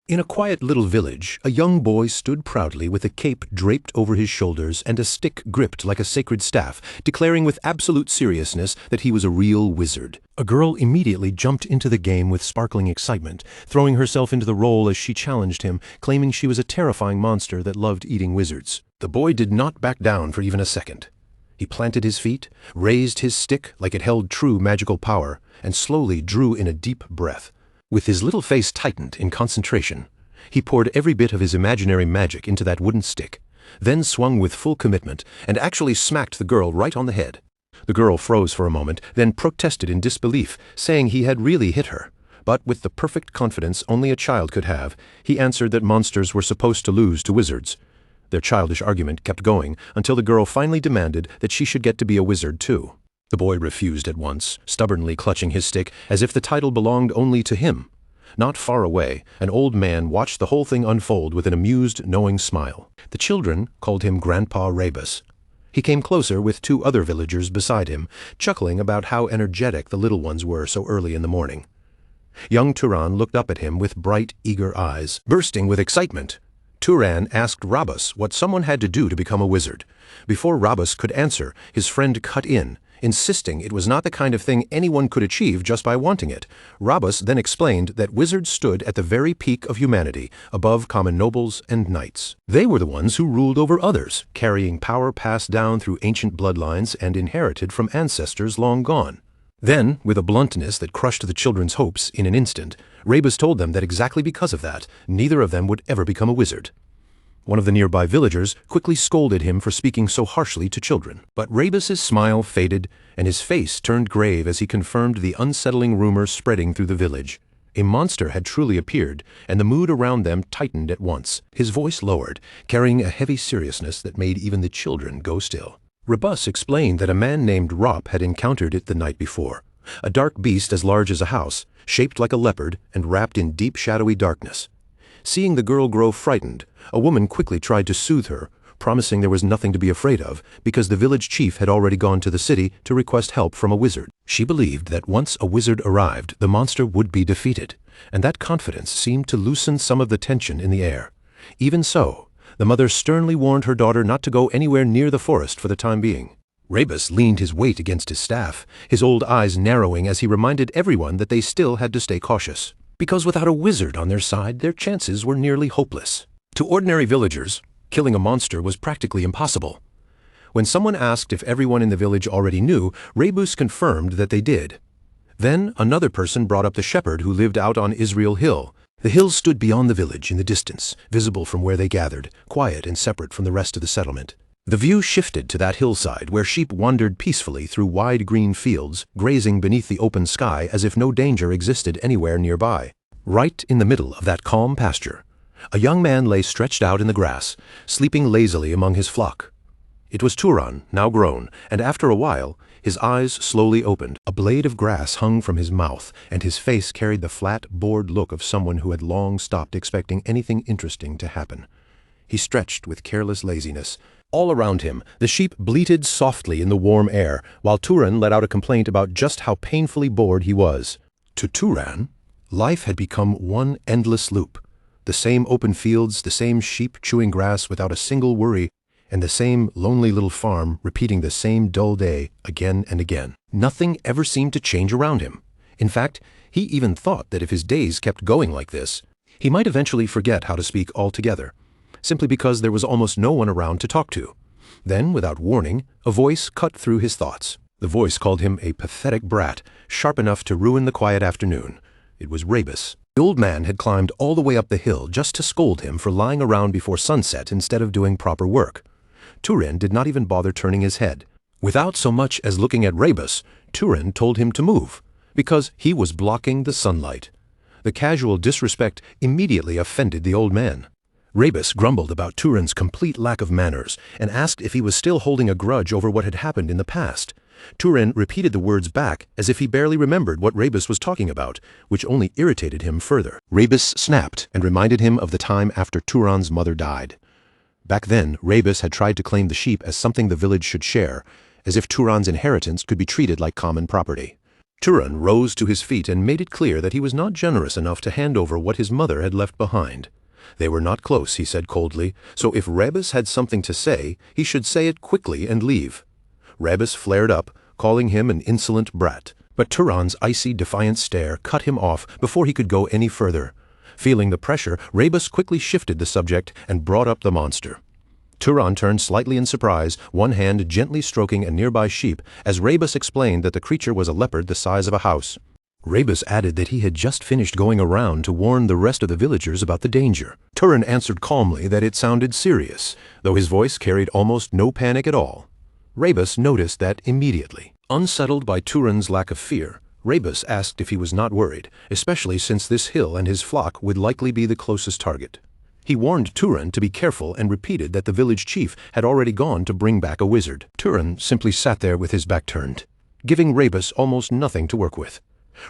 In a quiet little village, a young boy stood proudly with a cape draped over his shoulders and a stick gripped like a sacred staff, declaring with absolute seriousness that he was a real wizard. A girl immediately jumped into the game with sparkling excitement, throwing herself into the role as she challenged him, claiming she was a terrifying monster that loved eating wizards. The boy did not back down for even a second. He planted his feet, raised his stick like it held true magical power, and slowly drew in a deep breath. With his little face tightened in concentration, he poured every bit of his imaginary magic into that wooden stick, then swung with full commitment and actually smacked the girl right on the head. The girl froze for a moment, then protested in disbelief, saying he had really hit her. But with the perfect confidence only a child could have, he answered that monsters were supposed to lose to wizards. Their childish argument kept going until the girl finally demanded that she should get to be a wizard too. The boy refused at once, stubbornly clutching his stick as if the title belonged only to him. Not far away, an old man watched the whole thing unfold with an amused, knowing smile. The children called him Grandpa Rebus. He came closer with 2 other villagers beside him, chuckling about how energetic the little ones were so early in the morning. Young Turan looked up at him with bright, eager eyes, bursting with excitement. Turan asked Rabus what someone had to do to become a wizard. Before Rabus could answer, his friend cut in, insisting it was not the kind of thing anyone could achieve just by wanting it. Rabus then explained that wizards stood at the very peak of humanity, above common nobles and knights. They were the ones who ruled over others, carrying power passed down through ancient bloodlines and inherited from ancestors long gone. Then, with a bluntness that crushed the children's hopes in an instant, Rebus told them that exactly because of that, neither of them would ever become a wizard. One of the nearby villagers quickly scolded him for speaking so harshly to children. But Rebus's smile faded, and his face turned grave as he confirmed the unsettling rumor spreading through the village. A monster had truly appeared, and the mood around them tightened at once. His voice lowered, carrying a heavy seriousness that made even the children go still. Rebus explained that a man named Rop had encountered it the night before. A dark beast as large as a house, shaped like a leopard and wrapped in deep shadowy darkness. Seeing the girl grow frightened, a woman quickly tried to soothe her, promising there was nothing to be afraid of, because the village chief had already gone to the city to request help from a wizard. She believed that once a wizard arrived, the monster would be defeated, and that confidence seemed to loosen some of the tension in the air. Even so, the mother sternly warned her daughter not to go anywhere near the forest for the time being. Rebus leaned his weight against his staff, his old eyes narrowing as he reminded everyone that they still had to stay cautious. Because without a wizard on their side, their chances were nearly hopeless. To ordinary villagers, killing a monster was practically impossible. When someone asked if everyone in the village already knew, Rebus confirmed that they did. Then another person brought up the shepherd who lived out on Israel Hill. The hill stood beyond the village in the distance, visible from where they gathered, quiet and separate from the rest of the settlement. The view shifted to that hillside where sheep wandered peacefully through wide green fields, grazing beneath the open sky as if no danger existed anywhere nearby. Right in the middle of that calm pasture, a young man lay stretched out in the grass, sleeping lazily among his flock. It was Turan, now grown, and after a while, his eyes slowly opened. A blade of grass hung from his mouth, and his face carried the flat, bored look of someone who had long stopped expecting anything interesting to happen. He stretched with careless laziness. All around him, the sheep bleated softly in the warm air, while Turan let out a complaint about just how painfully bored he was. To Turan, life had become one endless loop. The same open fields, the same sheep chewing grass without a single worry, and the same lonely little farm repeating the same dull day again and again. Nothing ever seemed to change around him. In fact, he even thought that if his days kept going like this, he might eventually forget how to speak altogether, simply because there was almost no one around to talk to. Then, without warning, a voice cut through his thoughts. The voice called him a pathetic brat, sharp enough to ruin the quiet afternoon. It was Rebus. The old man had climbed all the way up the hill just to scold him for lying around before sunset instead of doing proper work. Turan did not even bother turning his head. Without so much as looking at Rebus, Turan told him to move, because he was blocking the sunlight. The casual disrespect immediately offended the old man. Rebus grumbled about Turan's complete lack of manners and asked if he was still holding a grudge over what had happened in the past. Turan repeated the words back as if he barely remembered what Rebus was talking about, which only irritated him further. Rebus snapped and reminded him of the time after Turan's mother died. Back then, Rebus had tried to claim the sheep as something the village should share, as if Turan's inheritance could be treated like common property. Turan rose to his feet and made it clear that he was not generous enough to hand over what his mother had left behind. They were not close, he said coldly, so if Rebus had something to say, he should say it quickly and leave. Rebus flared up, calling him an insolent brat, but Turan's icy, defiant stare cut him off before he could go any further. Feeling the pressure, Rebus quickly shifted the subject and brought up the monster. Turan turned slightly in surprise, one hand gently stroking a nearby sheep, as Rebus explained that the creature was a leopard the size of a house. Rebus added that he had just finished going around to warn the rest of the villagers about the danger. Turan answered calmly that it sounded serious, though his voice carried almost no panic at all. Rebus noticed that immediately. Unsettled by Turan's lack of fear, Rebus asked if he was not worried, especially since this hill and his flock would likely be the closest target. He warned Turan to be careful and repeated that the village chief had already gone to bring back a wizard. Turan simply sat there with his back turned, giving Rebus almost nothing to work with.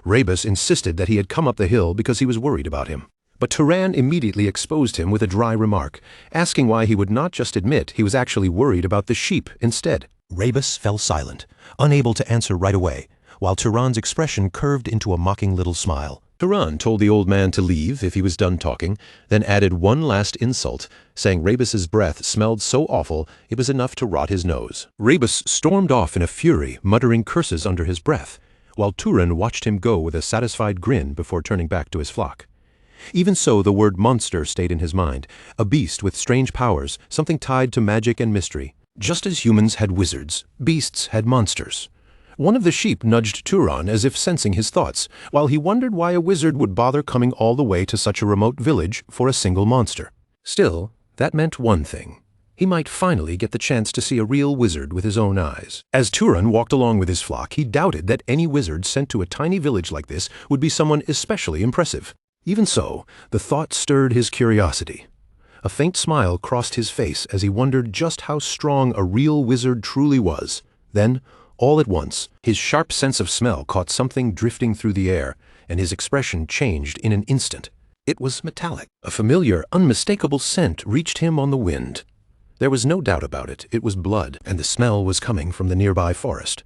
Rebus insisted that he had come up the hill because he was worried about him. But Turan immediately exposed him with a dry remark, asking why he would not just admit he was actually worried about the sheep instead. Rebus fell silent, unable to answer right away, while Turan's expression curved into a mocking little smile. Turan told the old man to leave if he was done talking, then added one last insult, saying Rebus's breath smelled so awful it was enough to rot his nose. Rebus stormed off in a fury, muttering curses under his breath, while Turan watched him go with a satisfied grin before turning back to his flock. Even so, the word monster stayed in his mind, a beast with strange powers, something tied to magic and mystery. Just as humans had wizards, beasts had monsters. One of the sheep nudged Turan as if sensing his thoughts, while he wondered why a wizard would bother coming all the way to such a remote village for a single monster. Still, that meant one thing. He might finally get the chance to see a real wizard with his own eyes. As Turan walked along with his flock, he doubted that any wizard sent to a tiny village like this would be someone especially impressive. Even so, the thought stirred his curiosity. A faint smile crossed his face as he wondered just how strong a real wizard truly was. Then, all at once, his sharp sense of smell caught something drifting through the air, and his expression changed in an instant. It was metallic. A familiar, unmistakable scent reached him on the wind. There was no doubt about it. It was blood, and the smell was coming from the nearby forest.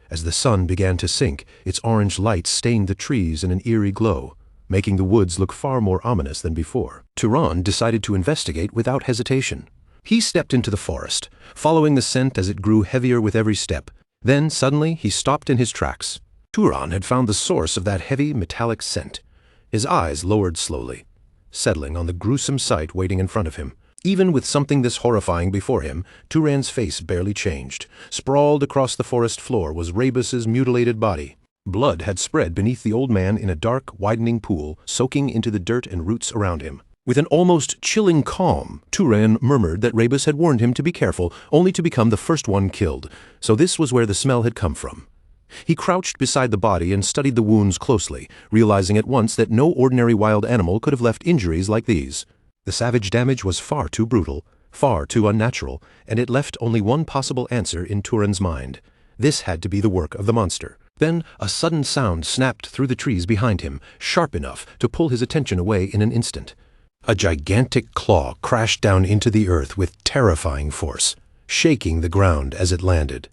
As the sun began to sink, its orange light stained the trees in an eerie glow, making the woods look far more ominous than before. Turan decided to investigate without hesitation. He stepped into the forest, following the scent as it grew heavier with every step. Then, suddenly, he stopped in his tracks. Turan had found the source of that heavy, metallic scent. His eyes lowered slowly, settling on the gruesome sight waiting in front of him. Even with something this horrifying before him, Turan's face barely changed. Sprawled across the forest floor was Rebus's mutilated body. Blood had spread beneath the old man in a dark, widening pool, soaking into the dirt and roots around him. With an almost chilling calm, Turan murmured that Rebus had warned him to be careful, only to become the first one killed, so this was where the smell had come from. He crouched beside the body and studied the wounds closely, realizing at once that no ordinary wild animal could have left injuries like these. The savage damage was far too brutal, far too unnatural, and it left only one possible answer in Turan's mind. This had to be the work of the monster. Then a sudden sound snapped through the trees behind him, sharp enough to pull his attention away in an instant. A gigantic claw crashed down into the earth with terrifying force, shaking the ground as it landed.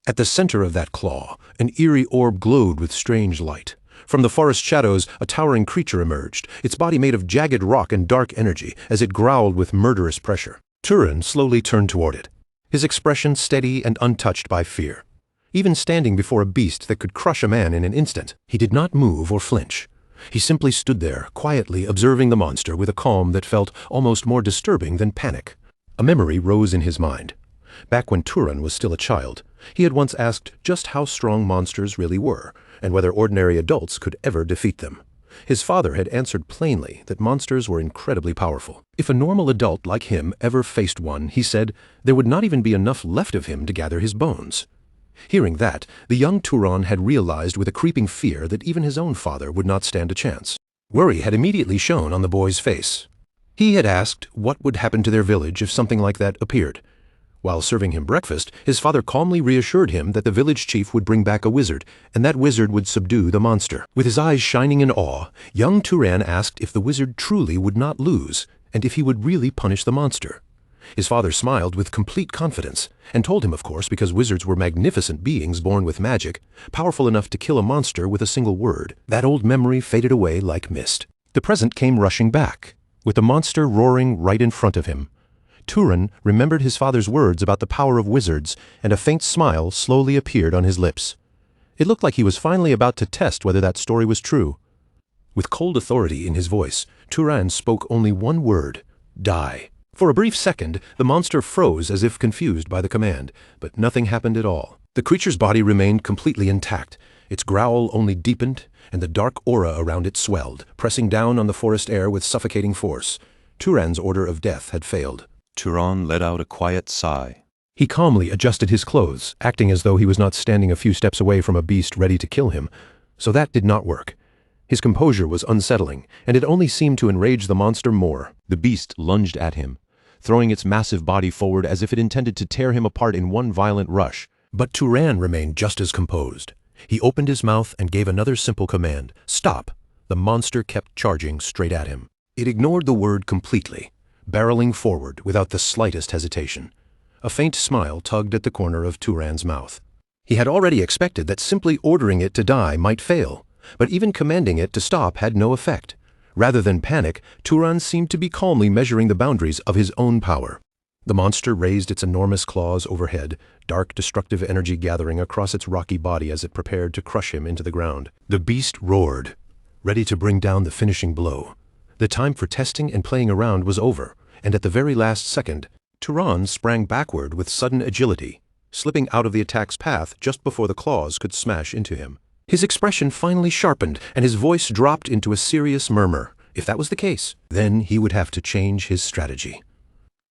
At the center of that claw, an eerie orb glowed with strange light. From the forest shadows, a towering creature emerged, its body made of jagged rock and dark energy as it growled with murderous pressure. Turan slowly turned toward it, his expression steady and untouched by fear. Even standing before a beast that could crush a man in an instant, he did not move or flinch. He simply stood there, quietly observing the monster with a calm that felt almost more disturbing than panic. A memory rose in his mind. Back when Turan was still a child, he had once asked just how strong monsters really were, and whether ordinary adults could ever defeat them. His father had answered plainly that monsters were incredibly powerful. If a normal adult like him ever faced one, he said, there would not even be enough left of him to gather his bones. Hearing that, the young Turan had realized with a creeping fear that even his own father would not stand a chance. Worry had immediately shown on the boy's face. He had asked what would happen to their village if something like that appeared. While serving him breakfast, his father calmly reassured him that the village chief would bring back a wizard, and that wizard would subdue the monster. With his eyes shining in awe, young Turan asked if the wizard truly would not lose, and if he would really punish the monster. His father smiled with complete confidence, and told him, of course, because wizards were magnificent beings born with magic, powerful enough to kill a monster with a single word. That old memory faded away like mist. The present came rushing back, with the monster roaring right in front of him. Turan remembered his father's words about the power of wizards, and a faint smile slowly appeared on his lips. It looked like he was finally about to test whether that story was true. With cold authority in his voice, Turan spoke only one word: die. For a brief second, the monster froze as if confused by the command, but nothing happened at all. The creature's body remained completely intact. Its growl only deepened, and the dark aura around it swelled, pressing down on the forest air with suffocating force. Turan's order of death had failed. Turan let out a quiet sigh. He calmly adjusted his clothes, acting as though he was not standing a few steps away from a beast ready to kill him. So that did not work. His composure was unsettling, and it only seemed to enrage the monster more. The beast lunged at him, throwing its massive body forward as if it intended to tear him apart in one violent rush. But Turan remained just as composed. He opened his mouth and gave another simple command: stop. The monster kept charging straight at him. It ignored the word completely, barreling forward without the slightest hesitation. A faint smile tugged at the corner of Turan's mouth. He had already expected that simply ordering it to die might fail, but even commanding it to stop had no effect. Rather than panic, Turan seemed to be calmly measuring the boundaries of his own power. The monster raised its enormous claws overhead, dark destructive energy gathering across its rocky body as it prepared to crush him into the ground. The beast roared, ready to bring down the finishing blow. The time for testing and playing around was over, and at the very last second, Turan sprang backward with sudden agility, slipping out of the attack's path just before the claws could smash into him. His expression finally sharpened, and his voice dropped into a serious murmur. If that was the case, then he would have to change his strategy.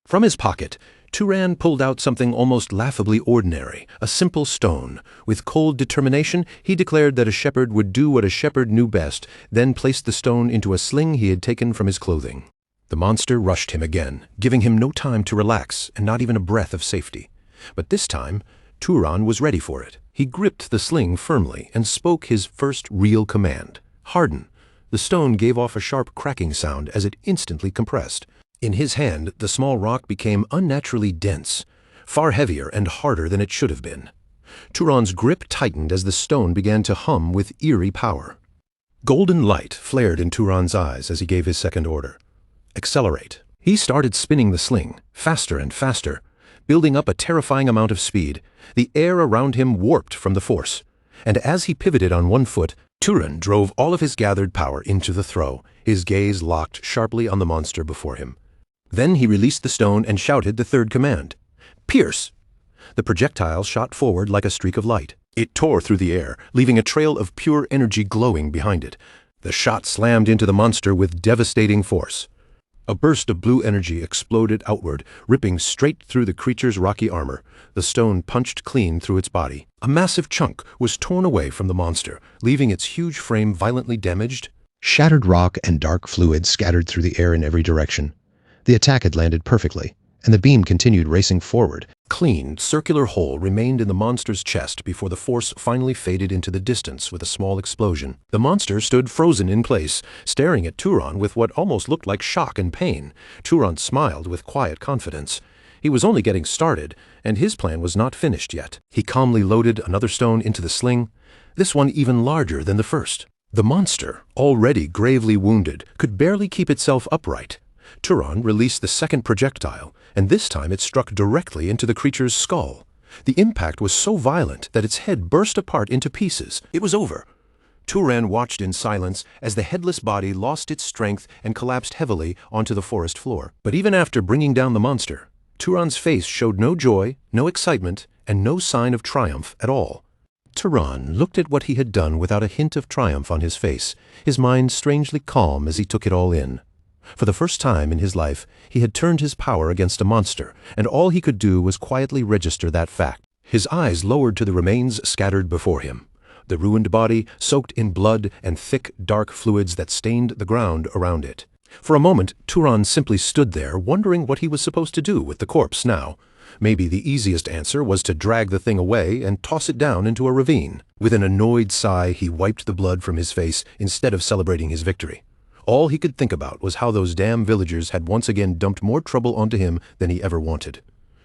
From his pocket, Turan pulled out something almost laughably ordinary, a simple stone. With cold determination, he declared that a shepherd would do what a shepherd knew best, then placed the stone into a sling he had taken from his clothing. The monster rushed him again, giving him no time to relax and not even a breath of safety. But this time, Turan was ready for it. He gripped the sling firmly and spoke his first real command: harden. The stone gave off a sharp cracking sound as it instantly compressed. In his hand, the small rock became unnaturally dense, far heavier and harder than it should have been. Turan's grip tightened as the stone began to hum with eerie power. Golden light flared in Turan's eyes as he gave his second order: accelerate. He started spinning the sling, faster and faster, building up a terrifying amount of speed. The air around him warped from the force, and as he pivoted on one foot, Turan drove all of his gathered power into the throw, his gaze locked sharply on the monster before him. Then he released the stone and shouted the third command: pierce! The projectile shot forward like a streak of light. It tore through the air, leaving a trail of pure energy glowing behind it. The shot slammed into the monster with devastating force. A burst of blue energy exploded outward, ripping straight through the creature's rocky armor. The stone punched clean through its body. A massive chunk was torn away from the monster, leaving its huge frame violently damaged. Shattered rock and dark fluid scattered through the air in every direction. The attack had landed perfectly, and the beam continued racing forward. Clean, circular hole remained in the monster's chest before the force finally faded into the distance with a small explosion. The monster stood frozen in place, staring at Turan with what almost looked like shock and pain. Turan smiled with quiet confidence. He was only getting started, and his plan was not finished yet. He calmly loaded another stone into the sling, this one even larger than the first. The monster, already gravely wounded, could barely keep itself upright. Turan released the second projectile, and this time it struck directly into the creature's skull. The impact was so violent that its head burst apart into pieces. It was over. Turan watched in silence as the headless body lost its strength and collapsed heavily onto the forest floor. But even after bringing down the monster, Turan's face showed no joy, no excitement, and no sign of triumph at all. Turan looked at what he had done without a hint of triumph on his face, his mind strangely calm as he took it all in. For the first time in his life, he had turned his power against a monster, and all he could do was quietly register that fact. His eyes lowered to the remains scattered before him. The ruined body, soaked in blood and thick, dark fluids that stained the ground around it. For a moment, Turan simply stood there, wondering what he was supposed to do with the corpse now. Maybe the easiest answer was to drag the thing away and toss it down into a ravine. With an annoyed sigh, he wiped the blood from his face instead of celebrating his victory. All he could think about was how those damn villagers had once again dumped more trouble onto him than he ever wanted.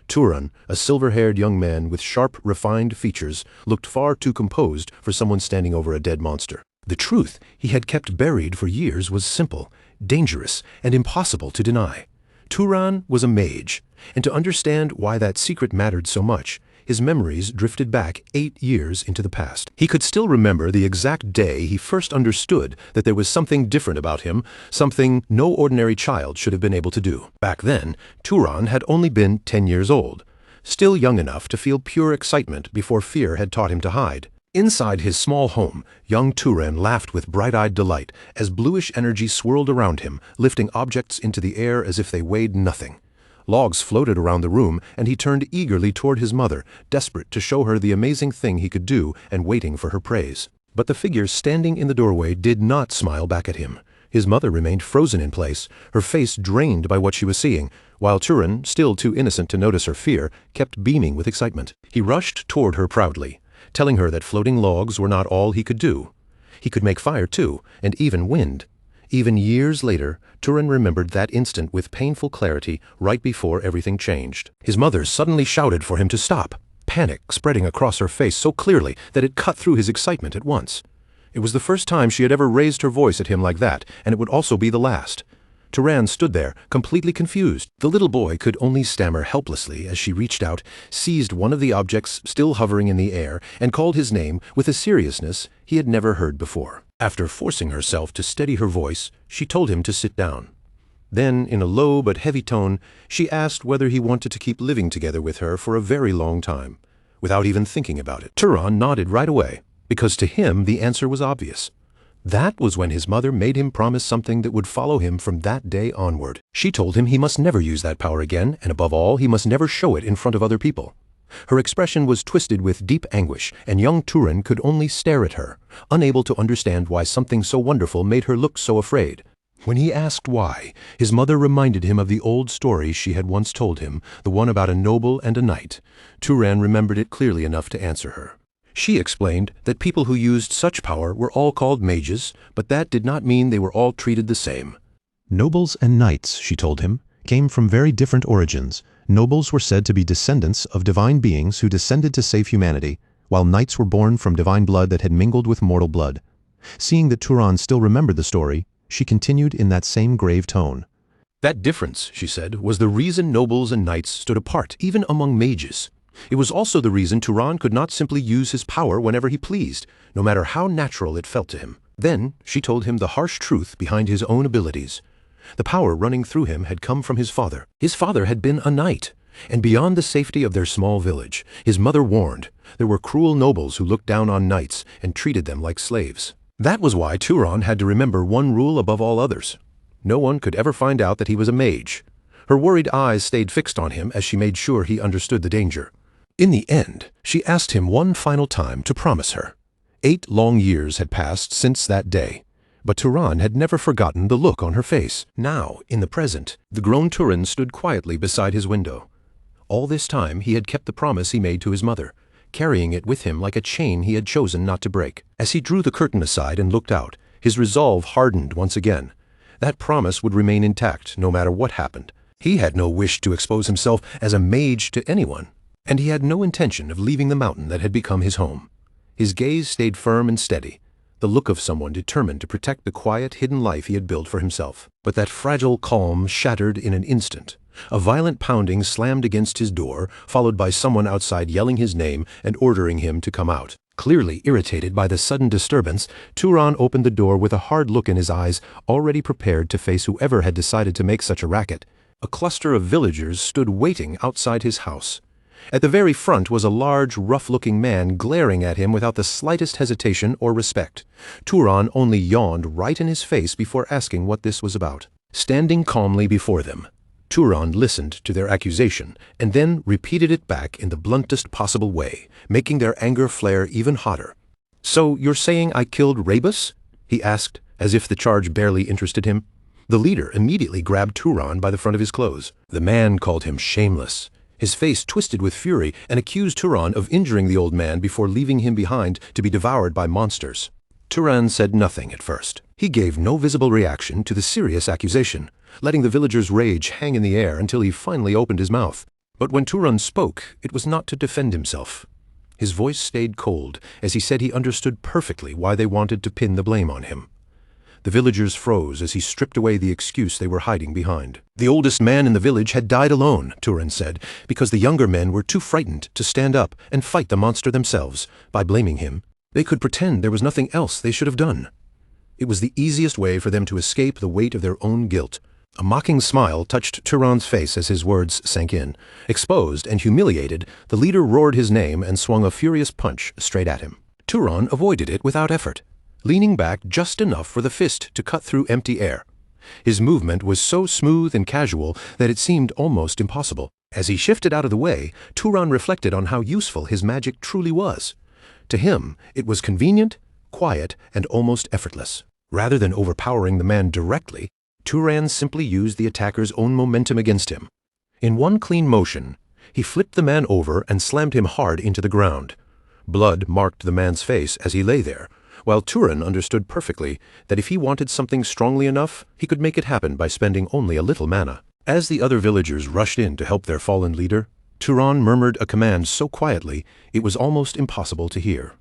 Turan, a silver-haired young man with sharp, refined features, looked far too composed for someone standing over a dead monster. The truth he had kept buried for years was simple, dangerous, and impossible to deny. Turan was a mage, and to understand why that secret mattered so much, his memories drifted back 8 years into the past. He could still remember the exact day he first understood that there was something different about him, something no ordinary child should have been able to do. Back then, Turan had only been 10 years old, still young enough to feel pure excitement before fear had taught him to hide. Inside his small home, young Turan laughed with bright-eyed delight as bluish energy swirled around him, lifting objects into the air as if they weighed nothing. Logs floated around the room, and he turned eagerly toward his mother, desperate to show her the amazing thing he could do and waiting for her praise. But the figure standing in the doorway did not smile back at him. His mother remained frozen in place, her face drained by what she was seeing, while Turan, still too innocent to notice her fear, kept beaming with excitement. He rushed toward her proudly, telling her that floating logs were not all he could do. He could make fire too, and even wind. Even years later, Turan remembered that instant with painful clarity right before everything changed. His mother suddenly shouted for him to stop, panic spreading across her face so clearly that it cut through his excitement at once. It was the first time she had ever raised her voice at him like that, and it would also be the last. Turan stood there, completely confused. The little boy could only stammer helplessly as she reached out, seized one of the objects still hovering in the air, and called his name with a seriousness he had never heard before. After forcing herself to steady her voice, she told him to sit down. Then, in a low but heavy tone, she asked whether he wanted to keep living together with her for a very long time, without even thinking about it. Turan nodded right away, because to him the answer was obvious. That was when his mother made him promise something that would follow him from that day onward. She told him he must never use that power again, and above all, he must never show it in front of other people. Her expression was twisted with deep anguish, and young Turan could only stare at her, unable to understand why something so wonderful made her look so afraid. When he asked why, his mother reminded him of the old story she had once told him, the one about a noble and a knight. Turan remembered it clearly enough to answer her. She explained that people who used such power were all called mages, but that did not mean they were all treated the same. Nobles and knights, she told him, came from very different origins. Nobles were said to be descendants of divine beings who descended to save humanity, while knights were born from divine blood that had mingled with mortal blood. Seeing that Turan still remembered the story, she continued in that same grave tone. That difference, she said, was the reason nobles and knights stood apart, even among mages. It was also the reason Turan could not simply use his power whenever he pleased, no matter how natural it felt to him. Then she told him the harsh truth behind his own abilities. The power running through him had come from his father. His father had been a knight, and beyond the safety of their small village, his mother warned, there were cruel nobles who looked down on knights and treated them like slaves. That was why Turan had to remember one rule above all others. No one could ever find out that he was a mage. Her worried eyes stayed fixed on him as she made sure he understood the danger. In the end, she asked him one final time to promise her. 8 long years had passed since that day, but Turan had never forgotten the look on her face. Now, in the present, the grown Turan stood quietly beside his window. All this time he had kept the promise he made to his mother, carrying it with him like a chain he had chosen not to break. As he drew the curtain aside and looked out, his resolve hardened once again. That promise would remain intact no matter what happened. He had no wish to expose himself as a mage to anyone, and he had no intention of leaving the mountain that had become his home. His gaze stayed firm and steady, the look of someone determined to protect the quiet, hidden life he had built for himself. But that fragile calm shattered in an instant. A violent pounding slammed against his door, followed by someone outside yelling his name and ordering him to come out. Clearly irritated by the sudden disturbance, Turan opened the door with a hard look in his eyes, already prepared to face whoever had decided to make such a racket. A cluster of villagers stood waiting outside his house. At the very front was a large, rough-looking man glaring at him without the slightest hesitation or respect. Turan only yawned right in his face before asking what this was about. Standing calmly before them, Turan listened to their accusation and then repeated it back in the bluntest possible way, making their anger flare even hotter. "So you're saying I killed Rebus?" he asked, as if the charge barely interested him. The leader immediately grabbed Turan by the front of his clothes. The man called him shameless. His face twisted with fury and accused Turan of injuring the old man before leaving him behind to be devoured by monsters. Turan said nothing at first. He gave no visible reaction to the serious accusation, letting the villager's rage hang in the air until he finally opened his mouth. But when Turan spoke, it was not to defend himself. His voice stayed cold as he said he understood perfectly why they wanted to pin the blame on him. The villagers froze as he stripped away the excuse they were hiding behind. The oldest man in the village had died alone, Turan said, because the younger men were too frightened to stand up and fight the monster themselves. By blaming him, they could pretend there was nothing else they should have done. It was the easiest way for them to escape the weight of their own guilt. A mocking smile touched Turan's face as his words sank in. Exposed and humiliated, the leader roared his name and swung a furious punch straight at him. Turan avoided it without effort, leaning back just enough for the fist to cut through empty air. His movement was so smooth and casual that it seemed almost impossible. As he shifted out of the way, Turan reflected on how useful his magic truly was. To him, it was convenient, quiet, and almost effortless. Rather than overpowering the man directly, Turan simply used the attacker's own momentum against him. In one clean motion, he flipped the man over and slammed him hard into the ground. Blood marked the man's face as he lay there, while Turan understood perfectly that if he wanted something strongly enough, he could make it happen by spending only a little mana. As the other villagers rushed in to help their fallen leader, Turan murmured a command so quietly it was almost impossible to hear.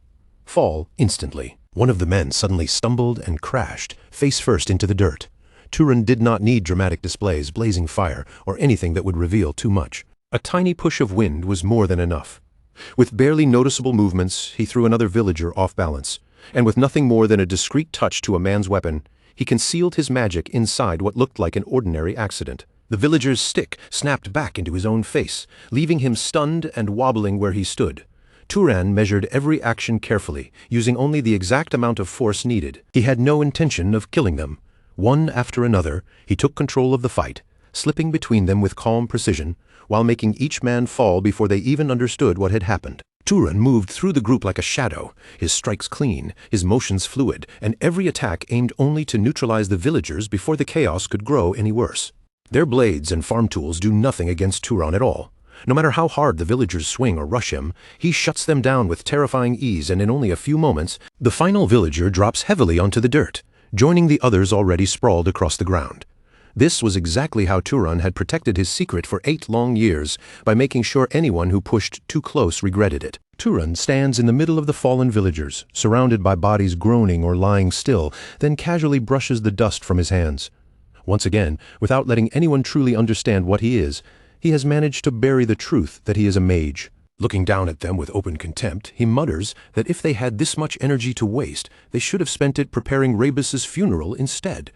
Fall instantly. One of the men suddenly stumbled and crashed, face first into the dirt. Turan did not need dramatic displays, blazing fire, or anything that would reveal too much. A tiny push of wind was more than enough. With barely noticeable movements, he threw another villager off balance, and with nothing more than a discreet touch to a man's weapon, he concealed his magic inside what looked like an ordinary accident. The villager's stick snapped back into his own face, leaving him stunned and wobbling where he stood. Turan measured every action carefully, using only the exact amount of force needed. He had no intention of killing them. One after another, he took control of the fight, slipping between them with calm precision, while making each man fall before they even understood what had happened. Turan moved through the group like a shadow, his strikes clean, his motions fluid, and every attack aimed only to neutralize the villagers before the chaos could grow any worse. Their blades and farm tools do nothing against Turan at all. No matter how hard the villagers swing or rush him, he shuts them down with terrifying ease, and in only a few moments, the final villager drops heavily onto the dirt, joining the others already sprawled across the ground. This was exactly how Turan had protected his secret for 8 long years, by making sure anyone who pushed too close regretted it. Turan stands in the middle of the fallen villagers, surrounded by bodies groaning or lying still, then casually brushes the dust from his hands. Once again, without letting anyone truly understand what he is, he has managed to bury the truth that he is a mage. Looking down at them with open contempt, he mutters that if they had this much energy to waste, they should have spent it preparing Rebus's funeral instead.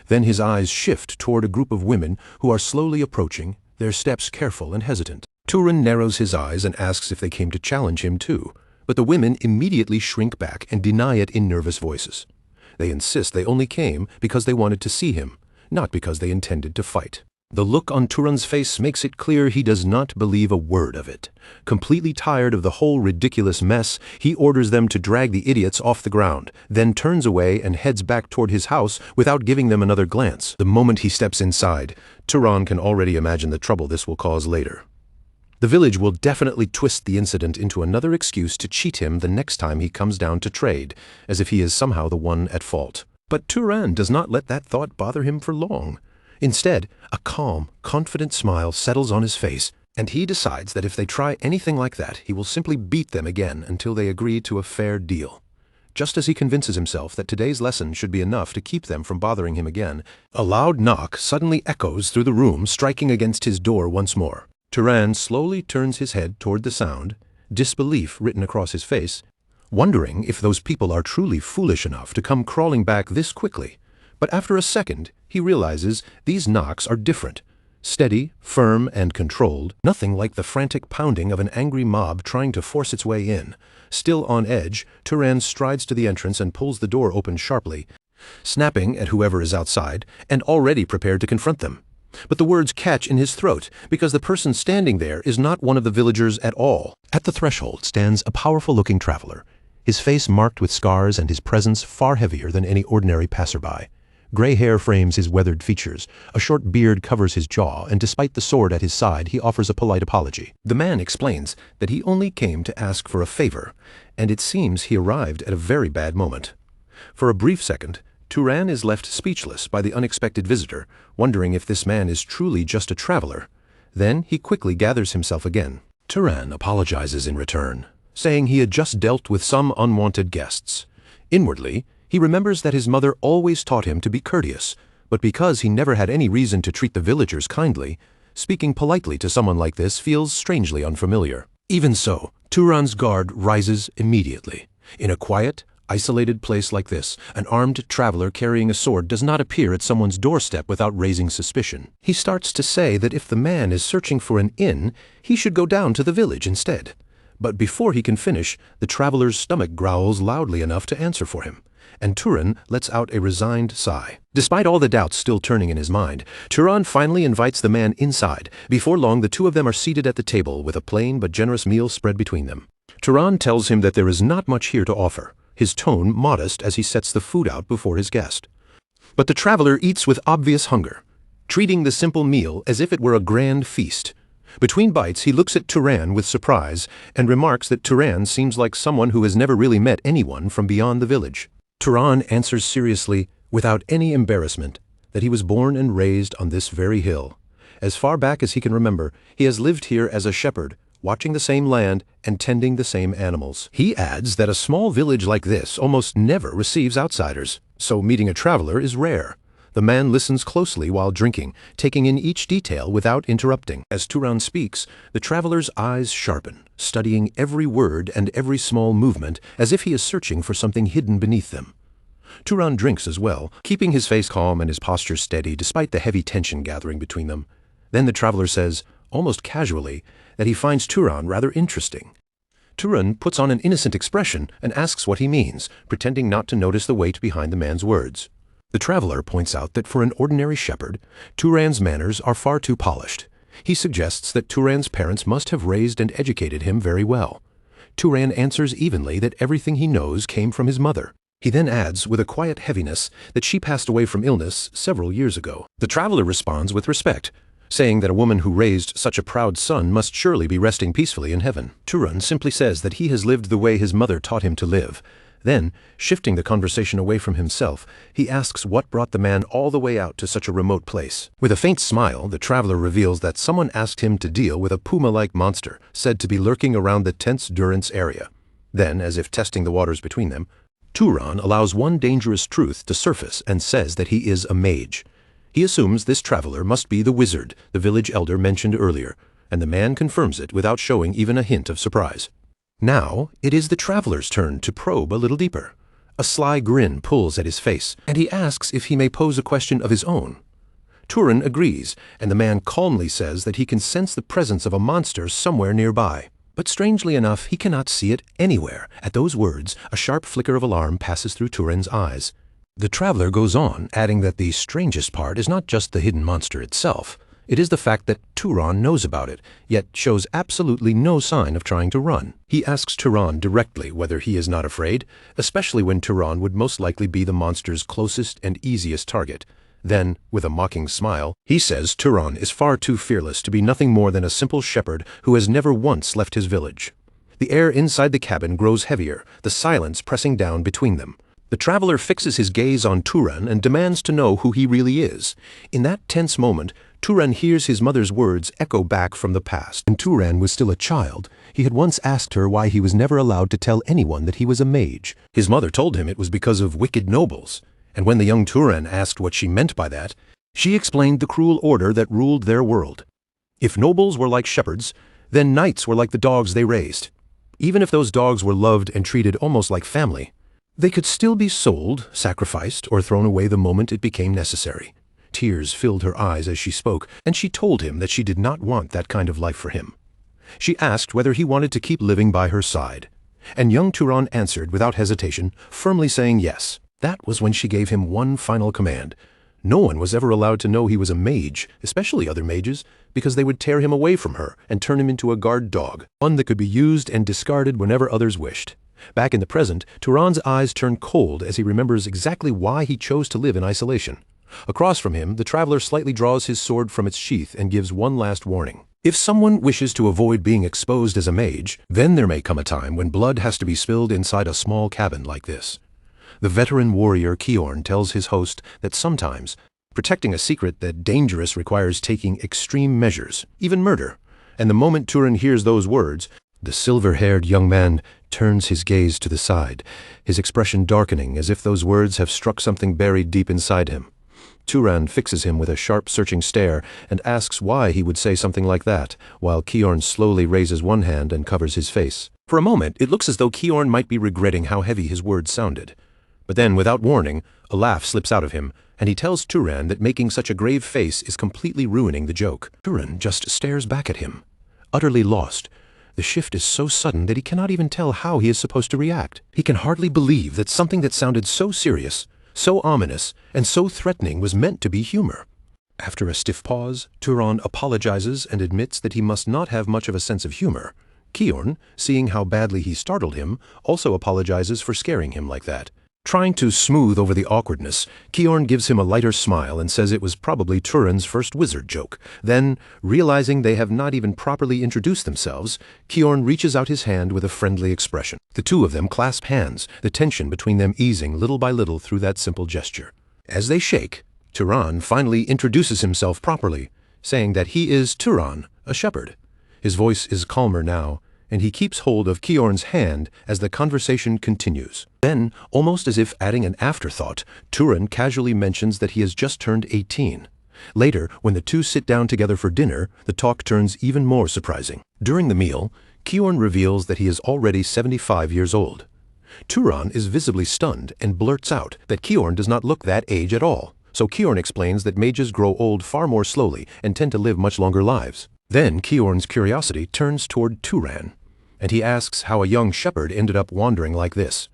Then his eyes shift toward a group of women who are slowly approaching, their steps careful and hesitant. Turan narrows his eyes and asks if they came to challenge him too, but the women immediately shrink back and deny it in nervous voices. They insist they only came because they wanted to see him, not because they intended to fight. The look on Turan's face makes it clear he does not believe a word of it. Completely tired of the whole ridiculous mess, he orders them to drag the idiots off the ground, then turns away and heads back toward his house without giving them another glance. The moment he steps inside, Turan can already imagine the trouble this will cause later. The village will definitely twist the incident into another excuse to cheat him the next time he comes down to trade, as if he is somehow the one at fault. But Turan does not let that thought bother him for long. Instead, a calm, confident smile settles on his face, and he decides that if they try anything like that, he will simply beat them again until they agree to a fair deal. Just as he convinces himself that today's lesson should be enough to keep them from bothering him again, a loud knock suddenly echoes through the room, striking against his door once more. Turan slowly turns his head toward the sound, disbelief written across his face, wondering if those people are truly foolish enough to come crawling back this quickly. But after a second, he realizes these knocks are different. Steady, firm, and controlled, nothing like the frantic pounding of an angry mob trying to force its way in. Still on edge, Turan strides to the entrance and pulls the door open sharply, snapping at whoever is outside, and already prepared to confront them. But the words catch in his throat, because the person standing there is not one of the villagers at all. At the threshold stands a powerful-looking traveler, his face marked with scars and his presence far heavier than any ordinary passerby. Gray hair frames his weathered features, a short beard covers his jaw, and despite the sword at his side, he offers a polite apology. The man explains that he only came to ask for a favor, and it seems he arrived at a very bad moment. For a brief second, Turan is left speechless by the unexpected visitor, wondering if this man is truly just a traveler. Then he quickly gathers himself again. Turan apologizes in return, saying he had just dealt with some unwanted guests. Inwardly, he remembers that his mother always taught him to be courteous, but because he never had any reason to treat the villagers kindly, speaking politely to someone like this feels strangely unfamiliar. Even so, Turan's guard rises immediately. In a quiet, isolated place like this, an armed traveler carrying a sword does not appear at someone's doorstep without raising suspicion. He starts to say that if the man is searching for an inn, he should go down to the village instead. But before he can finish, the traveler's stomach growls loudly enough to answer for him, and Turan lets out a resigned sigh. Despite all the doubts still turning in his mind, Turan finally invites the man inside. Before long, the two of them are seated at the table with a plain but generous meal spread between them. Turan tells him that there is not much here to offer, his tone modest as he sets the food out before his guest. But the traveler eats with obvious hunger, treating the simple meal as if it were a grand feast. Between bites, he looks at Turan with surprise and remarks that Turan seems like someone who has never really met anyone from beyond the village. Turan answers seriously, without any embarrassment, that he was born and raised on this very hill. As far back as he can remember, he has lived here as a shepherd, watching the same land and tending the same animals. He adds that a small village like this almost never receives outsiders, so meeting a traveler is rare. The man listens closely while drinking, taking in each detail without interrupting. As Turan speaks, the traveler's eyes sharpen, studying every word and every small movement as if he is searching for something hidden beneath them. Turan drinks as well, keeping his face calm and his posture steady despite the heavy tension gathering between them. Then the traveler says, almost casually, that he finds Turan rather interesting. Turan puts on an innocent expression and asks what he means, pretending not to notice the weight behind the man's words. The traveler points out that for an ordinary shepherd, Turan's manners are far too polished. He suggests that Turan's parents must have raised and educated him very well. Turan answers evenly that everything he knows came from his mother. He then adds, with a quiet heaviness, that she passed away from illness several years ago. The traveler responds with respect, saying that a woman who raised such a proud son must surely be resting peacefully in heaven. Turan simply says that he has lived the way his mother taught him to live. Then, shifting the conversation away from himself, he asks what brought the man all the way out to such a remote place. With a faint smile, the traveler reveals that someone asked him to deal with a puma-like monster said to be lurking around the tent's durance area. Then, as if testing the waters between them, Turan allows one dangerous truth to surface and says that he is a mage. He assumes this traveler must be the wizard the village elder mentioned earlier, and the man confirms it without showing even a hint of surprise. Now, it is the traveler's turn to probe a little deeper. A sly grin pulls at his face, and he asks if he may pose a question of his own. Turan agrees, and the man calmly says that he can sense the presence of a monster somewhere nearby. But strangely enough, he cannot see it anywhere. At those words, a sharp flicker of alarm passes through Turan's eyes. The traveler goes on, adding that the strangest part is not just the hidden monster itself. It is the fact that Turan knows about it, yet shows absolutely no sign of trying to run. He asks Turan directly whether he is not afraid, especially when Turan would most likely be the monster's closest and easiest target. Then, with a mocking smile, he says Turan is far too fearless to be nothing more than a simple shepherd who has never once left his village. The air inside the cabin grows heavier, the silence pressing down between them. The traveler fixes his gaze on Turan and demands to know who he really is. In that tense moment, Turan hears his mother's words echo back from the past. When Turan was still a child, he had once asked her why he was never allowed to tell anyone that he was a mage. His mother told him it was because of wicked nobles, and when the young Turan asked what she meant by that, she explained the cruel order that ruled their world. If nobles were like shepherds, then knights were like the dogs they raised. Even if those dogs were loved and treated almost like family, they could still be sold, sacrificed, or thrown away the moment it became necessary. Tears filled her eyes as she spoke, and she told him that she did not want that kind of life for him. She asked whether he wanted to keep living by her side, and young Turan answered without hesitation, firmly saying yes. That was when she gave him one final command. No one was ever allowed to know he was a mage, especially other mages, because they would tear him away from her and turn him into a guard dog, one that could be used and discarded whenever others wished. Back in the present, Turan's eyes turn cold as he remembers exactly why he chose to live in isolation. Across from him, the traveler slightly draws his sword from its sheath and gives one last warning. If someone wishes to avoid being exposed as a mage, then there may come a time when blood has to be spilled inside a small cabin like this. The veteran warrior Kiorn tells his host that sometimes protecting a secret that dangerous requires taking extreme measures, even murder. And the moment Turan hears those words, the silver-haired young man turns his gaze to the side, his expression darkening as if those words have struck something buried deep inside him. Turan fixes him with a sharp, searching stare and asks why he would say something like that, while Kiorn slowly raises one hand and covers his face. For a moment, it looks as though Kiorn might be regretting how heavy his words sounded. But then, without warning, a laugh slips out of him, and he tells Turan that making such a grave face is completely ruining the joke. Turan just stares back at him, utterly lost. The shift is so sudden that he cannot even tell how he is supposed to react. He can hardly believe that something that sounded so serious, so ominous, and so threatening was meant to be humor. After a stiff pause, Turan apologizes and admits that he must not have much of a sense of humor. Kiorn, seeing how badly he startled him, also apologizes for scaring him like that. Trying to smooth over the awkwardness, Kiorn gives him a lighter smile and says it was probably Turan's first wizard joke. Then, realizing they have not even properly introduced themselves, Kiorn reaches out his hand with a friendly expression. The two of them clasp hands, the tension between them easing little by little through that simple gesture. As they shake, Turan finally introduces himself properly, saying that he is Turan, a shepherd. His voice is calmer now, and he keeps hold of Kiorn's hand as the conversation continues. Then, almost as if adding an afterthought, Turan casually mentions that he has just turned 18. Later, when the two sit down together for dinner, the talk turns even more surprising. During the meal, Kiorn reveals that he is already 75 years old. Turan is visibly stunned and blurts out that Kiorn does not look that age at all. So Kiorn explains that mages grow old far more slowly and tend to live much longer lives. Then Kiorn's curiosity turns toward Turan, and he asks how a young shepherd ended up wandering like this.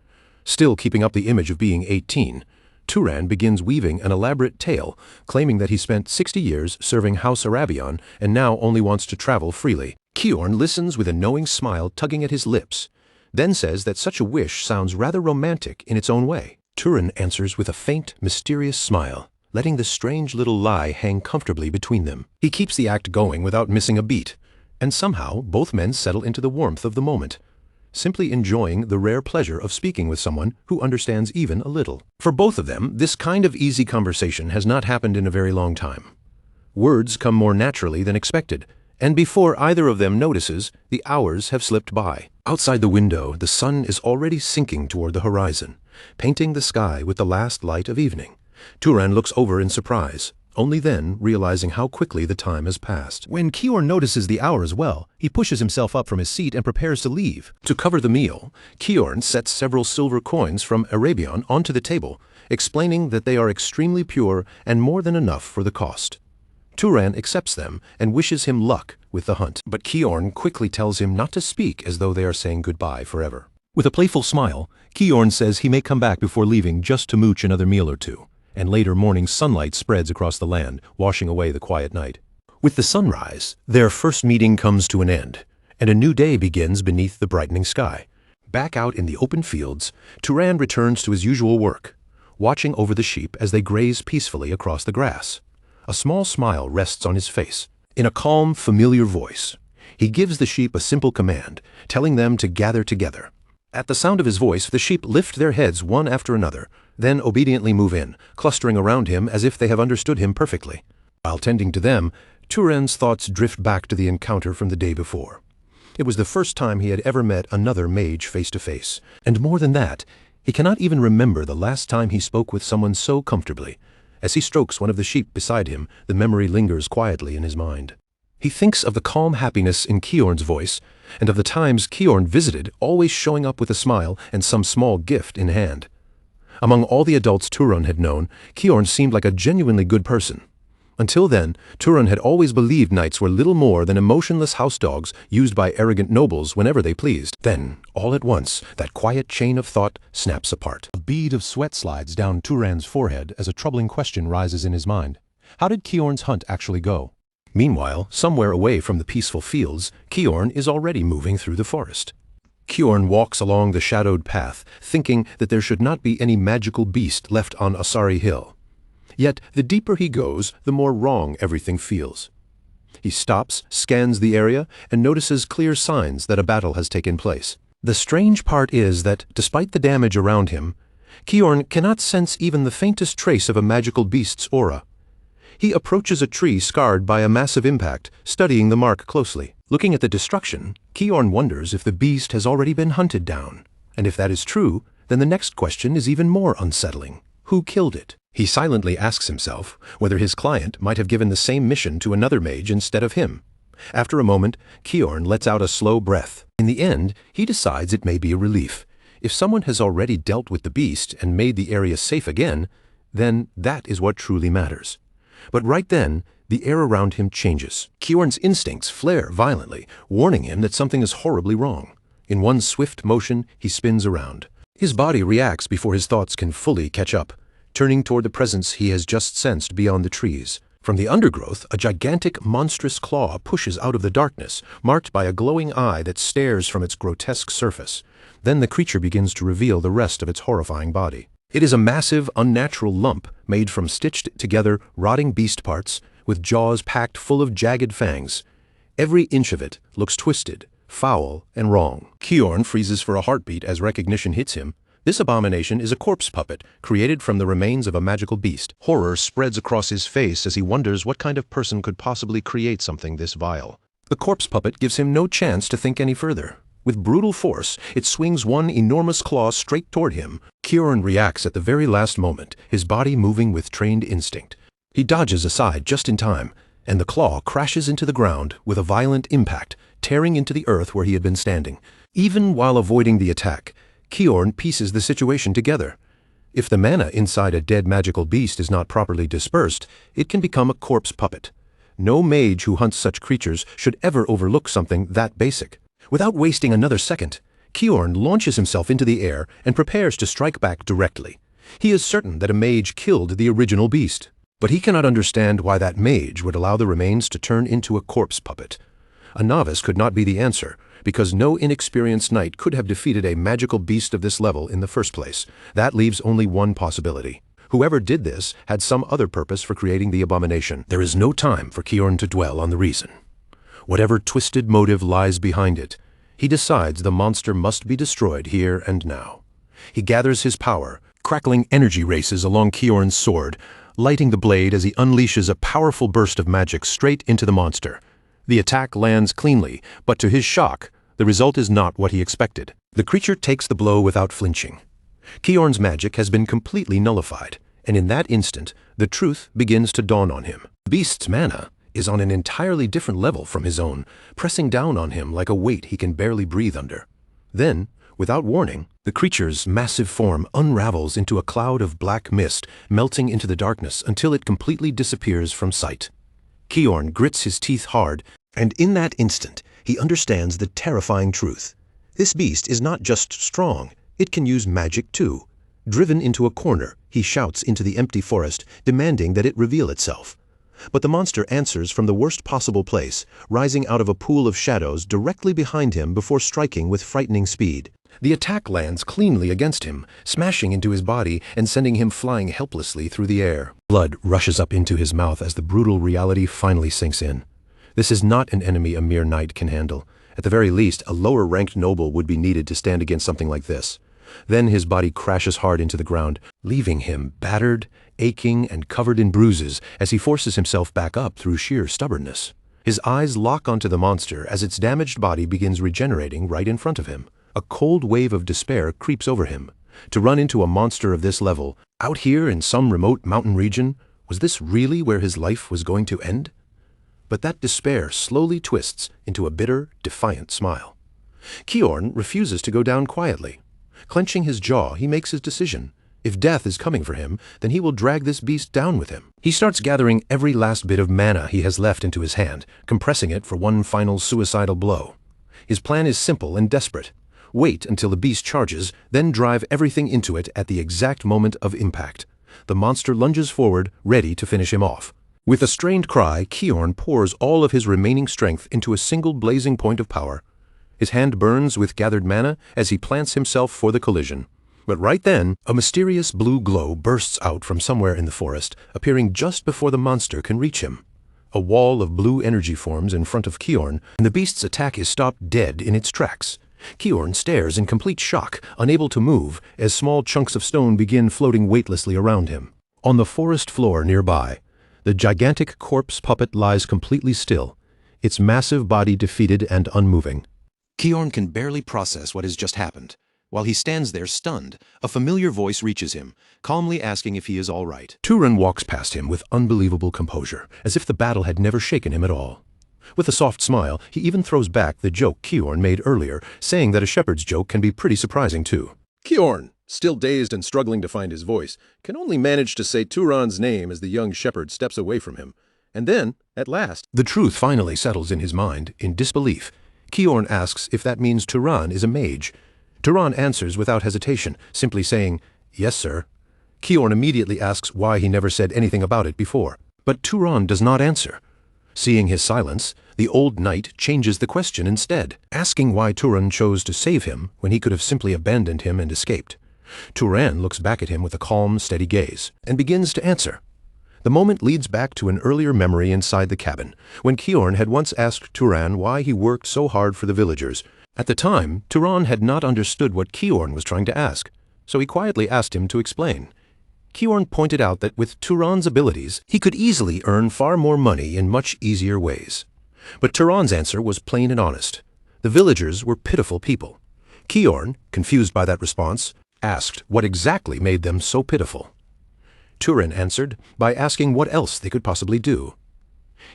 Still keeping up the image of being 18, Turan begins weaving an elaborate tale, claiming that he spent 60 years serving House Arabion and now only wants to travel freely. Kiorn listens with a knowing smile tugging at his lips, then says that such a wish sounds rather romantic in its own way. Turan answers with a faint, mysterious smile, letting the strange little lie hang comfortably between them. He keeps the act going without missing a beat, and somehow both men settle into the warmth of the moment, simply enjoying the rare pleasure of speaking with someone who understands even a little. For both of them, this kind of easy conversation has not happened in a very long time. Words come more naturally than expected, and before either of them notices, the hours have slipped by. Outside the window, the sun is already sinking toward the horizon, painting the sky with the last light of evening. Turan looks over in surprise, only then realizing how quickly the time has passed. When Kiorn notices the hour as well, he pushes himself up from his seat and prepares to leave. To cover the meal, Kiorn sets several silver coins from Arabion onto the table, explaining that they are extremely pure and more than enough for the cost. Turan accepts them and wishes him luck with the hunt, but Kiorn quickly tells him not to speak as though they are saying goodbye forever. With a playful smile, Kiorn says he may come back before leaving just to mooch another meal or two, and later morning sunlight spreads across the land, washing away the quiet night. With the sunrise, their first meeting comes to an end, and a new day begins beneath the brightening sky. Back out in the open fields, Turan returns to his usual work, watching over the sheep as they graze peacefully across the grass. A small smile rests on his face. In a calm, familiar voice, he gives the sheep a simple command, telling them to gather together. At the sound of his voice, the sheep lift their heads one after another, then obediently move in, clustering around him as if they have understood him perfectly. While tending to them, Turan's thoughts drift back to the encounter from the day before. It was the first time he had ever met another mage face to face, and more than that, he cannot even remember the last time he spoke with someone so comfortably. As he strokes one of the sheep beside him, the memory lingers quietly in his mind. He thinks of the calm happiness in Kiorn's voice, and of the times Kiorn visited, always showing up with a smile and some small gift in hand. Among all the adults Turan had known, Kiorn seemed like a genuinely good person. Until then, Turan had always believed knights were little more than emotionless house dogs used by arrogant nobles whenever they pleased. Then, all at once, that quiet chain of thought snaps apart. A bead of sweat slides down Turan's forehead as a troubling question rises in his mind. How did Kiorn's hunt actually go? Meanwhile, somewhere away from the peaceful fields, Kiorn is already moving through the forest. Kiorn walks along the shadowed path, thinking that there should not be any magical beast left on Asari Hill. Yet, the deeper he goes, the more wrong everything feels. He stops, scans the area, and notices clear signs that a battle has taken place. The strange part is that, despite the damage around him, Kiorn cannot sense even the faintest trace of a magical beast's aura. He approaches a tree scarred by a massive impact, studying the mark closely. Looking at the destruction, Kiorn wonders if the beast has already been hunted down. And if that is true, then the next question is even more unsettling. Who killed it? He silently asks himself whether his client might have given the same mission to another mage instead of him. After a moment, Kiorn lets out a slow breath. In the end, he decides it may be a relief. If someone has already dealt with the beast and made the area safe again, then that is what truly matters. But right then, the air around him changes. Kiorn's instincts flare violently, warning him that something is horribly wrong. In one swift motion, he spins around. His body reacts before his thoughts can fully catch up, turning toward the presence he has just sensed beyond the trees. From the undergrowth, a gigantic, monstrous claw pushes out of the darkness, marked by a glowing eye that stares from its grotesque surface. Then the creature begins to reveal the rest of its horrifying body. It is a massive, unnatural lump made from stitched-together, rotting beast parts, with jaws packed full of jagged fangs. Every inch of it looks twisted, foul, and wrong. Kiorn freezes for a heartbeat as recognition hits him. This abomination is a corpse puppet, created from the remains of a magical beast. Horror spreads across his face as he wonders what kind of person could possibly create something this vile. The corpse puppet gives him no chance to think any further. With brutal force, it swings one enormous claw straight toward him. Kiorn reacts at the very last moment, his body moving with trained instinct. He dodges aside just in time, and the claw crashes into the ground with a violent impact, tearing into the earth where he had been standing. Even while avoiding the attack, Kiorn pieces the situation together. If the mana inside a dead magical beast is not properly dispersed, it can become a corpse puppet. No mage who hunts such creatures should ever overlook something that basic. Without wasting another second, Kiorn launches himself into the air and prepares to strike back directly. He is certain that a mage killed the original beast, but he cannot understand why that mage would allow the remains to turn into a corpse puppet. A novice could not be the answer, because no inexperienced knight could have defeated a magical beast of this level in the first place. That leaves only one possibility. Whoever did this had some other purpose for creating the abomination. There is no time for Kiorn to dwell on the reason. Whatever twisted motive lies behind it, he decides the monster must be destroyed here and now. He gathers his power, crackling energy races along Kiorn's sword, lighting the blade as he unleashes a powerful burst of magic straight into the monster. The attack lands cleanly, but to his shock, the result is not what he expected. The creature takes the blow without flinching. Kiorn's magic has been completely nullified, and in that instant, the truth begins to dawn on him. The beast's mana is on an entirely different level from his own, pressing down on him like a weight he can barely breathe under. Then, without warning, the creature's massive form unravels into a cloud of black mist, melting into the darkness until it completely disappears from sight. Kiorn grits his teeth hard, and in that instant, he understands the terrifying truth. This beast is not just strong, it can use magic too. Driven into a corner, he shouts into the empty forest, demanding that it reveal itself. But the monster answers from the worst possible place, rising out of a pool of shadows directly behind him before striking with frightening speed. The attack lands cleanly against him, smashing into his body and sending him flying helplessly through the air. Blood rushes up into his mouth as the brutal reality finally sinks in. This is not an enemy a mere knight can handle. At the very least, a lower-ranked noble would be needed to stand against something like this. Then his body crashes hard into the ground, leaving him battered, aching, and covered in bruises as he forces himself back up through sheer stubbornness. His eyes lock onto the monster as its damaged body begins regenerating right in front of him. A cold wave of despair creeps over him. To run into a monster of this level, out here in some remote mountain region, was this really where his life was going to end? But that despair slowly twists into a bitter, defiant smile. Kiorn refuses to go down quietly. Clenching his jaw, he makes his decision. If death is coming for him, then he will drag this beast down with him. He starts gathering every last bit of mana he has left into his hand, compressing it for one final suicidal blow. His plan is simple and desperate. Wait until the beast charges, then drive everything into it at the exact moment of impact. The monster lunges forward, ready to finish him off. With a strained cry, Kiorn pours all of his remaining strength into a single blazing point of power. His hand burns with gathered mana as he plants himself for the collision. But right then, a mysterious blue glow bursts out from somewhere in the forest, appearing just before the monster can reach him. A wall of blue energy forms in front of Kiorn, and the beast's attack is stopped dead in its tracks. Kiorn stares in complete shock, unable to move, as small chunks of stone begin floating weightlessly around him. On the forest floor nearby, the gigantic corpse puppet lies completely still, its massive body defeated and unmoving. Kiorn can barely process what has just happened. While he stands there stunned, a familiar voice reaches him, calmly asking if he is all right. Turan walks past him with unbelievable composure, as if the battle had never shaken him at all. With a soft smile, he even throws back the joke Kiorn made earlier, saying that a shepherd's joke can be pretty surprising too. Kiorn, still dazed and struggling to find his voice, can only manage to say Turan's name as the young shepherd steps away from him. And then, at last, the truth finally settles in his mind, in disbelief. Kiorn asks if that means Turan is a mage. Turan answers without hesitation, simply saying, "Yes, sir." Kiorn immediately asks why he never said anything about it before. But Turan does not answer. Seeing his silence, the old knight changes the question instead, asking why Turan chose to save him when he could have simply abandoned him and escaped. Turan looks back at him with a calm, steady gaze, and begins to answer. The moment leads back to an earlier memory inside the cabin, when Kiorn had once asked Turan why he worked so hard for the villagers. At the time, Turan had not understood what Kiorn was trying to ask, so he quietly asked him to explain. Kiorn pointed out that with Turan's abilities, he could easily earn far more money in much easier ways. But Turan's answer was plain and honest. The villagers were pitiful people. Kiorn, confused by that response, asked what exactly made them so pitiful. Turan answered by asking what else they could possibly do.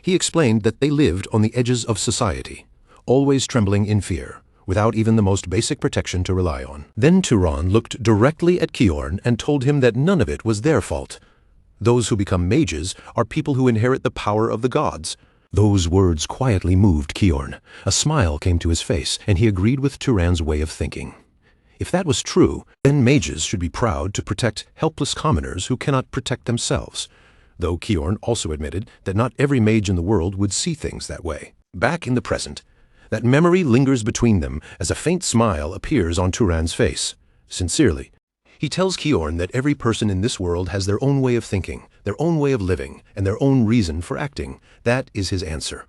He explained that they lived on the edges of society, always trembling in fear, without even the most basic protection to rely on. Then Turan looked directly at Kiorn and told him that none of it was their fault. Those who become mages are people who inherit the power of the gods. Those words quietly moved Kiorn. A smile came to his face, and he agreed with Turan's way of thinking. If that was true, then mages should be proud to protect helpless commoners who cannot protect themselves, though Kiorn also admitted that not every mage in the world would see things that way. Back in the present, that memory lingers between them as a faint smile appears on Turan's face. Sincerely, he tells Kiorn that every person in this world has their own way of thinking, their own way of living, and their own reason for acting. That is his answer.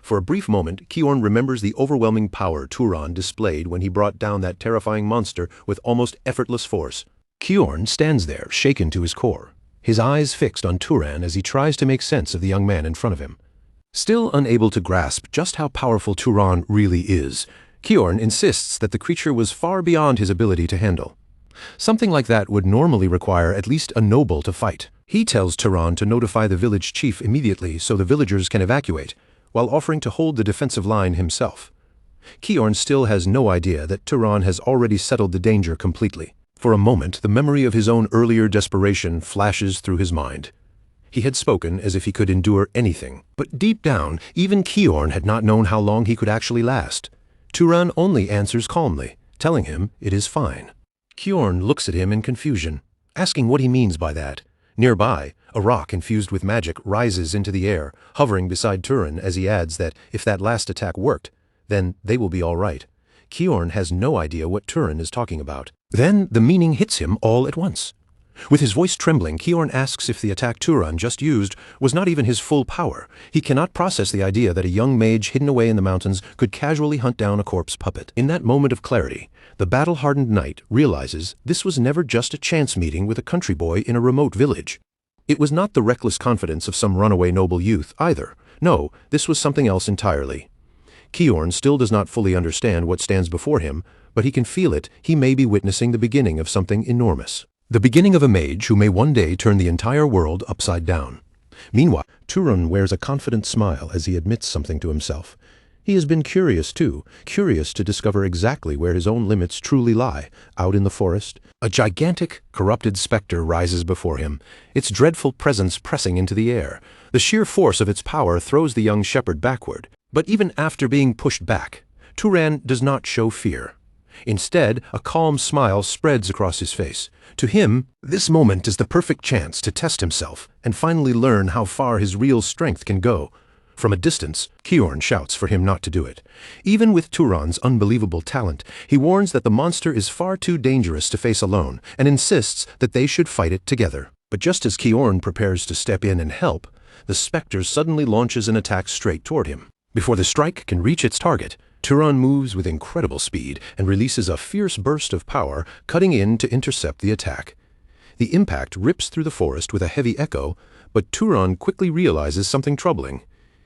For a brief moment, Kiorn remembers the overwhelming power Turan displayed when he brought down that terrifying monster with almost effortless force. Kiorn stands there, shaken to his core, his eyes fixed on Turan as he tries to make sense of the young man in front of him. Still unable to grasp just how powerful Turan really is, Kiorn insists that the creature was far beyond his ability to handle. Something like that would normally require at least a noble to fight. He tells Turan to notify the village chief immediately so the villagers can evacuate, while offering to hold the defensive line himself. Kiorn still has no idea that Turan has already settled the danger completely. For a moment, the memory of his own earlier desperation flashes through his mind. He had spoken as if he could endure anything, but deep down, even Kiorn had not known how long he could actually last. Turan only answers calmly, telling him it is fine. Kiorn looks at him in confusion, asking what he means by that. Nearby, a rock infused with magic rises into the air, hovering beside Turan as he adds that if that last attack worked, then they will be all right. Kiorn has no idea what Turan is talking about. Then the meaning hits him all at once. With his voice trembling, Kiorn asks if the attack Turan just used was not even his full power. He cannot process the idea that a young mage hidden away in the mountains could casually hunt down a corpse puppet. In that moment of clarity, the battle-hardened knight realizes this was never just a chance meeting with a country boy in a remote village. It was not the reckless confidence of some runaway noble youth either. No, this was something else entirely. Kiorn still does not fully understand what stands before him, but he can feel it. He may be witnessing the beginning of something enormous. The beginning of a mage who may one day turn the entire world upside down. Meanwhile, Turan wears a confident smile as he admits something to himself. He has been curious too, curious to discover exactly where his own limits truly lie, out in the forest. A gigantic, corrupted specter rises before him, its dreadful presence pressing into the air. The sheer force of its power throws the young shepherd backward. But even after being pushed back, Turan does not show fear. Instead, a calm smile spreads across his face. To him, this moment is the perfect chance to test himself and finally learn how far his real strength can go. From a distance, Kiorn shouts for him not to do it. Even with Turan's unbelievable talent, he warns that the monster is far too dangerous to face alone and insists that they should fight it together. But just as Kiorn prepares to step in and help, the specter suddenly launches an attack straight toward him. Before the strike can reach its target, Turan moves with incredible speed and releases a fierce burst of power, cutting in to intercept the attack. The impact rips through the forest with a heavy echo, but Turan quickly realizes something troubling.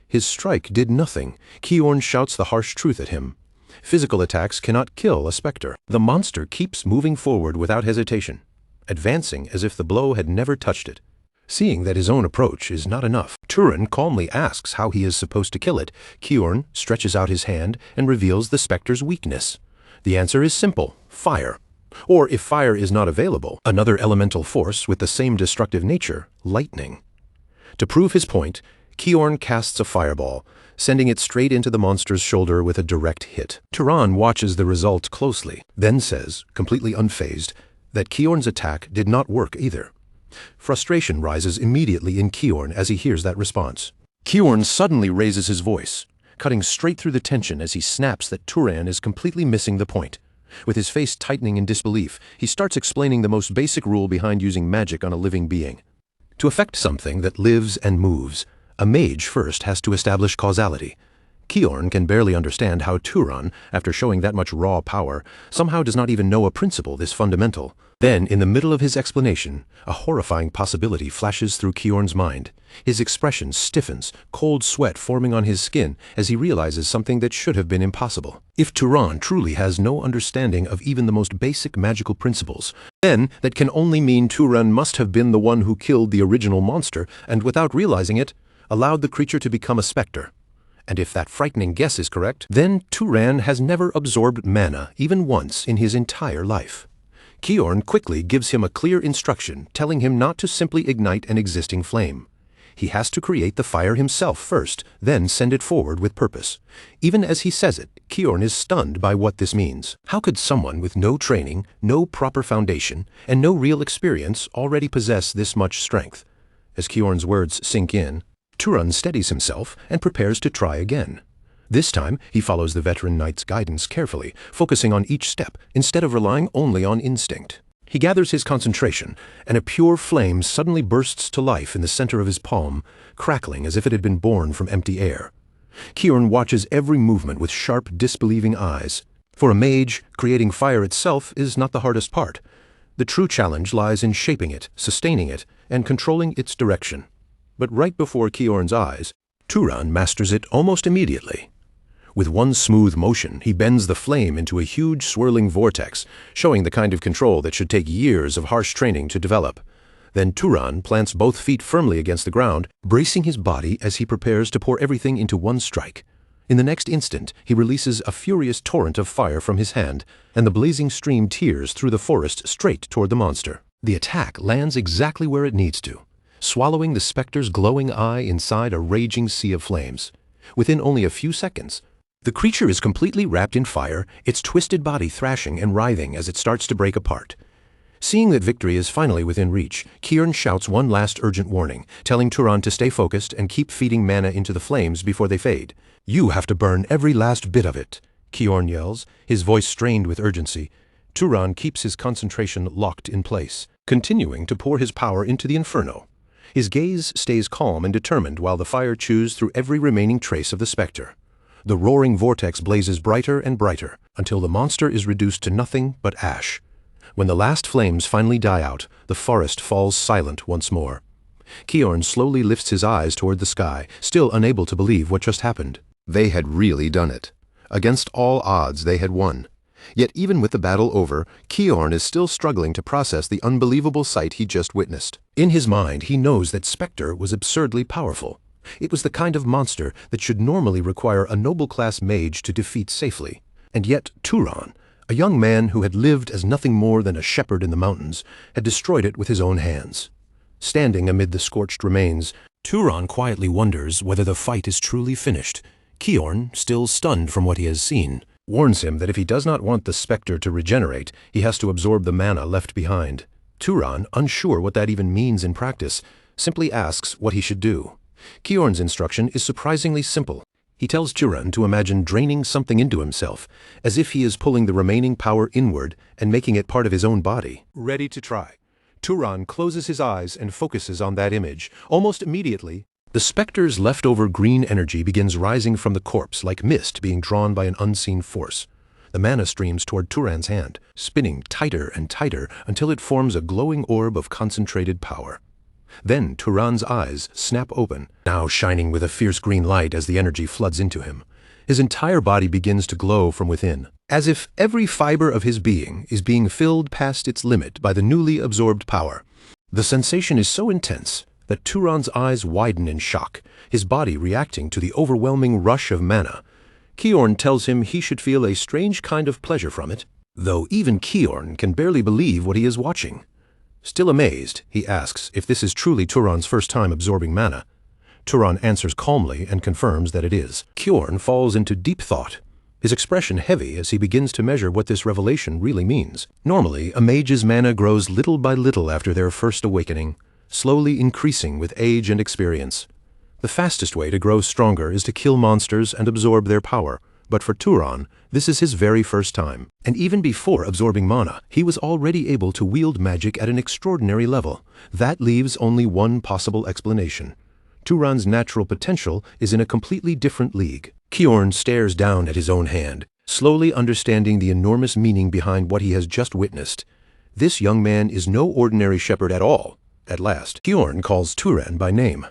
His strike did nothing. Kiorn shouts the harsh truth at him. Physical attacks cannot kill a specter. The monster keeps moving forward without hesitation, advancing as if the blow had never touched it. Seeing that his own approach is not enough, Turan calmly asks how he is supposed to kill it. Kiorn stretches out his hand and reveals the specter's weakness. The answer is simple: fire. Or if fire is not available, another elemental force with the same destructive nature, lightning. To prove his point, Kiorn casts a fireball, sending it straight into the monster's shoulder with a direct hit. Turan watches the result closely, then says, completely unfazed, that Kiorn's attack did not work either. Frustration rises immediately in Kiorn as he hears that response. Kiorn suddenly raises his voice, cutting straight through the tension as he snaps that Turan is completely missing the point. With his face tightening in disbelief, he starts explaining the most basic rule behind using magic on a living being. To affect something that lives and moves, a mage first has to establish causality. Kiorn can barely understand how Turan, after showing that much raw power, somehow does not even know a principle this fundamental. Then, in the middle of his explanation, a horrifying possibility flashes through Kiorn's mind. His expression stiffens, cold sweat forming on his skin as he realizes something that should have been impossible. If Turan truly has no understanding of even the most basic magical principles, then that can only mean Turan must have been the one who killed the original monster and, without realizing it, allowed the creature to become a specter. And if that frightening guess is correct, then Turan has never absorbed mana even once in his entire life. Kiorn quickly gives him a clear instruction, telling him not to simply ignite an existing flame. He has to create the fire himself first, then send it forward with purpose. Even as he says it, Kiorn is stunned by what this means. How could someone with no training, no proper foundation, and no real experience already possess this much strength? As Kiorn's words sink in, Turan steadies himself and prepares to try again. This time, he follows the veteran knight's guidance carefully, focusing on each step instead of relying only on instinct. He gathers his concentration, and a pure flame suddenly bursts to life in the center of his palm, crackling as if it had been born from empty air. Kiorn watches every movement with sharp, disbelieving eyes. For a mage, creating fire itself is not the hardest part. The true challenge lies in shaping it, sustaining it, and controlling its direction. But right before Kiorn's eyes, Turan masters it almost immediately. With one smooth motion, he bends the flame into a huge swirling vortex, showing the kind of control that should take years of harsh training to develop. Then Turan plants both feet firmly against the ground, bracing his body as he prepares to pour everything into one strike. In the next instant, he releases a furious torrent of fire from his hand, and the blazing stream tears through the forest straight toward the monster. The attack lands exactly where it needs to, swallowing the specter's glowing eye inside a raging sea of flames. Within only a few seconds, the creature is completely wrapped in fire, its twisted body thrashing and writhing as it starts to break apart. Seeing that victory is finally within reach, Kiorn shouts one last urgent warning, telling Turan to stay focused and keep feeding mana into the flames before they fade. "You have to burn every last bit of it," Kiorn yells, his voice strained with urgency. Turan keeps his concentration locked in place, continuing to pour his power into the inferno. His gaze stays calm and determined while the fire chews through every remaining trace of the specter. The roaring vortex blazes brighter and brighter, until the monster is reduced to nothing but ash. When the last flames finally die out, the forest falls silent once more. Kiorn slowly lifts his eyes toward the sky, still unable to believe what just happened. They had really done it. Against all odds, they had won. Yet even with the battle over, Kiorn is still struggling to process the unbelievable sight he just witnessed. In his mind, he knows that Spectre was absurdly powerful. It was the kind of monster that should normally require a noble-class mage to defeat safely. And yet Turan, a young man who had lived as nothing more than a shepherd in the mountains, had destroyed it with his own hands. Standing amid the scorched remains, Turan quietly wonders whether the fight is truly finished. Kiorn, still stunned from what he has seen, warns him that if he does not want the specter to regenerate, he has to absorb the mana left behind. Turan, unsure what that even means in practice, simply asks what he should do. Kiorn's instruction is surprisingly simple. He tells Turan to imagine draining something into himself, as if he is pulling the remaining power inward and making it part of his own body. Ready to try, Turan closes his eyes and focuses on that image. Almost immediately, The specter's leftover green energy begins rising from the corpse like mist being drawn by an unseen force. The mana streams toward Turan's hand, spinning tighter and tighter until it forms a glowing orb of concentrated power. Then Turan's eyes snap open, now shining with a fierce green light as the energy floods into him. His entire body begins to glow from within, as if every fiber of his being is being filled past its limit by the newly absorbed power. The sensation is so intense that Turan's eyes widen in shock, his body reacting to the overwhelming rush of mana. Kiorn tells him he should feel a strange kind of pleasure from it, though even Kiorn can barely believe what he is watching. Still amazed, he asks if this is truly Turan's first time absorbing mana. Turan answers calmly and confirms that it is. Kiorn falls into deep thought, his expression heavy as he begins to measure what this revelation really means. Normally, a mage's mana grows little by little after their first awakening, slowly increasing with age and experience. The fastest way to grow stronger is to kill monsters and absorb their power, but for Turan, this is his very first time. And even before absorbing mana, he was already able to wield magic at an extraordinary level. That leaves only one possible explanation. Turan's natural potential is in a completely different league. Kiorn stares down at his own hand, slowly understanding the enormous meaning behind what he has just witnessed. This young man is no ordinary shepherd at all. At last, Kiorn calls Turan by name.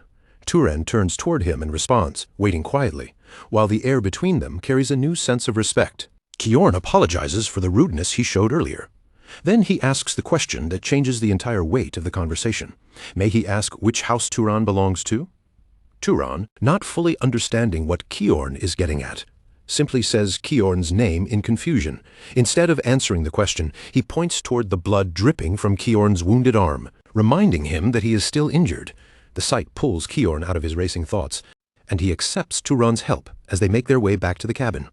Turan turns toward him and responds, waiting quietly, while the air between them carries a new sense of respect. Kiorn apologizes for the rudeness he showed earlier. Then he asks the question that changes the entire weight of the conversation. May he ask which house Turan belongs to? Turan, not fully understanding what Kiorn is getting at, simply says Kiorn's name in confusion. Instead of answering the question, he points toward the blood dripping from Kiorn's wounded arm, reminding him that he is still injured. The sight pulls Kiorn out of his racing thoughts, and he accepts Turan's help as they make their way back to the cabin.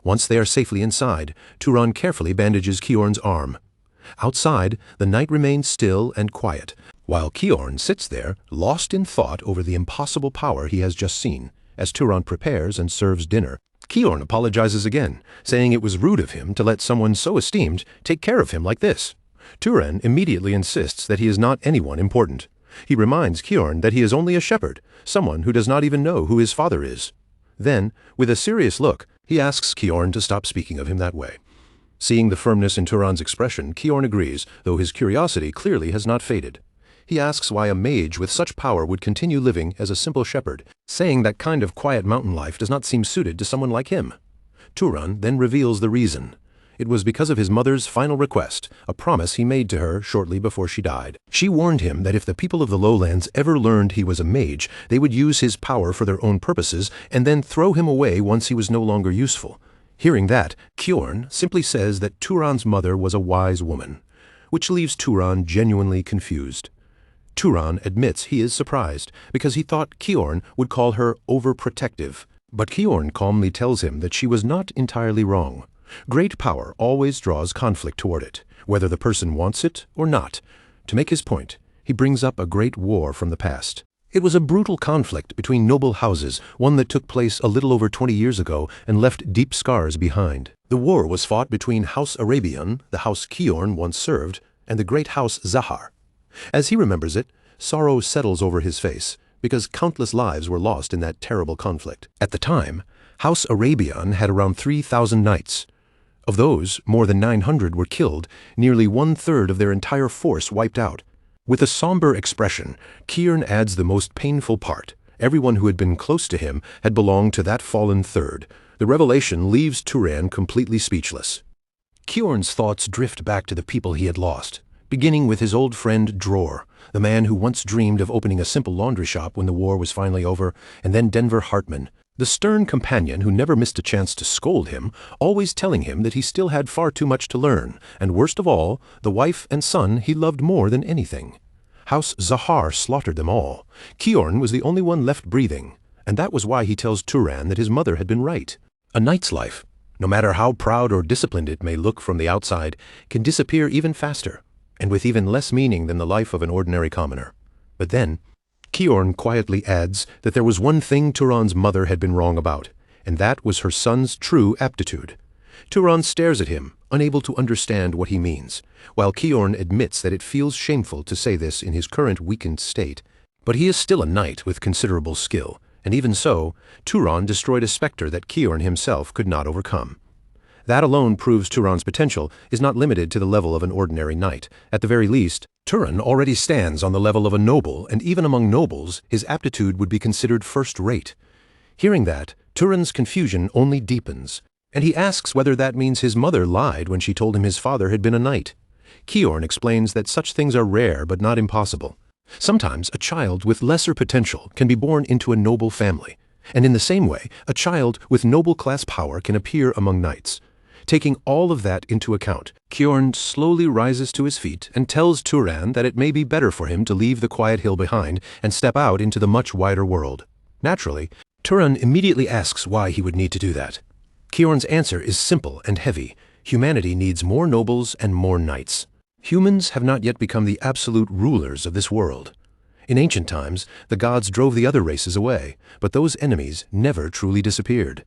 Once they are safely inside, Turan carefully bandages Kiorn's arm. Outside, the night remains still and quiet, while Kiorn sits there, lost in thought over the impossible power he has just seen. As Turan prepares and serves dinner, Kiorn apologizes again, saying it was rude of him to let someone so esteemed take care of him like this. Turan immediately insists that he is not anyone important. He reminds Kiorn that he is only a shepherd, someone who does not even know who his father is. Then, with a serious look, he asks Kiorn to stop speaking of him that way. Seeing the firmness in Turan's expression, Kiorn agrees, though his curiosity clearly has not faded. He asks why a mage with such power would continue living as a simple shepherd, saying that kind of quiet mountain life does not seem suited to someone like him. Turan then reveals the reason. It was because of his mother's final request, a promise he made to her shortly before she died. She warned him that if the people of the lowlands ever learned he was a mage, they would use his power for their own purposes and then throw him away once he was no longer useful. Hearing that, Kiorn simply says that Turan's mother was a wise woman, which leaves Turan genuinely confused. Turan admits he is surprised because he thought Kiorn would call her overprotective, but Kiorn calmly tells him that she was not entirely wrong. Great power always draws conflict toward it, whether the person wants it or not. To make his point, he brings up a great war from the past. It was a brutal conflict between noble houses, one that took place a little over 20 years ago and left deep scars behind. The war was fought between House Arabian, the house Kiorn once served, and the great House Zahar. As he remembers it, sorrow settles over his face, because countless lives were lost in that terrible conflict. At the time, House Arabian had around 3,000 knights. Of those, more than 900 were killed, nearly one-third of their entire force wiped out. With a somber expression, Kiorn adds the most painful part. Everyone who had been close to him had belonged to that fallen third. The revelation leaves Turan completely speechless. Kiorn's thoughts drift back to the people he had lost, beginning with his old friend Dror, the man who once dreamed of opening a simple laundry shop when the war was finally over, and then Denver Hartman, the stern companion who never missed a chance to scold him, always telling him that he still had far too much to learn, and worst of all, the wife and son he loved more than anything. House Zahar slaughtered them all. Kiorn was the only one left breathing, and that was why he tells Turan that his mother had been right. A knight's life, no matter how proud or disciplined it may look from the outside, can disappear even faster, and with even less meaning than the life of an ordinary commoner. But then, Kiorn quietly adds that there was one thing Turan's mother had been wrong about, and that was her son's true aptitude. Turan stares at him, unable to understand what he means. While Kiorn admits that it feels shameful to say this in his current weakened state, But he is still a knight with considerable skill, and even so, Turan destroyed a specter that Kiorn himself could not overcome. That alone proves Turan's potential is not limited to the level of an ordinary knight. At the very least, Turan already stands on the level of a noble, and even among nobles, his aptitude would be considered first-rate. Hearing that, Turan's confusion only deepens, and he asks whether that means his mother lied when she told him his father had been a knight. Kiorn explains that such things are rare but not impossible. Sometimes a child with lesser potential can be born into a noble family, and in the same way, a child with noble class power can appear among knights. Taking all of that into account, Kiorn slowly rises to his feet and tells Turan that it may be better for him to leave the quiet hill behind and step out into the much wider world. Naturally, Turan immediately asks why he would need to do that. Kiorn's answer is simple and heavy. Humanity needs more nobles and more knights. Humans have not yet become the absolute rulers of this world. In ancient times, the gods drove the other races away, but those enemies never truly disappeared.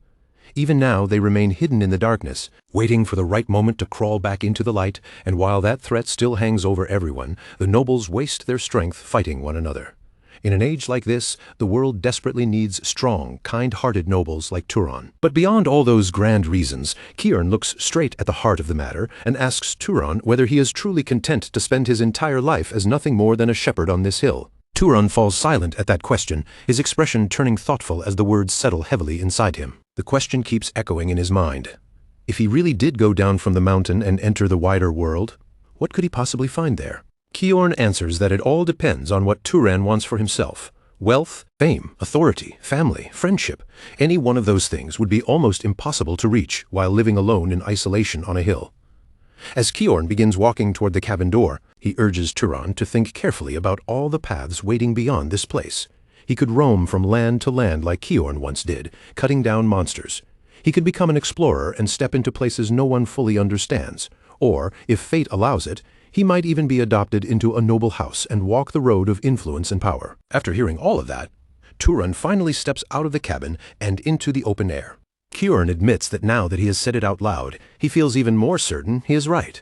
Even now, they remain hidden in the darkness, waiting for the right moment to crawl back into the light, and while that threat still hangs over everyone, the nobles waste their strength fighting one another. In an age like this, the world desperately needs strong, kind-hearted nobles like Turan. But beyond all those grand reasons, Kiorn looks straight at the heart of the matter and asks Turan whether he is truly content to spend his entire life as nothing more than a shepherd on this hill. Turan falls silent at that question, his expression turning thoughtful as the words settle heavily inside him. The question keeps echoing in his mind. If he really did go down from the mountain and enter the wider world, what could he possibly find there? Kiorn answers that it all depends on what Turan wants for himself. Wealth, fame, authority, family, friendship, any one of those things would be almost impossible to reach while living alone in isolation on a hill. As Kiorn begins walking toward the cabin door, he urges Turan to think carefully about all the paths waiting beyond this place. He could roam from land to land like Kiorn once did, cutting down monsters. He could become an explorer and step into places no one fully understands. Or, if fate allows it, he might even be adopted into a noble house and walk the road of influence and power. After hearing all of that, Turan finally steps out of the cabin and into the open air. Kiorn admits that now that he has said it out loud, he feels even more certain he is right.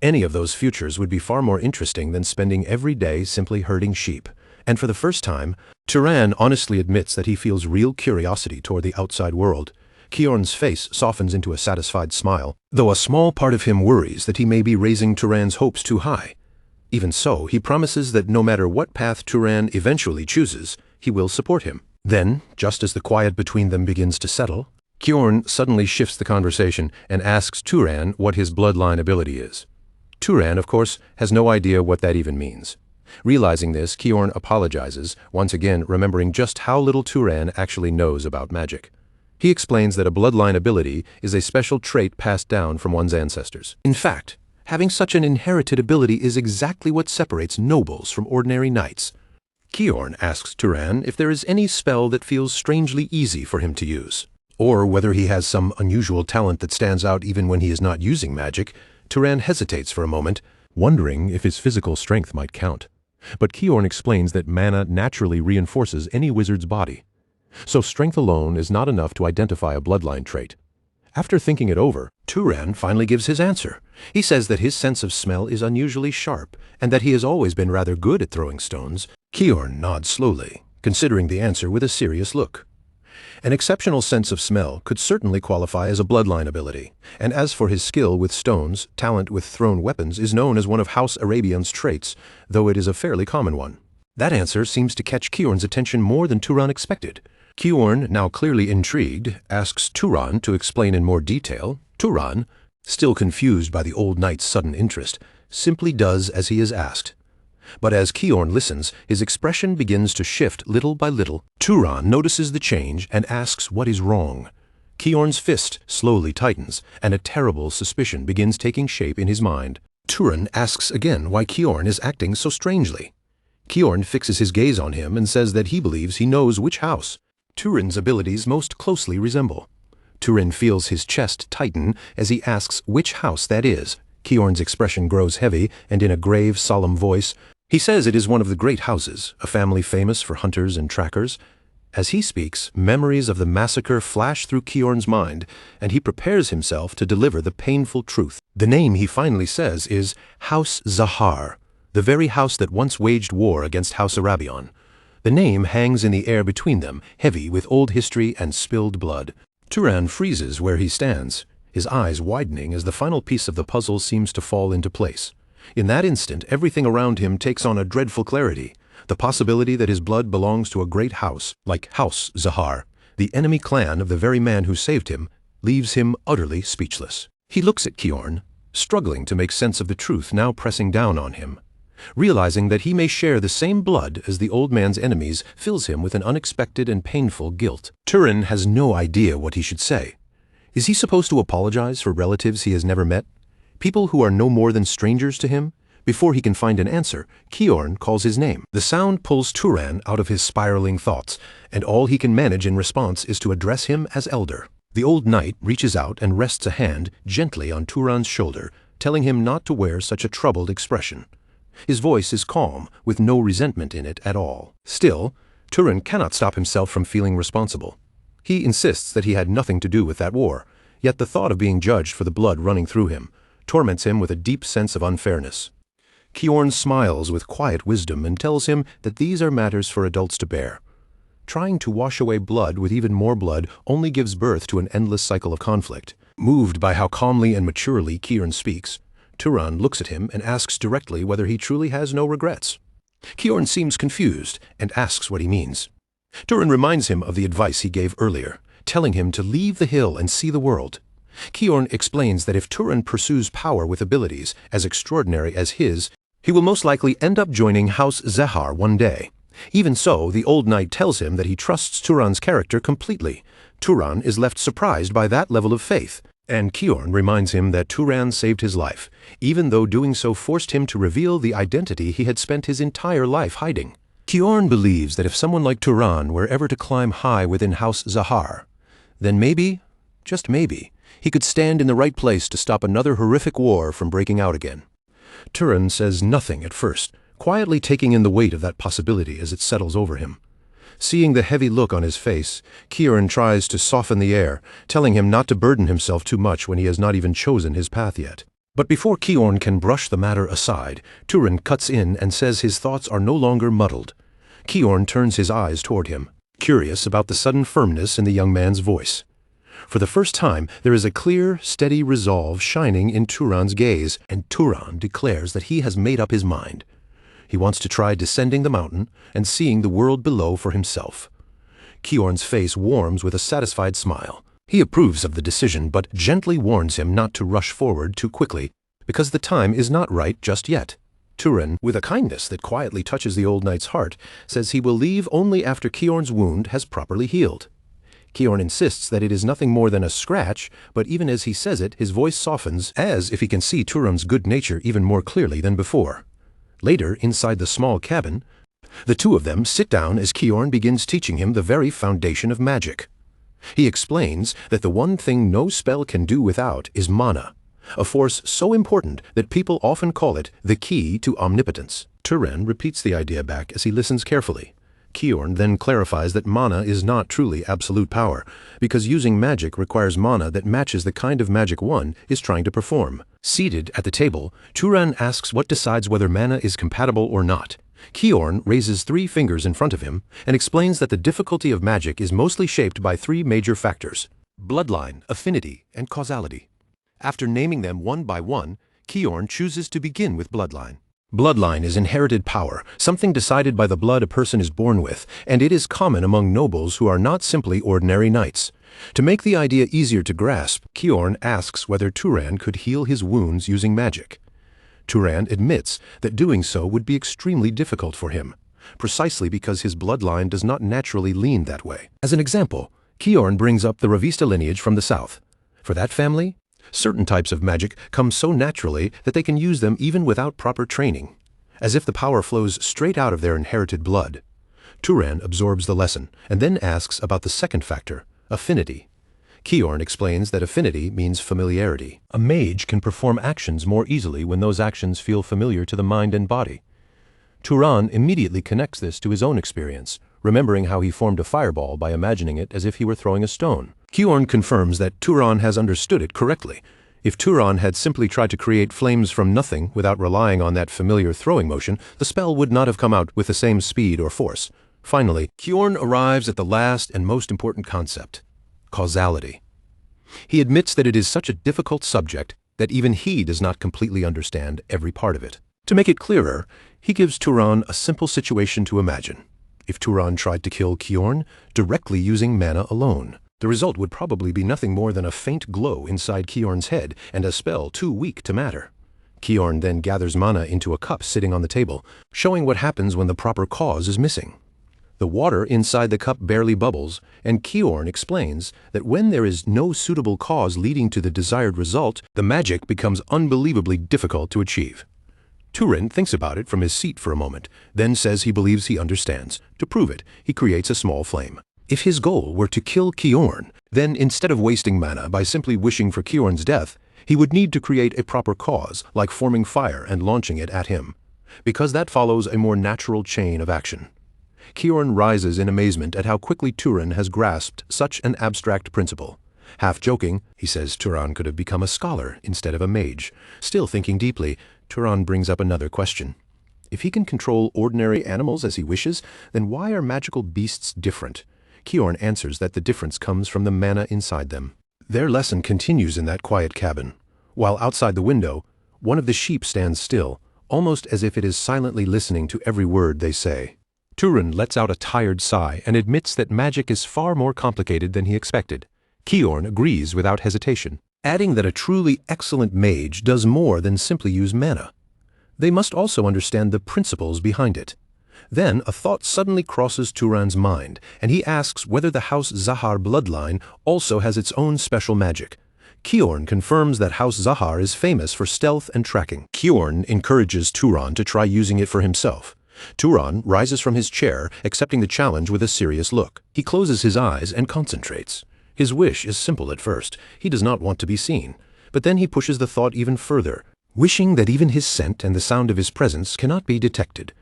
Any of those futures would be far more interesting than spending every day simply herding sheep. And for the first time, Turan honestly admits that he feels real curiosity toward the outside world. Kiorn's face softens into a satisfied smile, though a small part of him worries that he may be raising Turan's hopes too high. Even so, he promises that no matter what path Turan eventually chooses, he will support him. Then, just as the quiet between them begins to settle, Kiorn suddenly shifts the conversation and asks Turan what his bloodline ability is. Turan, of course, has no idea what that even means. Realizing this, Kiorn apologizes, once again remembering just how little Turan actually knows about magic. He explains that a bloodline ability is a special trait passed down from one's ancestors. In fact, having such an inherited ability is exactly what separates nobles from ordinary knights. Kiorn asks Turan if there is any spell that feels strangely easy for him to use, or whether he has some unusual talent that stands out even when he is not using magic. Turan hesitates for a moment, wondering if his physical strength might count. But Kiorn explains that mana naturally reinforces any wizard's body. So strength alone is not enough to identify a bloodline trait. After thinking it over, Turan finally gives his answer. He says that his sense of smell is unusually sharp, and that he has always been rather good at throwing stones. Kiorn nods slowly, considering the answer with a serious look. An exceptional sense of smell could certainly qualify as a bloodline ability, and as for his skill with stones, talent with thrown weapons is known as one of House Arabian's traits, though it is a fairly common one. That answer seems to catch Kiorn's attention more than Turan expected. Kiorn, now clearly intrigued, asks Turan to explain in more detail. Turan, still confused by the old knight's sudden interest, simply does as he is asked. But as Kiorn listens, his expression begins to shift little by little. Turan notices the change and asks what is wrong. Kiorn's fist slowly tightens, and a terrible suspicion begins taking shape in his mind. Turan asks again why Kiorn is acting so strangely. Kiorn fixes his gaze on him and says that he believes he knows which house Turan's abilities most closely resemble. Turan feels his chest tighten as he asks which house that is. Kiorn's expression grows heavy, and in a grave, solemn voice, he says it is one of the great houses, a family famous for hunters and trackers. As he speaks, memories of the massacre flash through Kiorn's mind, and he prepares himself to deliver the painful truth. The name he finally says is House Zahar, the very house that once waged war against House Arabian. The name hangs in the air between them, heavy with old history and spilled blood. Turan freezes where he stands, his eyes widening as the final piece of the puzzle seems to fall into place. In that instant, everything around him takes on a dreadful clarity. The possibility that his blood belongs to a great house, like House Zahar, the enemy clan of the very man who saved him, leaves him utterly speechless. He looks at Kjorn, struggling to make sense of the truth now pressing down on him. Realizing that he may share the same blood as the old man's enemies fills him with an unexpected and painful guilt. Turan has no idea what he should say. Is he supposed to apologize for relatives he has never met? People who are no more than strangers to him? Before he can find an answer, Kjorn calls his name. The sound pulls Turan out of his spiraling thoughts, and all he can manage in response is to address him as elder. The old knight reaches out and rests a hand gently on Turan's shoulder, telling him not to wear such a troubled expression. His voice is calm, with no resentment in it at all. Still, Turan cannot stop himself from feeling responsible. He insists that he had nothing to do with that war, yet the thought of being judged for the blood running through him torments him with a deep sense of unfairness. Kjorn smiles with quiet wisdom and tells him that these are matters for adults to bear. Trying to wash away blood with even more blood only gives birth to an endless cycle of conflict. Moved by how calmly and maturely Kjorn speaks, Turan looks at him and asks directly whether he truly has no regrets. Kjorn seems confused and asks what he means. Turan reminds him of the advice he gave earlier, telling him to leave the hill and see the world. Kjorn explains that if Turan pursues power with abilities as extraordinary as his, he will most likely end up joining House Zahar one day. Even so, the old knight tells him that he trusts Turan's character completely. Turan is left surprised by that level of faith, and Kjorn reminds him that Turan saved his life, even though doing so forced him to reveal the identity he had spent his entire life hiding. Kjorn believes that if someone like Turan were ever to climb high within House Zahar, then maybe, just maybe, he could stand in the right place to stop another horrific war from breaking out again. Turan says nothing at first, quietly taking in the weight of that possibility as it settles over him. Seeing the heavy look on his face, Kjorn tries to soften the air, telling him not to burden himself too much when he has not even chosen his path yet. But before Kjorn can brush the matter aside, Turan cuts in and says his thoughts are no longer muddled. Kjorn turns his eyes toward him, curious about the sudden firmness in the young man's voice. For the first time, there is a clear, steady resolve shining in Turan's gaze, and Turan declares that he has made up his mind. He wants to try descending the mountain and seeing the world below for himself. Kjorn's face warms with a satisfied smile. He approves of the decision, but gently warns him not to rush forward too quickly, because the time is not right just yet. Turan, with a kindness that quietly touches the old knight's heart, says he will leave only after Kjorn's wound has properly healed. Kjorn insists that it is nothing more than a scratch, but even as he says it, his voice softens, as if he can see Turan's good nature even more clearly than before. Later, inside the small cabin, the two of them sit down as Kjorn begins teaching him the very foundation of magic. He explains that the one thing no spell can do without is mana, a force so important that people often call it the key to omnipotence. Turan repeats the idea back as he listens carefully. Kjorn then clarifies that mana is not truly absolute power, because using magic requires mana that matches the kind of magic one is trying to perform. Seated at the table, Turan asks what decides whether mana is compatible or not. Kjorn raises 3 fingers in front of him and explains that the difficulty of magic is mostly shaped by 3 major factors: bloodline, affinity, and causality. After naming them one by one, Kjorn chooses to begin with bloodline. Bloodline is inherited power, something decided by the blood a person is born with, and it is common among nobles who are not simply ordinary knights. To make the idea easier to grasp, Kjorn asks whether Turan could heal his wounds using magic. Turan admits that doing so would be extremely difficult for him, precisely because his bloodline does not naturally lean that way. As an example, Kjorn brings up the Ravista lineage from the south. For that family, certain types of magic come so naturally that they can use them even without proper training, as if the power flows straight out of their inherited blood. Turan absorbs the lesson and then asks about the second factor, affinity. Kjorn explains that affinity means familiarity. A mage can perform actions more easily when those actions feel familiar to the mind and body. Turan immediately connects this to his own experience, remembering how he formed a fireball by imagining it as if he were throwing a stone. Kjorn confirms that Turan has understood it correctly. If Turan had simply tried to create flames from nothing without relying on that familiar throwing motion, the spell would not have come out with the same speed or force. Finally, Kjorn arrives at the last and most important concept: causality. He admits that it is such a difficult subject that even he does not completely understand every part of it. To make it clearer, he gives Turan a simple situation to imagine. If Turan tried to kill Kjorn directly using mana alone, the result would probably be nothing more than a faint glow inside Kjorn's head and a spell too weak to matter. Kjorn then gathers mana into a cup sitting on the table, showing what happens when the proper cause is missing. The water inside the cup barely bubbles, and Kjorn explains that when there is no suitable cause leading to the desired result, the magic becomes unbelievably difficult to achieve. Turan thinks about it from his seat for a moment, then says he believes he understands. To prove it, he creates a small flame. If his goal were to kill Kjorn, then instead of wasting mana by simply wishing for Kjorn's death, he would need to create a proper cause, like forming fire and launching it at him, because that follows a more natural chain of action. Kjorn rises in amazement at how quickly Turan has grasped such an abstract principle. Half joking, he says Turan could have become a scholar instead of a mage. Still thinking deeply, Turan brings up another question. If he can control ordinary animals as he wishes, then why are magical beasts different? Kjorn answers that the difference comes from the mana inside them. Their lesson continues in that quiet cabin. While outside the window, one of the sheep stands still, almost as if it is silently listening to every word they say. Turan lets out a tired sigh and admits that magic is far more complicated than he expected. Kjorn agrees without hesitation, adding that a truly excellent mage does more than simply use mana. They must also understand the principles behind it. Then a thought suddenly crosses Turan's mind, and he asks whether the House Zahar bloodline also has its own special magic. Kjorn confirms that House Zahar is famous for stealth and tracking. Kjorn encourages Turan to try using it for himself. Turan rises from his chair, accepting the challenge with a serious look. He closes his eyes and concentrates. His wish is simple at first. He does not want to be seen. But then he pushes the thought even further, wishing that even his scent and the sound of his presence cannot be detected.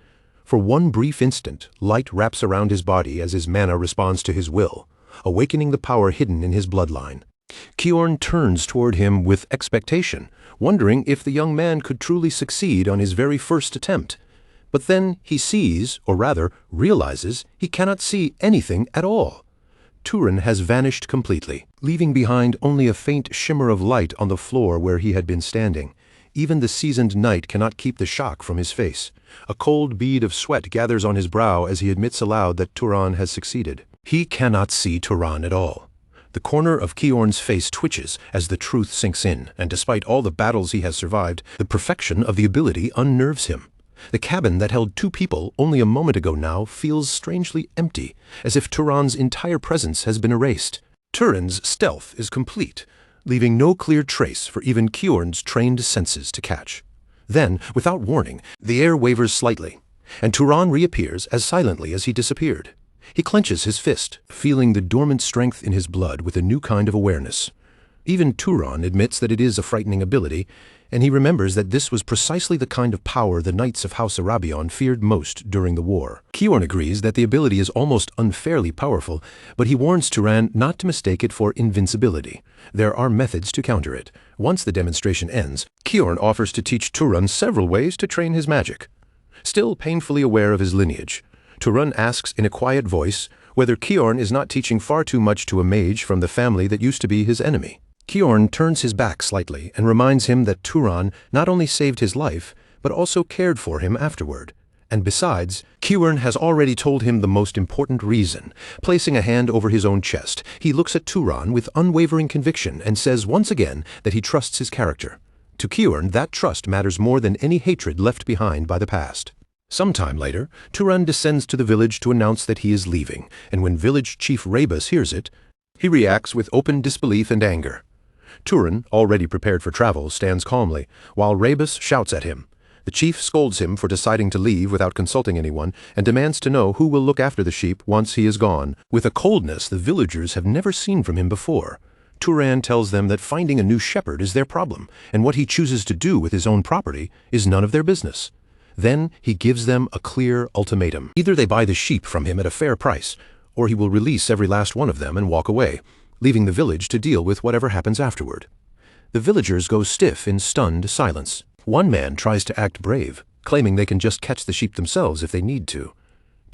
For one brief instant, light wraps around his body as his mana responds to his will, awakening the power hidden in his bloodline. Kjorn turns toward him with expectation, wondering if the young man could truly succeed on his very first attempt. But then he sees, or rather, realizes, he cannot see anything at all. Turan has vanished completely, leaving behind only a faint shimmer of light on the floor where he had been standing. Even the seasoned knight cannot keep the shock from his face. A cold bead of sweat gathers on his brow as he admits aloud that Turan has succeeded. He cannot see Turan at all. The corner of Kjorn's face twitches as the truth sinks in, and despite all the battles he has survived, the perfection of the ability unnerves him. The cabin that held two people only a moment ago now feels strangely empty, as if Turan's entire presence has been erased. Turan's stealth is complete, leaving no clear trace for even Kjorn's trained senses to catch. Then, without warning, the air wavers slightly, and Turan reappears as silently as he disappeared. He clenches his fist, feeling the dormant strength in his blood with a new kind of awareness. Even Turan admits that it is a frightening ability, and he remembers that this was precisely the kind of power the Knights of House Arabion feared most during the war. Kjorn agrees that the ability is almost unfairly powerful, but he warns Turan not to mistake it for invincibility. There are methods to counter it. Once the demonstration ends, Kjorn offers to teach Turan several ways to train his magic. Still painfully aware of his lineage, Turan asks in a quiet voice whether Kjorn is not teaching far too much to a mage from the family that used to be his enemy. Kjorn turns his back slightly and reminds him that Turan not only saved his life, but also cared for him afterward. And besides, Kjorn has already told him the most important reason. Placing a hand over his own chest, he looks at Turan with unwavering conviction and says once again that he trusts his character. To Kjorn, that trust matters more than any hatred left behind by the past. Sometime later, Turan descends to the village to announce that he is leaving, and when village chief Rebus hears it, he reacts with open disbelief and anger. Turan, already prepared for travel, stands calmly, while Rebus shouts at him. The chief scolds him for deciding to leave without consulting anyone, and demands to know who will look after the sheep once he is gone, with a coldness the villagers have never seen from him before. Turan tells them that finding a new shepherd is their problem, and what he chooses to do with his own property is none of their business. Then he gives them a clear ultimatum. Either they buy the sheep from him at a fair price, or he will release every last one of them and walk away, leaving the village to deal with whatever happens afterward. The villagers go stiff in stunned silence. One man tries to act brave, claiming they can just catch the sheep themselves if they need to.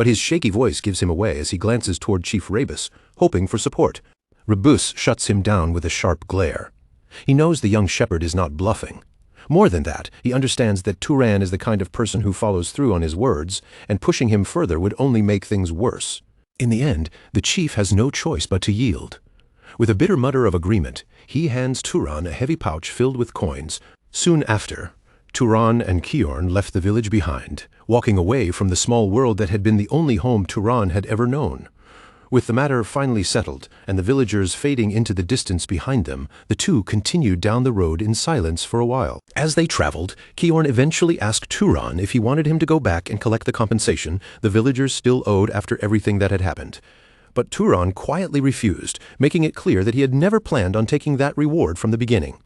but his shaky voice gives him away as he glances toward Chief Rebus, hoping for support. Rebus shuts him down with a sharp glare. He knows the young shepherd is not bluffing. More than that, he understands that Turan is the kind of person who follows through on his words, and pushing him further would only make things worse. In the end, the chief has no choice but to yield. With a bitter mutter of agreement, he hands Turan a heavy pouch filled with coins. Soon after, Turan and Kiorn left the village behind, walking away from the small world that had been the only home Turan had ever known. With the matter finally settled, and the villagers fading into the distance behind them, the two continued down the road in silence for a while. As they traveled, Kiorn eventually asked Turan if he wanted him to go back and collect the compensation the villagers still owed after everything that had happened. But Turan quietly refused, making it clear that he had never planned on taking that reward from the beginning.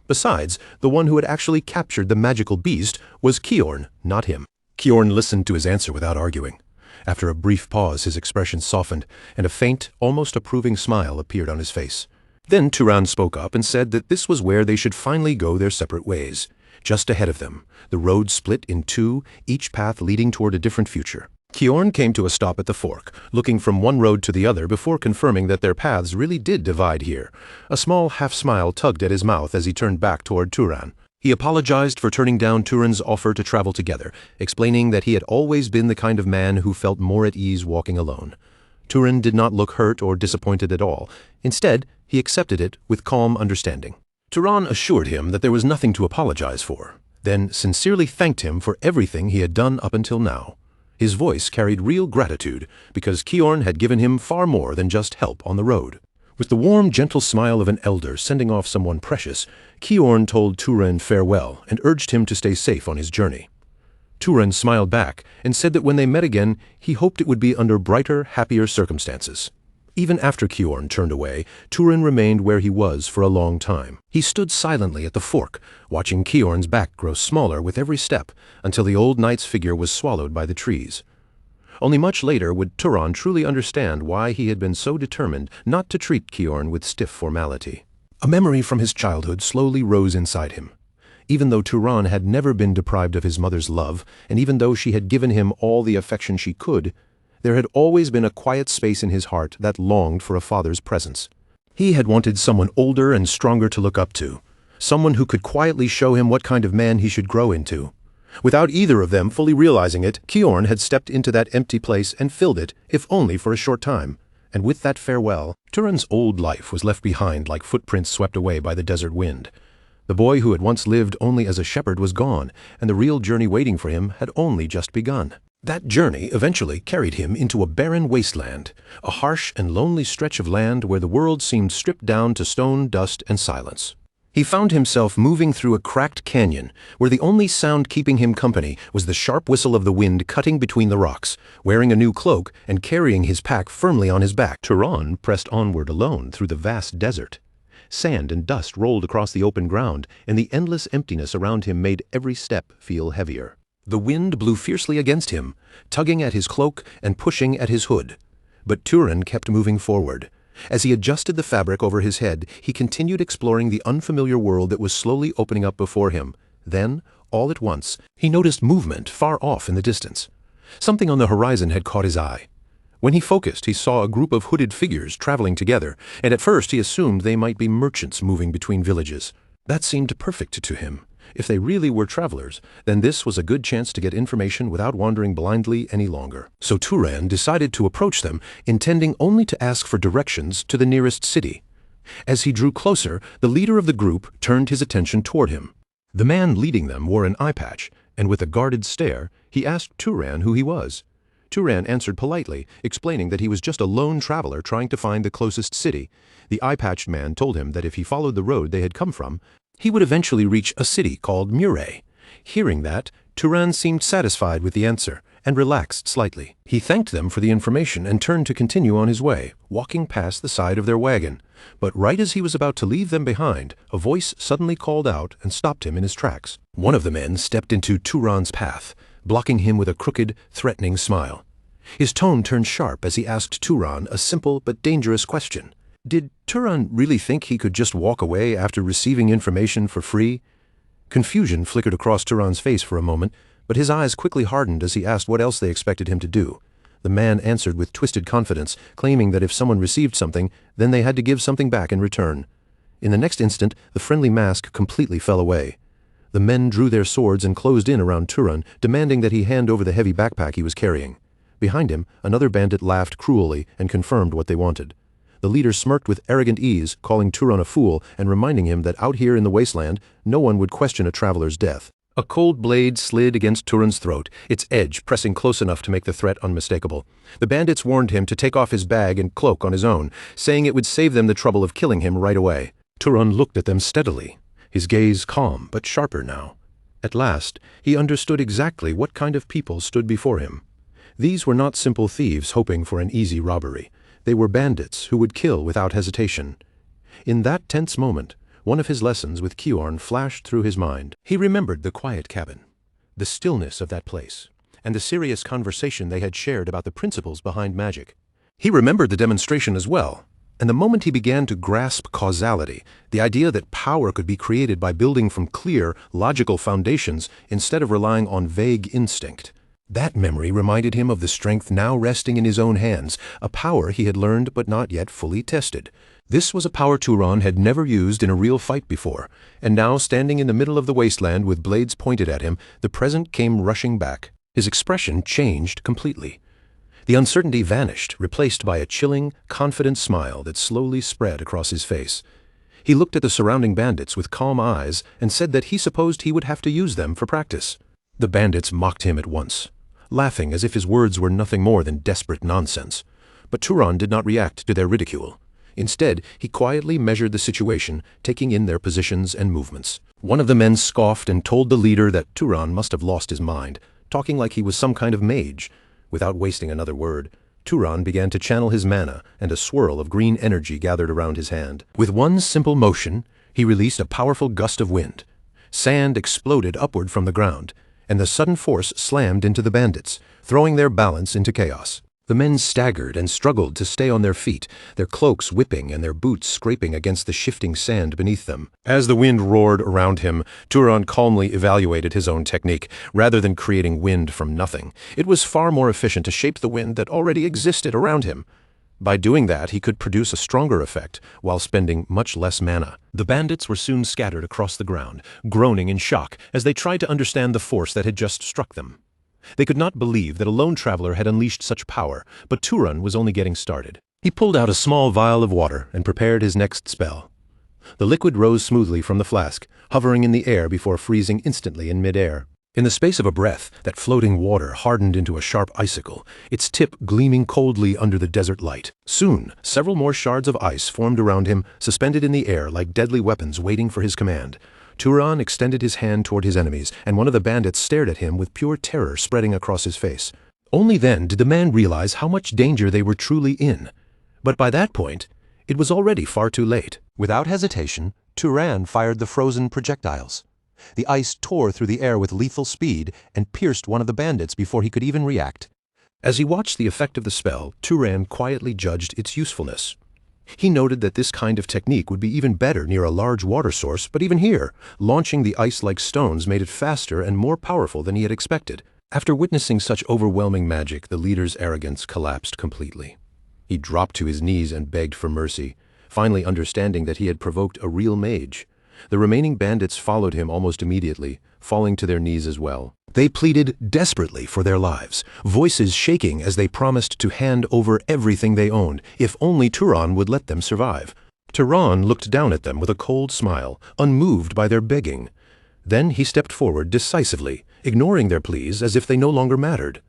Besides, the one who had actually captured the magical beast was Kiorn, not him. Kiorn listened to his answer without arguing. After a brief pause, his expression softened, and a faint, almost approving smile appeared on his face. Then Turan spoke up and said that this was where they should finally go their separate ways. Just ahead of them, the road split in two, each path leading toward a different future. Kiorn came to a stop at the fork, looking from one road to the other before confirming that their paths really did divide here. A small half-smile tugged at his mouth as he turned back toward Turan. He apologized for turning down Turan's offer to travel together, explaining that he had always been the kind of man who felt more at ease walking alone. Turan did not look hurt or disappointed at all. Instead, he accepted it with calm understanding. Turan assured him that there was nothing to apologize for, then sincerely thanked him for everything he had done up until now. His voice carried real gratitude because Kiorn had given him far more than just help on the road. With the warm, gentle smile of an elder sending off someone precious, Kiorn told Turan farewell and urged him to stay safe on his journey. Turan smiled back and said that when they met again, he hoped it would be under brighter, happier circumstances. Even after Kiorn turned away, Turan remained where he was for a long time. He stood silently at the fork, watching Kiorn's back grow smaller with every step until the old knight's figure was swallowed by the trees. Only much later would Turan truly understand why he had been so determined not to treat Kiorn with stiff formality. A memory from his childhood slowly rose inside him. Even though Turan had never been deprived of his mother's love, and even though she had given him all the affection she could, there had always been a quiet space in his heart that longed for a father's presence. He had wanted someone older and stronger to look up to, someone who could quietly show him what kind of man he should grow into. Without either of them fully realizing it, Kiorn had stepped into that empty place and filled it, if only for a short time. And with that farewell, Turan's old life was left behind like footprints swept away by the desert wind. The boy who had once lived only as a shepherd was gone, and the real journey waiting for him had only just begun. That journey eventually carried him into a barren wasteland, a harsh and lonely stretch of land where the world seemed stripped down to stone, dust, and silence. He found himself moving through a cracked canyon, where the only sound keeping him company was the sharp whistle of the wind cutting between the rocks. Wearing a new cloak and carrying his pack firmly on his back, Turan pressed onward alone through the vast desert. Sand and dust rolled across the open ground, and the endless emptiness around him made every step feel heavier. The wind blew fiercely against him, tugging at his cloak and pushing at his hood. But Turan kept moving forward. As he adjusted the fabric over his head, he continued exploring the unfamiliar world that was slowly opening up before him. Then, all at once, he noticed movement far off in the distance. Something on the horizon had caught his eye. When he focused, he saw a group of hooded figures traveling together, and at first he assumed they might be merchants moving between villages. That seemed perfect to him. If they really were travelers, then this was a good chance to get information without wandering blindly any longer. So Turan decided to approach them, intending only to ask for directions to the nearest city. As he drew closer, the leader of the group turned his attention toward him. The man leading them wore an eye patch, and with a guarded stare, he asked Turan who he was. Turan answered politely, explaining that he was just a lone traveler trying to find the closest city. The eye-patched man told him that if he followed the road they had come from, he would eventually reach a city called Murray. Hearing that, Turan seemed satisfied with the answer and relaxed slightly. He thanked them for the information and turned to continue on his way, walking past the side of their wagon. But right as he was about to leave them behind, a voice suddenly called out and stopped him in his tracks. One of the men stepped into Turan's path, blocking him with a crooked, threatening smile. His tone turned sharp as he asked Turan a simple but dangerous question. Did Turan really think he could just walk away after receiving information for free? Confusion flickered across Turan's face for a moment, but his eyes quickly hardened as he asked what else they expected him to do. The man answered with twisted confidence, claiming that if someone received something, then they had to give something back in return. In the next instant, the friendly mask completely fell away. The men drew their swords and closed in around Turan, demanding that he hand over the heavy backpack he was carrying. Behind him, another bandit laughed cruelly and confirmed what they wanted. The leader smirked with arrogant ease, calling Turan a fool and reminding him that out here in the wasteland, no one would question a traveler's death. A cold blade slid against Turan's throat, its edge pressing close enough to make the threat unmistakable. The bandits warned him to take off his bag and cloak on his own, saying it would save them the trouble of killing him right away. Turan looked at them steadily, his gaze calm but sharper now. At last, he understood exactly what kind of people stood before him. These were not simple thieves hoping for an easy robbery. They were bandits who would kill without hesitation. In that tense moment, one of his lessons with Kyorn flashed through his mind. He remembered the quiet cabin, the stillness of that place, and the serious conversation they had shared about the principles behind magic. He remembered the demonstration as well, and the moment he began to grasp causality, the idea that power could be created by building from clear, logical foundations instead of relying on vague instinct. That memory reminded him of the strength now resting in his own hands, a power he had learned but not yet fully tested. This was a power Turan had never used in a real fight before, and now standing in the middle of the wasteland with blades pointed at him, the present came rushing back. His expression changed completely. The uncertainty vanished, replaced by a chilling, confident smile that slowly spread across his face. He looked at the surrounding bandits with calm eyes and said that he supposed he would have to use them for practice. The bandits mocked him at once, laughing as if his words were nothing more than desperate nonsense. But Turan did not react to their ridicule. Instead, he quietly measured the situation, taking in their positions and movements. One of the men scoffed and told the leader that Turan must have lost his mind, talking like he was some kind of mage. Without wasting another word, Turan began to channel his mana, and a swirl of green energy gathered around his hand. With one simple motion, he released a powerful gust of wind. Sand exploded upward from the ground, and the sudden force slammed into the bandits, throwing their balance into chaos. The men staggered and struggled to stay on their feet, their cloaks whipping and their boots scraping against the shifting sand beneath them. As the wind roared around him, Turan calmly evaluated his own technique. Rather than creating wind from nothing, it was far more efficient to shape the wind that already existed around him. By doing that, he could produce a stronger effect while spending much less mana. The bandits were soon scattered across the ground, groaning in shock as they tried to understand the force that had just struck them. They could not believe that a lone traveler had unleashed such power, but Turan was only getting started. He pulled out a small vial of water and prepared his next spell. The liquid rose smoothly from the flask, hovering in the air before freezing instantly in midair. In the space of a breath, that floating water hardened into a sharp icicle, its tip gleaming coldly under the desert light. Soon, several more shards of ice formed around him, suspended in the air like deadly weapons waiting for his command. Turan extended his hand toward his enemies, and one of the bandits stared at him with pure terror spreading across his face. Only then did the man realize how much danger they were truly in. But by that point, it was already far too late. Without hesitation, Turan fired the frozen projectiles. The ice tore through the air with lethal speed and pierced one of the bandits before he could even react. As he watched the effect of the spell, Turan quietly judged its usefulness. He noted that this kind of technique would be even better near a large water source, but even here, launching the ice-like stones made it faster and more powerful than he had expected. After witnessing such overwhelming magic, the leader's arrogance collapsed completely. He dropped to his knees and begged for mercy, finally understanding that he had provoked a real mage. The remaining bandits followed him almost immediately, falling to their knees as well. They pleaded desperately for their lives, voices shaking as they promised to hand over everything they owned, if only Turan would let them survive. Turan looked down at them with a cold smile, unmoved by their begging. Then he stepped forward decisively, ignoring their pleas as if they no longer mattered.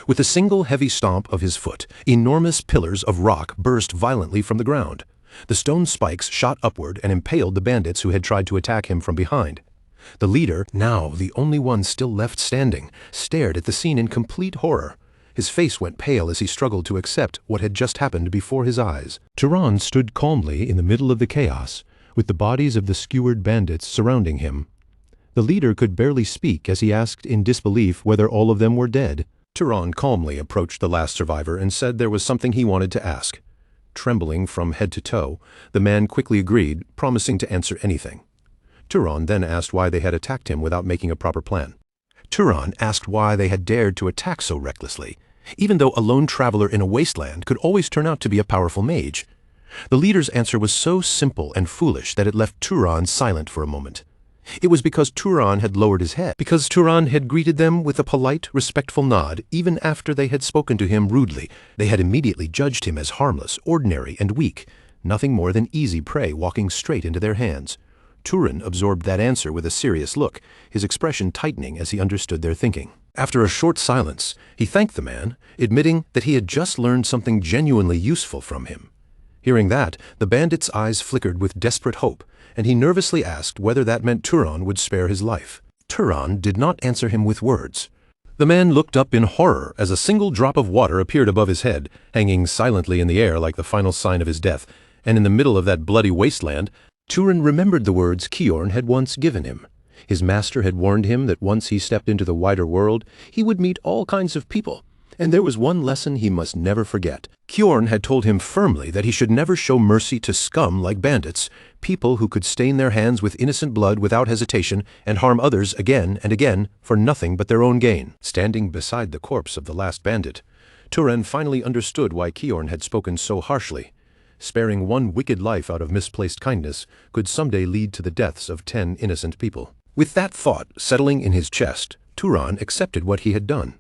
With a single heavy stomp of his foot, enormous pillars of rock burst violently from the ground. The stone spikes shot upward and impaled the bandits who had tried to attack him from behind. The leader, now the only one still left standing, stared at the scene in complete horror. His face went pale as he struggled to accept what had just happened before his eyes. Turan stood calmly in the middle of the chaos, with the bodies of the skewered bandits surrounding him. The leader could barely speak as he asked in disbelief whether all of them were dead. Turan calmly approached the last survivor and said there was something he wanted to ask. Trembling from head to toe, the man quickly agreed, promising to answer anything. Turan then asked why they had attacked him without making a proper plan. Turan asked why they had dared to attack so recklessly. even though a lone traveler in a wasteland could always turn out to be a powerful mage. The leader's answer was so simple and foolish that it left Turan silent for a moment. It was because Turan had lowered his head, because Turan had greeted them with a polite, respectful nod, even after they had spoken to him rudely. They had immediately judged him as harmless, ordinary, and weak, nothing more than easy prey walking straight into their hands. Turan absorbed that answer with a serious look, his expression tightening as he understood their thinking. After a short silence, he thanked the man, admitting that he had just learned something genuinely useful from him. Hearing that, the bandit's eyes flickered with desperate hope, and he nervously asked whether that meant Turan would spare his life. Turan did not answer him with words. The man looked up in horror as a single drop of water appeared above his head, hanging silently in the air like the final sign of his death, and in the middle of that bloody wasteland, Turan remembered the words Kiorn had once given him. His master had warned him that once he stepped into the wider world, he would meet all kinds of people, and there was one lesson he must never forget. Kiorn had told him firmly that he should never show mercy to scum like bandits, people who could stain their hands with innocent blood without hesitation and harm others again and again for nothing but their own gain. Standing beside the corpse of the last bandit, Turan finally understood why Kiorn had spoken so harshly. Sparing one wicked life out of misplaced kindness could someday lead to the deaths of 10 innocent people. With that thought settling in his chest, Turan accepted what he had done.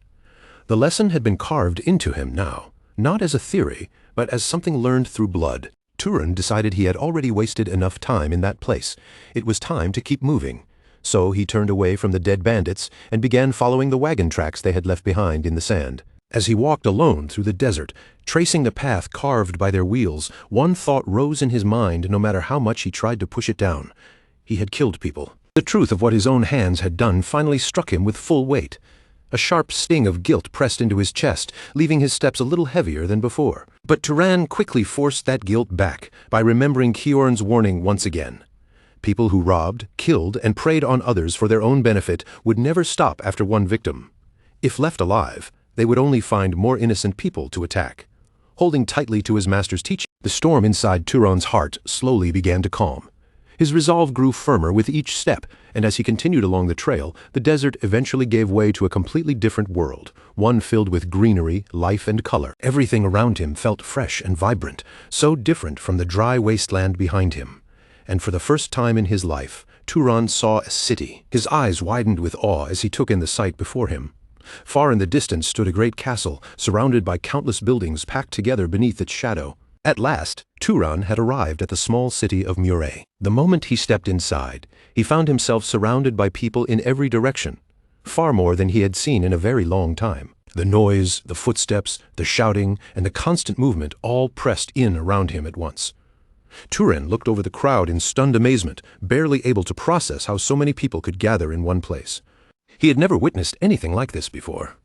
The lesson had been carved into him now, not as a theory, but as something learned through blood. Turan decided he had already wasted enough time in that place. It was time to keep moving. So he turned away from the dead bandits and began following the wagon tracks they had left behind in the sand. As he walked alone through the desert, tracing the path carved by their wheels, one thought rose in his mind no matter how much he tried to push it down. He had killed people. The truth of what his own hands had done finally struck him with full weight. A sharp sting of guilt pressed into his chest, leaving his steps a little heavier than before. But Turan quickly forced that guilt back by remembering Kiorn's warning once again. People who robbed, killed, and preyed on others for their own benefit would never stop after one victim. If left alive, they would only find more innocent people to attack. Holding tightly to his master's teaching, the storm inside Turan's heart slowly began to calm. His resolve grew firmer with each step, and as he continued along the trail, the desert eventually gave way to a completely different world, one filled with greenery, life, and color. Everything around him felt fresh and vibrant, so different from the dry wasteland behind him. And for the first time in his life, Turan saw a city. His eyes widened with awe as he took in the sight before him. Far in the distance stood a great castle, surrounded by countless buildings packed together beneath its shadow. At last, Turan had arrived at the small city of Murray. The moment he stepped inside, he found himself surrounded by people in every direction, far more than he had seen in a very long time. The noise, the footsteps, the shouting, and the constant movement all pressed in around him at once. Turan looked over the crowd in stunned amazement, barely able to process how so many people could gather in one place. He had never witnessed anything like this before.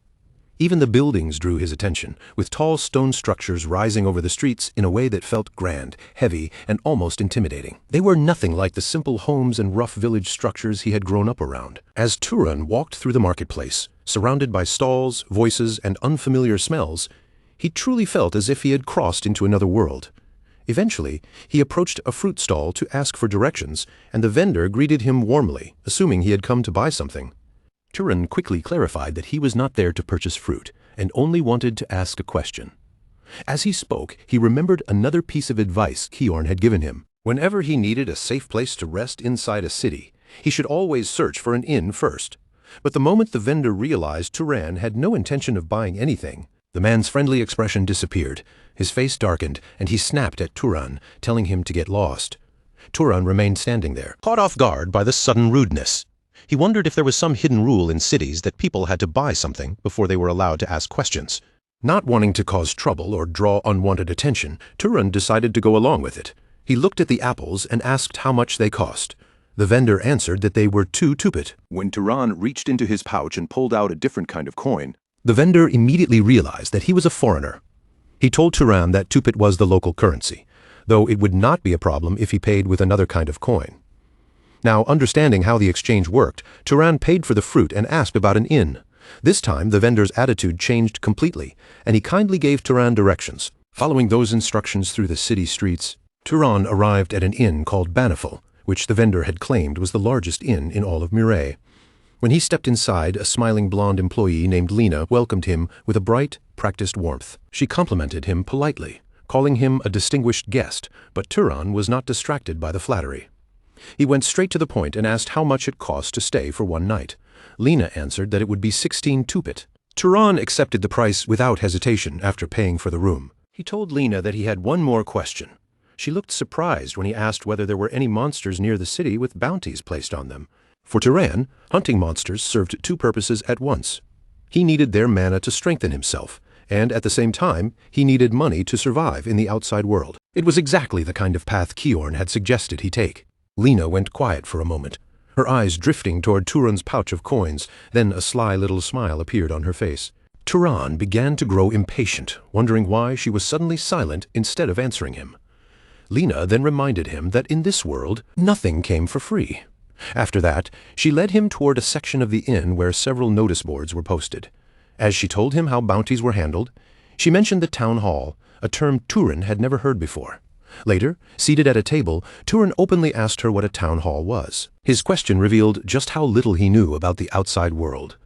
Even the buildings drew his attention, with tall stone structures rising over the streets in a way that felt grand, heavy, and almost intimidating. They were nothing like the simple homes and rough village structures he had grown up around. As Turan walked through the marketplace, surrounded by stalls, voices, and unfamiliar smells, he truly felt as if he had crossed into another world. Eventually, he approached a fruit stall to ask for directions, and the vendor greeted him warmly, assuming he had come to buy something. Turan quickly clarified that he was not there to purchase fruit, and only wanted to ask a question. As he spoke, he remembered another piece of advice Kiorn had given him. Whenever he needed a safe place to rest inside a city, he should always search for an inn first. But the moment the vendor realized Turan had no intention of buying anything, the man's friendly expression disappeared, his face darkened, and he snapped at Turan, telling him to get lost. Turan remained standing there, caught off guard by the sudden rudeness. He wondered if there was some hidden rule in cities that people had to buy something before they were allowed to ask questions. Not wanting to cause trouble or draw unwanted attention, Turan decided to go along with it. He looked at the apples and asked how much they cost. The vendor answered that they were 2 tupit. When Turan reached into his pouch and pulled out a different kind of coin, the vendor immediately realized that he was a foreigner. He told Turan that tupit was the local currency, though it would not be a problem if he paid with another kind of coin. Now, understanding how the exchange worked, Turan paid for the fruit and asked about an inn. This time, the vendor's attitude changed completely, and he kindly gave Turan directions. Following those instructions through the city streets, Turan arrived at an inn called Banifal, which the vendor had claimed was the largest inn in all of Murray. When he stepped inside, a smiling blonde employee named Lena welcomed him with a bright, practiced warmth. She complimented him politely, calling him a distinguished guest, but Turan was not distracted by the flattery. He went straight to the point and asked how much it cost to stay for one night. Lena answered that it would be 16 tupit. Turan accepted the price without hesitation after paying for the room. He told Lena that he had one more question. She looked surprised when he asked whether there were any monsters near the city with bounties placed on them. For Turan, hunting monsters served two purposes at once. He needed their mana to strengthen himself, and at the same time, he needed money to survive in the outside world. It was exactly the kind of path Kiorn had suggested he take. Lena went quiet for a moment, her eyes drifting toward Turan's pouch of coins, then a sly little smile appeared on her face. Turan began to grow impatient, wondering why she was suddenly silent instead of answering him. Lena then reminded him that in this world, nothing came for free. After that, she led him toward a section of the inn where several notice boards were posted. As she told him how bounties were handled, she mentioned the town hall, a term Turan had never heard before. Later, seated at a table, Turan openly asked her what a town hall was. His question revealed just how little he knew about the outside world.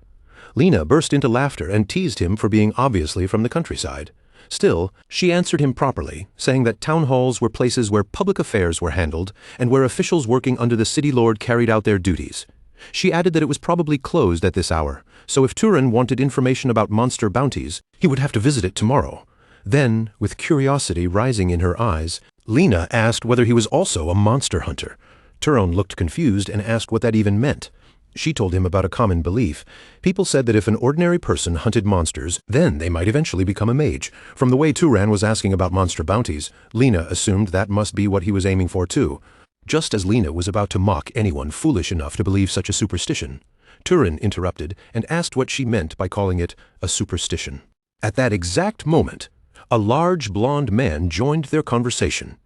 Lena burst into laughter and teased him for being obviously from the countryside. Still, she answered him properly, saying that town halls were places where public affairs were handled and where officials working under the city lord carried out their duties. She added that it was probably closed at this hour, so if Turan wanted information about monster bounties, he would have to visit it tomorrow. Then, with curiosity rising in her eyes, Lena asked whether he was also a monster hunter. Turan looked confused and asked what that even meant. She told him about a common belief. People said that if an ordinary person hunted monsters, then they might eventually become a mage. From the way Turan was asking about monster bounties, Lena assumed that must be what he was aiming for too. Just as Lena was about to mock anyone foolish enough to believe such a superstition, Turan interrupted and asked what she meant by calling it a superstition. At that exact moment, a large blond man joined their conversation.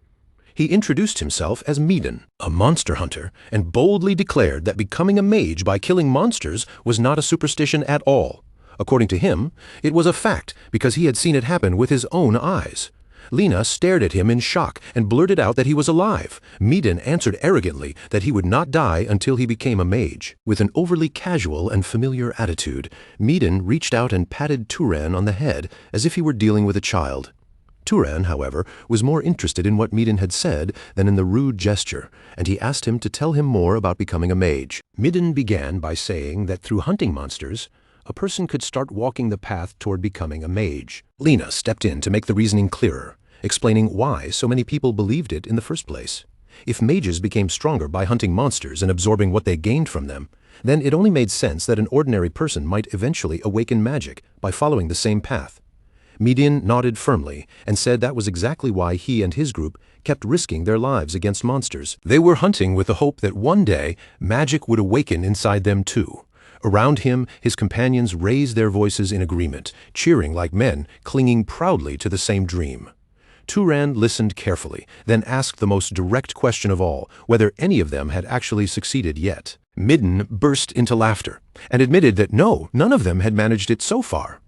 He introduced himself as Midin, a monster hunter, and boldly declared that becoming a mage by killing monsters was not a superstition at all. According to him, it was a fact because he had seen it happen with his own eyes. Lena stared at him in shock and blurted out that he was alive. Midin answered arrogantly that he would not die until he became a mage. With an overly casual and familiar attitude, Midin reached out and patted Turan on the head as if he were dealing with a child. Turan, however, was more interested in what Midin had said than in the rude gesture, and he asked him to tell him more about becoming a mage. Midin began by saying that through hunting monsters, a person could start walking the path toward becoming a mage. Lena stepped in to make the reasoning clearer, explaining why so many people believed it in the first place. If mages became stronger by hunting monsters and absorbing what they gained from them, then it only made sense that an ordinary person might eventually awaken magic by following the same path. Midin nodded firmly and said that was exactly why he and his group kept risking their lives against monsters. They were hunting with the hope that one day magic would awaken inside them too. Around him, his companions raised their voices in agreement, cheering like men, clinging proudly to the same dream. Turan listened carefully, then asked the most direct question of all, whether any of them had actually succeeded yet. Midin burst into laughter and admitted that no, none of them had managed it so far.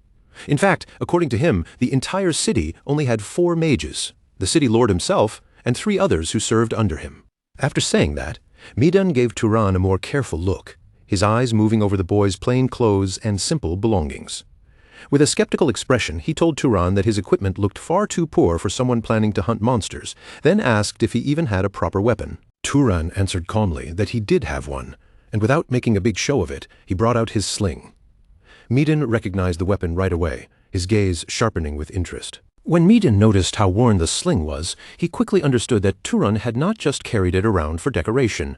In fact, according to him, the entire city only had 4 mages, the city lord himself, and 3 others who served under him. After saying that, Midin gave Turan a more careful look, his eyes moving over the boy's plain clothes and simple belongings. With a skeptical expression, he told Turan that his equipment looked far too poor for someone planning to hunt monsters, then asked if he even had a proper weapon. Turan answered calmly that he did have one, and without making a big show of it, he brought out his sling. Midin recognized the weapon right away, his gaze sharpening with interest. When Midin noticed how worn the sling was, he quickly understood that Turan had not just carried it around for decoration.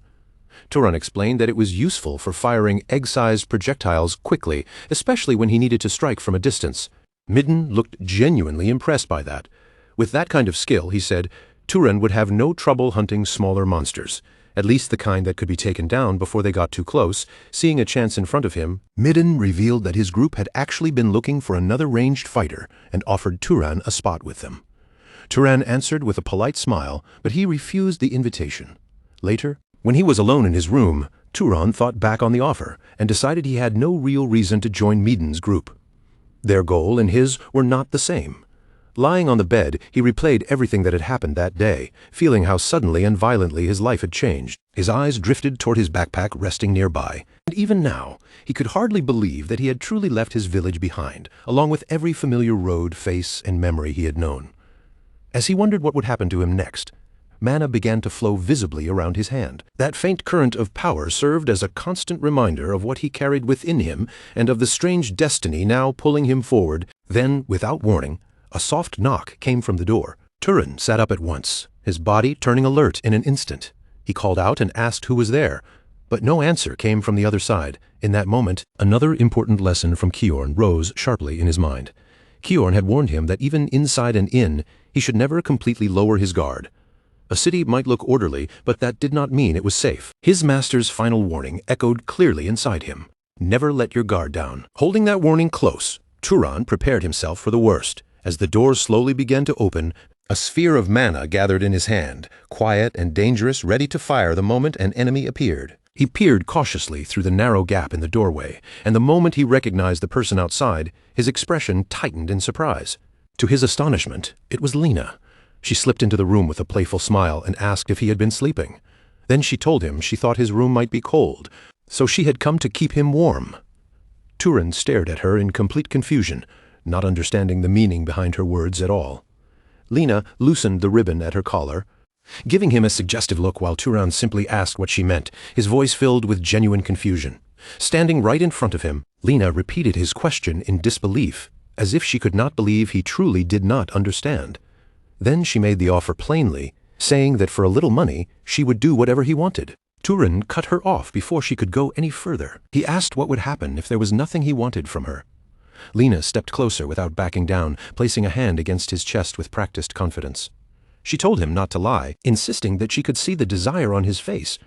Turan explained that it was useful for firing egg-sized projectiles quickly, especially when he needed to strike from a distance. Midin looked genuinely impressed by that. With that kind of skill, he said, Turan would have no trouble hunting smaller monsters, at least the kind that could be taken down before they got too close. Seeing a chance in front of him, Midin revealed that his group had actually been looking for another ranged fighter and offered Turan a spot with them. Turan answered with a polite smile, but he refused the invitation. Later, when he was alone in his room, Turan thought back on the offer and decided he had no real reason to join Midin's group. Their goal and his were not the same. Lying on the bed, he replayed everything that had happened that day, feeling how suddenly and violently his life had changed. His eyes drifted toward his backpack resting nearby, and even now, he could hardly believe that he had truly left his village behind, along with every familiar road, face, and memory he had known. As he wondered what would happen to him next, mana began to flow visibly around his hand. That faint current of power served as a constant reminder of what he carried within him and of the strange destiny now pulling him forward. Then, without warning, a soft knock came from the door. Turan sat up at once, his body turning alert in an instant. He called out and asked who was there, but no answer came from the other side. In that moment, another important lesson from Kiorn rose sharply in his mind. Kiorn had warned him that even inside an inn, he should never completely lower his guard. A city might look orderly, but that did not mean it was safe. His master's final warning echoed clearly inside him. Never let your guard down. Holding that warning close, Turan prepared himself for the worst. As the door slowly began to open, a sphere of mana gathered in his hand, quiet and dangerous, ready to fire the moment an enemy appeared. He peered cautiously through the narrow gap in the doorway, and the moment he recognized the person outside, his expression tightened in surprise. To his astonishment, it was Lena. She slipped into the room with a playful smile and asked if he had been sleeping. Then she told him she thought his room might be cold, so she had come to keep him warm. Turan stared at her in complete confusion, not understanding the meaning behind her words at all. Lena loosened the ribbon at her collar, giving him a suggestive look while Turan simply asked what she meant, his voice filled with genuine confusion. Standing right in front of him, Lena repeated his question in disbelief, as if she could not believe he truly did not understand. Then she made the offer plainly, saying that for a little money, she would do whatever he wanted. Turan cut her off before she could go any further. He asked what would happen if there was nothing he wanted from her. Lena stepped closer without backing down, placing a hand against his chest with practiced confidence. She told him not to lie, insisting that she could see the desire on his face.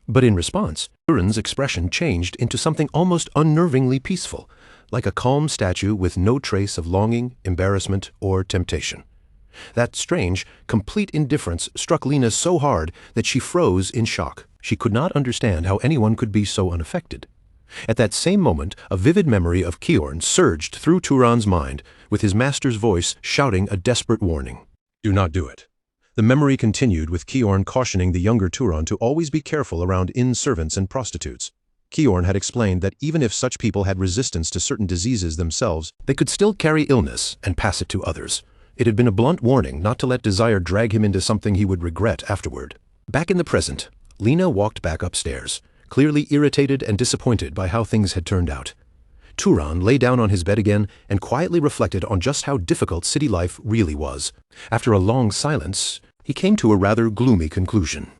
But in response, Turan's expression changed into something almost unnervingly peaceful, like a calm statue with no trace of longing, embarrassment, or temptation. That strange, complete indifference struck Lena so hard that she froze in shock. She could not understand how anyone could be so unaffected. At that same moment, a vivid memory of Kiorn surged through Turan's mind, with his master's voice shouting a desperate warning. Do not do it. The memory continued with Kiorn cautioning the younger Turan to always be careful around inn servants and prostitutes. Kiorn had explained that even if such people had resistance to certain diseases themselves, they could still carry illness and pass it to others. It had been a blunt warning not to let desire drag him into something he would regret afterward. Back in the present, Lena walked back upstairs, clearly irritated and disappointed by how things had turned out. Turan lay down on his bed again and quietly reflected on just how difficult city life really was. After a long silence, he came to a rather gloomy conclusion.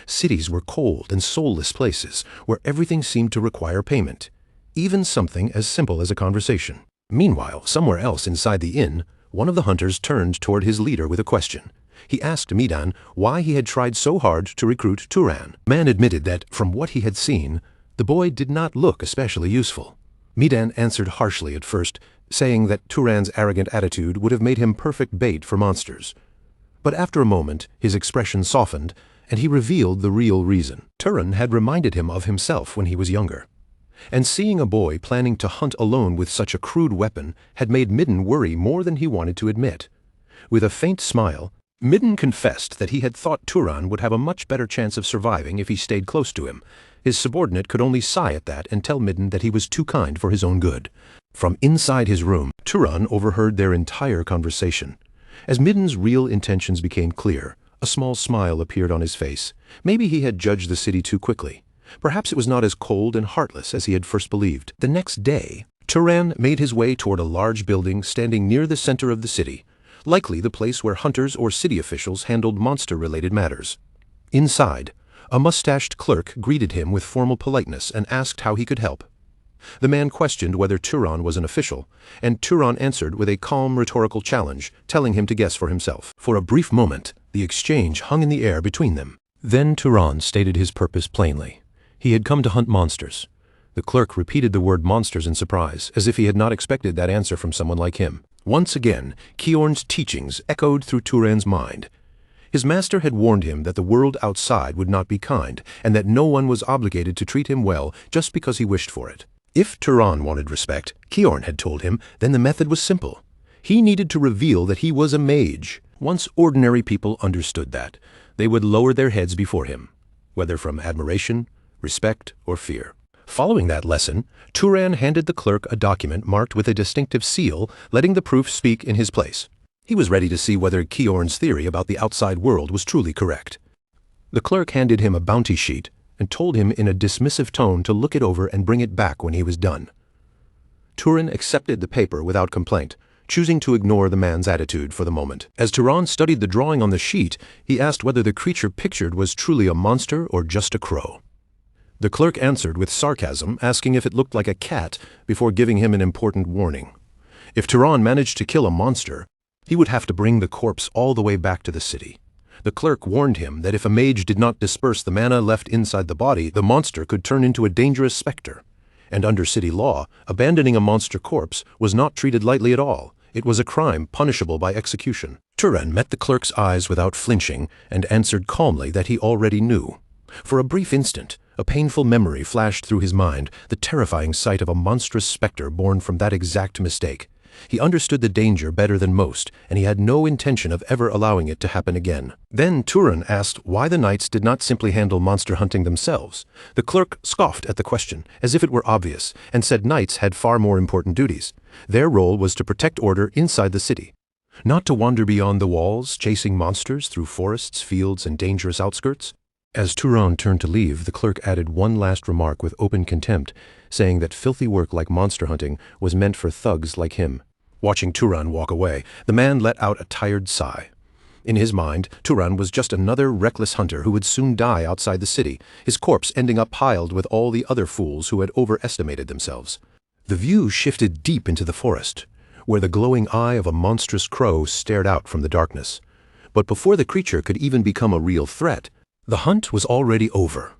Cities were cold and soulless places where everything seemed to require payment, even something as simple as a conversation. Meanwhile, somewhere else inside the inn, one of the hunters turned toward his leader with a question. He asked Midan why he had tried so hard to recruit Turan. The man admitted that, from what he had seen, the boy did not look especially useful. Midan answered harshly at first, saying that Turan's arrogant attitude would have made him perfect bait for monsters. But after a moment, his expression softened, and he revealed the real reason. Turan had reminded him of himself when he was younger. And seeing a boy planning to hunt alone with such a crude weapon had made Midden worry more than he wanted to admit. With a faint smile, Midden confessed that he had thought Turan would have a much better chance of surviving if he stayed close to him. His subordinate could only sigh at that and tell Midden that he was too kind for his own good. From inside his room, Turan overheard their entire conversation. As Midden's real intentions became clear, a small smile appeared on his face. Maybe he had judged the city too quickly. Perhaps it was not as cold and heartless as he had first believed. The next day, Turan made his way toward a large building standing near the center of the city, likely the place where hunters or city officials handled monster-related matters. Inside, a mustached clerk greeted him with formal politeness and asked how he could help. The man questioned whether Turan was an official, and Turan answered with a calm rhetorical challenge, telling him to guess for himself. For a brief moment, the exchange hung in the air between them. Then Turan stated his purpose plainly. He had come to hunt monsters. The clerk repeated the word monsters in surprise, as if he had not expected that answer from someone like him. Once again, Kiorn's teachings echoed through Turan's mind. His master had warned him that the world outside would not be kind, and that no one was obligated to treat him well just because he wished for it. If Turan wanted respect, Kiorn had told him, then the method was simple. He needed to reveal that he was a mage. Once ordinary people understood that, they would lower their heads before him, whether from admiration, respect, or fear. Following that lesson, Turan handed the clerk a document marked with a distinctive seal, letting the proof speak in his place. He was ready to see whether Kiorn's theory about the outside world was truly correct. The clerk handed him a bounty sheet and told him in a dismissive tone to look it over and bring it back when he was done. Turan accepted the paper without complaint, choosing to ignore the man's attitude for the moment. As Turan studied the drawing on the sheet, he asked whether the creature pictured was truly a monster or just a crow. The clerk answered with sarcasm, asking if it looked like a cat before giving him an important warning. If Turan managed to kill a monster, he would have to bring the corpse all the way back to the city. The clerk warned him that if a mage did not disperse the mana left inside the body, the monster could turn into a dangerous specter. And under city law, abandoning a monster corpse was not treated lightly at all. It was a crime punishable by execution. Turan met the clerk's eyes without flinching and answered calmly that he already knew. For a brief instant, a painful memory flashed through his mind, the terrifying sight of a monstrous specter born from that exact mistake. He understood the danger better than most, and he had no intention of ever allowing it to happen again. Then Turan asked why the knights did not simply handle monster hunting themselves. The clerk scoffed at the question, as if it were obvious, and said knights had far more important duties. Their role was to protect order inside the city, not to wander beyond the walls, chasing monsters through forests, fields, and dangerous outskirts. As Turan turned to leave, the clerk added one last remark with open contempt, saying that filthy work like monster hunting was meant for thugs like him. Watching Turan walk away, the man let out a tired sigh. In his mind, Turan was just another reckless hunter who would soon die outside the city, his corpse ending up piled with all the other fools who had overestimated themselves. The view shifted deep into the forest, where the glowing eye of a monstrous crow stared out from the darkness. But before the creature could even become a real threat, the hunt was already over.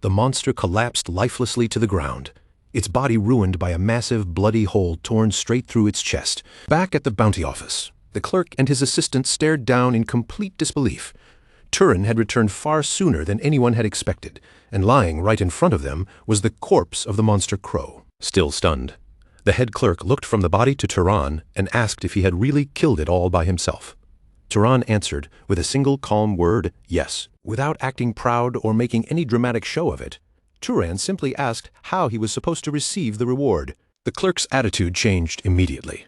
The monster collapsed lifelessly to the ground, its body ruined by a massive bloody hole torn straight through its chest. Back at the bounty office, the clerk and his assistant stared down in complete disbelief. Turan had returned far sooner than anyone had expected, and lying right in front of them was the corpse of the monster crow. Still stunned, the head clerk looked from the body to Turan and asked if he had really killed it all by himself. Turan answered with a single calm word, yes. Without acting proud or making any dramatic show of it, Turan simply asked how he was supposed to receive the reward. The clerk's attitude changed immediately.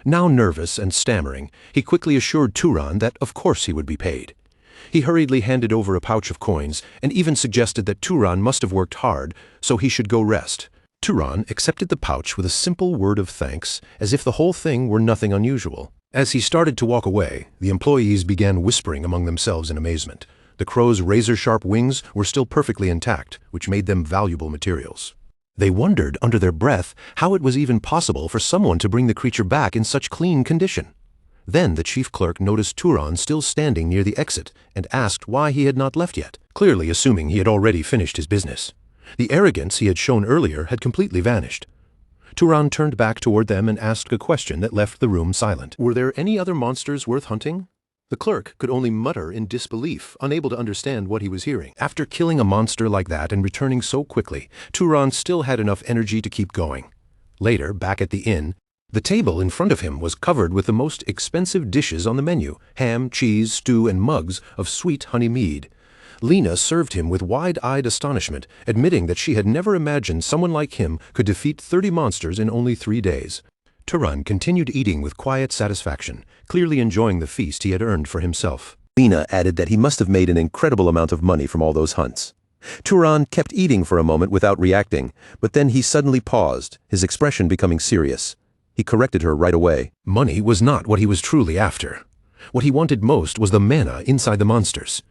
Now nervous and stammering, he quickly assured Turan that of course he would be paid. He hurriedly handed over a pouch of coins and even suggested that Turan must have worked hard, so he should go rest. Turan accepted the pouch with a simple word of thanks, as if the whole thing were nothing unusual. As he started to walk away, the employees began whispering among themselves in amazement. The crow's razor-sharp wings were still perfectly intact, which made them valuable materials. They wondered under their breath how it was even possible for someone to bring the creature back in such clean condition. Then the chief clerk noticed Turan still standing near the exit and asked why he had not left yet, clearly assuming he had already finished his business. The arrogance he had shown earlier had completely vanished. Turan turned back toward them and asked a question that left the room silent. Were there any other monsters worth hunting? The clerk could only mutter in disbelief, unable to understand what he was hearing. After killing a monster like that and returning so quickly, Turan still had enough energy to keep going. Later, back at the inn, the table in front of him was covered with the most expensive dishes on the menu: ham, cheese, stew, and mugs of sweet honey mead. Lena served him with wide-eyed astonishment, admitting that she had never imagined someone like him could defeat 30 monsters in only 3 days. Turan continued eating with quiet satisfaction, clearly enjoying the feast he had earned for himself. Lena added that he must have made an incredible amount of money from all those hunts. Turan kept eating for a moment without reacting, but then he suddenly paused, his expression becoming serious. He corrected her right away. Money was not what he was truly after. What he wanted most was the mana inside the monsters.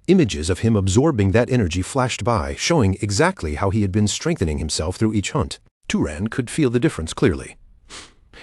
Images of him absorbing that energy flashed by, showing exactly how he had been strengthening himself through each hunt. Turan could feel the difference clearly.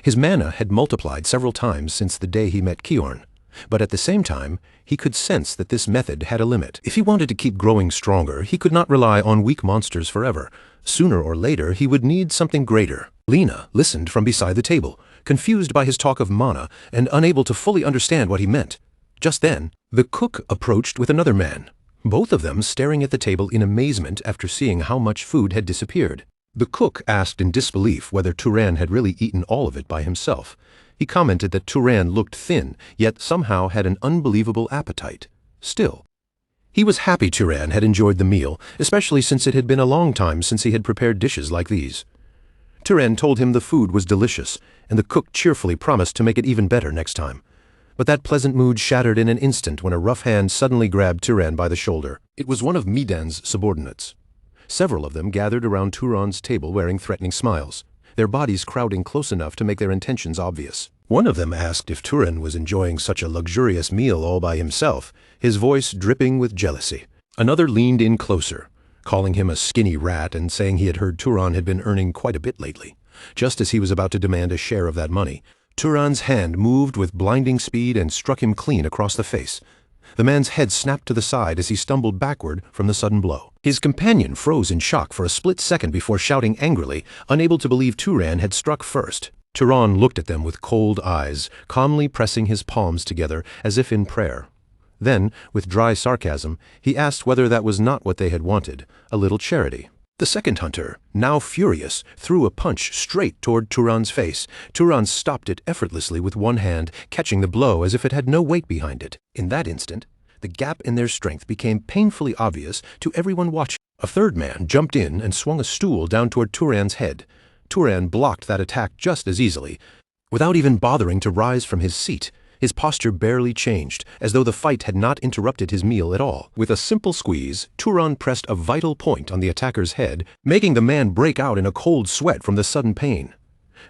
His mana had multiplied several times since the day he met Kiorn, but at the same time, he could sense that this method had a limit. If he wanted to keep growing stronger, he could not rely on weak monsters forever. Sooner or later, he would need something greater. Lena listened from beside the table, confused by his talk of mana and unable to fully understand what he meant. Just then, the cook approached with another man, both of them staring at the table in amazement after seeing how much food had disappeared. The cook asked in disbelief whether Turan had really eaten all of it by himself. He commented that Turan looked thin, yet somehow had an unbelievable appetite. Still, he was happy Turan had enjoyed the meal, especially since it had been a long time since he had prepared dishes like these. Turan told him the food was delicious, and the cook cheerfully promised to make it even better next time. But that pleasant mood shattered in an instant when a rough hand suddenly grabbed Turan by the shoulder. It was one of Midan's subordinates. Several of them gathered around Turan's table wearing threatening smiles, their bodies crowding close enough to make their intentions obvious. One of them asked if Turan was enjoying such a luxurious meal all by himself, his voice dripping with jealousy. Another leaned in closer, calling him a skinny rat and saying he had heard Turan had been earning quite a bit lately. Just as he was about to demand a share of that money, Turan's hand moved with blinding speed and struck him clean across the face. The man's head snapped to the side as he stumbled backward from the sudden blow. His companion froze in shock for a split second before shouting angrily, unable to believe Turan had struck first. Turan looked at them with cold eyes, calmly pressing his palms together as if in prayer. Then, with dry sarcasm, he asked whether that was not what they had wanted, a little charity. The second hunter, now furious, threw a punch straight toward Turan's face. Turan stopped it effortlessly with one hand, catching the blow as if it had no weight behind it. In that instant, the gap in their strength became painfully obvious to everyone watching. A third man jumped in and swung a stool down toward Turan's head. Turan blocked that attack just as easily. Without even bothering to rise from his seat, his posture barely changed, as though the fight had not interrupted his meal at all. With a simple squeeze, Turan pressed a vital point on the attacker's head, making the man break out in a cold sweat from the sudden pain.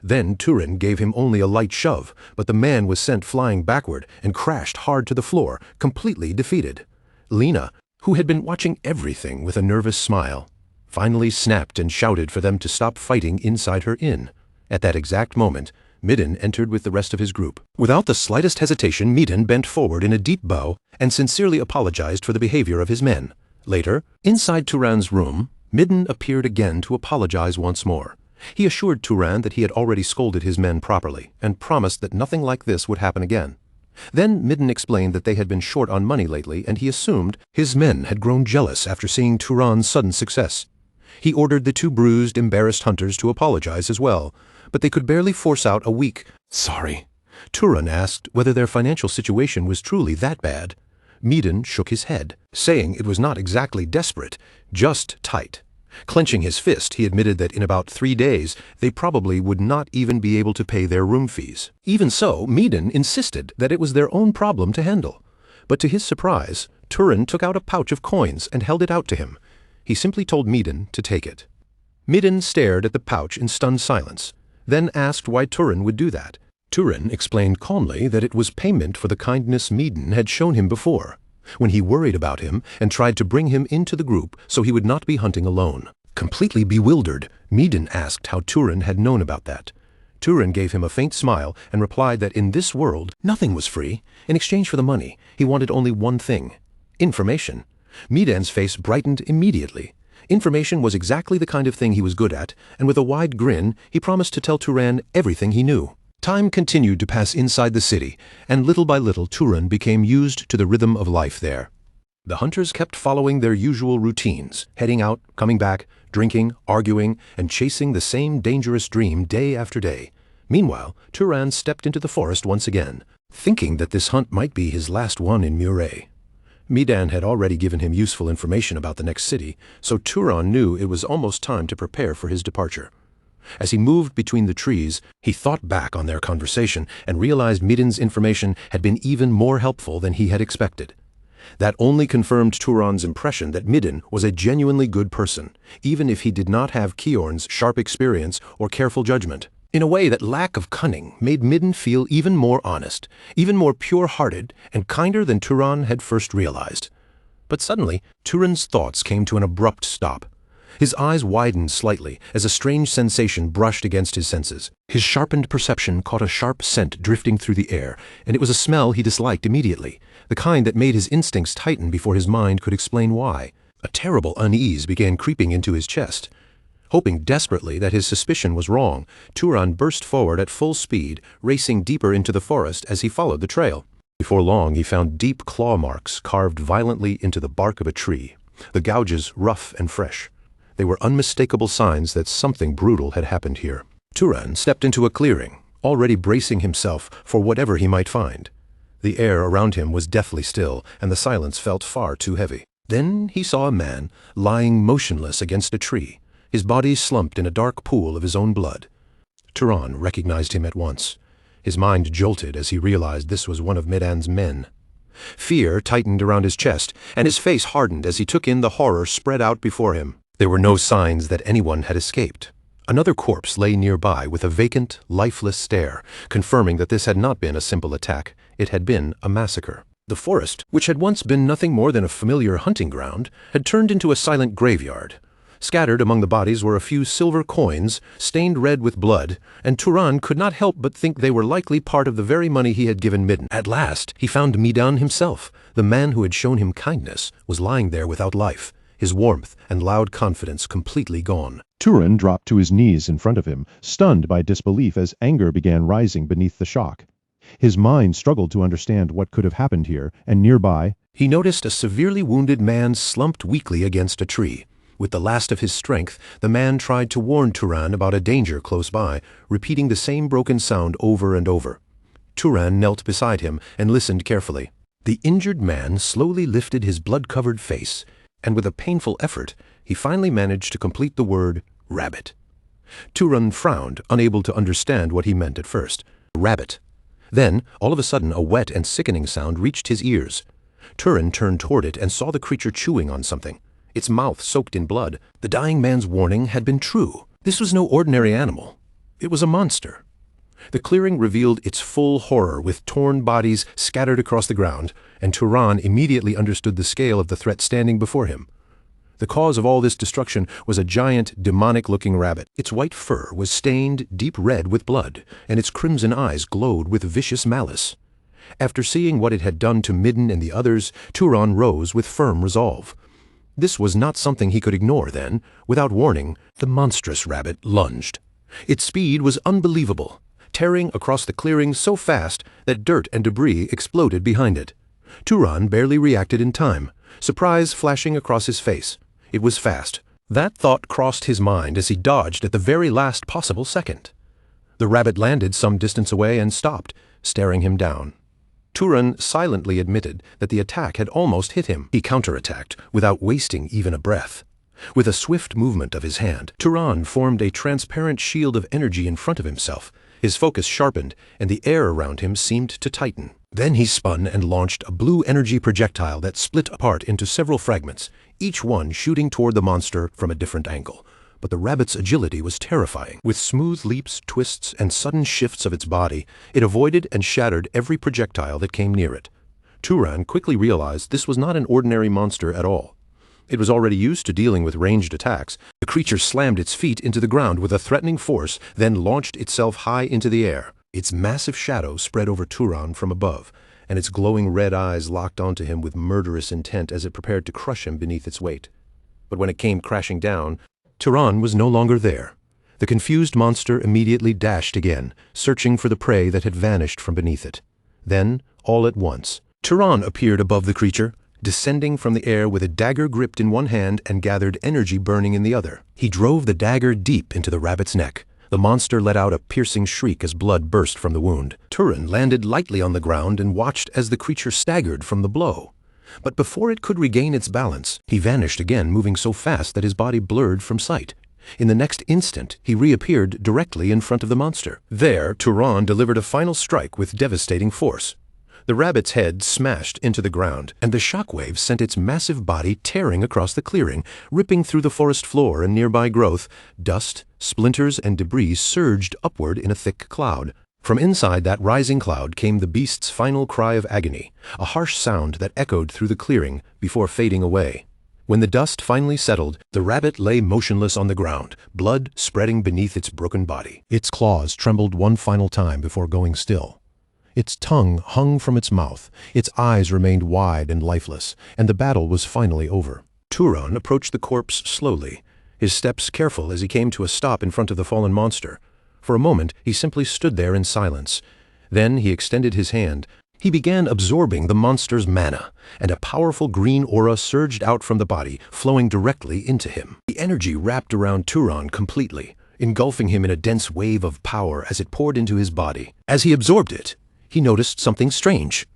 Then Turan gave him only a light shove, but the man was sent flying backward and crashed hard to the floor, completely defeated. Lena, who had been watching everything with a nervous smile, finally snapped and shouted for them to stop fighting inside her inn. At that exact moment, Midden entered with the rest of his group. Without the slightest hesitation, Midden bent forward in a deep bow and sincerely apologized for the behavior of his men. Later, inside Turan's room, Midden appeared again to apologize once more. He assured Turan that he had already scolded his men properly and promised that nothing like this would happen again. Then Midden explained that they had been short on money lately, and he assumed his men had grown jealous after seeing Turan's sudden success. He ordered the two bruised, embarrassed hunters to apologize as well, but they could barely force out a weak "sorry." Turan asked whether their financial situation was truly that bad. Midden shook his head, saying it was not exactly desperate, just tight. Clenching his fist, he admitted that in about 3 days, they probably would not even be able to pay their room fees. Even so, Midden insisted that it was their own problem to handle. But to his surprise, Turan took out a pouch of coins and held it out to him. He simply told Midden to take it. Midden stared at the pouch in stunned silence, then asked why Turan would do that. Turan explained calmly that it was payment for the kindness Midden had shown him before, when he worried about him and tried to bring him into the group so he would not be hunting alone. Completely bewildered, Midden asked how Turan had known about that. Turan gave him a faint smile and replied that in this world, nothing was free. In exchange for the money, he wanted only one thing: information. Midden's face brightened immediately. Information was exactly the kind of thing he was good at, and with a wide grin, he promised to tell Turan everything he knew. Time continued to pass inside the city, and little by little Turan became used to the rhythm of life there. The hunters kept following their usual routines, heading out, coming back, drinking, arguing, and chasing the same dangerous dream day after day. Meanwhile, Turan stepped into the forest once again, thinking that this hunt might be his last one in Murray. Midden had already given him useful information about the next city, so Turan knew it was almost time to prepare for his departure. As he moved between the trees, he thought back on their conversation and realized Midden's information had been even more helpful than he had expected. That only confirmed Turan's impression that Midden was a genuinely good person, even if he did not have Kiorn's sharp experience or careful judgment. In a way, that lack of cunning made Midden feel even more honest, even more pure-hearted, and kinder than Turan had first realized. But suddenly, Turan's thoughts came to an abrupt stop. His eyes widened slightly as a strange sensation brushed against his senses. His sharpened perception caught a sharp scent drifting through the air, and it was a smell he disliked immediately, the kind that made his instincts tighten before his mind could explain why. A terrible unease began creeping into his chest. Hoping desperately that his suspicion was wrong, Turan burst forward at full speed, racing deeper into the forest as he followed the trail. Before long, he found deep claw marks carved violently into the bark of a tree, the gouges rough and fresh. They were unmistakable signs that something brutal had happened here. Turan stepped into a clearing, already bracing himself for whatever he might find. The air around him was deathly still, and the silence felt far too heavy. Then he saw a man lying motionless against a tree, his body slumped in a dark pool of his own blood. Turan recognized him at once. His mind jolted as he realized this was one of Midan's men. Fear tightened around his chest, and his face hardened as he took in the horror spread out before him. There were no signs that anyone had escaped. Another corpse lay nearby with a vacant, lifeless stare, confirming that this had not been a simple attack. It had been a massacre. The forest, which had once been nothing more than a familiar hunting ground, had turned into a silent graveyard. Scattered among the bodies were a few silver coins, stained red with blood, and Turan could not help but think they were likely part of the very money he had given Midden. At last, he found Midan himself. The man who had shown him kindness was lying there without life, his warmth and loud confidence completely gone. Turan dropped to his knees in front of him, stunned by disbelief as anger began rising beneath the shock. His mind struggled to understand what could have happened here, and nearby, he noticed a severely wounded man slumped weakly against a tree. With the last of his strength, the man tried to warn Turan about a danger close by, repeating the same broken sound over and over. Turan knelt beside him and listened carefully. The injured man slowly lifted his blood-covered face, and with a painful effort, he finally managed to complete the word, rabbit. Turan frowned, unable to understand what he meant at first. Rabbit. Then, all of a sudden, a wet and sickening sound reached his ears. Turan turned toward it and saw the creature chewing on something, its mouth soaked in blood. The dying man's warning had been true. This was no ordinary animal. It was a monster. The clearing revealed its full horror with torn bodies scattered across the ground, and Turan immediately understood the scale of the threat standing before him. The cause of all this destruction was a giant, demonic-looking rabbit. Its white fur was stained deep red with blood, and its crimson eyes glowed with vicious malice. After seeing what it had done to Midden and the others, Turan rose with firm resolve. This was not something he could ignore then. Without warning, the monstrous rabbit lunged. Its speed was unbelievable, tearing across the clearing so fast that dirt and debris exploded behind it. Turan barely reacted in time, surprise flashing across his face. It was fast. That thought crossed his mind as he dodged at the very last possible second. The rabbit landed some distance away and stopped, staring him down. Turan silently admitted that the attack had almost hit him. He counterattacked without wasting even a breath. With a swift movement of his hand, Turan formed a transparent shield of energy in front of himself. His focus sharpened, and the air around him seemed to tighten. Then he spun and launched a blue energy projectile that split apart into several fragments, each one shooting toward the monster from a different angle. But the rabbit's agility was terrifying. With smooth leaps, twists, and sudden shifts of its body, it avoided and shattered every projectile that came near it. Turan quickly realized this was not an ordinary monster at all. It was already used to dealing with ranged attacks. The creature slammed its feet into the ground with a threatening force, then launched itself high into the air. Its massive shadow spread over Turan from above, and its glowing red eyes locked onto him with murderous intent as it prepared to crush him beneath its weight. But when it came crashing down, Turan was no longer there. The confused monster immediately dashed again, searching for the prey that had vanished from beneath it. Then, all at once, Turan appeared above the creature, descending from the air with a dagger gripped in one hand and gathered energy burning in the other. He drove the dagger deep into the rabbit's neck. The monster let out a piercing shriek as blood burst from the wound. Turan landed lightly on the ground and watched as the creature staggered from the blow. But before it could regain its balance, he vanished again, moving so fast that his body blurred from sight. In the next instant, he reappeared directly in front of the monster. There, Turan delivered a final strike with devastating force. The rabbit's head smashed into the ground, and the shockwave sent its massive body tearing across the clearing, ripping through the forest floor and nearby growth. Dust, splinters, and debris surged upward in a thick cloud. From inside that rising cloud came the beast's final cry of agony, a harsh sound that echoed through the clearing before fading away. When the dust finally settled, the rabbit lay motionless on the ground, blood spreading beneath its broken body. Its claws trembled one final time before going still. Its tongue hung from its mouth, its eyes remained wide and lifeless, and the battle was finally over. Turan approached the corpse slowly, his steps careful as he came to a stop in front of the fallen monster. For a moment, he simply stood there in silence. Then he extended his hand. He began absorbing the monster's mana, and a powerful green aura surged out from the body, flowing directly into him. The energy wrapped around Turan completely, engulfing him in a dense wave of power as it poured into his body. As he absorbed it, he noticed something strange.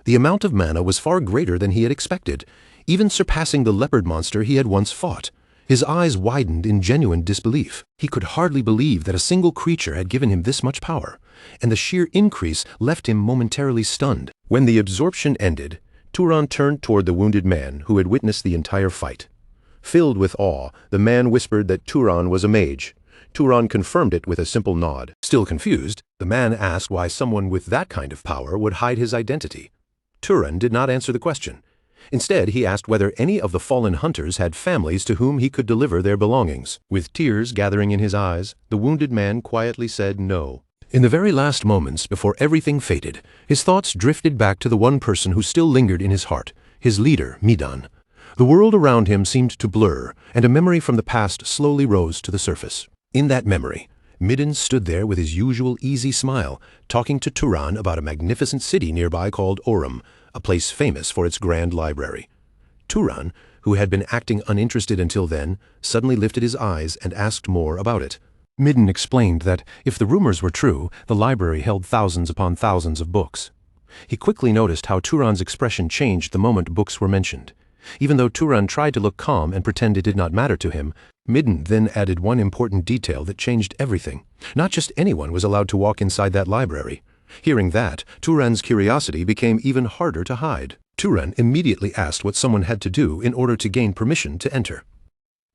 The amount of mana was far greater than he had expected, even surpassing the leopard monster he had once fought. His eyes widened in genuine disbelief. He could hardly believe that a single creature had given him this much power, and the sheer increase left him momentarily stunned. When the absorption ended, Turan turned toward the wounded man who had witnessed the entire fight. Filled with awe, the man whispered that Turan was a mage. Turan confirmed it with a simple nod. Still confused, the man asked why someone with that kind of power would hide his identity. Turan did not answer the question. Instead, he asked whether any of the fallen hunters had families to whom he could deliver their belongings. With tears gathering in his eyes, the wounded man quietly said no. In the very last moments before everything faded, his thoughts drifted back to the one person who still lingered in his heart, his leader, Midan. The world around him seemed to blur, and a memory from the past slowly rose to the surface. In that memory, Midden stood there with his usual easy smile, talking to Turan about a magnificent city nearby called Orem, a place famous for its grand library. Turan, who had been acting uninterested until then, suddenly lifted his eyes and asked more about it. Midden explained that, if the rumors were true, the library held thousands upon thousands of books. He quickly noticed how Turan's expression changed the moment books were mentioned. Even though Turan tried to look calm and pretend it did not matter to him, Midden then added one important detail that changed everything. Not just anyone was allowed to walk inside that library. Hearing that, Turan's curiosity became even harder to hide. Turan immediately asked what someone had to do in order to gain permission to enter.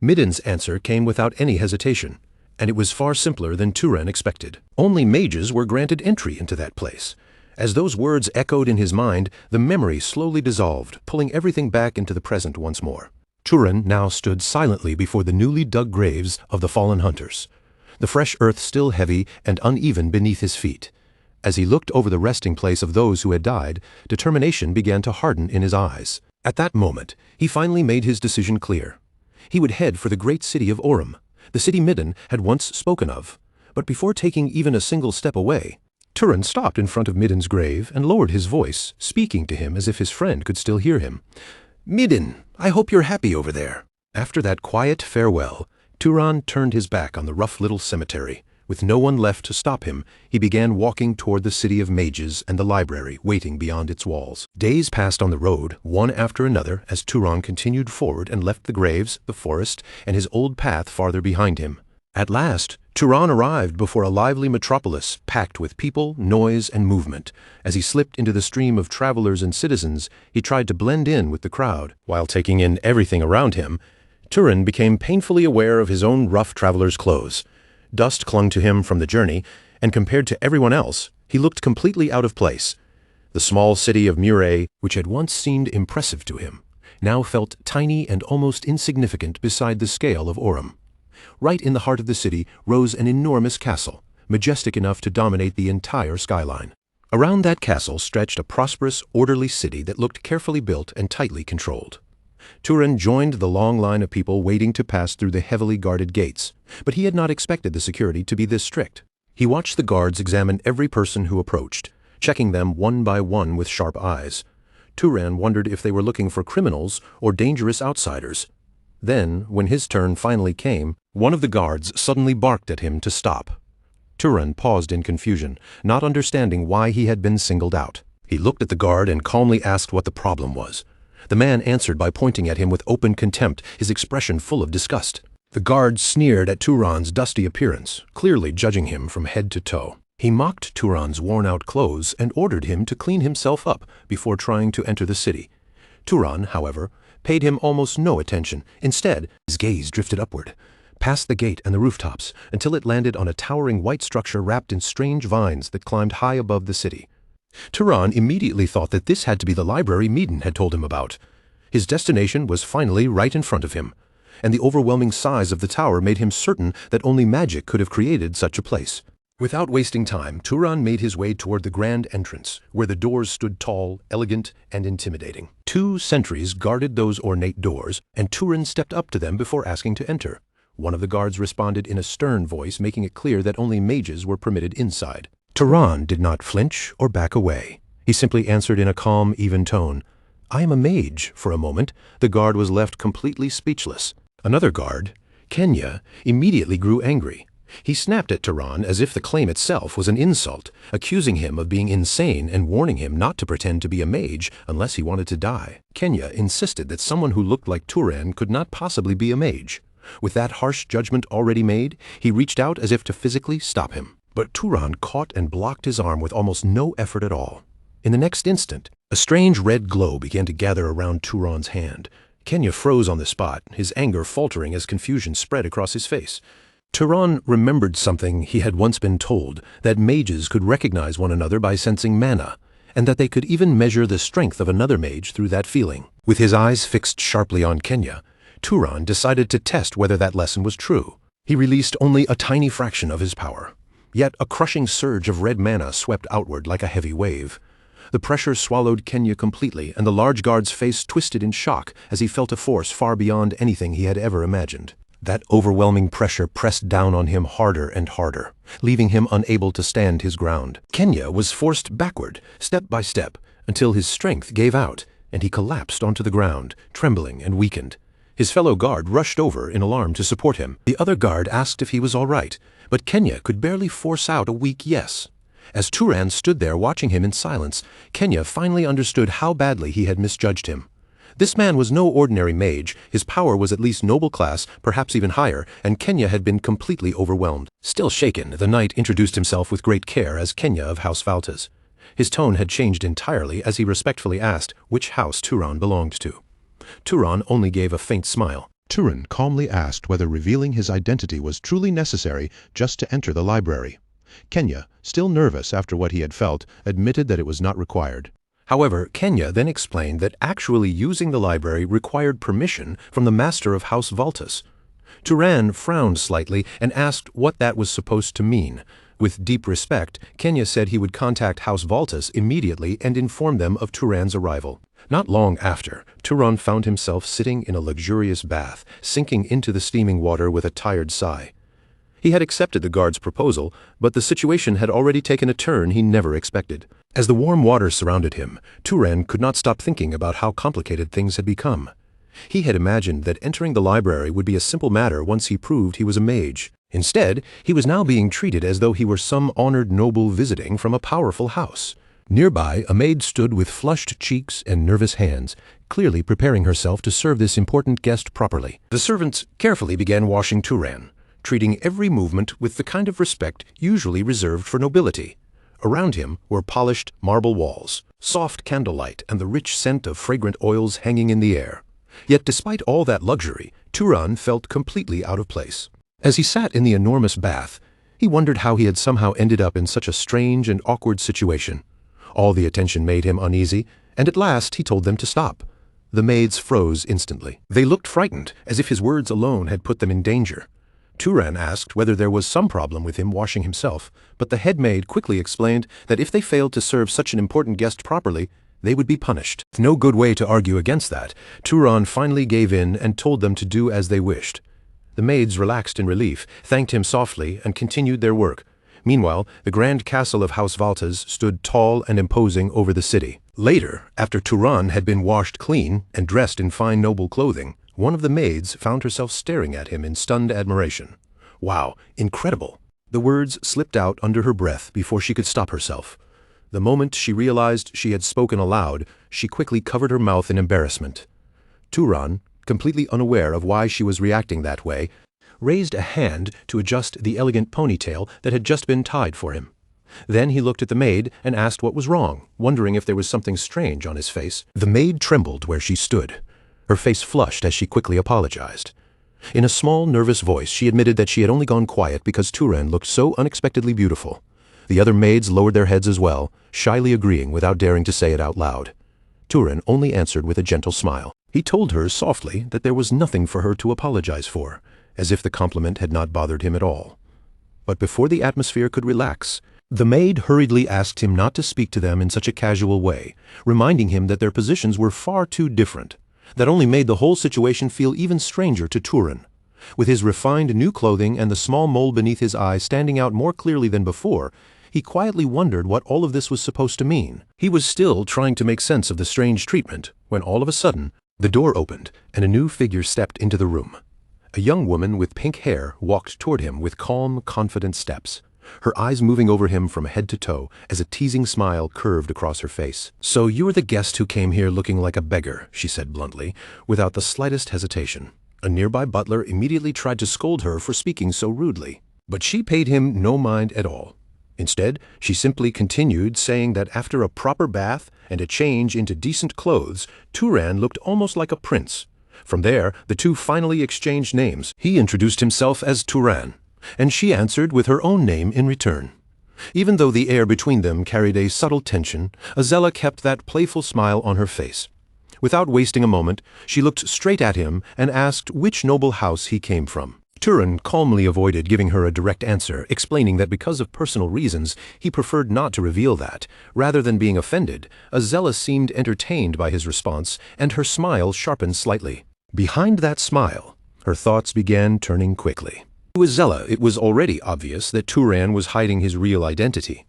Midden's answer came without any hesitation, and it was far simpler than Turan expected. Only mages were granted entry into that place. As those words echoed in his mind, the memory slowly dissolved, pulling everything back into the present once more. Turan now stood silently before the newly dug graves of the fallen hunters, the fresh earth still heavy and uneven beneath his feet. As he looked over the resting place of those who had died, determination began to harden in his eyes. At that moment, he finally made his decision clear. He would head for the great city of Orem, the city Midden had once spoken of. But before taking even a single step away, Turan stopped in front of Midden's grave and lowered his voice, speaking to him as if his friend could still hear him. "Midden, I hope you're happy over there." After that quiet farewell, Turan turned his back on the rough little cemetery. With no one left to stop him, he began walking toward the city of mages and the library waiting beyond its walls. Days passed on the road, one after another, as Turan continued forward and left the graves, the forest, and his old path farther behind him. At last, Turan arrived before a lively metropolis packed with people, noise, and movement. As he slipped into the stream of travelers and citizens, he tried to blend in with the crowd. While taking in everything around him, Turan became painfully aware of his own rough traveler's clothes. Dust clung to him from the journey, and compared to everyone else, he looked completely out of place. The small city of Murray, which had once seemed impressive to him, now felt tiny and almost insignificant beside the scale of Orem. Right in the heart of the city rose an enormous castle, majestic enough to dominate the entire skyline. Around that castle stretched a prosperous, orderly city that looked carefully built and tightly controlled. Turan joined the long line of people waiting to pass through the heavily guarded gates, but he had not expected the security to be this strict. He watched the guards examine every person who approached, checking them one by one with sharp eyes. Turan wondered if they were looking for criminals or dangerous outsiders. Then, when his turn finally came, one of the guards suddenly barked at him to stop. Turan paused in confusion, not understanding why he had been singled out. He looked at the guard and calmly asked what the problem was. The man answered by pointing at him with open contempt, his expression full of disgust. The guard sneered at Turan's dusty appearance, clearly judging him from head to toe. He mocked Turan's worn-out clothes and ordered him to clean himself up before trying to enter the city. Turan, however, paid him almost no attention. Instead, his gaze drifted upward, past the gate and the rooftops, until it landed on a towering white structure wrapped in strange vines that climbed high above the city. Turan immediately thought that this had to be the library Midden had told him about. His destination was finally right in front of him, and the overwhelming size of the tower made him certain that only magic could have created such a place. Without wasting time, Turan made his way toward the grand entrance, where the doors stood tall, elegant, and intimidating. 2 sentries guarded those ornate doors, and Turan stepped up to them before asking to enter. One of the guards responded in a stern voice, making it clear that only mages were permitted inside. Turan did not flinch or back away. He simply answered in a calm, even tone, "I am a mage." For a moment, the guard was left completely speechless. Another guard, Kenya, immediately grew angry. He snapped at Turan as if the claim itself was an insult, accusing him of being insane and warning him not to pretend to be a mage unless he wanted to die. Kenya insisted that someone who looked like Turan could not possibly be a mage. With that harsh judgment already made, he reached out as if to physically stop him. But Turan caught and blocked his arm with almost no effort at all. In the next instant, a strange red glow began to gather around Turan's hand. Kenya froze on the spot, his anger faltering as confusion spread across his face. Turan remembered something he had once been told, that mages could recognize one another by sensing mana, and that they could even measure the strength of another mage through that feeling. With his eyes fixed sharply on Kenya, Turan decided to test whether that lesson was true. He released only a tiny fraction of his power. Yet a crushing surge of red mana swept outward like a heavy wave. The pressure swallowed Kenya completely, and the large guard's face twisted in shock as he felt a force far beyond anything he had ever imagined. That overwhelming pressure pressed down on him harder and harder, leaving him unable to stand his ground. Kenya was forced backward, step by step, until his strength gave out, and he collapsed onto the ground, trembling and weakened. His fellow guard rushed over in alarm to support him. The other guard asked if he was all right, but Kenya could barely force out a weak yes. As Turan stood there watching him in silence, Kenya finally understood how badly he had misjudged him. This man was no ordinary mage, his power was at least noble class, perhaps even higher, and Kenya had been completely overwhelmed. Still shaken, the knight introduced himself with great care as Kenya of House Valtas. His tone had changed entirely as he respectfully asked which house Turan belonged to. Turan only gave a faint smile. Turan calmly asked whether revealing his identity was truly necessary just to enter the library. Kenya, still nervous after what he had felt, admitted that it was not required. However, Kenya then explained that actually using the library required permission from the master of House Valtas. Turan frowned slightly and asked what that was supposed to mean. With deep respect, Kenya said he would contact House Valtas immediately and inform them of Turan's arrival. Not long after, Turan found himself sitting in a luxurious bath, sinking into the steaming water with a tired sigh. He had accepted the guard's proposal, but the situation had already taken a turn he never expected. As the warm water surrounded him, Turan could not stop thinking about how complicated things had become. He had imagined that entering the library would be a simple matter once he proved he was a mage. Instead, he was now being treated as though he were some honored noble visiting from a powerful house. Nearby, a maid stood with flushed cheeks and nervous hands, clearly preparing herself to serve this important guest properly. The servants carefully began washing Turan, treating every movement with the kind of respect usually reserved for nobility. Around him were polished marble walls, soft candlelight, and the rich scent of fragrant oils hanging in the air. Yet despite all that luxury, Turan felt completely out of place. As he sat in the enormous bath, he wondered how he had somehow ended up in such a strange and awkward situation. All the attention made him uneasy, and at last he told them to stop. The maids froze instantly. They looked frightened, as if his words alone had put them in danger. Turan asked whether there was some problem with him washing himself, but the head maid quickly explained that if they failed to serve such an important guest properly, they would be punished. With no good way to argue against that, Turan finally gave in and told them to do as they wished. The maids relaxed in relief, thanked him softly, and continued their work. Meanwhile, the grand castle of House Valtas stood tall and imposing over the city. Later, after Turan had been washed clean and dressed in fine noble clothing, one of the maids found herself staring at him in stunned admiration. Wow, incredible! The words slipped out under her breath before she could stop herself. The moment she realized she had spoken aloud, she quickly covered her mouth in embarrassment. Turan, completely unaware of why she was reacting that way, raised a hand to adjust the elegant ponytail that had just been tied for him. Then he looked at the maid and asked what was wrong, wondering if there was something strange on his face. The maid trembled where she stood. Her face flushed as she quickly apologized. In a small, nervous voice, she admitted that she had only gone quiet because Turan looked so unexpectedly beautiful. The other maids lowered their heads as well, shyly agreeing without daring to say it out loud. Turan only answered with a gentle smile. He told her softly that there was nothing for her to apologize for, as if the compliment had not bothered him at all. But before the atmosphere could relax, the maid hurriedly asked him not to speak to them in such a casual way, reminding him that their positions were far too different. That only made the whole situation feel even stranger to Turan. With his refined new clothing and the small mole beneath his eye standing out more clearly than before, he quietly wondered what all of this was supposed to mean. He was still trying to make sense of the strange treatment, when all of a sudden, the door opened and a new figure stepped into the room. A young woman with pink hair walked toward him with calm, confident steps, her eyes moving over him from head to toe as a teasing smile curved across her face. "So you are the guest who came here looking like a beggar," she said bluntly, without the slightest hesitation. A nearby butler immediately tried to scold her for speaking so rudely, but she paid him no mind at all. Instead, she simply continued, saying that after a proper bath and a change into decent clothes, Turan looked almost like a prince. From there, the two finally exchanged names. He introduced himself as Turan, and she answered with her own name in return. Even though the air between them carried a subtle tension, Azella kept that playful smile on her face. Without wasting a moment, she looked straight at him and asked which noble house he came from. Turan calmly avoided giving her a direct answer, explaining that because of personal reasons, he preferred not to reveal that. Rather than being offended, Azella seemed entertained by his response, and her smile sharpened slightly. Behind that smile, her thoughts began turning quickly. To Azella, it was already obvious that Turan was hiding his real identity.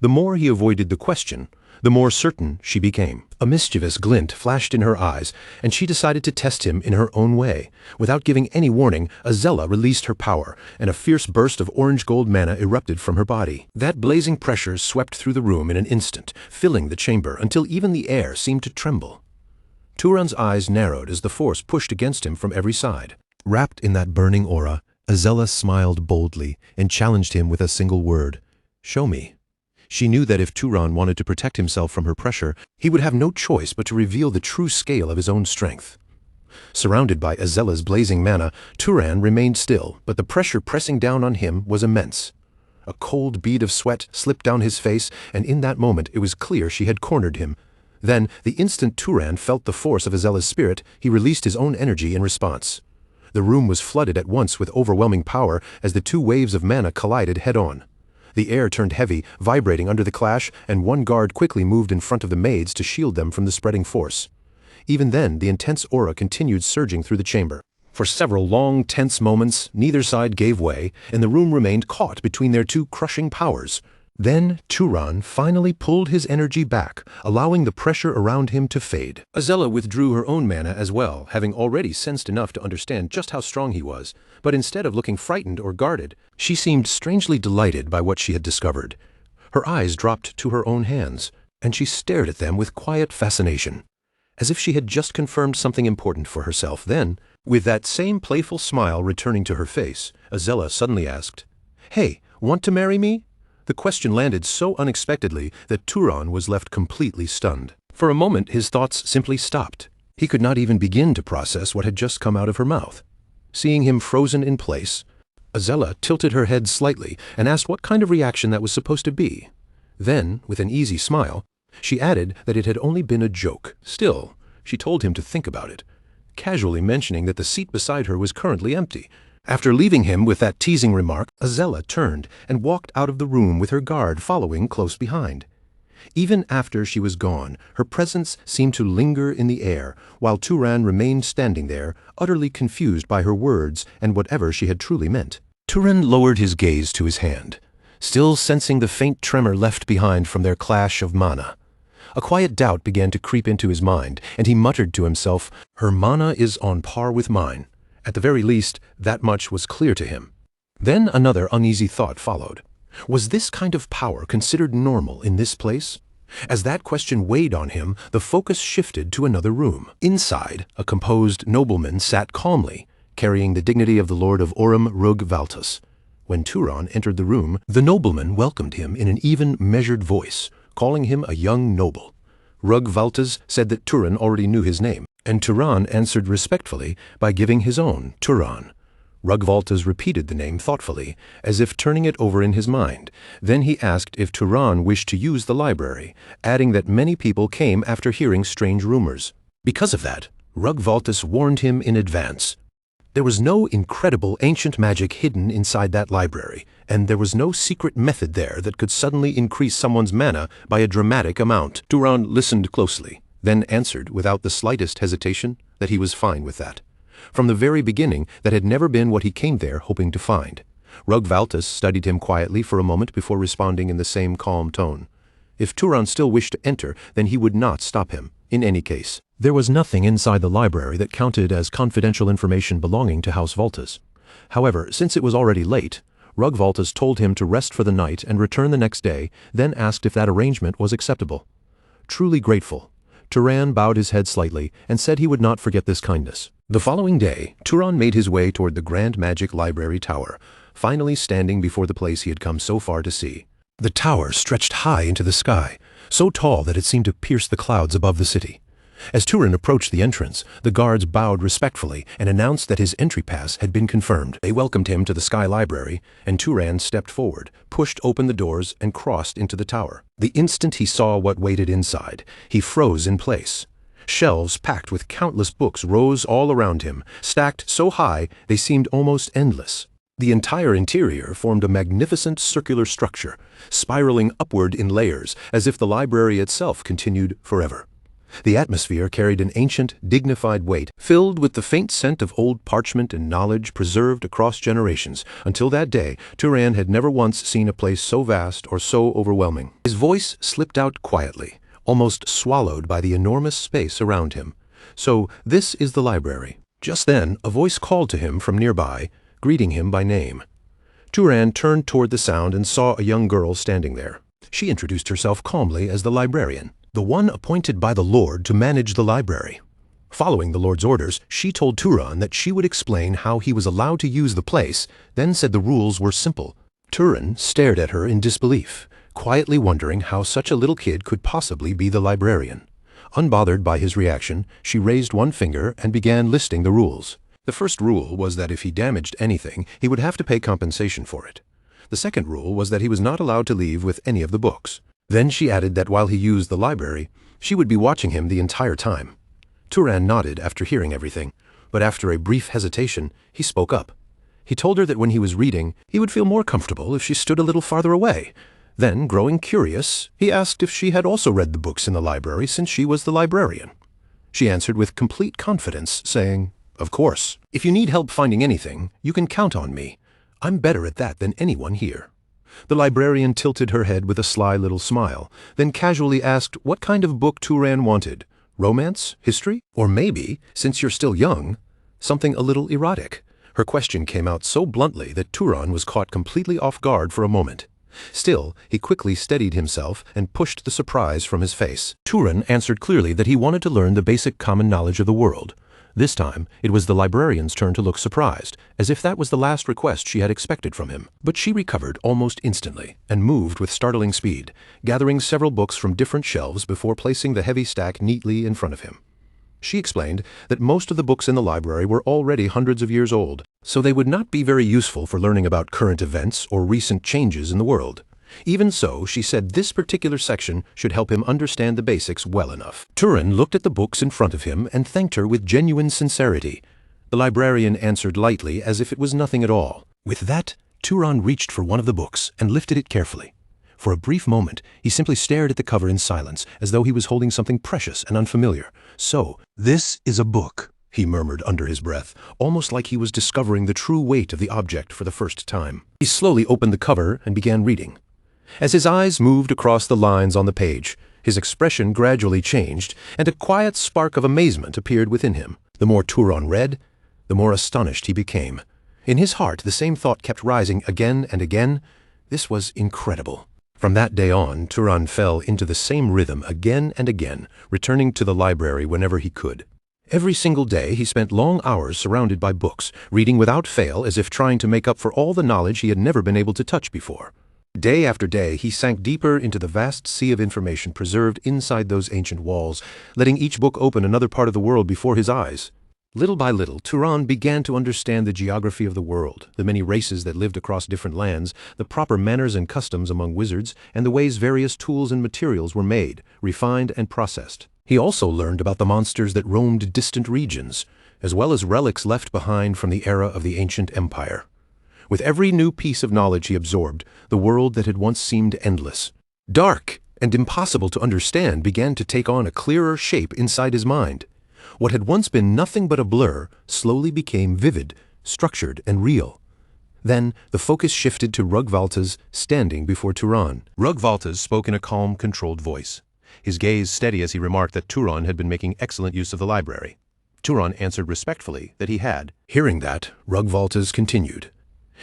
The more he avoided the question, the more certain she became. A mischievous glint flashed in her eyes, and she decided to test him in her own way. Without giving any warning, Azella released her power, and a fierce burst of orange-gold mana erupted from her body. That blazing pressure swept through the room in an instant, filling the chamber until even the air seemed to tremble. Turan's eyes narrowed as the force pushed against him from every side. Wrapped in that burning aura, Azella smiled boldly and challenged him with a single word: "Show me." She knew that if Turan wanted to protect himself from her pressure, he would have no choice but to reveal the true scale of his own strength. Surrounded by Azella's blazing mana, Turan remained still, but the pressure pressing down on him was immense. A cold bead of sweat slipped down his face, and in that moment it was clear she had cornered him. Then, the instant Turan felt the force of Azella's spirit, he released his own energy in response. The room was flooded at once with overwhelming power as the two waves of mana collided head-on. The air turned heavy, vibrating under the clash, and one guard quickly moved in front of the maids to shield them from the spreading force. Even then, the intense aura continued surging through the chamber. For several long, tense moments, neither side gave way, and the room remained caught between their two crushing powers. Then, Turan finally pulled his energy back, allowing the pressure around him to fade. Azella withdrew her own mana as well, having already sensed enough to understand just how strong he was, but instead of looking frightened or guarded, she seemed strangely delighted by what she had discovered. Her eyes dropped to her own hands, and she stared at them with quiet fascination, as if she had just confirmed something important for herself. Then, with that same playful smile returning to her face, Azella suddenly asked, "Hey, want to marry me?" The question landed so unexpectedly that Turan was left completely stunned. For a moment, his thoughts simply stopped. He could not even begin to process what had just come out of her mouth. Seeing him frozen in place, Azella tilted her head slightly and asked what kind of reaction that was supposed to be. Then, with an easy smile, she added that it had only been a joke. Still, she told him to think about it, casually mentioning that the seat beside her was currently empty. After leaving him with that teasing remark, Azella turned and walked out of the room with her guard following close behind. Even after she was gone, her presence seemed to linger in the air, while Turan remained standing there, utterly confused by her words and whatever she had truly meant. Turan lowered his gaze to his hand, still sensing the faint tremor left behind from their clash of mana. A quiet doubt began to creep into his mind, and he muttered to himself, "Her mana is on par with mine." At the very least, that much was clear to him. Then another uneasy thought followed. Was this kind of power considered normal in this place? As that question weighed on him, the focus shifted to another room. Inside, a composed nobleman sat calmly, carrying the dignity of the Lord of Aurum Rug-Valtus. When Turan entered the room, the nobleman welcomed him in an even, measured voice, calling him a young noble. Rug-Valtus said that Turan already knew his name, and Turan answered respectfully by giving his own, Turan. Rug-Valtus repeated the name thoughtfully, as if turning it over in his mind. Then he asked if Turan wished to use the library, adding that many people came after hearing strange rumors. Because of that, Rug-Valtus warned him in advance. There was no incredible ancient magic hidden inside that library, and there was no secret method there that could suddenly increase someone's mana by a dramatic amount. Turan listened closely, then answered without the slightest hesitation that he was fine with that. From the very beginning, that had never been what he came there hoping to find. Rug-Valtus studied him quietly for a moment before responding in the same calm tone. If Turan still wished to enter, then he would not stop him. In any case, there was nothing inside the library that counted as confidential information belonging to House Valtas. However, since it was already late, Rug Valtas told him to rest for the night and return the next day, then asked if that arrangement was acceptable. Truly grateful, Turan bowed his head slightly and said he would not forget this kindness. The following day, Turan made his way toward the Grand Magic Library Tower, finally standing before the place he had come so far to see. The tower stretched high into the sky, so tall that it seemed to pierce the clouds above the city. As Turan approached the entrance, the guards bowed respectfully and announced that his entry pass had been confirmed. They welcomed him to the Sky Library, and Turan stepped forward, pushed open the doors, and crossed into the tower. The instant he saw what waited inside, he froze in place. Shelves packed with countless books rose all around him, stacked so high they seemed almost endless. The entire interior formed a magnificent circular structure, spiraling upward in layers, as if the library itself continued forever. The atmosphere carried an ancient, dignified weight, filled with the faint scent of old parchment and knowledge preserved across generations. Until that day, Turan had never once seen a place so vast or so overwhelming. His voice slipped out quietly, almost swallowed by the enormous space around him. "So, this is the library." Just then, a voice called to him from nearby, greeting him by name. Turan turned toward the sound and saw a young girl standing there. She introduced herself calmly as the librarian, the one appointed by the Lord to manage the library. Following the Lord's orders, she told Turan that she would explain how he was allowed to use the place, then said the rules were simple. Turan stared at her in disbelief, quietly wondering how such a little kid could possibly be the librarian. Unbothered by his reaction, she raised one finger and began listing the rules. The first rule was that if he damaged anything, he would have to pay compensation for it. The second rule was that he was not allowed to leave with any of the books. Then she added that while he used the library, she would be watching him the entire time. Turan nodded after hearing everything, but after a brief hesitation, he spoke up. He told her that when he was reading, he would feel more comfortable if she stood a little farther away. Then, growing curious, he asked if she had also read the books in the library since she was the librarian. She answered with complete confidence, saying, "Of course. If you need help finding anything, you can count on me. I'm better at that than anyone here." The librarian tilted her head with a sly little smile, then casually asked what kind of book Turan wanted. Romance? History? Or maybe, since you're still young, something a little erotic? Her question came out so bluntly that Turan was caught completely off guard for a moment. Still, he quickly steadied himself and pushed the surprise from his face. Turan answered clearly that he wanted to learn the basic common knowledge of the world. This time, it was the librarian's turn to look surprised, as if that was the last request she had expected from him. But she recovered almost instantly, and moved with startling speed, gathering several books from different shelves before placing the heavy stack neatly in front of him. She explained that most of the books in the library were already hundreds of years old, so they would not be very useful for learning about current events or recent changes in the world. Even so, she said this particular section should help him understand the basics well enough. Turan looked at the books in front of him and thanked her with genuine sincerity. The librarian answered lightly as if it was nothing at all. With that, Turan reached for one of the books and lifted it carefully. For a brief moment, he simply stared at the cover in silence, as though he was holding something precious and unfamiliar. "So, this is a book," he murmured under his breath, almost like he was discovering the true weight of the object for the first time. He slowly opened the cover and began reading. As his eyes moved across the lines on the page, his expression gradually changed, and a quiet spark of amazement appeared within him. The more Turan read, the more astonished he became. In his heart, the same thought kept rising again and again. This was incredible. From that day on, Turan fell into the same rhythm again and again, returning to the library whenever he could. Every single day, he spent long hours surrounded by books, reading without fail as if trying to make up for all the knowledge he had never been able to touch before. Day after day, he sank deeper into the vast sea of information preserved inside those ancient walls, letting each book open another part of the world before his eyes. Little by little, Turan began to understand the geography of the world, the many races that lived across different lands, the proper manners and customs among wizards, and the ways various tools and materials were made, refined, and processed. He also learned about the monsters that roamed distant regions, as well as relics left behind from the era of the ancient empire. With every new piece of knowledge he absorbed, the world that had once seemed endless, dark, and impossible to understand began to take on a clearer shape inside his mind. What had once been nothing but a blur slowly became vivid, structured, and real. Then the focus shifted to Rug Valtas standing before Turan. Rug Valtas spoke in a calm, controlled voice. his gaze steady as he remarked that Turan had been making excellent use of the library. Turan answered respectfully that he had. Hearing that, Rugvaltas continued.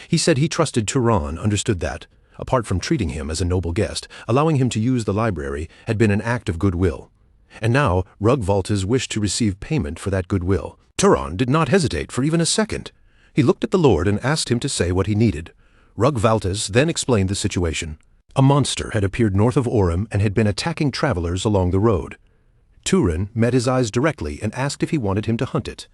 He said he trusted Turan understood that, apart from treating him as a noble guest, allowing him to use the library had been an act of goodwill. And now Rugvaltas wished to receive payment for that goodwill. Turan did not hesitate for even a second. He looked at the Lord and asked him to say what he needed. Rugvaltas then explained the situation. A monster had appeared north of Orem and had been attacking travelers along the road. Turan met his eyes directly and asked if he wanted him to hunt it.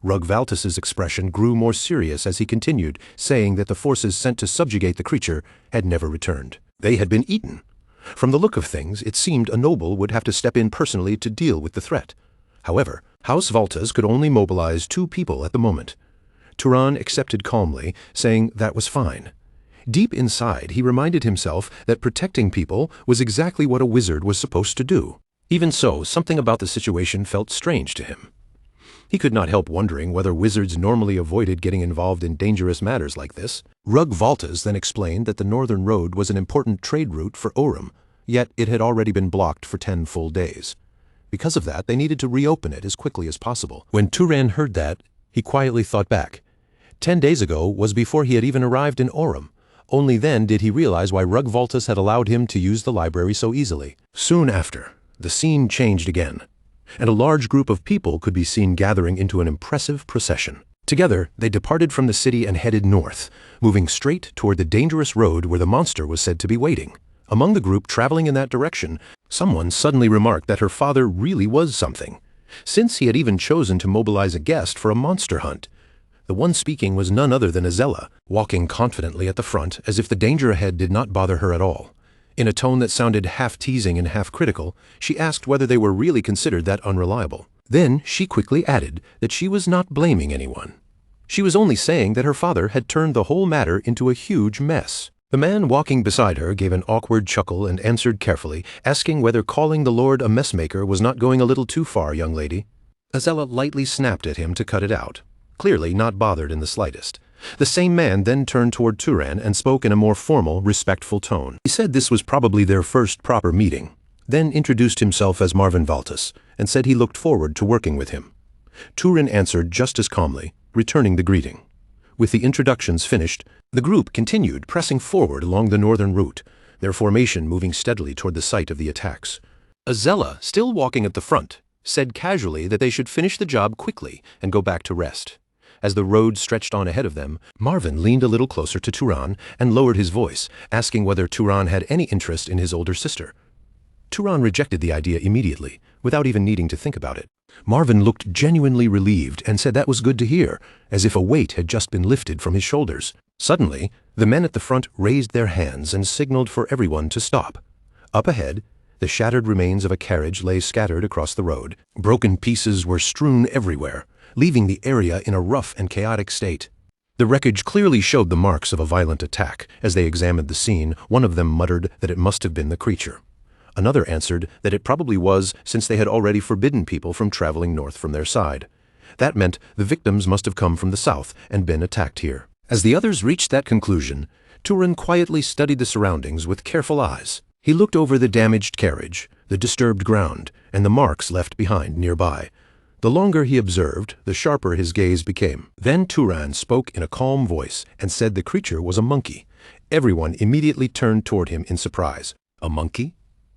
Rugvaltas's expression grew more serious as he continued, saying that the forces sent to subjugate the creature had never returned. They had been eaten. From the look of things, it seemed a noble would have to step in personally to deal with the threat. However, House Valtas could only mobilize 2 people at the moment. Turan accepted calmly, saying that was fine. Deep inside, he reminded himself that protecting people was exactly what a wizard was supposed to do. Even so, something about the situation felt strange to him. He could not help wondering whether wizards normally avoided getting involved in dangerous matters like this. Rugvaltas then explained that the northern road was an important trade route for Orem, yet it had already been blocked for 10 full days. Because of that, they needed to reopen it as quickly as possible. When Turan heard that, he quietly thought back. 10 days ago was before he had even arrived in Orem. Only then did he realize why Rugvaltas had allowed him to use the library so easily. Soon after, the scene changed again, and a large group of people could be seen gathering into an impressive procession. Together, they departed from the city and headed north, moving straight toward the dangerous road where the monster was said to be waiting. Among the group traveling in that direction, someone suddenly remarked that her father really was something, since he had even chosen to mobilize a guest for a monster hunt. The one speaking was none other than Azella, walking confidently at the front as if the danger ahead did not bother her at all. In a tone that sounded half teasing and half critical, she asked whether they were really considered that unreliable. Then she quickly added that she was not blaming anyone. She was only saying that her father had turned the whole matter into a huge mess. The man walking beside her gave an awkward chuckle and answered carefully, asking whether calling the Lord a messmaker was not going a little too far, young lady. Azella lightly snapped at him to cut it out, clearly not bothered in the slightest. The same man then turned toward Turan and spoke in a more formal, respectful tone. He said this was probably their first proper meeting, then introduced himself as Marvin Valtas, and said he looked forward to working with him. Turan answered just as calmly, returning the greeting. With the introductions finished, the group continued pressing forward along the northern route, their formation moving steadily toward the site of the attacks. Azella, still walking at the front, said casually that they should finish the job quickly and go back to rest. As the road stretched on ahead of them, Marvin leaned a little closer to Turan and lowered his voice, asking whether Turan had any interest in his older sister. Turan rejected the idea immediately, without even needing to think about it. Marvin looked genuinely relieved and said that was good to hear, as if a weight had just been lifted from his shoulders. Suddenly, the men at the front raised their hands and signaled for everyone to stop. Up ahead, the shattered remains of a carriage lay scattered across the road. Broken pieces were strewn everywhere, leaving the area in a rough and chaotic state. The wreckage clearly showed the marks of a violent attack. As they examined the scene, one of them muttered that it must have been the creature. Another answered that it probably was, since they had already forbidden people from traveling north from their side. That meant the victims must have come from the south and been attacked here. As the others reached that conclusion, Turan quietly studied the surroundings with careful eyes. He looked over the damaged carriage, the disturbed ground, and the marks left behind nearby. The longer he observed, the sharper his gaze became. Then Turan spoke in a calm voice and said the creature was a monkey. Everyone immediately turned toward him in surprise. A monkey?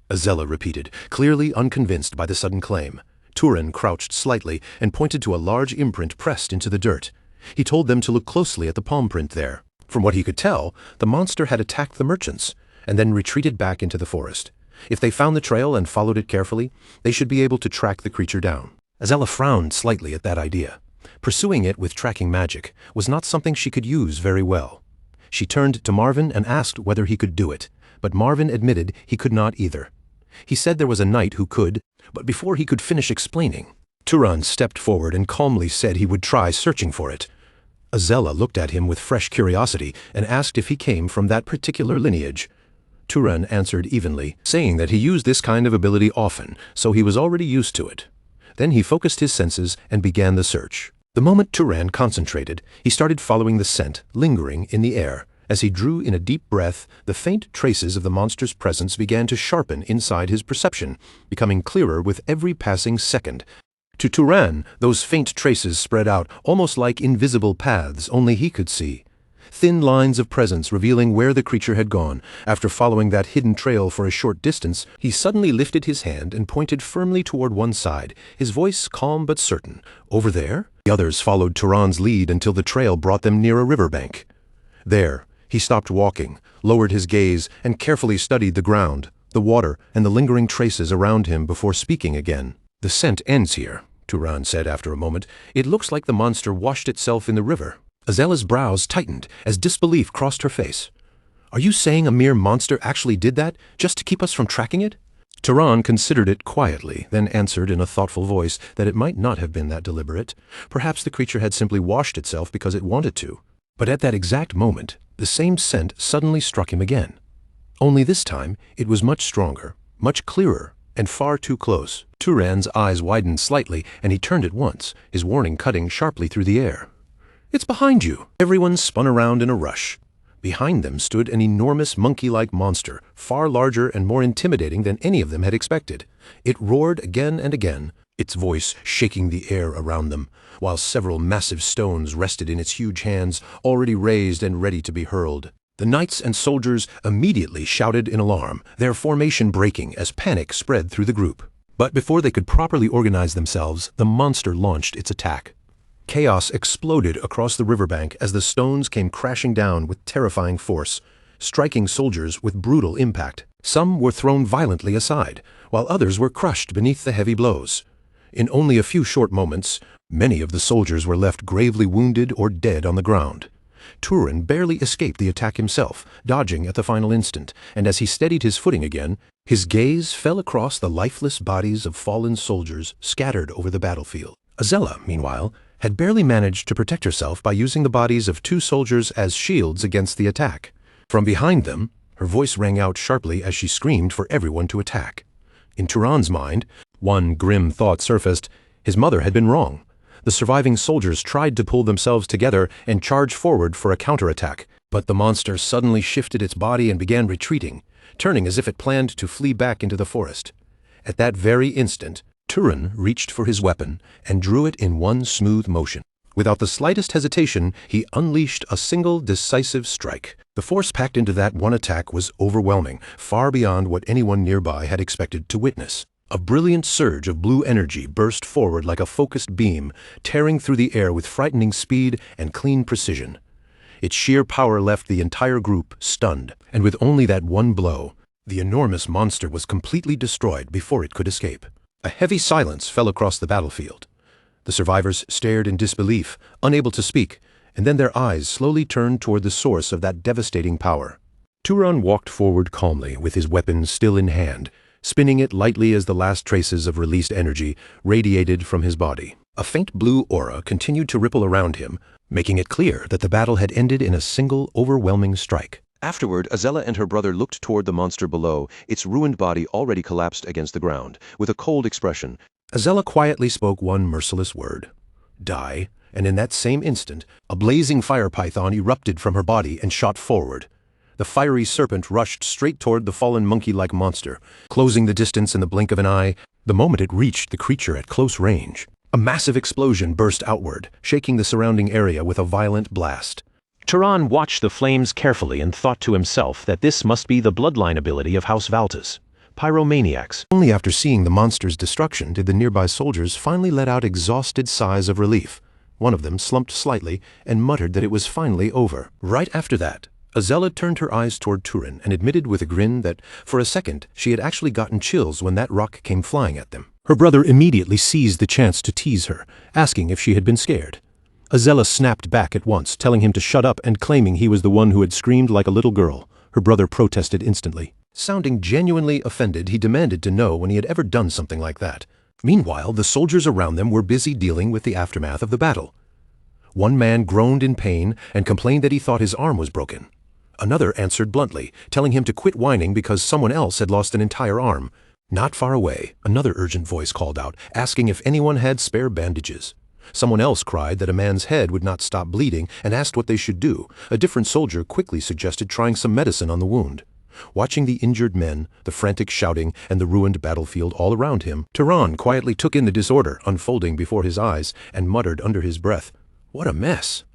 Azella repeated, clearly unconvinced by the sudden claim. Turan crouched slightly and pointed to a large imprint pressed into the dirt. He told them to look closely at the palm print there. From what he could tell, the monster had attacked the merchants and then retreated back into the forest. If they found the trail and followed it carefully, they should be able to track the creature down. Azella frowned slightly at that idea. Pursuing it with tracking magic was not something she could use very well. She turned to Marvin and asked whether he could do it, but Marvin admitted he could not either. He said there was a knight who could, but before he could finish explaining, Turan stepped forward and calmly said he would try searching for it. Azella looked at him with fresh curiosity and asked if he came from that particular lineage. Turan answered evenly, saying that he used this kind of ability often, so he was already used to it. Then he focused his senses and began the search. The moment Turan concentrated, he started following the scent, lingering in the air. As he drew in a deep breath, the faint traces of the monster's presence began to sharpen inside his perception, becoming clearer with every passing second. To Turan, those faint traces spread out, almost like invisible paths only he could see. Thin lines of presence revealing where the creature had gone. After following that hidden trail for a short distance, he suddenly lifted his hand and pointed firmly toward one side, his voice calm but certain. Over there? The others followed Turan's lead until the trail brought them near a riverbank. There, he stopped walking, lowered his gaze, and carefully studied the ground, the water, and the lingering traces around him before speaking again. "The scent ends here," Turan said after a moment. "It looks like the monster washed itself in the river." Azella's brows tightened as disbelief crossed her face. "Are you saying a mere monster actually did that, just to keep us from tracking it?" Turan considered it quietly, then answered in a thoughtful voice that it might not have been that deliberate. Perhaps the creature had simply washed itself because it wanted to. But at that exact moment, the same scent suddenly struck him again. Only this time, it was much stronger, much clearer, and far too close. Turan's eyes widened slightly, and he turned at once, his warning cutting sharply through the air. "It's behind you!" Everyone spun around in a rush. Behind them stood an enormous monkey-like monster, far larger and more intimidating than any of them had expected. It roared again and again, its voice shaking the air around them, while several massive stones rested in its huge hands, already raised and ready to be hurled. The knights and soldiers immediately shouted in alarm, their formation breaking as panic spread through the group. But before they could properly organize themselves, the monster launched its attack. Chaos exploded across the riverbank as the stones came crashing down with terrifying force, striking soldiers with brutal impact. Some were thrown violently aside, while others were crushed beneath the heavy blows. In only a few short moments, many of the soldiers were left gravely wounded or dead on the ground. Turan barely escaped the attack himself, dodging at the final instant, and as he steadied his footing again, his gaze fell across the lifeless bodies of fallen soldiers scattered over the battlefield. Azella, meanwhile, had barely managed to protect herself by using the bodies of two soldiers as shields against the attack. From behind them, her voice rang out sharply as she screamed for everyone to attack. In Turan's mind, one grim thought surfaced: his mother had been wrong. The surviving soldiers tried to pull themselves together and charge forward for a counterattack, but the monster suddenly shifted its body and began retreating, turning as if it planned to flee back into the forest. At that very instant, Turan reached for his weapon and drew it in one smooth motion. Without the slightest hesitation, he unleashed a single decisive strike. The force packed into that one attack was overwhelming, far beyond what anyone nearby had expected to witness. A brilliant surge of blue energy burst forward like a focused beam, tearing through the air with frightening speed and clean precision. Its sheer power left the entire group stunned, and with only that one blow, the enormous monster was completely destroyed before it could escape. A heavy silence fell across the battlefield. The survivors stared in disbelief, unable to speak, and then their eyes slowly turned toward the source of that devastating power. Turan walked forward calmly, with his weapon still in hand, spinning it lightly as the last traces of released energy radiated from his body. A faint blue aura continued to ripple around him, making it clear that the battle had ended in a single, overwhelming strike. Afterward, Azella and her brother looked toward the monster below, its ruined body already collapsed against the ground. With a cold expression, Azella quietly spoke one merciless word: "Die," and in that same instant, a blazing fire python erupted from her body and shot forward. The fiery serpent rushed straight toward the fallen monkey-like monster, closing the distance in the blink of an eye. The moment it reached the creature at close range, a massive explosion burst outward, shaking the surrounding area with a violent blast. Turan watched the flames carefully and thought to himself that this must be the bloodline ability of House Valtus, pyromaniacs. Only after seeing the monster's destruction did the nearby soldiers finally let out exhausted sighs of relief. One of them slumped slightly and muttered that it was finally over. Right after that, Azella turned her eyes toward Turan and admitted with a grin that, for a second, she had actually gotten chills when that rock came flying at them. Her brother immediately seized the chance to tease her, asking if she had been scared. Azella snapped back at once, telling him to shut up and claiming he was the one who had screamed like a little girl. Her brother protested instantly. Sounding genuinely offended, he demanded to know when he had ever done something like that. Meanwhile, the soldiers around them were busy dealing with the aftermath of the battle. One man groaned in pain and complained that he thought his arm was broken. Another answered bluntly, telling him to quit whining because someone else had lost an entire arm. Not far away, another urgent voice called out, asking if anyone had spare bandages. Someone else cried that a man's head would not stop bleeding and asked what they should do. A different soldier quickly suggested trying some medicine on the wound. Watching the injured men, the frantic shouting, and the ruined battlefield all around him, Turan quietly took in the disorder unfolding before his eyes and muttered under his breath, "What a mess!"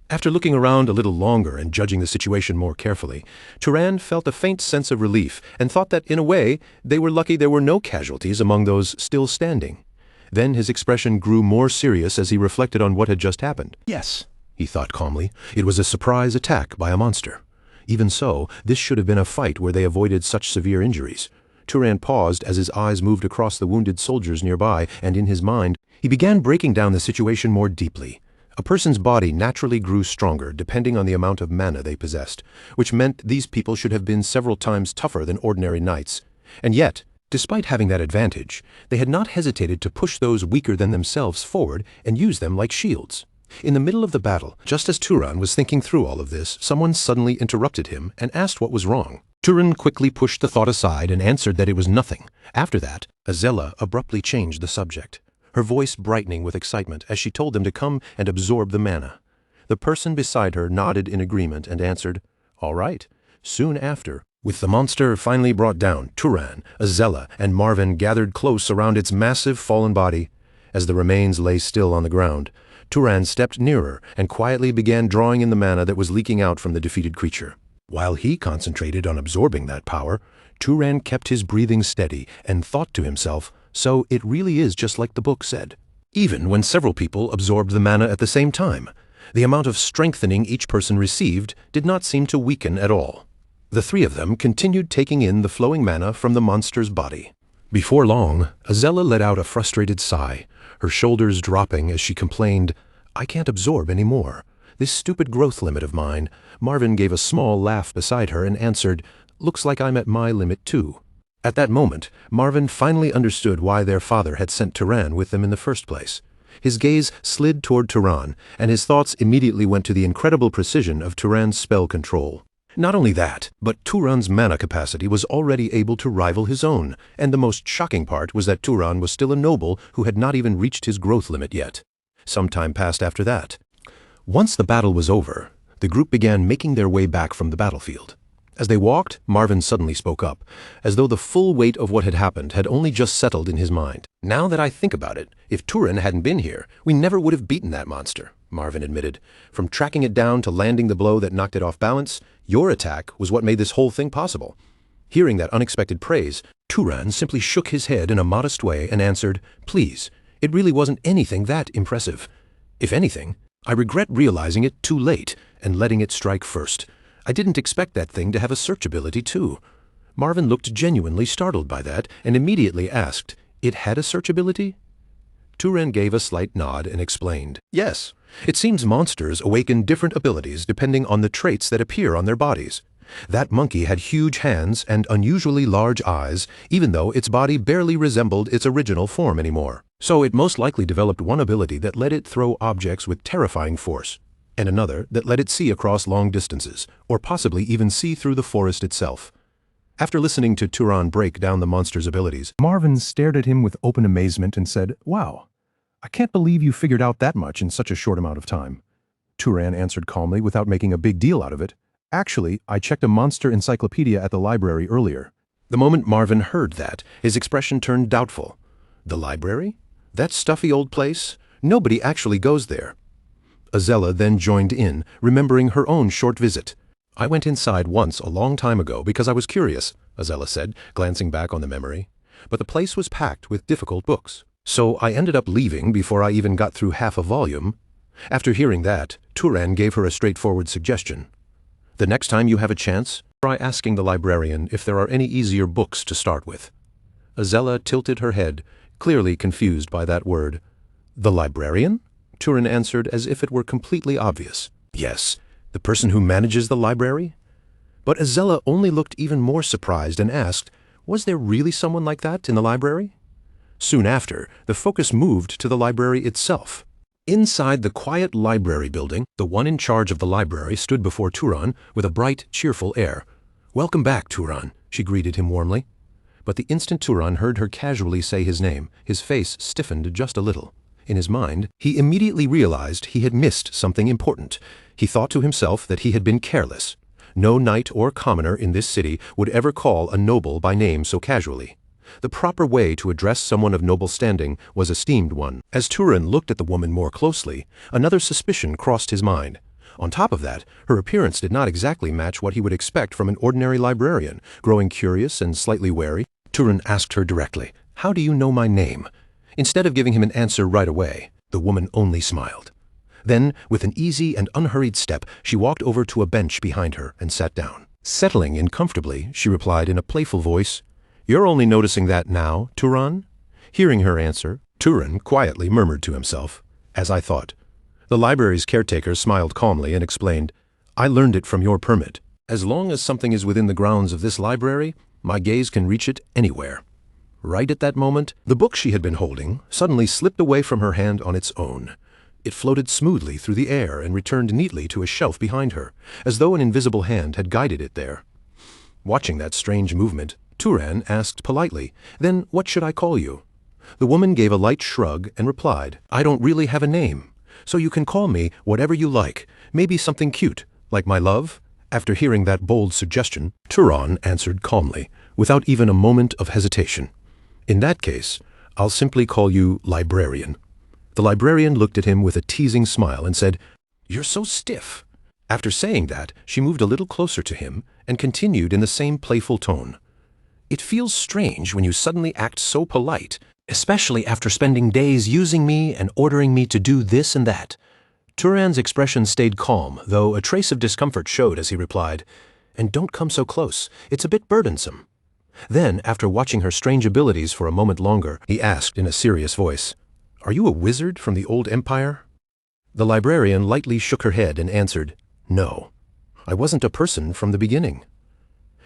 After looking around a little longer and judging the situation more carefully, Turan felt a faint sense of relief and thought that, in a way, they were lucky there were no casualties among those still standing. Then his expression grew more serious as he reflected on what had just happened. Yes, he thought calmly, it was a surprise attack by a monster. Even so, this should have been a fight where they avoided such severe injuries. Turan paused as his eyes moved across the wounded soldiers nearby, and in his mind, he began breaking down the situation more deeply. A person's body naturally grew stronger depending on the amount of mana they possessed, which meant these people should have been several times tougher than ordinary knights. And yet, despite having that advantage, they had not hesitated to push those weaker than themselves forward and use them like shields. In the middle of the battle, just as Turan was thinking through all of this, someone suddenly interrupted him and asked what was wrong. Turan quickly pushed the thought aside and answered that it was nothing. After that, Azella abruptly changed the subject, her voice brightening with excitement as she told them to come and absorb the mana. The person beside her nodded in agreement and answered, "All right." Soon after, with the monster finally brought down, Turan, Azella, and Marvin gathered close around its massive fallen body. As the remains lay still on the ground, Turan stepped nearer and quietly began drawing in the mana that was leaking out from the defeated creature. While he concentrated on absorbing that power, Turan kept his breathing steady and thought to himself, so it really is just like the book said. Even when several people absorbed the mana at the same time, the amount of strengthening each person received did not seem to weaken at all. The three of them continued taking in the flowing mana from the monster's body. Before long, Azella let out a frustrated sigh, her shoulders dropping as she complained, "I can't absorb any more. This stupid growth limit of mine." Marvin gave a small laugh beside her and answered, "Looks like I'm at my limit too." At that moment, Marvin finally understood why their father had sent Turan with them in the first place. His gaze slid toward Turan, and his thoughts immediately went to the incredible precision of Turan's spell control. Not only that, but Turan's mana capacity was already able to rival his own, and the most shocking part was that Turan was still a noble who had not even reached his growth limit yet. Some time passed after that. Once the battle was over, the group began making their way back from the battlefield. As they walked, Marvin suddenly spoke up, as though the full weight of what had happened had only just settled in his mind. "Now that I think about it, if Turan hadn't been here, we never would have beaten that monster," Marvin admitted. "From tracking it down to landing the blow that knocked it off balance, your attack was what made this whole thing possible." Hearing that unexpected praise, Turan simply shook his head in a modest way and answered, "Please, it really wasn't anything that impressive. If anything, I regret realizing it too late and letting it strike first. I didn't expect that thing to have a search ability too." Marvin looked genuinely startled by that and immediately asked, "It had a search ability?" Turan gave a slight nod and explained, "Yes, it seems monsters awaken different abilities depending on the traits that appear on their bodies. That monkey had huge hands and unusually large eyes, even though its body barely resembled its original form anymore. So it most likely developed one ability that let it throw objects with terrifying force, and another that let it see across long distances, or possibly even see through the forest itself." After listening to Turan break down the monster's abilities, Marvin stared at him with open amazement and said, "Wow, I can't believe you figured out that much in such a short amount of time." Turan answered calmly without making a big deal out of it, "Actually, I checked a monster encyclopedia at the library earlier." The moment Marvin heard that, his expression turned doubtful. "The library? That stuffy old place? Nobody actually goes there." Azella then joined in, remembering her own short visit. "I went inside once a long time ago because I was curious," Azella said, glancing back on the memory. "But the place was packed with difficult books. So I ended up leaving before I even got through half a volume." After hearing that, Turan gave her a straightforward suggestion. "The next time you have a chance, try asking the librarian if there are any easier books to start with." Azella tilted her head, clearly confused by that word. "The librarian?" Turan answered as if it were completely obvious. "Yes, the person who manages the library?" But Azella only looked even more surprised and asked, "Was there really someone like that in the library?" Soon after, the focus moved to the library itself. Inside the quiet library building, the one in charge of the library stood before Turan with a bright, cheerful air. "Welcome back, Turan," she greeted him warmly. But the instant Turan heard her casually say his name, his face stiffened just a little. In his mind, he immediately realized he had missed something important. He thought to himself that he had been careless. No knight or commoner in this city would ever call a noble by name so casually. The proper way to address someone of noble standing was esteemed one. As Turan looked at the woman more closely, another suspicion crossed his mind. On top of that, her appearance did not exactly match what he would expect from an ordinary librarian. Growing curious and slightly wary, Turan asked her directly, "How do you know my name?" Instead of giving him an answer right away, the woman only smiled. Then, with an easy and unhurried step, she walked over to a bench behind her and sat down. Settling in comfortably, she replied in a playful voice, "You're only noticing that now, Turan?" Hearing her answer, Turan quietly murmured to himself, "As I thought." The library's caretaker smiled calmly and explained, "I learned it from your permit. As long as something is within the grounds of this library, my gaze can reach it anywhere." Right at that moment, the book she had been holding suddenly slipped away from her hand on its own. It floated smoothly through the air and returned neatly to a shelf behind her, as though an invisible hand had guided it there. Watching that strange movement, Turan asked politely, "Then what should I call you?" The woman gave a light shrug and replied, "I don't really have a name, so you can call me whatever you like, maybe something cute, like my love." After hearing that bold suggestion, Turan answered calmly, without even a moment of hesitation, "In that case, I'll simply call you Librarian." The librarian looked at him with a teasing smile and said, "You're so stiff." After saying that, she moved a little closer to him and continued in the same playful tone, "It feels strange when you suddenly act so polite, especially after spending days using me and ordering me to do this and that." Turan's expression stayed calm, though a trace of discomfort showed as he replied, "And don't come so close, it's a bit burdensome." Then, after watching her strange abilities for a moment longer, he asked in a serious voice, "Are you a wizard from the old empire?" The librarian lightly shook her head and answered, "No, I wasn't a person from the beginning."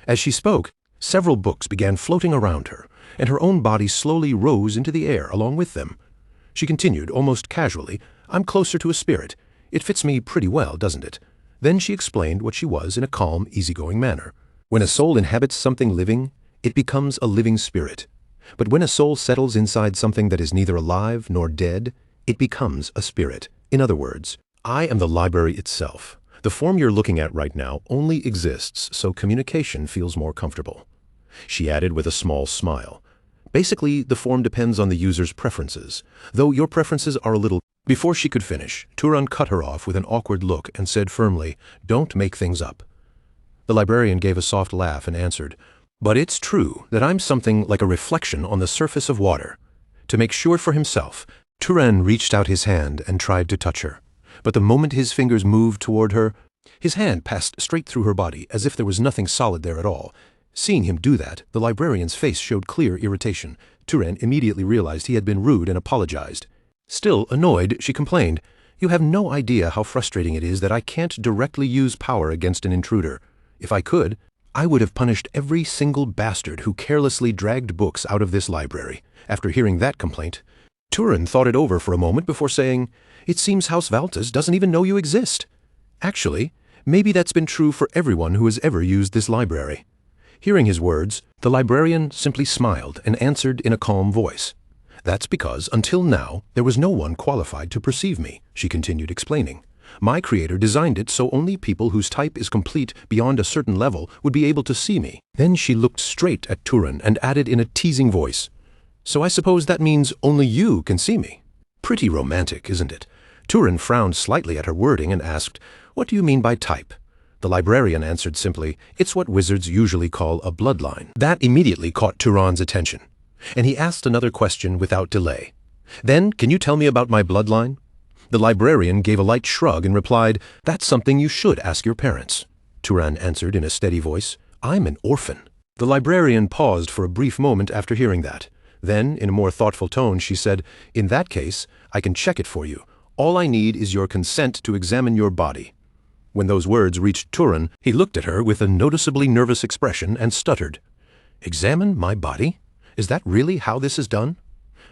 As she spoke, several books began floating around her, and her own body slowly rose into the air along with them. She continued almost casually, "I'm closer to a spirit. It fits me pretty well, doesn't it?" Then she explained what she was in a calm, easygoing manner. When a soul inhabits something living, it becomes a living spirit. But when a soul settles inside something that is neither alive nor dead, it becomes a spirit. In other words, I am the library itself. The form you're looking at right now only exists so communication feels more comfortable. She added with a small smile, "Basically, the form depends on the user's preferences, though your preferences are a little—" Before she could finish, Turan cut her off with an awkward look and said firmly, "Don't make things up." The librarian gave a soft laugh and answered, "But it's true that I'm something like a reflection on the surface of water." To make sure for himself, Turan reached out his hand and tried to touch her. But the moment his fingers moved toward her, his hand passed straight through her body as if there was nothing solid there at all. Seeing him do that, the librarian's face showed clear irritation. Turan immediately realized he had been rude and apologized. Still annoyed, she complained, "You have no idea how frustrating it is that I can't directly use power against an intruder. If I could, I would have punished every single bastard who carelessly dragged books out of this library." After hearing that complaint, Turan thought it over for a moment before saying, "It seems House Valtas doesn't even know you exist." Actually, maybe that's been true for everyone who has ever used this library. Hearing his words, the librarian simply smiled and answered in a calm voice, "That's because, until now, there was no one qualified to perceive me," she continued explaining. "My creator designed it so only people whose type is complete beyond a certain level would be able to see me." Then she looked straight at Turan and added in a teasing voice, "So I suppose that means only you can see me." Pretty romantic, isn't it? Turan frowned slightly at her wording and asked, "What do you mean by type?" The librarian answered simply, "It's what wizards usually call a bloodline." That immediately caught Turan's attention, and he asked another question without delay. "Then, can you tell me about my bloodline?" The librarian gave a light shrug and replied, "That's something you should ask your parents." Turan answered in a steady voice, "I'm an orphan." The librarian paused for a brief moment after hearing that. Then, in a more thoughtful tone, she said, "In that case, I can check it for you. All I need is your consent to examine your body." When those words reached Turan, he looked at her with a noticeably nervous expression and stuttered, "Examine my body? Is that really how this is done?"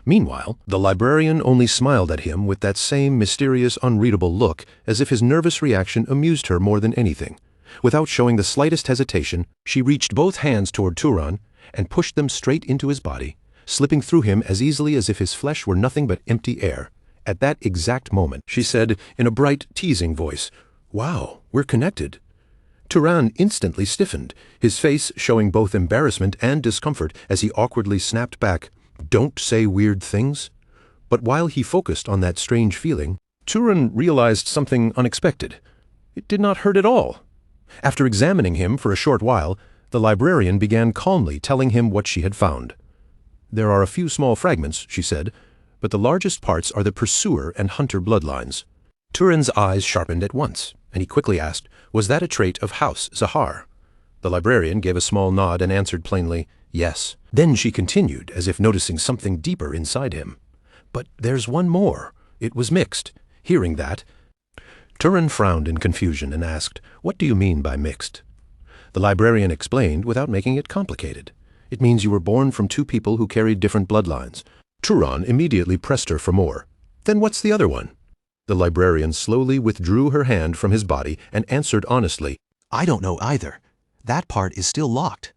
Meanwhile, the librarian only smiled at him with that same mysterious, unreadable look, as if his nervous reaction amused her more than anything. Without showing the slightest hesitation, she reached both hands toward Turan and pushed them straight into his body, slipping through him as easily as if his flesh were nothing but empty air. At that exact moment, she said in a bright, teasing voice, "Wow, we're connected." Turan instantly stiffened, his face showing both embarrassment and discomfort as he awkwardly snapped back, "Don't say weird things." But while he focused on that strange feeling, Turan realized something unexpected. It did not hurt at all. After examining him for a short while, the librarian began calmly telling him what she had found. "There are a few small fragments," she said, "but the largest parts are the pursuer and hunter bloodlines." Turan's eyes sharpened at once, and he quickly asked, "Was that a trait of House Zahar?" The librarian gave a small nod and answered plainly, "Yes." Then she continued, as if noticing something deeper inside him, "But there's one more. It was mixed." Hearing that, Turan frowned in confusion and asked, "What do you mean by mixed?" The librarian explained without making it complicated. "It means you were born from two people who carried different bloodlines." Turan immediately pressed her for more. "Then what's the other one?" The librarian slowly withdrew her hand from his body and answered honestly, "I don't know either. That part is still locked."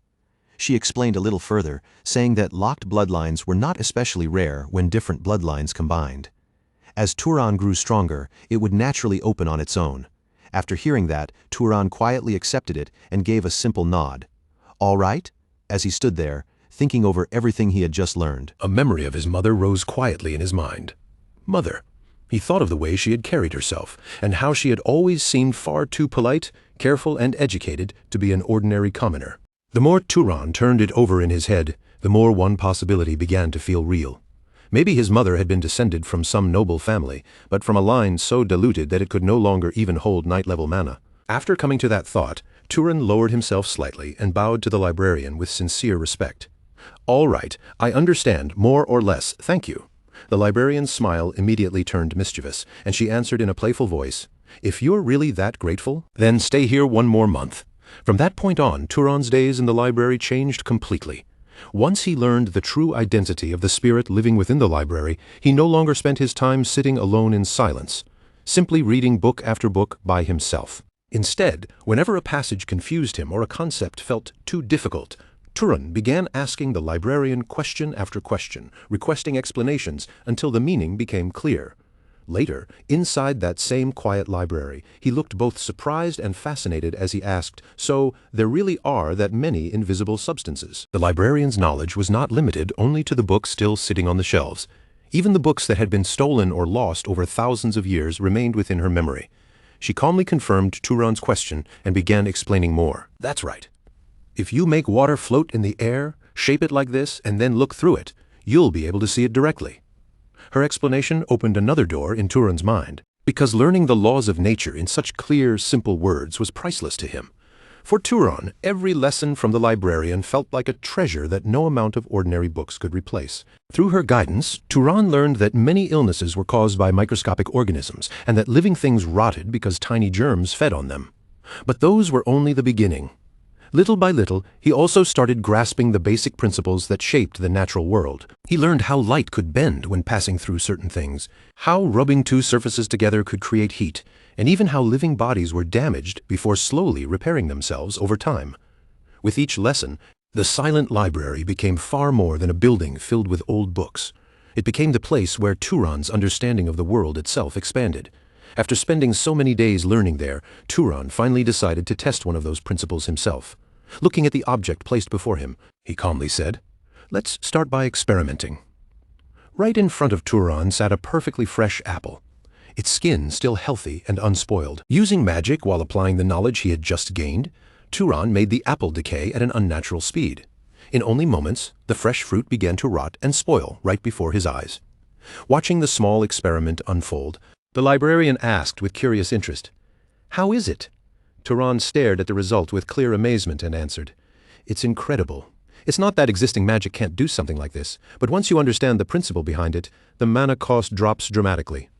She explained a little further, saying that locked bloodlines were not especially rare when different bloodlines combined. As Turan grew stronger, it would naturally open on its own. After hearing that, Turan quietly accepted it and gave a simple nod. "All right?" as he stood there, thinking over everything he had just learned. A memory of his mother rose quietly in his mind. Mother. He thought of the way she had carried herself, and how she had always seemed far too polite, careful, and educated to be an ordinary commoner. The more Turan turned it over in his head, the more one possibility began to feel real. Maybe his mother had been descended from some noble family, but from a line so diluted that it could no longer even hold night-level mana. After coming to that thought, Turan lowered himself slightly and bowed to the librarian with sincere respect. "All right, I understand, more or less, thank you." The librarian's smile immediately turned mischievous, and she answered in a playful voice, "If you're really that grateful, then stay here one more month." From that point on, Turan's days in the library changed completely. Once he learned the true identity of the spirit living within the library, he no longer spent his time sitting alone in silence, simply reading book after book by himself. Instead, whenever a passage confused him or a concept felt too difficult, Turan began asking the librarian question after question, requesting explanations until the meaning became clear. Later, inside that same quiet library, he looked both surprised and fascinated as he asked, "So, there really are that many invisible substances?" The librarian's knowledge was not limited only to the books still sitting on the shelves. Even the books that had been stolen or lost over thousands of years remained within her memory. She calmly confirmed Turan's question and began explaining more. "That's right. If you make water float in the air, shape it like this, and then look through it, you'll be able to see it directly." Her explanation opened another door in Turan's mind, because learning the laws of nature in such clear, simple words was priceless to him. For Turan, every lesson from the librarian felt like a treasure that no amount of ordinary books could replace. Through her guidance, Turan learned that many illnesses were caused by microscopic organisms, and that living things rotted because tiny germs fed on them. But those were only the beginning. Little by little, he also started grasping the basic principles that shaped the natural world. He learned how light could bend when passing through certain things, how rubbing two surfaces together could create heat, and even how living bodies were damaged before slowly repairing themselves over time. With each lesson, the silent library became far more than a building filled with old books. It became the place where Turan's understanding of the world itself expanded. After spending so many days learning there, Turan finally decided to test one of those principles himself. Looking at the object placed before him, he calmly said, "Let's start by experimenting." Right in front of Turan sat a perfectly fresh apple, its skin still healthy and unspoiled. Using magic while applying the knowledge he had just gained, Turan made the apple decay at an unnatural speed. In only moments, the fresh fruit began to rot and spoil right before his eyes. Watching the small experiment unfold, the librarian asked with curious interest, "How is it?" Turan stared at the result with clear amazement and answered, "It's incredible. It's not that existing magic can't do something like this, but once you understand the principle behind it, the mana cost drops dramatically."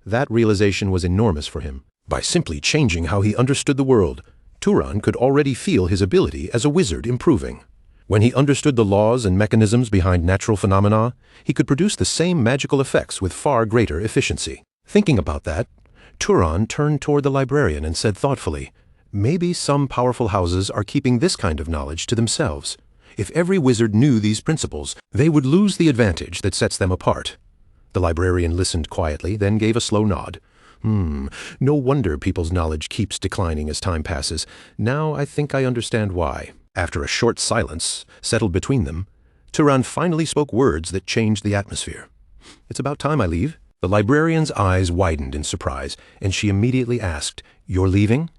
That realization was enormous for him. By simply changing how he understood the world, Turan could already feel his ability as a wizard improving. When he understood the laws and mechanisms behind natural phenomena, he could produce the same magical effects with far greater efficiency. Thinking about that, Turan turned toward the librarian and said thoughtfully, "Maybe some powerful houses are keeping this kind of knowledge to themselves. If every wizard knew these principles, they would lose the advantage that sets them apart." The librarian listened quietly, then gave a slow nod. No wonder people's knowledge keeps declining as time passes. Now I think I understand why. After a short silence settled between them, Turan finally spoke words that changed the atmosphere. "It's about time I leave." The librarian's eyes widened in surprise, and she immediately asked, "You're leaving?"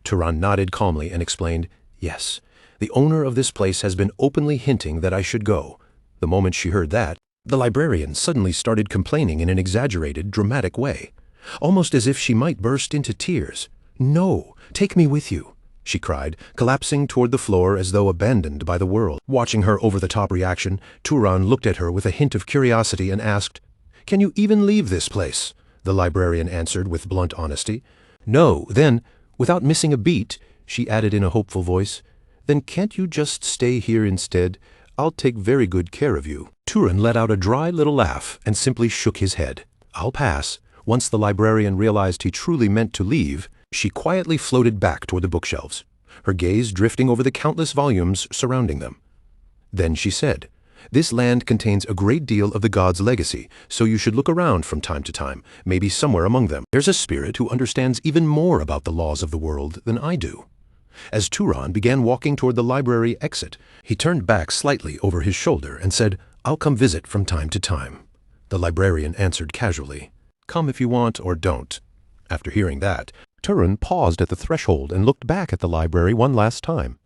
Turan nodded calmly and explained, "Yes, the owner of this place has been openly hinting that I should go." The moment she heard that, the librarian suddenly started complaining in an exaggerated, dramatic way, almost as if she might burst into tears. "No, take me with you," she cried, collapsing toward the floor as though abandoned by the world. Watching her over-the-top reaction, Turan looked at her with a hint of curiosity and asked, "Can you even leave this place?" The librarian answered with blunt honesty. "No." Then, without missing a beat, she added in a hopeful voice, "Then can't you just stay here instead? I'll take very good care of you." Turan let out a dry little laugh and simply shook his head. "I'll pass." Once the librarian realized he truly meant to leave, she quietly floated back toward the bookshelves, her gaze drifting over the countless volumes surrounding them. Then she said, "This land contains a great deal of the gods' legacy, so you should look around from time to time, maybe somewhere among them. There's a spirit who understands even more about the laws of the world than I do." As Turan began walking toward the library exit, he turned back slightly over his shoulder and said, "I'll come visit from time to time." The librarian answered casually, "Come if you want or don't." After hearing that, Turan paused at the threshold and looked back at the library one last time.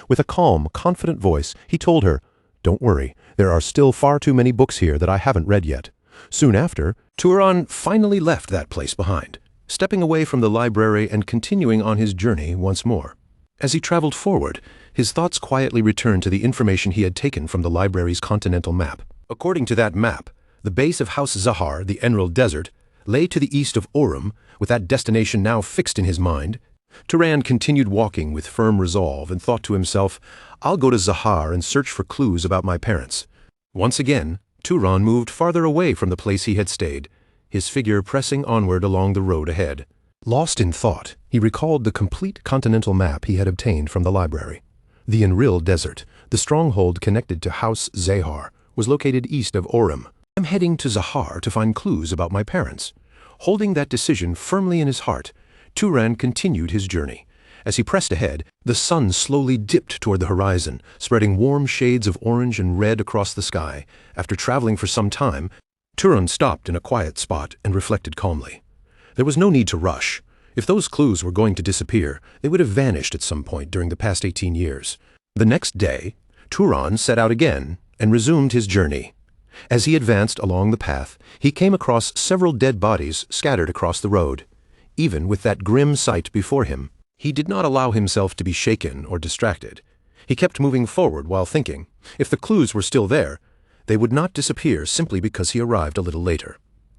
With a calm, confident voice, he told her, "Don't worry, there are still far too many books here that I haven't read yet." Soon after, Turan finally left that place behind, stepping away from the library and continuing on his journey once more. As he traveled forward, his thoughts quietly returned to the information he had taken from the library's continental map. According to that map, the base of House Zahar, the Emerald Desert, lay to the east of Orem. With that destination now fixed in his mind, Turan continued walking with firm resolve and thought to himself, "I'll go to Zahar and search for clues about my parents." Once again, Turan moved farther away from the place he had stayed, his figure pressing onward along the road ahead. Lost in thought, he recalled the complete continental map he had obtained from the library. The Enril Desert, the stronghold connected to House Zahar, was located east of Orem. "I'm heading to Zahar to find clues about my parents." Holding that decision firmly in his heart, Turan continued his journey. As he pressed ahead, the sun slowly dipped toward the horizon, spreading warm shades of orange and red across the sky. After traveling for some time, Turan stopped in a quiet spot and reflected calmly. There was no need to rush. If those clues were going to disappear, they would have vanished at some point during the past 18 years. The next day, Turan set out again and resumed his journey. As he advanced along the path, he came across several dead bodies scattered across the road. Even with that grim sight before him, he did not allow himself to be shaken or distracted. He kept moving forward while thinking, if the clues were still there, they would not disappear simply because he arrived a little later.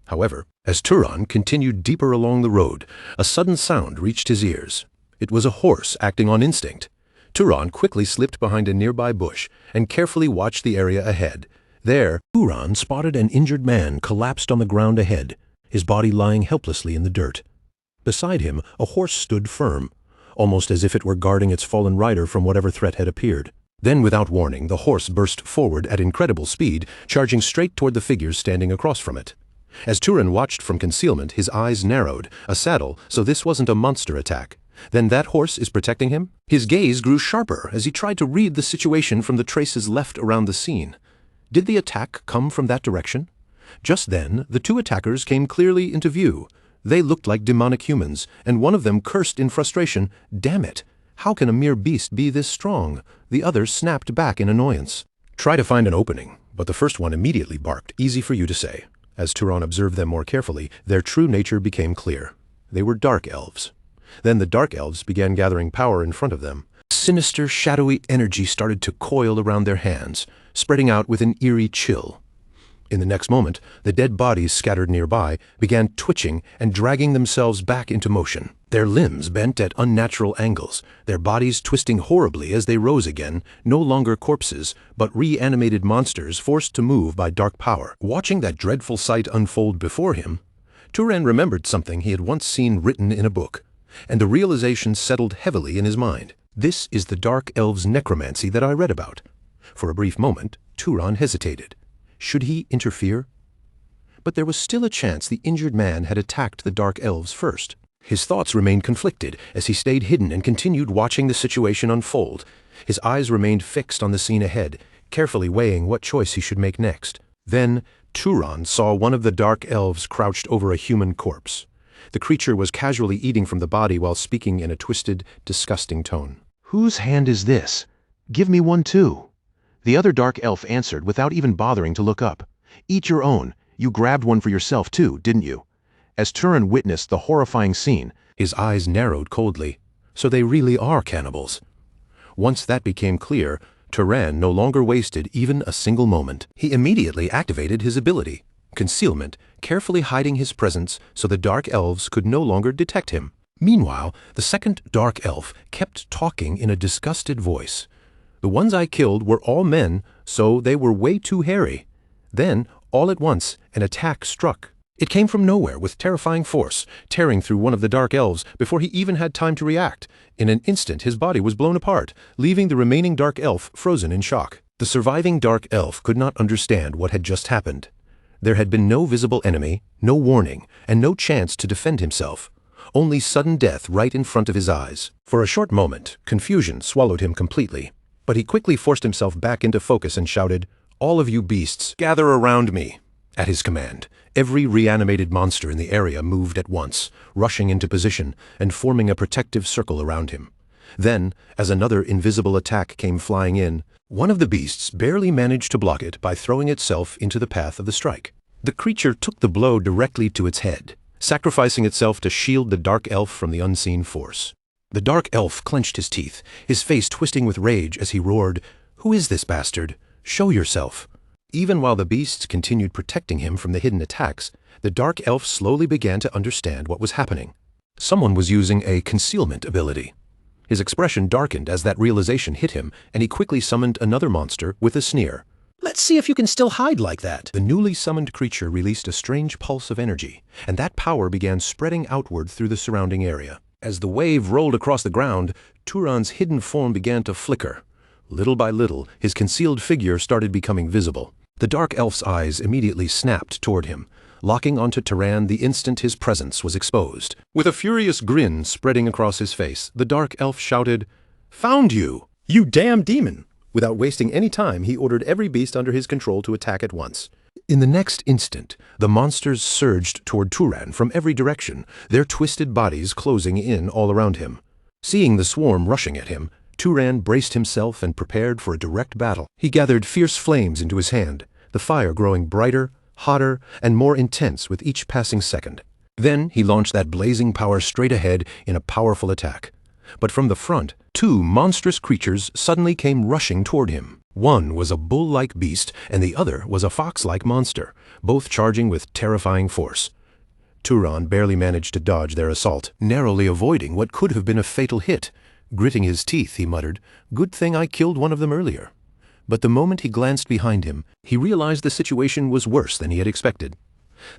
However, as Turan continued deeper along the road, a sudden sound reached his ears. It was a horse acting on instinct. Turan quickly slipped behind a nearby bush and carefully watched the area ahead. There, Turan spotted an injured man collapsed on the ground ahead, his body lying helplessly in the dirt. Beside him, a horse stood firm, almost as if it were guarding its fallen rider from whatever threat had appeared. Then, without warning, the horse burst forward at incredible speed, charging straight toward the figures standing across from it. As Turan watched from concealment, his eyes narrowed. A saddle, so this wasn't a monster attack. Then that horse is protecting him? His gaze grew sharper as he tried to read the situation from the traces left around the scene. Did the attack come from that direction? Just then, the two attackers came clearly into view. They looked like demonic humans, and one of them cursed in frustration, "Damn it! How can a mere beast be this strong?" The other snapped back in annoyance. "Try to find an opening," but the first one immediately barked, "Easy for you to say." As Turan observed them more carefully, their true nature became clear. They were dark elves. Then the dark elves began gathering power in front of them. Sinister, shadowy energy started to coil around their hands, spreading out with an eerie chill. In the next moment, the dead bodies scattered nearby began twitching and dragging themselves back into motion. Their limbs bent at unnatural angles, their bodies twisting horribly as they rose again, no longer corpses, but reanimated monsters forced to move by dark power. Watching that dreadful sight unfold before him, Turan remembered something he had once seen written in a book, and the realization settled heavily in his mind. This is the dark elves' necromancy that I read about. For a brief moment, Turan hesitated. Should he interfere? but there was still a chance the injured man had attacked the dark elves first. His thoughts remained conflicted as he stayed hidden and continued watching the situation unfold. His eyes remained fixed on the scene ahead, carefully weighing what choice he should make next. Then, Turan saw one of the dark elves crouched over a human corpse. The creature was casually eating from the body while speaking in a twisted, disgusting tone. "Whose hand is this? Give me one too." The other dark elf answered without even bothering to look up. "Eat your own. You grabbed one for yourself too, didn't you?" As Turan witnessed the horrifying scene, his eyes narrowed coldly. So they really are cannibals. Once that became clear, Turan no longer wasted even a single moment. He immediately activated his ability, concealment, carefully hiding his presence so the dark elves could no longer detect him. Meanwhile, the second dark elf kept talking in a disgusted voice. "The ones I killed were all men, so they were way too hairy." Then, all at once, an attack struck. It came from nowhere with terrifying force, tearing through one of the dark elves before he even had time to react. In an instant, his body was blown apart, leaving the remaining dark elf frozen in shock. The surviving dark elf could not understand what had just happened. There had been no visible enemy, no warning, and no chance to defend himself. Only sudden death right in front of his eyes. For a short moment, confusion swallowed him completely. But he quickly forced himself back into focus and shouted, "All of you beasts, gather around me!" At his command, every reanimated monster in the area moved at once, rushing into position and forming a protective circle around him. Then, as another invisible attack came flying in, one of the beasts barely managed to block it by throwing itself into the path of the strike. The creature took the blow directly to its head, sacrificing itself to shield the dark elf from the unseen force. The dark elf clenched his teeth, his face twisting with rage as he roared, "Who is this bastard? Show yourself!" Even while the beasts continued protecting him from the hidden attacks, the dark elf slowly began to understand what was happening. Someone was using a concealment ability. His expression darkened as that realization hit him, and he quickly summoned another monster with a sneer. "Let's see if you can still hide like that." The newly summoned creature released a strange pulse of energy, and that power began spreading outward through the surrounding area. As the wave rolled across the ground, Turan's hidden form began to flicker. Little by little, his concealed figure started becoming visible. The dark elf's eyes immediately snapped toward him, locking onto Turan the instant his presence was exposed. With a furious grin spreading across his face, the dark elf shouted, "Found you! You damn demon!" Without wasting any time, he ordered every beast under his control to attack at once. In the next instant, the monsters surged toward Turan from every direction, their twisted bodies closing in all around him. Seeing the swarm rushing at him, Turan braced himself and prepared for a direct battle. He gathered fierce flames into his hand, the fire growing brighter, hotter, and more intense with each passing second. Then he launched that blazing power straight ahead in a powerful attack. But from the front, two monstrous creatures suddenly came rushing toward him. One was a bull-like beast, and the other was a fox-like monster, both charging with terrifying force. Turan barely managed to dodge their assault, narrowly avoiding what could have been a fatal hit. Gritting his teeth, he muttered, "Good thing I killed one of them earlier." But the moment he glanced behind him, he realized the situation was worse than he had expected.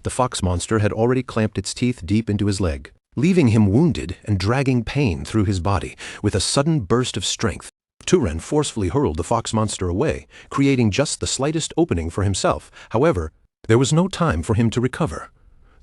The fox monster had already clamped its teeth deep into his leg, leaving him wounded and dragging pain through his body. With a sudden burst of strength, Turan forcefully hurled the fox monster away, creating just the slightest opening for himself. However, there was no time for him to recover.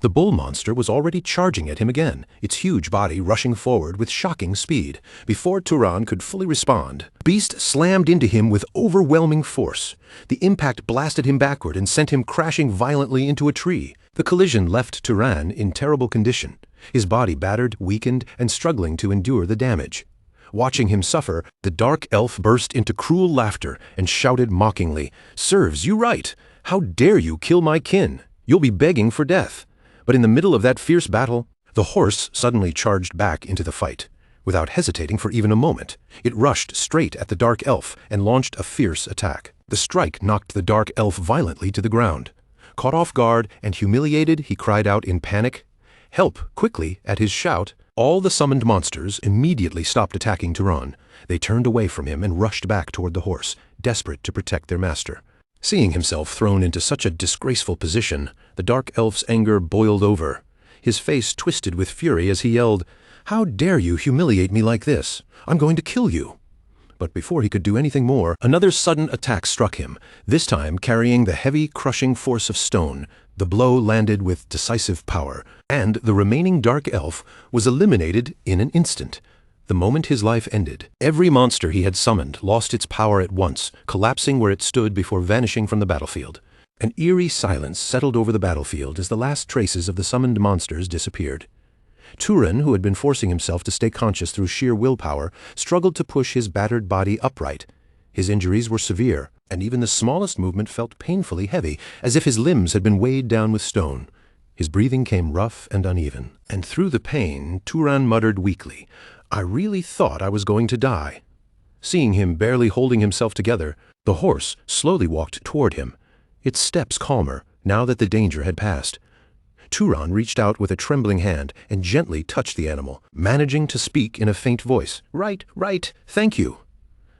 The bull monster was already charging at him again, its huge body rushing forward with shocking speed. Before Turan could fully respond, Beast slammed into him with overwhelming force. The impact blasted him backward and sent him crashing violently into a tree. The collision left Turan in terrible condition, his body battered, weakened, and struggling to endure the damage. Watching him suffer, the dark elf burst into cruel laughter and shouted mockingly, "Serves you right! How dare you kill my kin? You'll be begging for death." But in the middle of that fierce battle, the horse suddenly charged back into the fight. Without hesitating for even a moment, it rushed straight at the dark elf and launched a fierce attack. The strike knocked the dark elf violently to the ground. Caught off guard and humiliated, he cried out in panic, "Help!" Quickly, at his shout, all the summoned monsters immediately stopped attacking Turan. They turned away from him and rushed back toward the horse, desperate to protect their master. Seeing himself thrown into such a disgraceful position, the dark elf's anger boiled over. His face twisted with fury as he yelled, "How dare you humiliate me like this? I'm going to kill you!" But before he could do anything more, another sudden attack struck him, this time carrying the heavy, crushing force of stone. The blow landed with decisive power, and the remaining dark elf was eliminated in an instant. The moment his life ended, every monster he had summoned lost its power at once, collapsing where it stood before vanishing from the battlefield. An eerie silence settled over the battlefield as the last traces of the summoned monsters disappeared. Turan, who had been forcing himself to stay conscious through sheer willpower, struggled to push his battered body upright. His injuries were severe, and even the smallest movement felt painfully heavy, as if his limbs had been weighed down with stone. His breathing came rough and uneven, and through the pain, Turan muttered weakly, "I really thought I was going to die." Seeing him barely holding himself together, the horse slowly walked toward him, its steps calmer now that the danger had passed. Turan reached out with a trembling hand and gently touched the animal, managing to speak in a faint voice, "Right, thank you."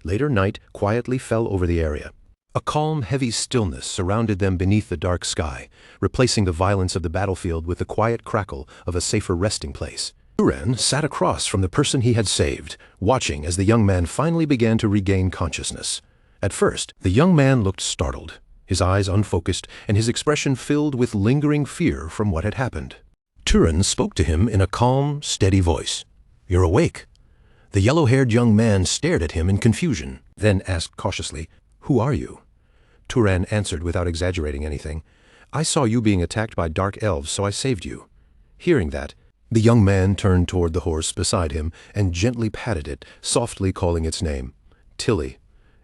Later night quietly fell over the area. A calm, heavy stillness surrounded them beneath the dark sky, replacing the violence of the battlefield with the quiet crackle of a safer resting place. Turan sat across from the person he had saved, watching as the young man finally began to regain consciousness. At first, the young man looked startled, his eyes unfocused and his expression filled with lingering fear from what had happened. Turan spoke to him in a calm, steady voice. "You're awake." The yellow-haired young man stared at him in confusion, then asked cautiously, "Who are you?" Turan answered without exaggerating anything, "I saw you being attacked by dark elves, so I saved you." Hearing that, the young man turned toward the horse beside him and gently patted it, softly calling its name, Tilly.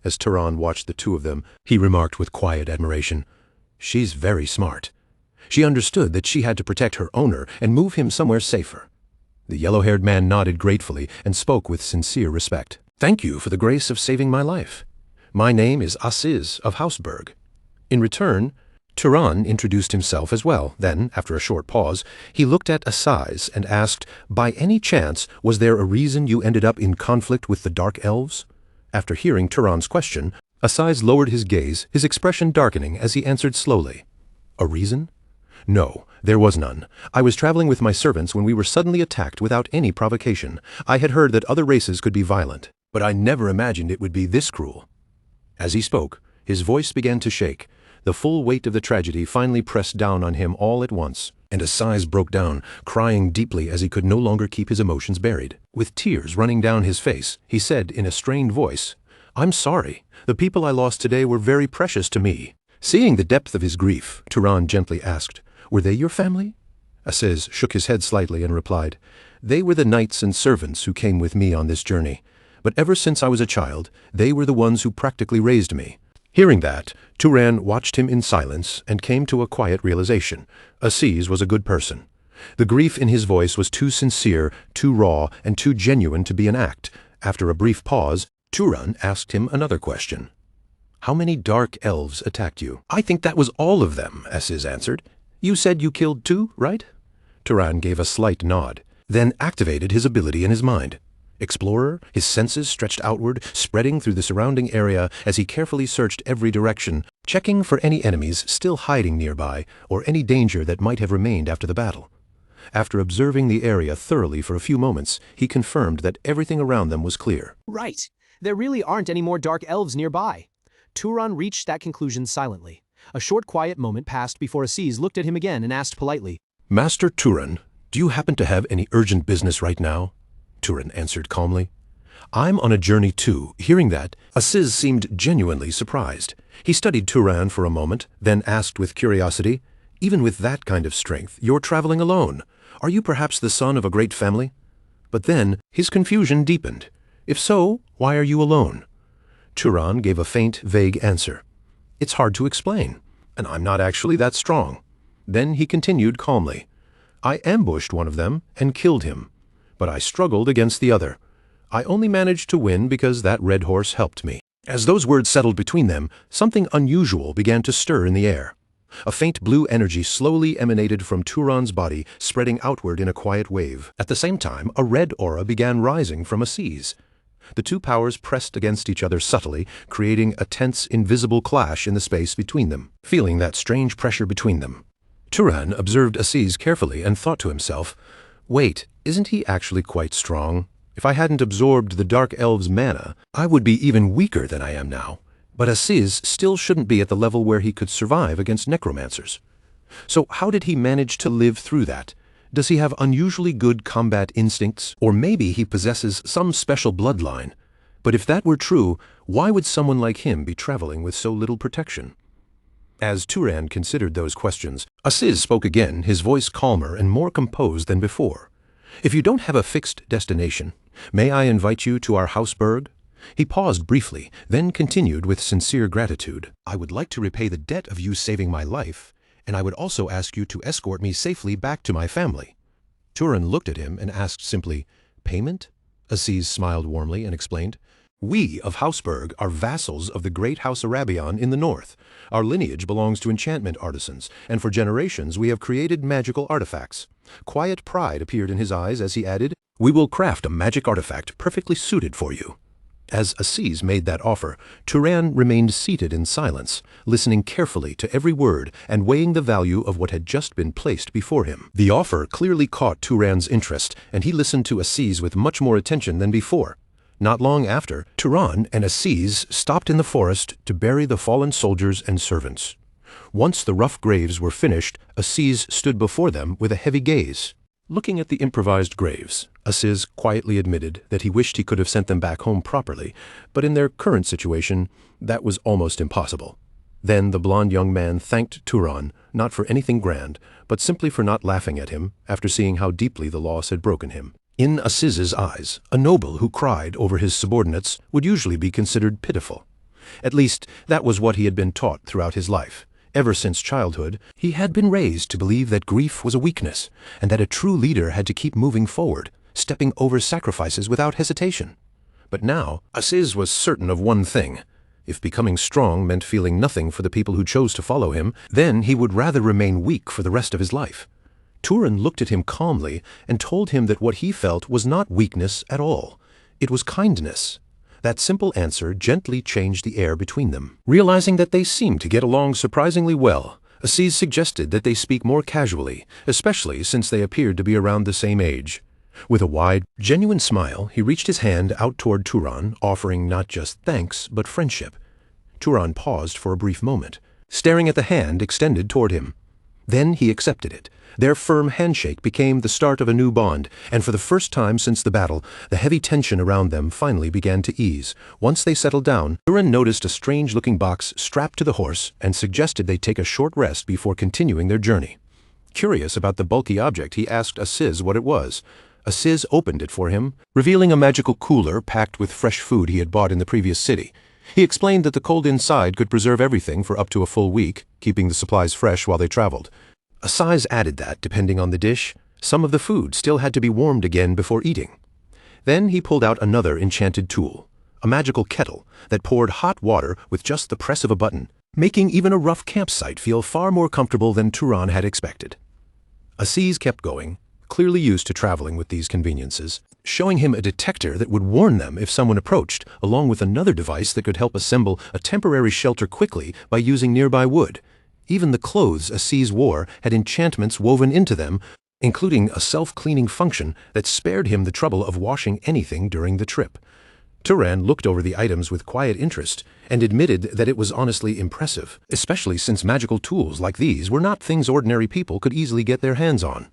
As Turan watched the two of them, he remarked with quiet admiration, "She's very smart." She understood that she had to protect her owner and move him somewhere safer. The yellow-haired man nodded gratefully and spoke with sincere respect. "Thank you for the grace of saving my life. My name is Aziz of Hausberg." In return, Turan introduced himself as well. Then, after a short pause, he looked at Aziz and asked, "By any chance, was there a reason you ended up in conflict with the Dark Elves?" After hearing Turan's question, Aziz lowered his gaze, his expression darkening as he answered slowly. "A reason? No, there was none. I was traveling with my servants when we were suddenly attacked without any provocation. I had heard that other races could be violent, but I never imagined it would be this cruel." As he spoke, his voice began to shake. The full weight of the tragedy finally pressed down on him all at once, and Aziz broke down, crying deeply as he could no longer keep his emotions buried. With tears running down his face, he said in a strained voice, "I'm sorry. The people I lost today were very precious to me." Seeing the depth of his grief, Turan gently asked, "Were they your family?" Aziz shook his head slightly and replied, "They were the knights and servants who came with me on this journey. But ever since I was a child, they were the ones who practically raised me." Hearing that, Turan watched him in silence and came to a quiet realization. Aziz was a good person. The grief in his voice was too sincere, too raw, and too genuine to be an act. After a brief pause, Turan asked him another question. "How many dark elves attacked you?" "I think that was all of them," Aziz answered. "You said you killed 2, right?" Turan gave a slight nod, then activated his ability in his mind. Explorer, his senses stretched outward, spreading through the surrounding area as he carefully searched every direction, checking for any enemies still hiding nearby or any danger that might have remained after the battle. After observing the area thoroughly for a few moments, he confirmed that everything around them was clear. Right. There really aren't any more dark elves nearby. Turan reached that conclusion silently. A short quiet moment passed before Aziz looked at him again and asked politely, "Master Turan, do you happen to have any urgent business right now?" Turan answered calmly. "I'm on a journey too." Hearing that, Aziz seemed genuinely surprised. He studied Turan for a moment, then asked with curiosity, "Even with that kind of strength, you're traveling alone. Are you perhaps the son of a great family?" But then, his confusion deepened. "If so, why are you alone?" Turan gave a faint, vague answer. "It's hard to explain, and I'm not actually that strong." Then he continued calmly, "I ambushed one of them and killed him, but I struggled against the other. I only managed to win because that red horse helped me." As those words settled between them, something unusual began to stir in the air. A faint blue energy slowly emanated from Turan's body, spreading outward in a quiet wave. At the same time, a red aura began rising from Aziz. The two powers pressed against each other subtly, creating a tense, invisible clash in the space between them. Feeling that strange pressure between them, Turan observed Aziz carefully and thought to himself, "Wait, isn't he actually quite strong? If I hadn't absorbed the Dark Elves' mana, I would be even weaker than I am now. But Aziz still shouldn't be at the level where he could survive against necromancers." So how did he manage to live through that? Does he have unusually good combat instincts? Or maybe he possesses some special bloodline? But if that were true, why would someone like him be traveling with so little protection? As Turan considered those questions, Aziz spoke again, his voice calmer and more composed than before. "If you don't have a fixed destination, may I invite you to our houseburg?" He paused briefly, then continued with sincere gratitude. "I would like to repay the debt of you saving my life, and I would also ask you to escort me safely back to my family." Turan looked at him and asked simply, "Payment?" Aziz smiled warmly and explained, "We of Houseburg are vassals of the great House Arabian in the north. Our lineage belongs to enchantment artisans, and for generations we have created magical artifacts." Quiet pride appeared in his eyes as he added, "We will craft a magic artifact perfectly suited for you." As Aziz made that offer, Turan remained seated in silence, listening carefully to every word and weighing the value of what had just been placed before him. The offer clearly caught Turan's interest, and he listened to Aziz with much more attention than before. Not long after, Turan and Aziz stopped in the forest to bury the fallen soldiers and servants. Once the rough graves were finished, Aziz stood before them with a heavy gaze. Looking at the improvised graves, Aziz quietly admitted that he wished he could have sent them back home properly, but in their current situation, that was almost impossible. Then the blond young man thanked Turan, not for anything grand, but simply for not laughing at him after seeing how deeply the loss had broken him. In Aziz's eyes, a noble who cried over his subordinates would usually be considered pitiful. At least, that was what he had been taught throughout his life. Ever since childhood, he had been raised to believe that grief was a weakness, and that a true leader had to keep moving forward, stepping over sacrifices without hesitation. But now, Aziz was certain of one thing. If becoming strong meant feeling nothing for the people who chose to follow him, then he would rather remain weak for the rest of his life. Turan looked at him calmly and told him that what he felt was not weakness at all. It was kindness. That simple answer gently changed the air between them. Realizing that they seemed to get along surprisingly well, Aziz suggested that they speak more casually, especially since they appeared to be around the same age. With a wide, genuine smile, he reached his hand out toward Turan, offering not just thanks, but friendship. Turan paused for a brief moment, staring at the hand extended toward him. Then he accepted it. Their firm handshake became the start of a new bond, and for the first time since the battle, the heavy tension around them finally began to ease. Once they settled down, Turan noticed a strange-looking box strapped to the horse and suggested they take a short rest before continuing their journey. Curious about the bulky object, he asked Aziz what it was. Aziz opened it for him, revealing a magical cooler packed with fresh food he had bought in the previous city. He explained that the cold inside could preserve everything for up to a full week, keeping the supplies fresh while they traveled. Aziz added that, depending on the dish, some of the food still had to be warmed again before eating. Then he pulled out another enchanted tool, a magical kettle that poured hot water with just the press of a button, making even a rough campsite feel far more comfortable than Turan had expected. Aziz kept going, clearly used to traveling with these conveniences, showing him a detector that would warn them if someone approached, along with another device that could help assemble a temporary shelter quickly by using nearby wood. Even the clothes Aziz wore had enchantments woven into them, including a self-cleaning function that spared him the trouble of washing anything during the trip. Turan looked over the items with quiet interest and admitted that it was honestly impressive, especially since magical tools like these were not things ordinary people could easily get their hands on.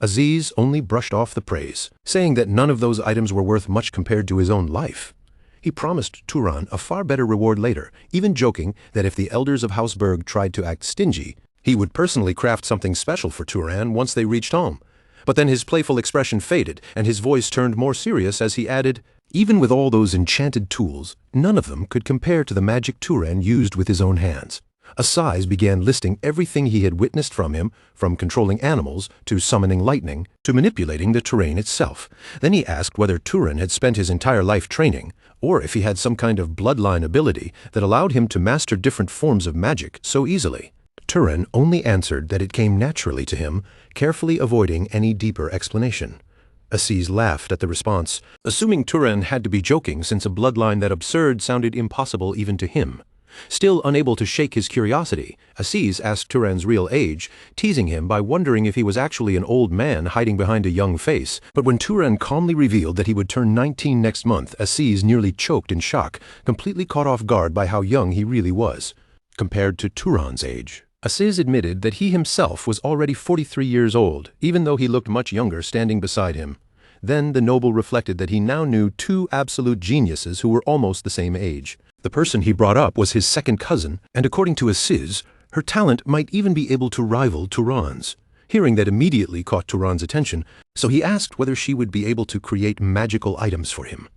Aziz only brushed off the praise, saying that none of those items were worth much compared to his own life. He promised Turan a far better reward later, even joking that if the elders of Houseburg tried to act stingy, he would personally craft something special for Turan once they reached home. But then his playful expression faded, and his voice turned more serious as he added, "Even with all those enchanted tools, none of them could compare to the magic Turan used with his own hands." Aziz began listing everything he had witnessed from him, from controlling animals to summoning lightning to manipulating the terrain itself. Then he asked whether Turan had spent his entire life training, or if he had some kind of bloodline ability that allowed him to master different forms of magic so easily. Turan only answered that it came naturally to him, carefully avoiding any deeper explanation. Aziz laughed at the response, assuming Turan had to be joking since a bloodline that absurd sounded impossible even to him. Still unable to shake his curiosity, Aziz asked Turan's real age, teasing him by wondering if he was actually an old man hiding behind a young face. But when Turan calmly revealed that he would turn 19 next month, Aziz nearly choked in shock, completely caught off guard by how young he really was, compared to Turan's age. Aziz admitted that he himself was already 43 years old, even though he looked much younger standing beside him. Then the noble reflected that he now knew two absolute geniuses who were almost the same age. The person he brought up was his second cousin, and according to Aziz, her talent might even be able to rival Turan's. Hearing that immediately caught Turan's attention, so he asked whether she would be able to create magical items for him.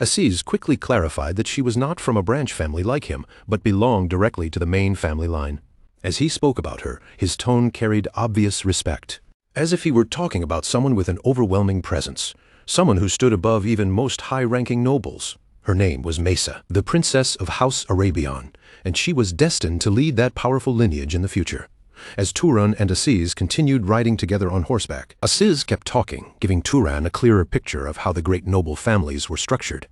Aziz quickly clarified that she was not from a branch family like him, but belonged directly to the main family line. As he spoke about her, his tone carried obvious respect, as if he were talking about someone with an overwhelming presence, someone who stood above even most high-ranking nobles. Her name was Mesa, the princess of House Arabian, and she was destined to lead that powerful lineage in the future. As Turan and Aziz continued riding together on horseback, Aziz kept talking, giving Turan a clearer picture of how the great noble families were structured.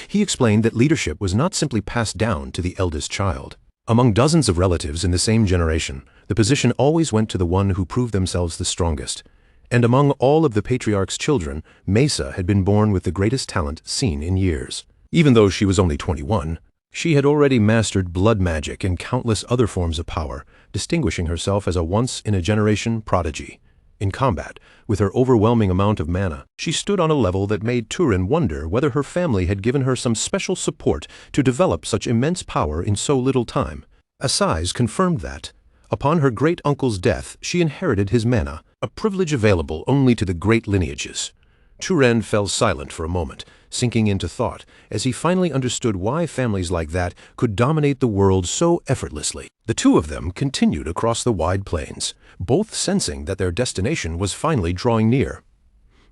He explained that leadership was not simply passed down to the eldest child. Among dozens of relatives in the same generation, the position always went to the one who proved themselves the strongest. And among all of the patriarch's children, Mesa had been born with the greatest talent seen in years. Even though she was only 21, she had already mastered blood magic and countless other forms of power, distinguishing herself as a once-in-a-generation prodigy. In combat, with her overwhelming amount of mana, she stood on a level that made Turan wonder whether her family had given her some special support to develop such immense power in so little time. Aziz confirmed that, upon her great-uncle's death, she inherited his mana, a privilege available only to the great lineages. Turan fell silent for a moment, sinking into thought, as he finally understood why families like that could dominate the world so effortlessly. The two of them continued across the wide plains, both sensing that their destination was finally drawing near.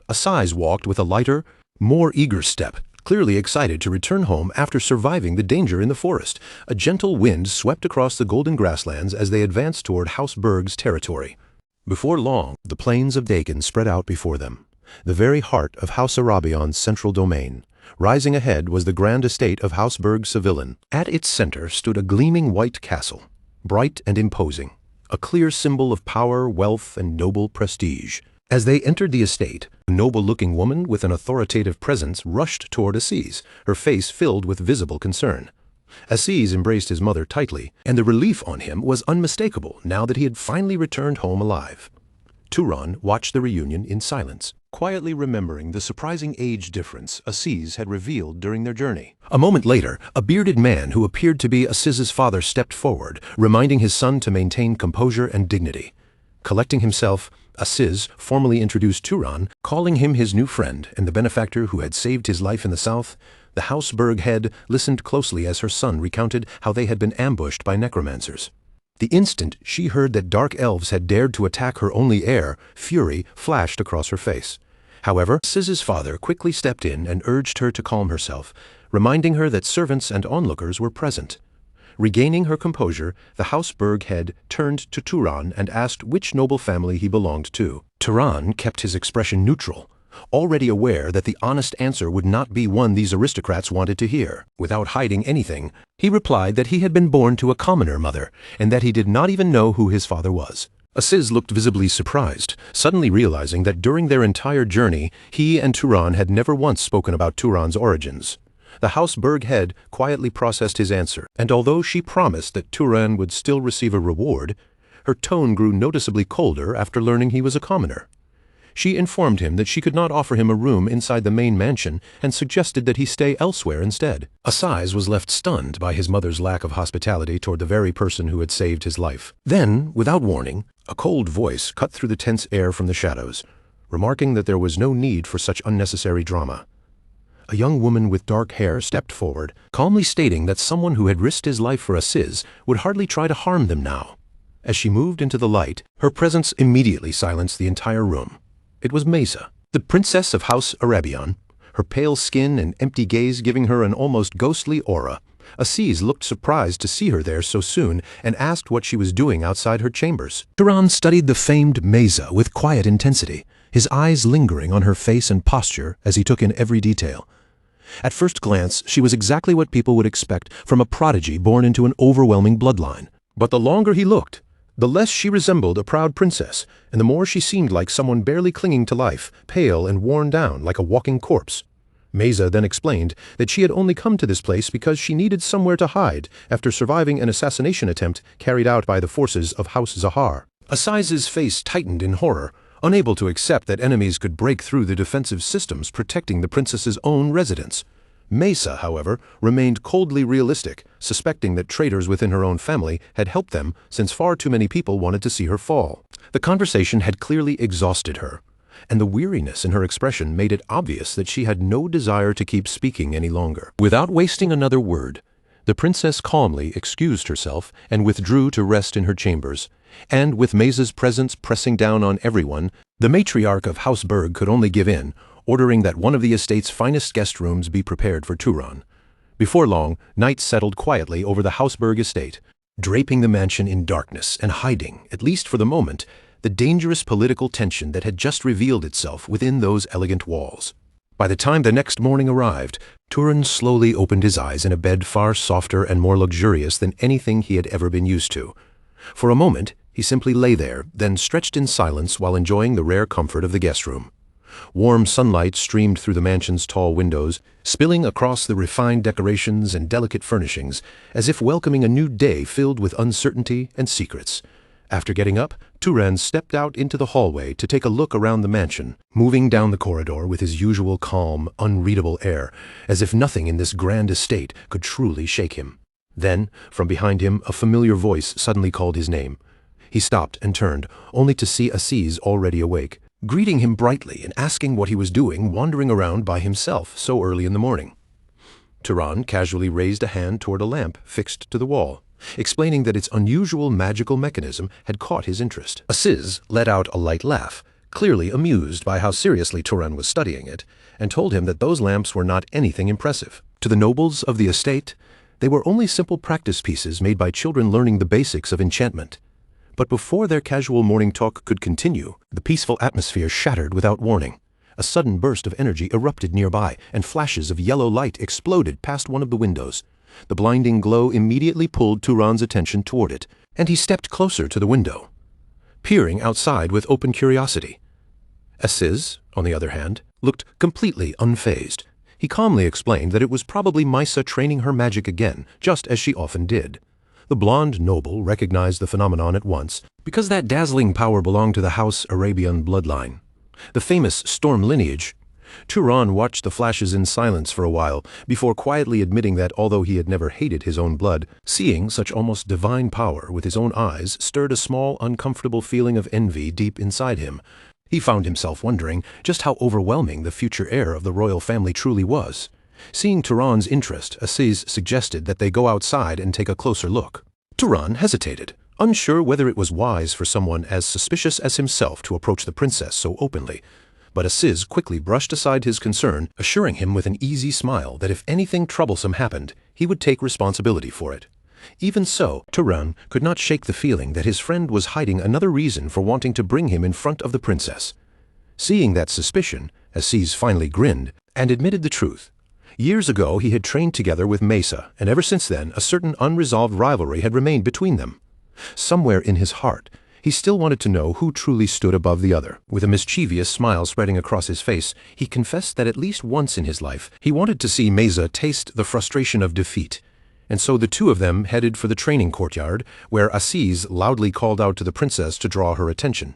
Aziz walked with a lighter, more eager step, clearly excited to return home after surviving the danger in the forest. A gentle wind swept across the golden grasslands as they advanced toward House Berg's territory. Before long, the plains of Dakin spread out before them, the very heart of House Arabian's central domain. Rising ahead was the grand estate of House Berg Sevillan. At its center stood a gleaming white castle, bright and imposing, a clear symbol of power, wealth, and noble prestige. As they entered the estate, a noble-looking woman with an authoritative presence rushed toward Aziz, her face filled with visible concern. Aziz embraced his mother tightly, and the relief on him was unmistakable now that he had finally returned home alive. Turan watched the reunion in silence, quietly remembering the surprising age difference Aziz had revealed during their journey. A moment later, a bearded man who appeared to be Aziz's father stepped forward, reminding his son to maintain composure and dignity. Collecting himself, Aziz formally introduced Turan, calling him his new friend and the benefactor who had saved his life in the south. The House Berg head listened closely as her son recounted how they had been ambushed by necromancers. The instant she heard that dark elves had dared to attack her only heir, fury flashed across her face. However, Aziz's father quickly stepped in and urged her to calm herself, reminding her that servants and onlookers were present. Regaining her composure, the House Berg head turned to Turan and asked which noble family he belonged to. Turan kept his expression neutral, already aware that the honest answer would not be one these aristocrats wanted to hear. Without hiding anything, he replied that he had been born to a commoner mother, and that he did not even know who his father was. Aziz looked visibly surprised, suddenly realizing that during their entire journey, he and Turan had never once spoken about Turan's origins. The House Berg head quietly processed his answer, and although she promised that Turan would still receive a reward, her tone grew noticeably colder after learning he was a commoner. She informed him that she could not offer him a room inside the main mansion and suggested that he stay elsewhere instead. Aziz was left stunned by his mother's lack of hospitality toward the very person who had saved his life. Then, without warning, a cold voice cut through the tense air from the shadows, remarking that there was no need for such unnecessary drama. A young woman with dark hair stepped forward, calmly stating that someone who had risked his life for Aziz would hardly try to harm them now. As she moved into the light, her presence immediately silenced the entire room. It was Mesa, the princess of House Arabian, her pale skin and empty gaze giving her an almost ghostly aura. Aziz looked surprised to see her there so soon and asked what she was doing outside her chambers. Turan studied the famed Mesa with quiet intensity, his eyes lingering on her face and posture as he took in every detail. At first glance, she was exactly what people would expect from a prodigy born into an overwhelming bloodline. But the longer he looked, the less she resembled a proud princess, and the more she seemed like someone barely clinging to life, pale and worn down like a walking corpse. Mesa then explained that she had only come to this place because she needed somewhere to hide after surviving an assassination attempt carried out by the forces of House Zahar. Asiz's face tightened in horror, unable to accept that enemies could break through the defensive systems protecting the princess's own residence. Mesa, however, remained coldly realistic, suspecting that traitors within her own family had helped them since far too many people wanted to see her fall. The conversation had clearly exhausted her, and the weariness in her expression made it obvious that she had no desire to keep speaking any longer. Without wasting another word, the princess calmly excused herself and withdrew to rest in her chambers, and with Mesa's presence pressing down on everyone, the matriarch of House Berg could only give in, ordering that one of the estate's finest guest rooms be prepared for Turan. Before long, night settled quietly over the Hausberg estate, draping the mansion in darkness and hiding, at least for the moment, the dangerous political tension that had just revealed itself within those elegant walls. By the time the next morning arrived, Turan slowly opened his eyes in a bed far softer and more luxurious than anything he had ever been used to. For a moment, he simply lay there, then stretched in silence while enjoying the rare comfort of the guest room. Warm sunlight streamed through the mansion's tall windows, spilling across the refined decorations and delicate furnishings, as if welcoming a new day filled with uncertainty and secrets. After getting up, Turan stepped out into the hallway to take a look around the mansion, moving down the corridor with his usual calm, unreadable air, as if nothing in this grand estate could truly shake him. Then, from behind him, a familiar voice suddenly called his name. He stopped and turned, only to see Aziz already awake, greeting him brightly and asking what he was doing wandering around by himself so early in the morning. Turan casually raised a hand toward a lamp fixed to the wall, explaining that its unusual magical mechanism had caught his interest. Aziz let out a light laugh, clearly amused by how seriously Turan was studying it, and told him that those lamps were not anything impressive. To the nobles of the estate, they were only simple practice pieces made by children learning the basics of enchantment. But before their casual morning talk could continue, the peaceful atmosphere shattered without warning. A sudden burst of energy erupted nearby, and flashes of yellow light exploded past one of the windows. The blinding glow immediately pulled Turan's attention toward it, and he stepped closer to the window, peering outside with open curiosity. Aziz, on the other hand, looked completely unfazed. He calmly explained that it was probably Misa training her magic again, just as she often did. The blonde noble recognized the phenomenon at once, because that dazzling power belonged to the House Arabian bloodline, the famous storm lineage. Turan watched the flashes in silence for a while, before quietly admitting that although he had never hated his own blood, seeing such almost divine power with his own eyes stirred a small, uncomfortable feeling of envy deep inside him. He found himself wondering just how overwhelming the future heir of the royal family truly was. Seeing Turan's interest, Aziz suggested that they go outside and take a closer look. Turan hesitated, unsure whether it was wise for someone as suspicious as himself to approach the princess so openly. But Aziz quickly brushed aside his concern, assuring him with an easy smile that if anything troublesome happened, he would take responsibility for it. Even so, Turan could not shake the feeling that his friend was hiding another reason for wanting to bring him in front of the princess. Seeing that suspicion, Aziz finally grinned and admitted the truth. Years ago he had trained together with Mesa, and ever since then a certain unresolved rivalry had remained between them. Somewhere in his heart, he still wanted to know who truly stood above the other. With a mischievous smile spreading across his face, he confessed that at least once in his life he wanted to see Mesa taste the frustration of defeat. And so the two of them headed for the training courtyard, where Aziz loudly called out to the princess to draw her attention.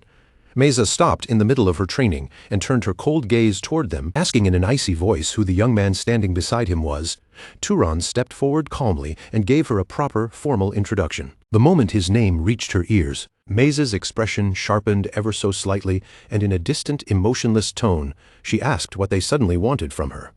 Mesa stopped in the middle of her training and turned her cold gaze toward them, asking in an icy voice who the young man standing beside him was. Turan stepped forward calmly and gave her a proper, formal introduction. The moment his name reached her ears, Mesa's expression sharpened ever so slightly, and in a distant, emotionless tone, she asked what they suddenly wanted from her.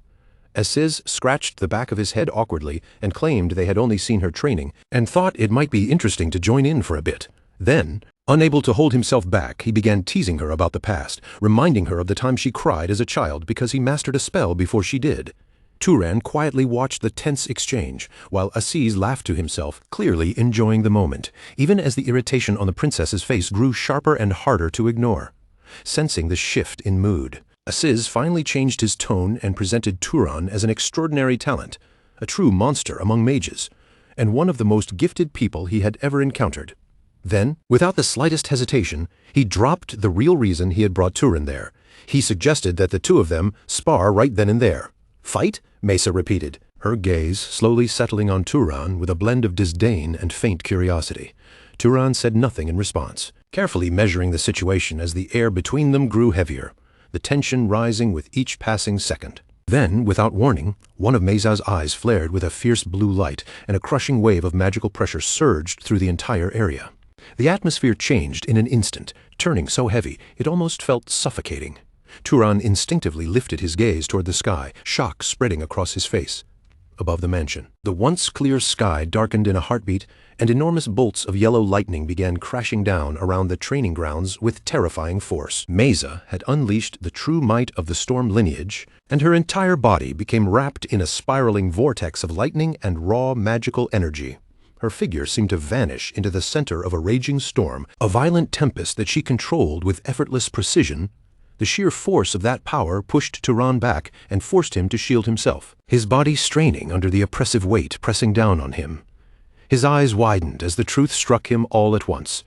Aziz scratched the back of his head awkwardly and claimed they had only seen her training and thought it might be interesting to join in for a bit. Then, unable to hold himself back, he began teasing her about the past, reminding her of the time she cried as a child because he mastered a spell before she did. Turan quietly watched the tense exchange, while Aziz laughed to himself, clearly enjoying the moment, even as the irritation on the princess's face grew sharper and harder to ignore. Sensing the shift in mood, Aziz finally changed his tone and presented Turan as an extraordinary talent, a true monster among mages, and one of the most gifted people he had ever encountered. Then, without the slightest hesitation, he dropped the real reason he had brought Turan there. He suggested that the two of them spar right then and there. Fight? Mesa repeated, her gaze slowly settling on Turan with a blend of disdain and faint curiosity. Turan said nothing in response, carefully measuring the situation as the air between them grew heavier, the tension rising with each passing second. Then, without warning, one of Mesa's eyes flared with a fierce blue light, and a crushing wave of magical pressure surged through the entire area. The atmosphere changed in an instant, turning so heavy it almost felt suffocating. Turan instinctively lifted his gaze toward the sky, shock spreading across his face. Above the mansion, the once clear sky darkened in a heartbeat, and enormous bolts of yellow lightning began crashing down around the training grounds with terrifying force. Mesa had unleashed the true might of the storm lineage, and her entire body became wrapped in a spiraling vortex of lightning and raw magical energy. Her figure seemed to vanish into the center of a raging storm, a violent tempest that she controlled with effortless precision. The sheer force of that power pushed Turan back and forced him to shield himself, his body straining under the oppressive weight pressing down on him. His eyes widened as the truth struck him all at once.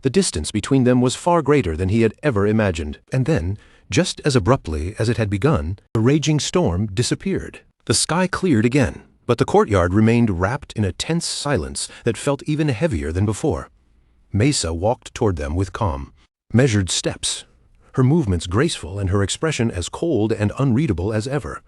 The distance between them was far greater than he had ever imagined, and then, just as abruptly as it had begun, the raging storm disappeared. The sky cleared again, but the courtyard remained wrapped in a tense silence that felt even heavier than before. Mesa walked toward them with calm, measured steps, her movements graceful and her expression as cold and unreadable as ever.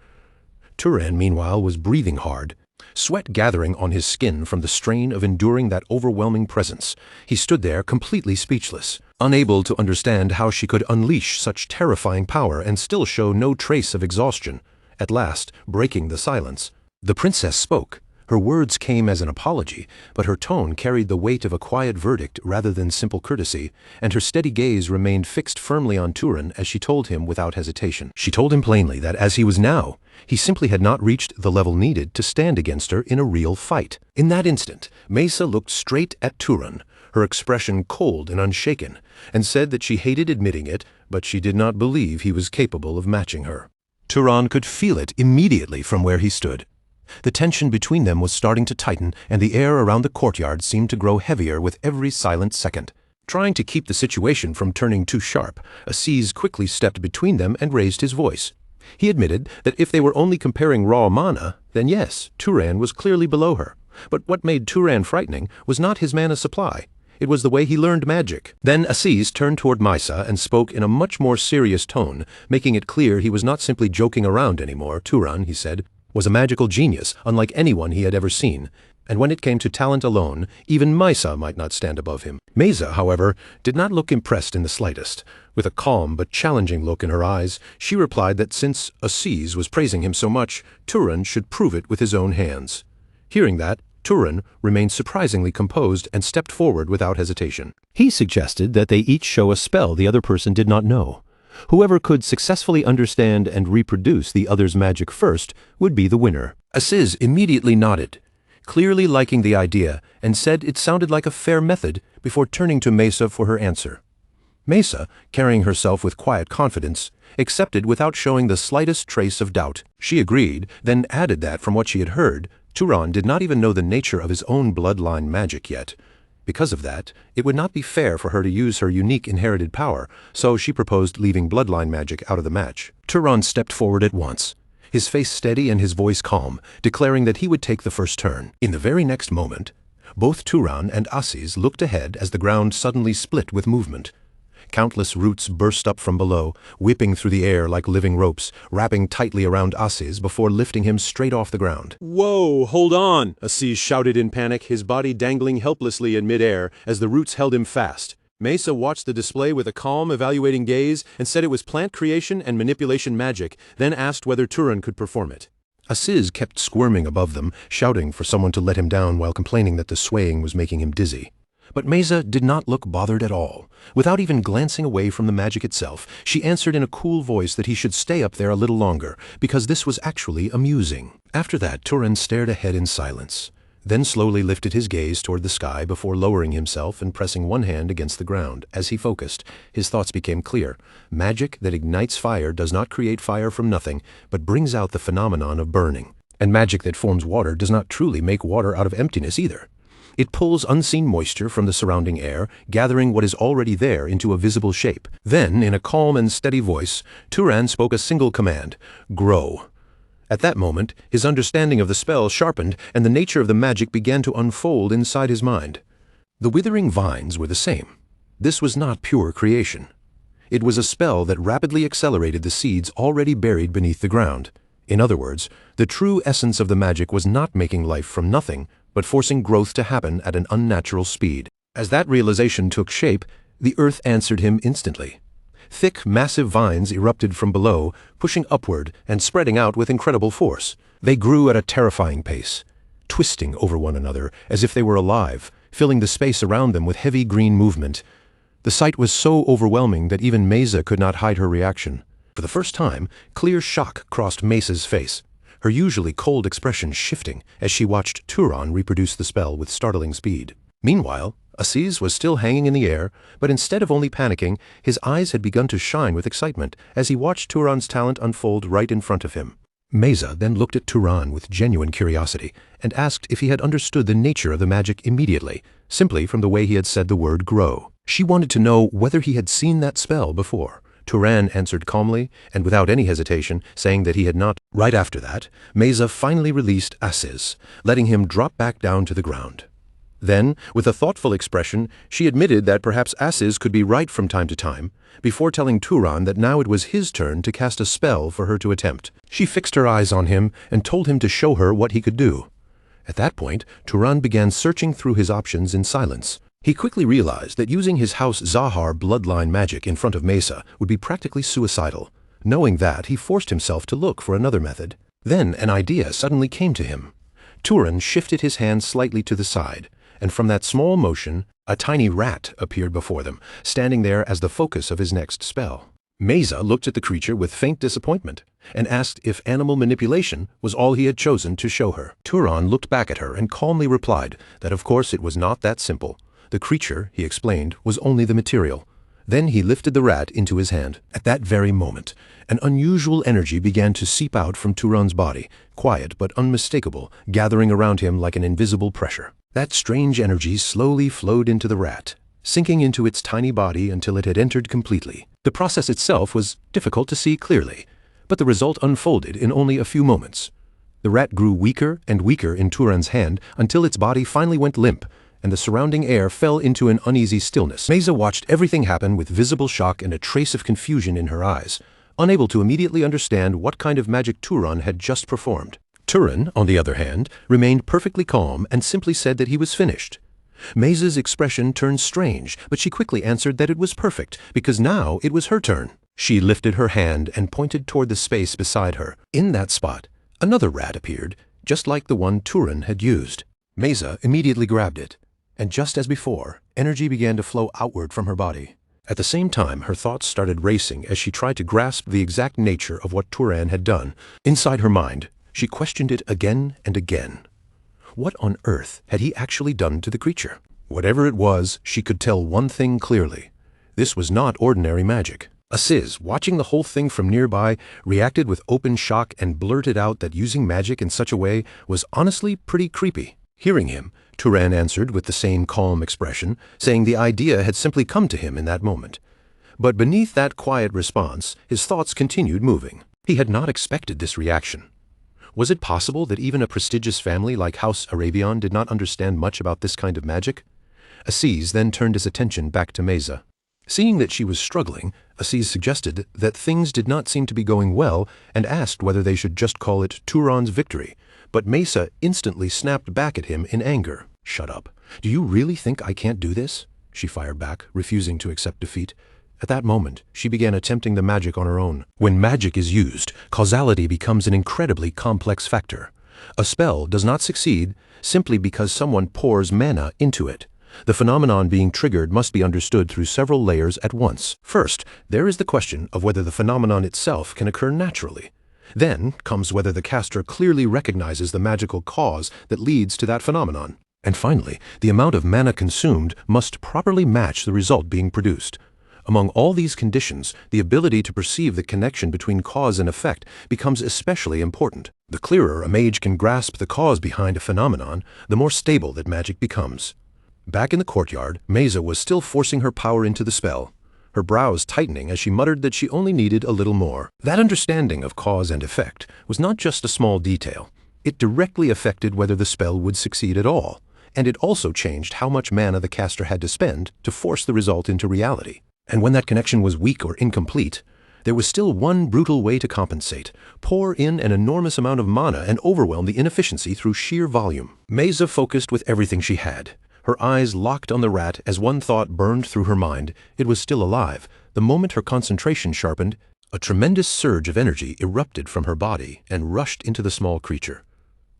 Turan, meanwhile, was breathing hard, sweat gathering on his skin from the strain of enduring that overwhelming presence. He stood there completely speechless, unable to understand how she could unleash such terrifying power and still show no trace of exhaustion. At last, breaking the silence, the princess spoke. Her words came as an apology, but her tone carried the weight of a quiet verdict rather than simple courtesy, and her steady gaze remained fixed firmly on Turan as she told him without hesitation. She told him plainly that as he was now, he simply had not reached the level needed to stand against her in a real fight. In that instant, Mesa looked straight at Turan, her expression cold and unshaken, and said that she hated admitting it, but she did not believe he was capable of matching her. Turan could feel it immediately from where he stood. The tension between them was starting to tighten, and the air around the courtyard seemed to grow heavier with every silent second. Trying to keep the situation from turning too sharp, Aziz quickly stepped between them and raised his voice. He admitted that if they were only comparing raw mana, then yes, Turan was clearly below her. But what made Turan frightening was not his mana supply. It was the way he learned magic. Then Aziz turned toward Mesa and spoke in a much more serious tone, making it clear he was not simply joking around anymore. Turan, he said, was a magical genius unlike anyone he had ever seen, and when it came to talent alone, even Mesa might not stand above him. Mesa, however, did not look impressed in the slightest. With a calm but challenging look in her eyes, she replied that since Aziz was praising him so much, Turan should prove it with his own hands. Hearing that, Turan remained surprisingly composed and stepped forward without hesitation. He suggested that they each show a spell the other person did not know. Whoever could successfully understand and reproduce the other's magic first would be the winner. Aziz immediately nodded, clearly liking the idea, and said it sounded like a fair method before turning to Mesa for her answer. Mesa, carrying herself with quiet confidence, accepted without showing the slightest trace of doubt. She agreed, then added that from what she had heard, Turan did not even know the nature of his own bloodline magic yet. Because of that, it would not be fair for her to use her unique inherited power, so she proposed leaving bloodline magic out of the match. Turan stepped forward at once, his face steady and his voice calm, declaring that he would take the first turn. In the very next moment, both Turan and Aziz looked ahead as the ground suddenly split with movement. Countless roots burst up from below, whipping through the air like living ropes, wrapping tightly around Aziz before lifting him straight off the ground. "Whoa, hold on!" Aziz shouted in panic, his body dangling helplessly in midair as the roots held him fast. Mesa watched the display with a calm, evaluating gaze and said it was plant creation and manipulation magic, then asked whether Turan could perform it. Aziz kept squirming above them, shouting for someone to let him down while complaining that the swaying was making him dizzy. But Mesa did not look bothered at all. Without even glancing away from the magic itself, she answered in a cool voice that he should stay up there a little longer, because this was actually amusing. After that, Turan stared ahead in silence, then slowly lifted his gaze toward the sky before lowering himself and pressing one hand against the ground. As he focused, his thoughts became clear. Magic that ignites fire does not create fire from nothing, but brings out the phenomenon of burning. And magic that forms water does not truly make water out of emptiness either. It pulls unseen moisture from the surrounding air, gathering what is already there into a visible shape. Then, in a calm and steady voice, Turan spoke a single command: "Grow." At that moment, his understanding of the spell sharpened and the nature of the magic began to unfold inside his mind. The withering vines were the same. This was not pure creation. It was a spell that rapidly accelerated the seeds already buried beneath the ground. In other words, the true essence of the magic was not making life from nothing, but forcing growth to happen at an unnatural speed. As that realization took shape, the earth answered him instantly. Thick, massive vines erupted from below, pushing upward and spreading out with incredible force. They grew at a terrifying pace, twisting over one another as if they were alive, filling the space around them with heavy green movement. The sight was so overwhelming that even Mesa could not hide her reaction. For the first time, clear shock crossed Mesa's face, her usually cold expression shifting as she watched Turan reproduce the spell with startling speed. Meanwhile, Aziz was still hanging in the air, but instead of only panicking, his eyes had begun to shine with excitement as he watched Turan's talent unfold right in front of him. Mesa then looked at Turan with genuine curiosity and asked if he had understood the nature of the magic immediately, simply from the way he had said the word grow. She wanted to know whether he had seen that spell before. Turan answered calmly and without any hesitation, saying that he had not. Right after that, Mesa finally released Aziz, letting him drop back down to the ground. Then, with a thoughtful expression, she admitted that perhaps Aziz could be right from time to time, before telling Turan that now it was his turn to cast a spell for her to attempt. She fixed her eyes on him and told him to show her what he could do. At that point, Turan began searching through his options in silence. He quickly realized that using his House Zahar bloodline magic in front of Mesa would be practically suicidal. Knowing that, he forced himself to look for another method. Then an idea suddenly came to him. Turan shifted his hand slightly to the side, and from that small motion, a tiny rat appeared before them, standing there as the focus of his next spell. Mesa looked at the creature with faint disappointment, and asked if animal manipulation was all he had chosen to show her. Turan looked back at her and calmly replied that of course it was not that simple. The creature, he explained, was only the material. Then he lifted the rat into his hand. At that very moment, an unusual energy began to seep out from Turan's body, quiet but unmistakable, gathering around him like an invisible pressure. That strange energy slowly flowed into the rat, sinking into its tiny body until it had entered completely. The process itself was difficult to see clearly, but the result unfolded in only a few moments. The rat grew weaker and weaker in Turan's hand until its body finally went limp, and the surrounding air fell into an uneasy stillness. Mesa watched everything happen with visible shock and a trace of confusion in her eyes, unable to immediately understand what kind of magic Turan had just performed. Turan, on the other hand, remained perfectly calm and simply said that he was finished. Mesa's expression turned strange, but she quickly answered that it was perfect, because now it was her turn. She lifted her hand and pointed toward the space beside her. In that spot, another rat appeared, just like the one Turan had used. Mesa immediately grabbed it, and just as before, energy began to flow outward from her body. At the same time, her thoughts started racing as she tried to grasp the exact nature of what Turan had done. Inside her mind, she questioned it again and again. What on earth had he actually done to the creature? Whatever it was, she could tell one thing clearly. This was not ordinary magic. Aziz, watching the whole thing from nearby, reacted with open shock and blurted out that using magic in such a way was honestly pretty creepy. Hearing him, Turan answered with the same calm expression, saying the idea had simply come to him in that moment. But beneath that quiet response, his thoughts continued moving. He had not expected this reaction. Was it possible that even a prestigious family like House Arabian did not understand much about this kind of magic? Aziz then turned his attention back to Mesa. Seeing that she was struggling, Aziz suggested that things did not seem to be going well and asked whether they should just call it Turan's victory. But Mesa instantly snapped back at him in anger. "Shut up. Do you really think I can't do this?" she fired back, refusing to accept defeat. At that moment, she began attempting the magic on her own. When magic is used, causality becomes an incredibly complex factor. A spell does not succeed simply because someone pours mana into it. The phenomenon being triggered must be understood through several layers at once. First, there is the question of whether the phenomenon itself can occur naturally. Then comes whether the caster clearly recognizes the magical cause that leads to that phenomenon. And finally, the amount of mana consumed must properly match the result being produced. Among all these conditions, the ability to perceive the connection between cause and effect becomes especially important. The clearer a mage can grasp the cause behind a phenomenon, the more stable that magic becomes. Back in the courtyard, Mesa was still forcing her power into the spell. her brows tightening as she muttered that she only needed a little more. That understanding of cause and effect was not just a small detail. It directly affected whether the spell would succeed at all, and it also changed how much mana the caster had to spend to force the result into reality. And when that connection was weak or incomplete, there was still one brutal way to compensate: pour in an enormous amount of mana and overwhelm the inefficiency through sheer volume. Mesa focused with everything she had. Her eyes locked on the rat as one thought burned through her mind. It was still alive. The moment her concentration sharpened, a tremendous surge of energy erupted from her body and rushed into the small creature.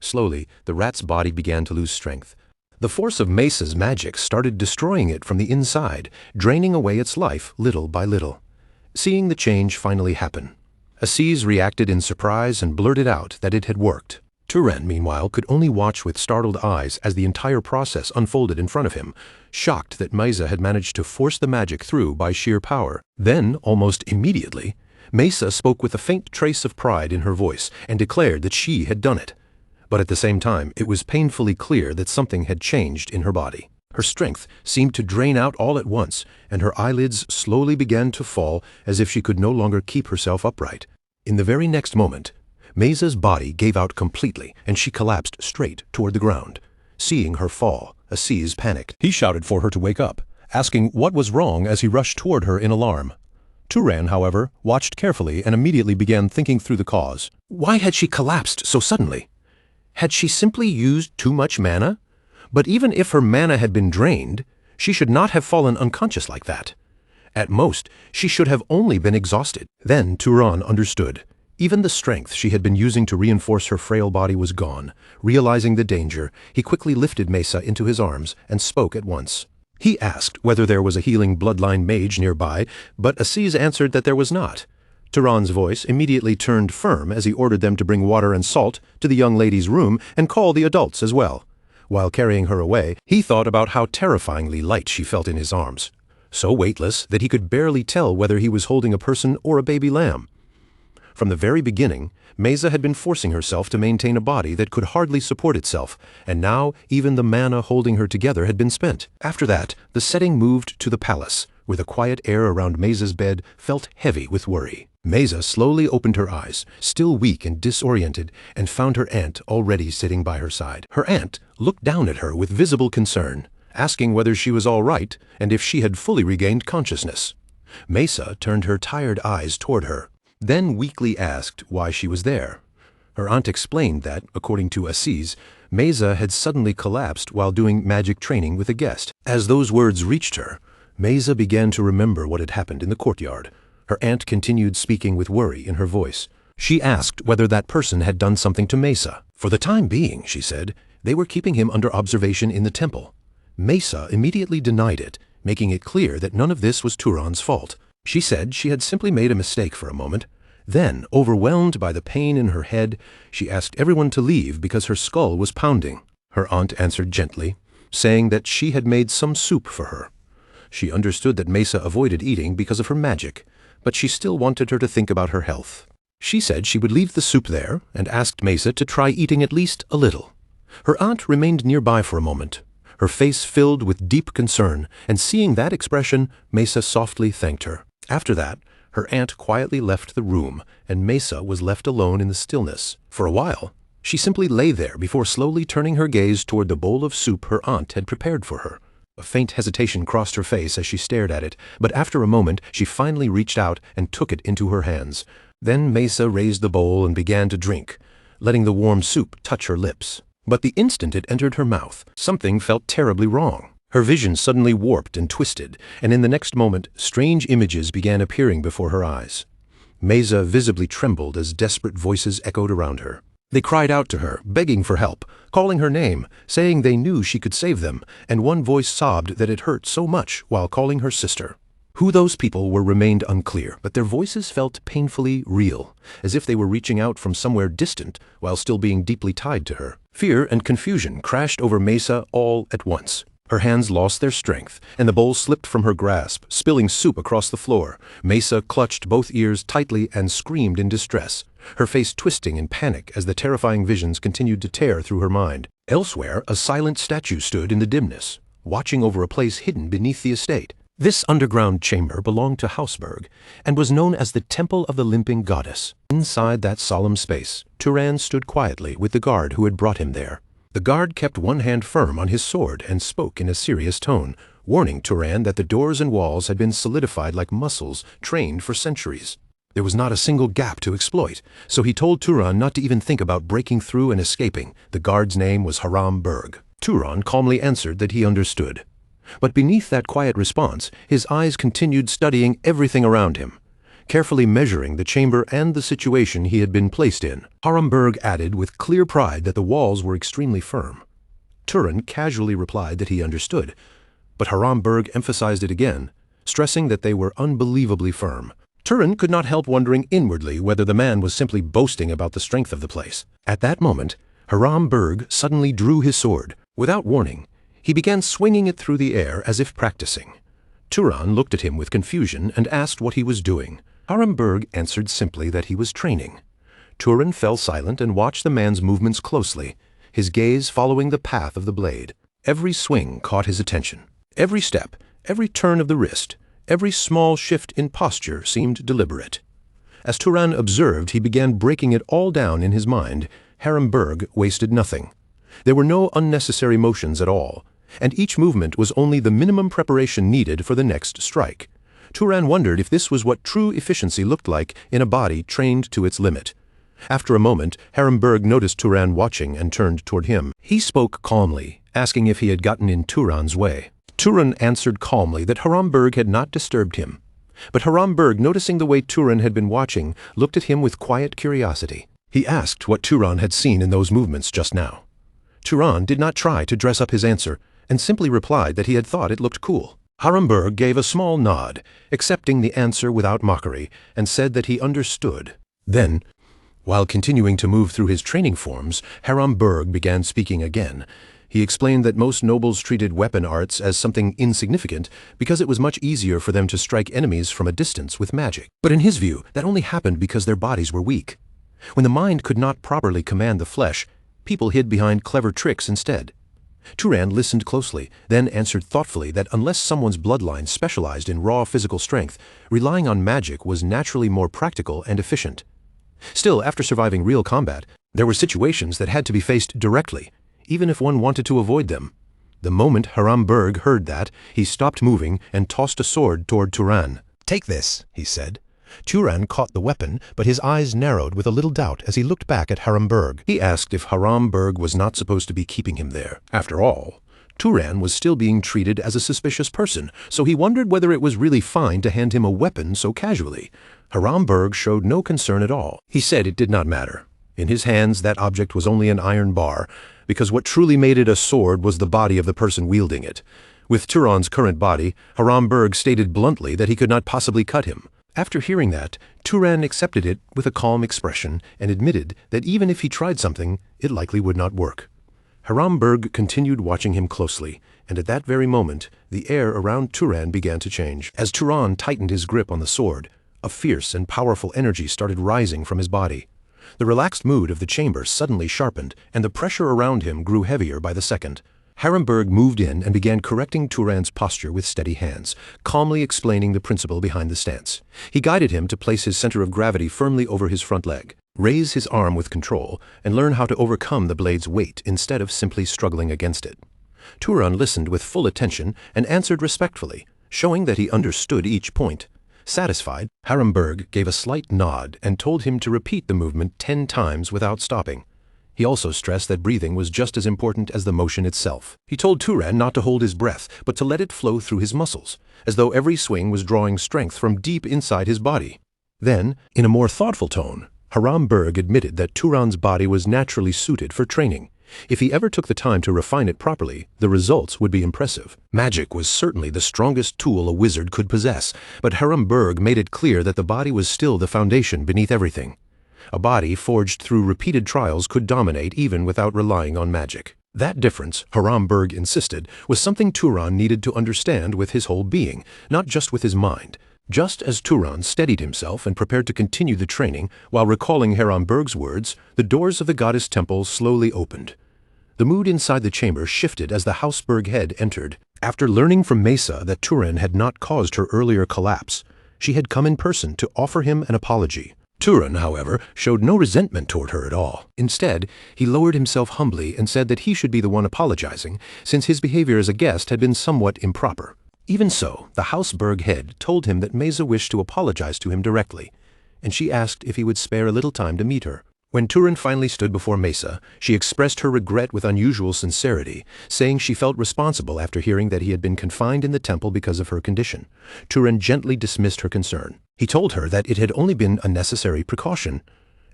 Slowly, the rat's body began to lose strength. The force of Mesa's magic started destroying it from the inside, draining away its life little by little. Seeing the change finally happen, Aziz reacted in surprise and blurted out that it had worked. Turan, meanwhile, could only watch with startled eyes as the entire process unfolded in front of him, shocked that Mesa had managed to force the magic through by sheer power. Then, almost immediately, Mesa spoke with a faint trace of pride in her voice and declared that she had done it. But at the same time, it was painfully clear that something had changed in her body. Her strength seemed to drain out all at once, and her eyelids slowly began to fall as if she could no longer keep herself upright. In the very next moment, Mesa's body gave out completely, and she collapsed straight toward the ground. Seeing her fall, Aziz panicked. He shouted for her to wake up, asking what was wrong as he rushed toward her in alarm. Turan, however, watched carefully and immediately began thinking through the cause. Why had she collapsed so suddenly? Had she simply used too much mana? But even if her mana had been drained, she should not have fallen unconscious like that. At most, she should have only been exhausted. Then Turan understood. Even the strength she had been using to reinforce her frail body was gone. Realizing the danger, he quickly lifted Mesa into his arms and spoke at once. He asked whether there was a healing bloodline mage nearby, but Aziz answered that there was not. Turan's voice immediately turned firm as he ordered them to bring water and salt to the young lady's room and call the adults as well. While carrying her away, he thought about how terrifyingly light she felt in his arms, so weightless that he could barely tell whether he was holding a person or a baby lamb. From the very beginning, Mesa had been forcing herself to maintain a body that could hardly support itself, and now even the mana holding her together had been spent. After that, the setting moved to the palace, where the quiet air around Mesa's bed felt heavy with worry. Mesa slowly opened her eyes, still weak and disoriented, and found her aunt already sitting by her side. Her aunt looked down at her with visible concern, asking whether she was all right and if she had fully regained consciousness. Mesa turned her tired eyes toward her, then weakly asked why she was there. Her aunt explained that, according to Aziz, Mesa had suddenly collapsed while doing magic training with a guest. As those words reached her, Mesa began to remember what had happened in the courtyard. Her aunt continued speaking with worry in her voice. She asked whether that person had done something to Mesa. For the time being, she said, they were keeping him under observation in the temple. Mesa immediately denied it, making it clear that none of this was Turan's fault. She said she had simply made a mistake for a moment. Then, overwhelmed by the pain in her head, she asked everyone to leave because her skull was pounding. Her aunt answered gently, saying that she had made some soup for her. She understood that Mesa avoided eating because of her magic, but she still wanted her to think about her health. She said she would leave the soup there and asked Mesa to try eating at least a little. Her aunt remained nearby for a moment, her face filled with deep concern, and seeing that expression, Mesa softly thanked her. After that, her aunt quietly left the room, and Mesa was left alone in the stillness. For a while, she simply lay there before slowly turning her gaze toward the bowl of soup her aunt had prepared for her. A faint hesitation crossed her face as she stared at it, but after a moment she finally reached out and took it into her hands. Then Mesa raised the bowl and began to drink, letting the warm soup touch her lips. But the instant it entered her mouth, something felt terribly wrong. Her vision suddenly warped and twisted, and in the next moment, strange images began appearing before her eyes. Mesa visibly trembled as desperate voices echoed around her. They cried out to her, begging for help, calling her name, saying they knew she could save them, and one voice sobbed that it hurt so much while calling her sister. Who those people were remained unclear, but their voices felt painfully real, as if they were reaching out from somewhere distant while still being deeply tied to her. Fear and confusion crashed over Mesa all at once. Her hands lost their strength, and the bowl slipped from her grasp, spilling soup across the floor. Mesa clutched both ears tightly and screamed in distress, her face twisting in panic as the terrifying visions continued to tear through her mind. Elsewhere, a silent statue stood in the dimness, watching over a place hidden beneath the estate. This underground chamber belonged to Hausberg and was known as the Temple of the Limping Goddess. Inside that solemn space, Turan stood quietly with the guard who had brought him there. The guard kept one hand firm on his sword and spoke in a serious tone, warning Turan that the doors and walls had been solidified like muscles trained for centuries. There was not a single gap to exploit, so he told Turan not to even think about breaking through and escaping. The guard's name was Haram Berg. Turan calmly answered that he understood. But beneath that quiet response, his eyes continued studying everything around him, carefully measuring the chamber and the situation he had been placed in. Haram Berg added with clear pride that the walls were extremely firm. Turan casually replied that he understood, but Haram Berg emphasized it again, stressing that they were unbelievably firm. Turan could not help wondering inwardly whether the man was simply boasting about the strength of the place. At that moment, Haram Berg suddenly drew his sword. Without warning, he began swinging it through the air as if practicing. Turan looked at him with confusion and asked what he was doing. Haram Berg answered simply that he was training. Turan fell silent and watched the man's movements closely, his gaze following the path of the blade. Every swing caught his attention. Every step, every turn of the wrist, every small shift in posture seemed deliberate. As Turan observed, he began breaking it all down in his mind. Haram Berg wasted nothing. There were no unnecessary motions at all, and each movement was only the minimum preparation needed for the next strike. Turan wondered if this was what true efficiency looked like in a body trained to its limit. After a moment, Haram Berg noticed Turan watching and turned toward him. He spoke calmly, asking if he had gotten in Turan's way. Turan answered calmly that Haram Berg had not disturbed him. But Haram Berg, noticing the way Turan had been watching, looked at him with quiet curiosity. He asked what Turan had seen in those movements just now. Turan did not try to dress up his answer, and simply replied that he had thought it looked cool. Haram Berg gave a small nod, accepting the answer without mockery, and said that he understood. Then, while continuing to move through his training forms, Haram Berg began speaking again. He explained that most nobles treated weapon arts as something insignificant because it was much easier for them to strike enemies from a distance with magic. But in his view, that only happened because their bodies were weak. When the mind could not properly command the flesh, people hid behind clever tricks instead. Turan listened closely, then answered thoughtfully that unless someone's bloodline specialized in raw physical strength, relying on magic was naturally more practical and efficient. Still, after surviving real combat, there were situations that had to be faced directly, even if one wanted to avoid them. The moment Haram Berg heard that, he stopped moving and tossed a sword toward Turan. "Take this," he said. Turan caught the weapon, but his eyes narrowed with a little doubt as he looked back at Haram Berg. He asked if Haram Berg was not supposed to be keeping him there. After all, Turan was still being treated as a suspicious person, so he wondered whether it was really fine to hand him a weapon so casually. Haram Berg showed no concern at all. He said it did not matter. In his hands, that object was only an iron bar, because what truly made it a sword was the body of the person wielding it. With Turan's current body, Haram Berg stated bluntly that he could not possibly cut him. After hearing that, Turan accepted it with a calm expression and admitted that even if he tried something, it likely would not work. Haram Berg continued watching him closely, and at that very moment, the air around Turan began to change. As Turan tightened his grip on the sword, a fierce and powerful energy started rising from his body. The relaxed mood of the chamber suddenly sharpened, and the pressure around him grew heavier by the second. Haram Berg moved in and began correcting Turan's posture with steady hands, calmly explaining the principle behind the stance. He guided him to place his center of gravity firmly over his front leg, raise his arm with control, and learn how to overcome the blade's weight instead of simply struggling against it. Turan listened with full attention and answered respectfully, showing that he understood each point. Satisfied, Haram Berg gave a slight nod and told him to repeat the movement 10 times without stopping. He also stressed that breathing was just as important as the motion itself. He told Turan not to hold his breath, but to let it flow through his muscles, as though every swing was drawing strength from deep inside his body. Then, in a more thoughtful tone, Haram Berg admitted that Turan's body was naturally suited for training. If he ever took the time to refine it properly, the results would be impressive. Magic was certainly the strongest tool a wizard could possess, but Haram Berg made it clear that the body was still the foundation beneath everything. A body forged through repeated trials could dominate even without relying on magic. That difference, Haram Berg insisted, was something Turan needed to understand with his whole being, not just with his mind. Just as Turan steadied himself and prepared to continue the training, while recalling Haram Berg's words, the doors of the goddess temple slowly opened. The mood inside the chamber shifted as the Hausberg head entered. After learning from Mesa that Turan had not caused her earlier collapse, she had come in person to offer him an apology. Turan, however, showed no resentment toward her at all. Instead, he lowered himself humbly and said that he should be the one apologizing, since his behavior as a guest had been somewhat improper. Even so, the Hausberg head told him that Mesa wished to apologize to him directly, and she asked if he would spare a little time to meet her. When Turan finally stood before Mesa, she expressed her regret with unusual sincerity, saying she felt responsible after hearing that he had been confined in the temple because of her condition. Turan gently dismissed her concern. He told her that it had only been a necessary precaution,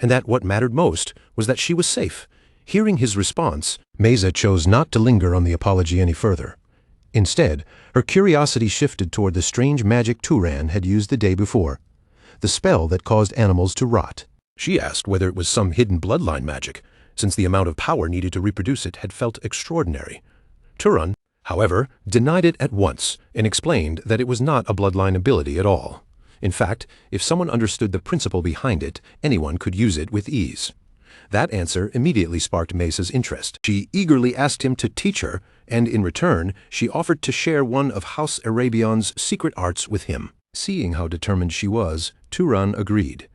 and that what mattered most was that she was safe. Hearing his response, Mesa chose not to linger on the apology any further. Instead, her curiosity shifted toward the strange magic Turan had used the day before, the spell that caused animals to rot. She asked whether it was some hidden bloodline magic, since the amount of power needed to reproduce it had felt extraordinary. Turan, however, denied it at once and explained that it was not a bloodline ability at all. In fact, if someone understood the principle behind it, anyone could use it with ease. That answer immediately sparked Mesa's interest. She eagerly asked him to teach her, and in return, she offered to share one of House Arabion's secret arts with him. Seeing how determined she was, Turan agreed.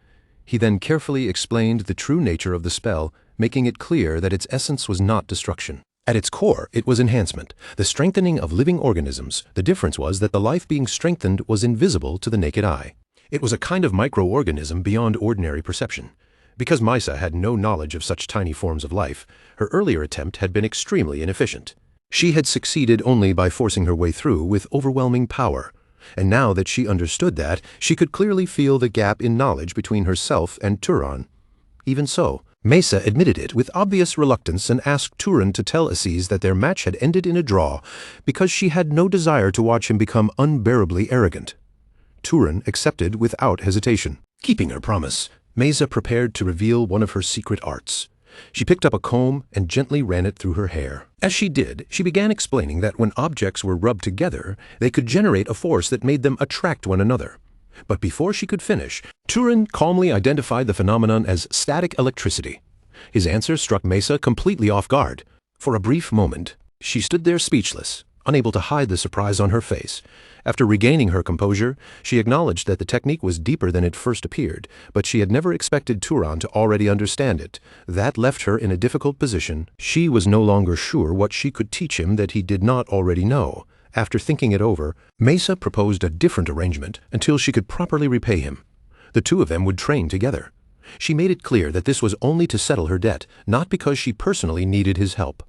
He then carefully explained the true nature of the spell, making it clear that its essence was not destruction. At its core, it was enhancement, the strengthening of living organisms. The difference was that the life being strengthened was invisible to the naked eye. It was a kind of microorganism beyond ordinary perception. Because Mesa had no knowledge of such tiny forms of life, her earlier attempt had been extremely inefficient. She had succeeded only by forcing her way through with overwhelming power. And now that she understood that, she could clearly feel the gap in knowledge between herself and Turan. Even so, Mesa admitted it with obvious reluctance and asked Turan to tell Aziz that their match had ended in a draw because she had no desire to watch him become unbearably arrogant. Turan accepted without hesitation. Keeping her promise, Mesa prepared to reveal one of her secret arts. She picked up a comb and gently ran it through her hair. As she did, she began explaining that when objects were rubbed together, they could generate a force that made them attract one another. But before she could finish, Turan calmly identified the phenomenon as static electricity. His answer struck Mesa completely off guard. For a brief moment, she stood there speechless, unable to hide the surprise on her face. After regaining her composure, she acknowledged that the technique was deeper than it first appeared, but she had never expected Turan to already understand it. That left her in a difficult position. She was no longer sure what she could teach him that he did not already know. After thinking it over, Mesa proposed a different arrangement until she could properly repay him. The two of them would train together. She made it clear that this was only to settle her debt, not because she personally needed his help.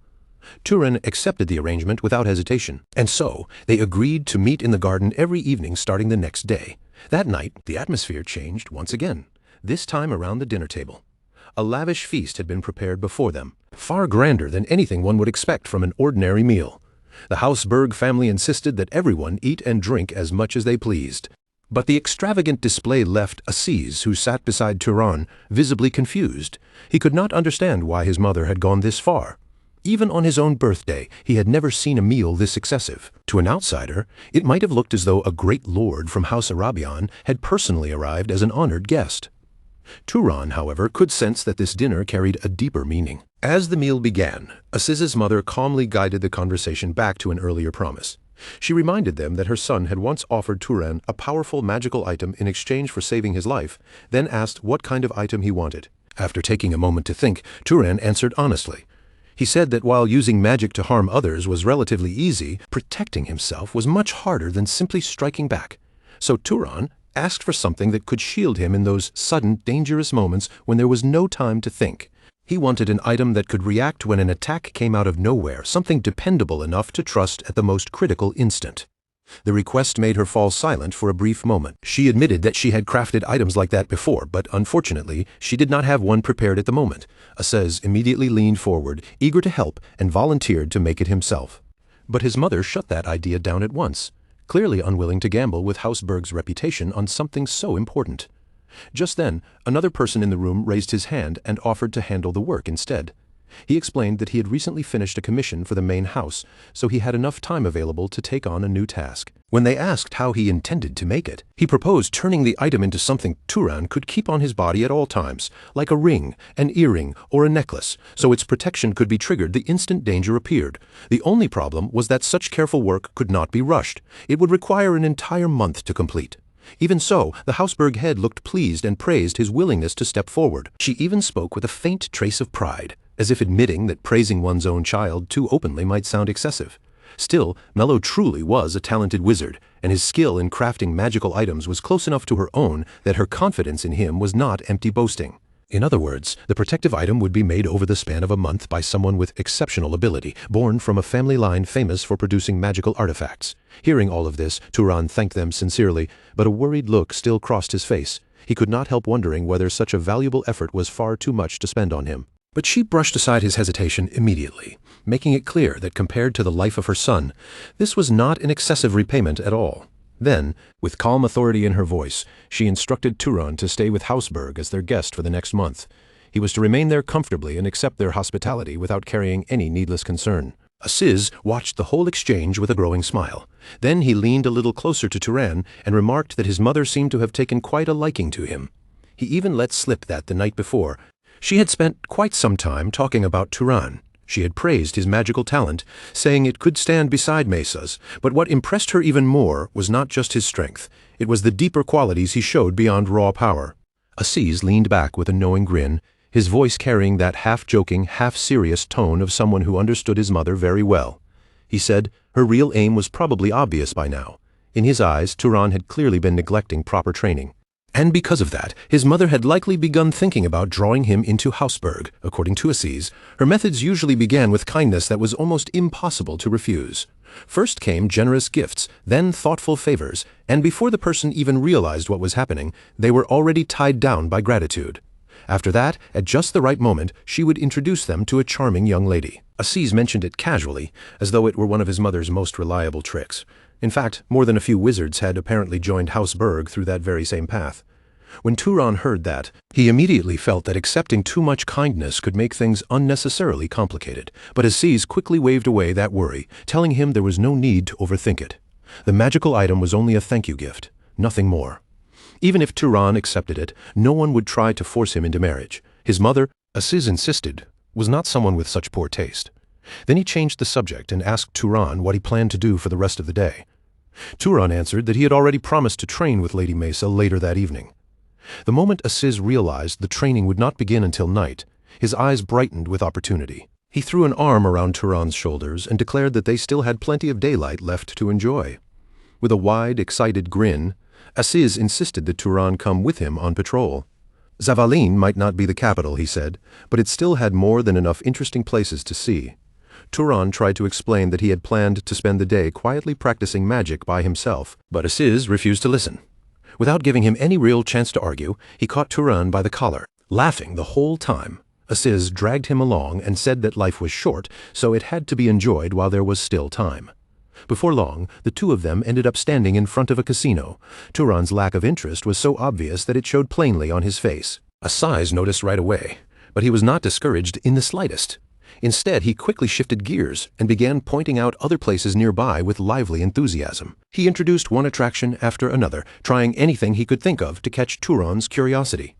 Turan accepted the arrangement without hesitation, and so they agreed to meet in the garden every evening starting the next day. That night, the atmosphere changed once again, this time around the dinner table. A lavish feast had been prepared before them, far grander than anything one would expect from an ordinary meal. The Hausberg family insisted that everyone eat and drink as much as they pleased. But the extravagant display left Aziz, who sat beside Turan, visibly confused. He could not understand why his mother had gone this far. Even on his own birthday, he had never seen a meal this excessive. To an outsider, it might have looked as though a great lord from House Arabian had personally arrived as an honored guest. Turan, however, could sense that this dinner carried a deeper meaning. As the meal began, Aziz's mother calmly guided the conversation back to an earlier promise. She reminded them that her son had once offered Turan a powerful magical item in exchange for saving his life, then asked what kind of item he wanted. After taking a moment to think, Turan answered honestly. He said that while using magic to harm others was relatively easy, protecting himself was much harder than simply striking back. So Turan asked for something that could shield him in those sudden, dangerous moments when there was no time to think. He wanted an item that could react when an attack came out of nowhere, something dependable enough to trust at the most critical instant. The request made her fall silent for a brief moment. She admitted that she had crafted items like that before, but unfortunately, she did not have one prepared at the moment. Aziz immediately leaned forward, eager to help, and volunteered to make it himself. But his mother shut that idea down at once, clearly unwilling to gamble with Hausberg's reputation on something so important. Just then, another person in the room raised his hand and offered to handle the work instead. He explained that he had recently finished a commission for the main house, so he had enough time available to take on a new task. When they asked how he intended to make it, he proposed turning the item into something Turan could keep on his body at all times, like a ring, an earring, or a necklace, so its protection could be triggered the instant danger appeared. The only problem was that such careful work could not be rushed. It would require an entire month to complete. Even so, the Hausberg head looked pleased and praised his willingness to step forward. She even spoke with a faint trace of pride, as if admitting that praising one's own child too openly might sound excessive. Still, Mello truly was a talented wizard, and his skill in crafting magical items was close enough to her own that her confidence in him was not empty boasting. In other words, the protective item would be made over the span of a month by someone with exceptional ability, born from a family line famous for producing magical artifacts. Hearing all of this, Turan thanked them sincerely, but a worried look still crossed his face. He could not help wondering whether such a valuable effort was far too much to spend on him. But she brushed aside his hesitation immediately, making it clear that compared to the life of her son, this was not an excessive repayment at all. Then, with calm authority in her voice, she instructed Turan to stay with Hausberg as their guest for the next month. He was to remain there comfortably and accept their hospitality without carrying any needless concern. Aziz watched the whole exchange with a growing smile. Then he leaned a little closer to Turan and remarked that his mother seemed to have taken quite a liking to him. He even let slip that the night before she had spent quite some time talking about Turan. She had praised his magical talent, saying it could stand beside Mesa's, but what impressed her even more was not just his strength, it was the deeper qualities he showed beyond raw power. Aziz leaned back with a knowing grin, his voice carrying that half-joking, half-serious tone of someone who understood his mother very well. He said her real aim was probably obvious by now. In his eyes, Turan had clearly been neglecting proper training. And because of that, his mother had likely begun thinking about drawing him into Hausberg. According to Aziz, her methods usually began with kindness that was almost impossible to refuse. First came generous gifts, then thoughtful favors, and before the person even realized what was happening, they were already tied down by gratitude. After that, at just the right moment, she would introduce them to a charming young lady. Aziz mentioned it casually, as though it were one of his mother's most reliable tricks. In fact, more than a few wizards had apparently joined Hausberg through that very same path. When Turan heard that, he immediately felt that accepting too much kindness could make things unnecessarily complicated, but Aziz quickly waved away that worry, telling him there was no need to overthink it. The magical item was only a thank you gift, nothing more. Even if Turan accepted it, no one would try to force him into marriage. His mother, Aziz insisted, was not someone with such poor taste. Then he changed the subject and asked Turan what he planned to do for the rest of the day. Turan answered that he had already promised to train with Lady Mesa later that evening. The moment Aziz realized the training would not begin until night, his eyes brightened with opportunity. He threw an arm around Turan's shoulders and declared that they still had plenty of daylight left to enjoy. With a wide, excited grin, Aziz insisted that Turan come with him on patrol. Zavalin might not be the capital, he said, but it still had more than enough interesting places to see. Turan tried to explain that he had planned to spend the day quietly practicing magic by himself, but Aziz refused to listen. Without giving him any real chance to argue, he caught Turan by the collar. Laughing the whole time, Aziz dragged him along and said that life was short, so it had to be enjoyed while there was still time. Before long, the two of them ended up standing in front of a casino. Turan's lack of interest was so obvious that it showed plainly on his face. Aziz noticed right away, but he was not discouraged in the slightest. Instead, he quickly shifted gears and began pointing out other places nearby with lively enthusiasm. He introduced one attraction after another, trying anything he could think of to catch Turan's curiosity.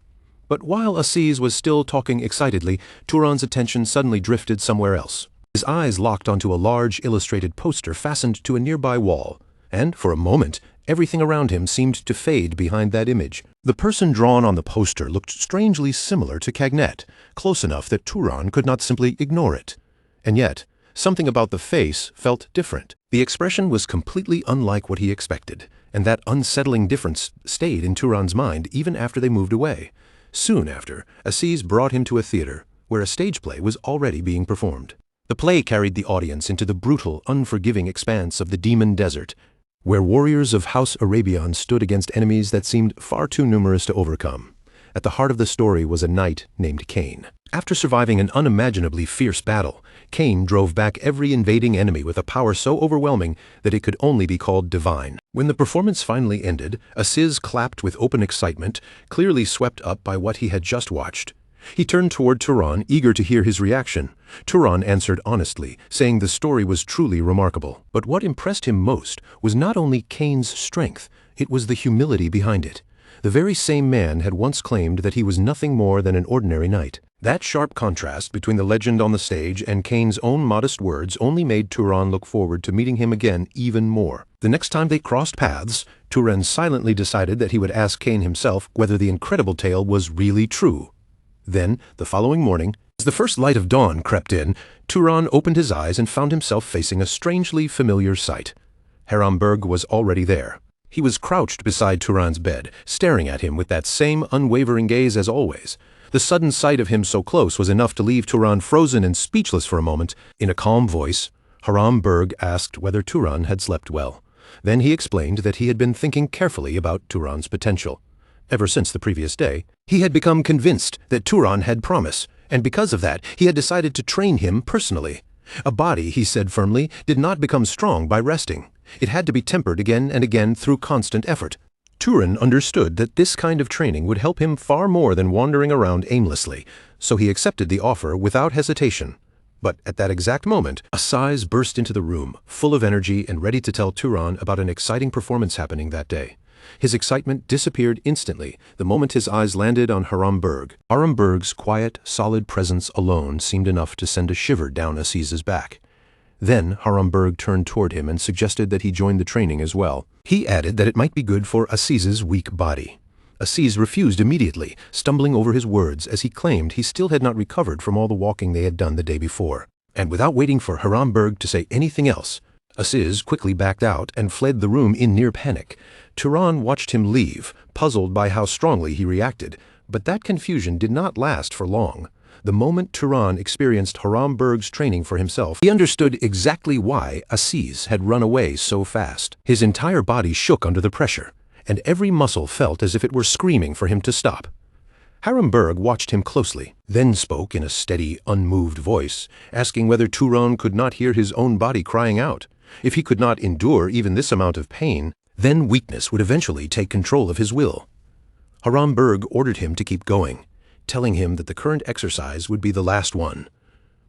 But while Aziz was still talking excitedly, Turan's attention suddenly drifted somewhere else. His eyes locked onto a large illustrated poster fastened to a nearby wall, and for a moment, everything around him seemed to fade behind that image. The person drawn on the poster looked strangely similar to Cagnet, close enough that Turan could not simply ignore it. And yet, something about the face felt different. The expression was completely unlike what he expected, and that unsettling difference stayed in Turan's mind even after they moved away. Soon after, Aziz brought him to a theater, where a stage play was already being performed. The play carried the audience into the brutal, unforgiving expanse of the Demon Desert, where warriors of House Arabian stood against enemies that seemed far too numerous to overcome. At the heart of the story was a knight named Cain. After surviving an unimaginably fierce battle, Cain drove back every invading enemy with a power so overwhelming that it could only be called divine. When the performance finally ended, Aziz clapped with open excitement, clearly swept up by what he had just watched. He turned toward Turan, eager to hear his reaction. Turan answered honestly, saying the story was truly remarkable. But what impressed him most was not only Kane's strength, it was the humility behind it. The very same man had once claimed that he was nothing more than an ordinary knight. That sharp contrast between the legend on the stage and Kane's own modest words only made Turan look forward to meeting him again even more. The next time they crossed paths, Turan silently decided that he would ask Kane himself whether the incredible tale was really true. Then, the following morning, as the first light of dawn crept in, Turan opened his eyes and found himself facing a strangely familiar sight. Haramberg was already there. He was crouched beside Turan's bed, staring at him with that same unwavering gaze as always. The sudden sight of him so close was enough to leave Turan frozen and speechless for a moment. In a calm voice, Haramberg asked whether Turan had slept well. Then he explained that he had been thinking carefully about Turan's potential. Ever since the previous day, he had become convinced that Turan had promise, and because of that, he had decided to train him personally. A body, he said firmly, did not become strong by resting. It had to be tempered again and again through constant effort. Turan understood that this kind of training would help him far more than wandering around aimlessly, so he accepted the offer without hesitation. But at that exact moment, Asais burst into the room, full of energy and ready to tell Turan about an exciting performance happening that day. His excitement disappeared instantly the moment his eyes landed on Haramberg. Haramberg's quiet, solid presence alone seemed enough to send a shiver down Asis's back. Then Haramberg turned toward him and suggested that he join the training as well. He added that it might be good for Asis's weak body. Asis refused immediately, stumbling over his words as he claimed he still had not recovered from all the walking they had done the day before. And without waiting for Haramberg to say anything else, Asis quickly backed out and fled the room in near panic. Turan watched him leave, puzzled by how strongly he reacted, but that confusion did not last for long. The moment Turan experienced Haramberg's training for himself, he understood exactly why Asis had run away so fast. His entire body shook under the pressure, and every muscle felt as if it were screaming for him to stop. Haramberg watched him closely, then spoke in a steady, unmoved voice, asking whether Turan could not hear his own body crying out. If he could not endure even this amount of pain, then weakness would eventually take control of his will. Haramberg ordered him to keep going, telling him that the current exercise would be the last one.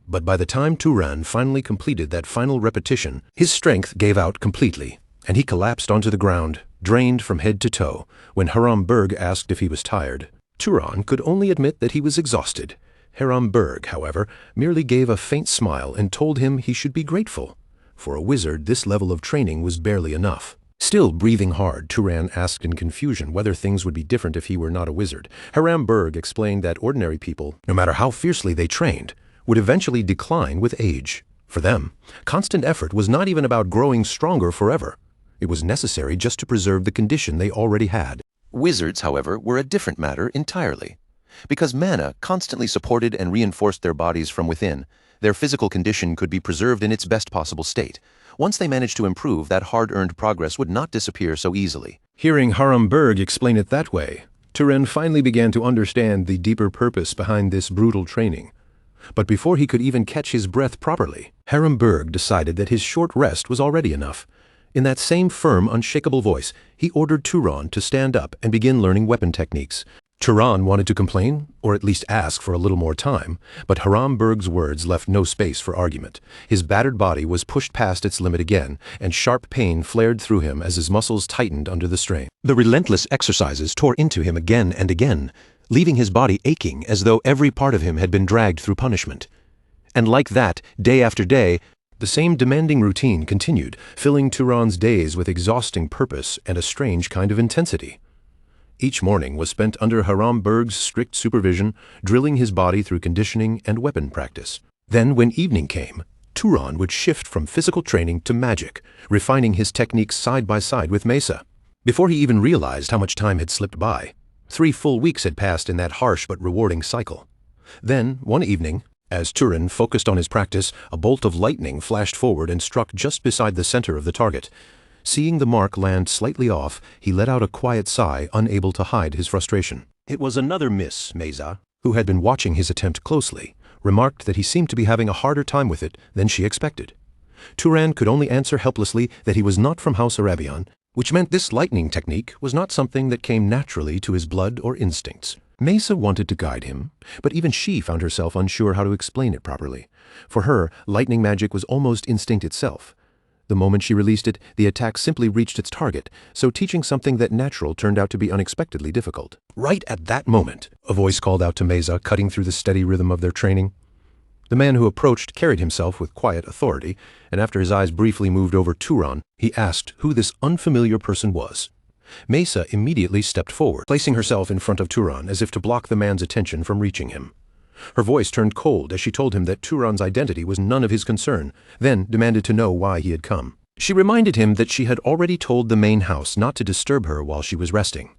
But by the time Turan finally completed that final repetition, his strength gave out completely, and he collapsed onto the ground, drained from head to toe. When Haramberg asked if he was tired, Turan could only admit that he was exhausted. Haramberg, however, merely gave a faint smile and told him he should be grateful. For a wizard, this level of training was barely enough. Still breathing hard, Turan asked in confusion whether things would be different if he were not a wizard. Haramberg explained that ordinary people, no matter how fiercely they trained, would eventually decline with age. For them, constant effort was not even about growing stronger forever. It was necessary just to preserve the condition they already had. Wizards, however, were a different matter entirely. Because mana constantly supported and reinforced their bodies from within, their physical condition could be preserved in its best possible state. Once they managed to improve, that hard-earned progress would not disappear so easily. Hearing Haramberg explain it that way, Turan finally began to understand the deeper purpose behind this brutal training. But before he could even catch his breath properly, Haramberg decided that his short rest was already enough. In that same firm, unshakable voice, he ordered Turan to stand up and begin learning weapon techniques. Turan wanted to complain, or at least ask for a little more time, but Haramberg's words left no space for argument. His battered body was pushed past its limit again, and sharp pain flared through him as his muscles tightened under the strain. The relentless exercises tore into him again and again, leaving his body aching as though every part of him had been dragged through punishment. And like that, day after day, the same demanding routine continued, filling Turan's days with exhausting purpose and a strange kind of intensity. Each morning was spent under Haramberg's strict supervision, drilling his body through conditioning and weapon practice. Then, when evening came, Turan would shift from physical training to magic, refining his techniques side by side with Mesa. Before he even realized how much time had slipped by, 3 full weeks had passed in that harsh but rewarding cycle. Then, one evening, as Turan focused on his practice, a bolt of lightning flashed forward and struck just beside the center of the target. Seeing the mark land slightly off, he let out a quiet sigh, unable to hide his frustration. It was another miss. Mesa, who had been watching his attempt closely, remarked that he seemed to be having a harder time with it than she expected. Turan could only answer helplessly that he was not from House Arabian, which meant this lightning technique was not something that came naturally to his blood or instincts. Mesa wanted to guide him, but even she found herself unsure how to explain it properly. For her, lightning magic was almost instinct itself. The moment she released it, the attack simply reached its target, so teaching something that natural turned out to be unexpectedly difficult. Right at that moment, a voice called out to Mesa, cutting through the steady rhythm of their training. The man who approached carried himself with quiet authority, and after his eyes briefly moved over Turan, he asked who this unfamiliar person was. Mesa immediately stepped forward, placing herself in front of Turan as if to block the man's attention from reaching him. Her voice turned cold as she told him that Turan's identity was none of his concern, then demanded to know why he had come. She reminded him that she had already told the main house not to disturb her while she was resting.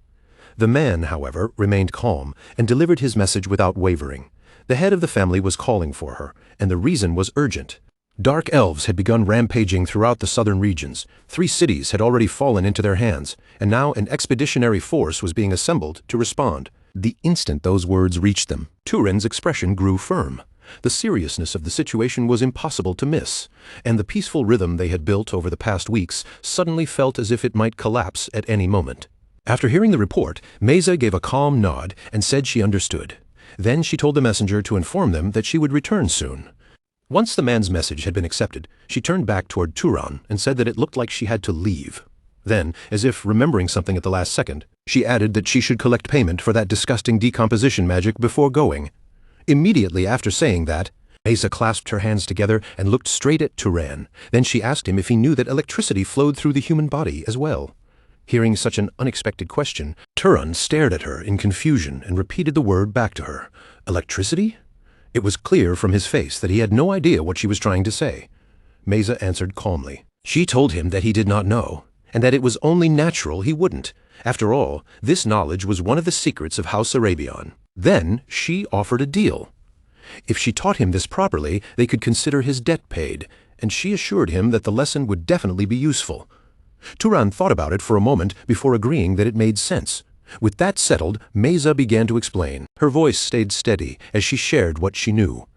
The man, however, remained calm and delivered his message without wavering. The head of the family was calling for her, and the reason was urgent. Dark elves had begun rampaging throughout the southern regions. 3 cities had already fallen into their hands, and now an expeditionary force was being assembled to respond. The instant those words reached them, Turan's expression grew firm. The seriousness of the situation was impossible to miss, and the peaceful rhythm they had built over the past weeks suddenly felt as if it might collapse at any moment. After hearing the report, Mesa gave a calm nod and said she understood. Then she told the messenger to inform them that she would return soon. Once the man's message had been accepted, she turned back toward Turan and said that it looked like she had to leave. Then, as if remembering something at the last second, she added that she should collect payment for that disgusting decomposition magic before going. Immediately after saying that, Mesa clasped her hands together and looked straight at Turan. Then she asked him if he knew that electricity flowed through the human body as well. Hearing such an unexpected question, Turan stared at her in confusion and repeated the word back to her. Electricity? It was clear from his face that he had no idea what she was trying to say. Mesa answered calmly. She told him that he did not know, and that it was only natural he wouldn't. After all, this knowledge was one of the secrets of House Arabian. Then she offered a deal. If she taught him this properly, they could consider his debt paid, and she assured him that the lesson would definitely be useful. Turan thought about it for a moment before agreeing that it made sense. With that settled, Mesa began to explain. Her voice stayed steady as she shared what she knew.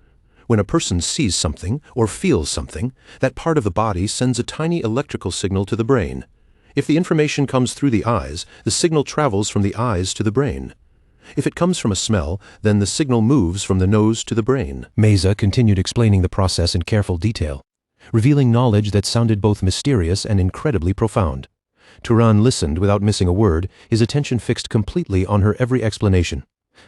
When a person sees something or feels something, that part of the body sends a tiny electrical signal to the brain. If the information comes through the eyes, the signal travels from the eyes to the brain. If it comes from a smell, then the signal moves from the nose to the brain. Mesa continued explaining the process in careful detail, revealing knowledge that sounded both mysterious and incredibly profound. Turan listened without missing a word, his attention fixed completely on her every explanation.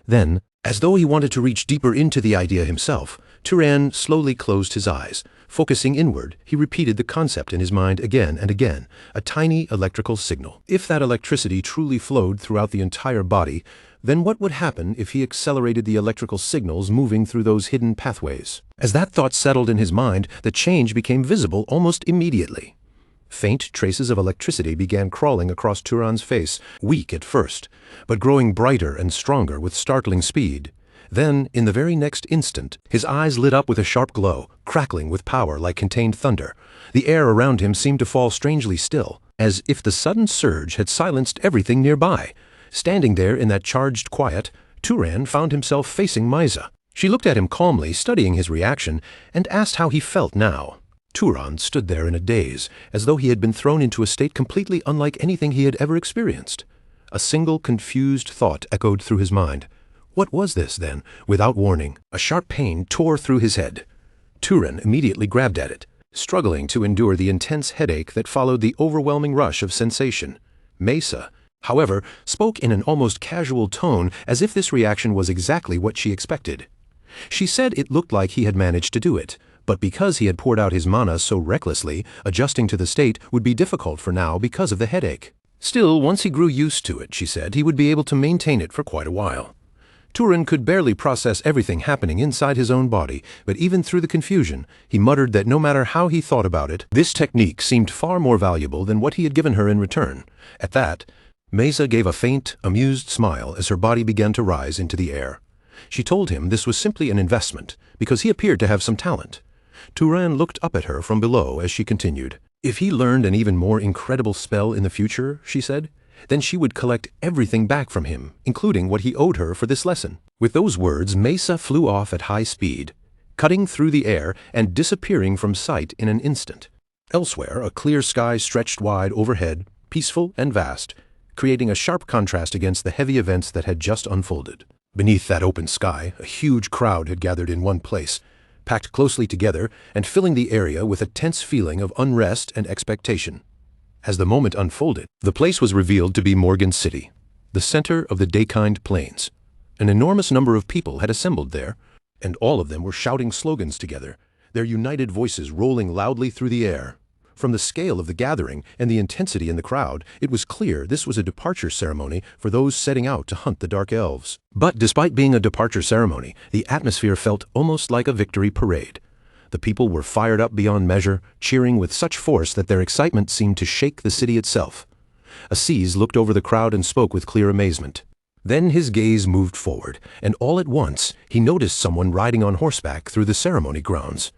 Then, as though he wanted to reach deeper into the idea himself, Turan slowly closed his eyes. Focusing inward, he repeated the concept in his mind again and again, a tiny electrical signal. If that electricity truly flowed throughout the entire body, then what would happen if he accelerated the electrical signals moving through those hidden pathways? As that thought settled in his mind, the change became visible almost immediately. Faint traces of electricity began crawling across Turan's face, weak at first, but growing brighter and stronger with startling speed. Then, in the very next instant, his eyes lit up with a sharp glow, crackling with power like contained thunder. The air around him seemed to fall strangely still, as if the sudden surge had silenced everything nearby. Standing there in that charged quiet, Turan found himself facing Mesa. She looked at him calmly, studying his reaction, and asked how he felt now. Turan stood there in a daze, as though he had been thrown into a state completely unlike anything he had ever experienced. A single confused thought echoed through his mind. What was this, then? Without warning, a sharp pain tore through his head. Turan immediately grabbed at it, struggling to endure the intense headache that followed the overwhelming rush of sensation. Mesa, however, spoke in an almost casual tone as if this reaction was exactly what she expected. She said it looked like he had managed to do it, but because he had poured out his mana so recklessly, adjusting to the state would be difficult for now because of the headache. Still, once he grew used to it, she said, he would be able to maintain it for quite a while. Turan could barely process everything happening inside his own body, but even through the confusion, he muttered that no matter how he thought about it, this technique seemed far more valuable than what he had given her in return. At that, Mesa gave a faint, amused smile as her body began to rise into the air. She told him this was simply an investment, because he appeared to have some talent. Turan looked up at her from below as she continued. If he learned an even more incredible spell in the future, she said, then she would collect everything back from him, including what he owed her for this lesson. With those words, Mesa flew off at high speed, cutting through the air and disappearing from sight in an instant. Elsewhere, a clear sky stretched wide overhead, peaceful and vast, creating a sharp contrast against the heavy events that had just unfolded. Beneath that open sky, a huge crowd had gathered in one place, packed closely together and filling the area with a tense feeling of unrest and expectation. As the moment unfolded, the place was revealed to be Morgan City, the center of the Daykind Plains. An enormous number of people had assembled there, and all of them were shouting slogans together, their united voices rolling loudly through the air. From the scale of the gathering and the intensity in the crowd, it was clear this was a departure ceremony for those setting out to hunt the Dark Elves. But despite being a departure ceremony, the atmosphere felt almost like a victory parade. The people were fired up beyond measure, cheering with such force that their excitement seemed to shake the city itself. Aziz looked over the crowd and spoke with clear amazement. Then his gaze moved forward, and all at once he noticed someone riding on horseback through the ceremony grounds.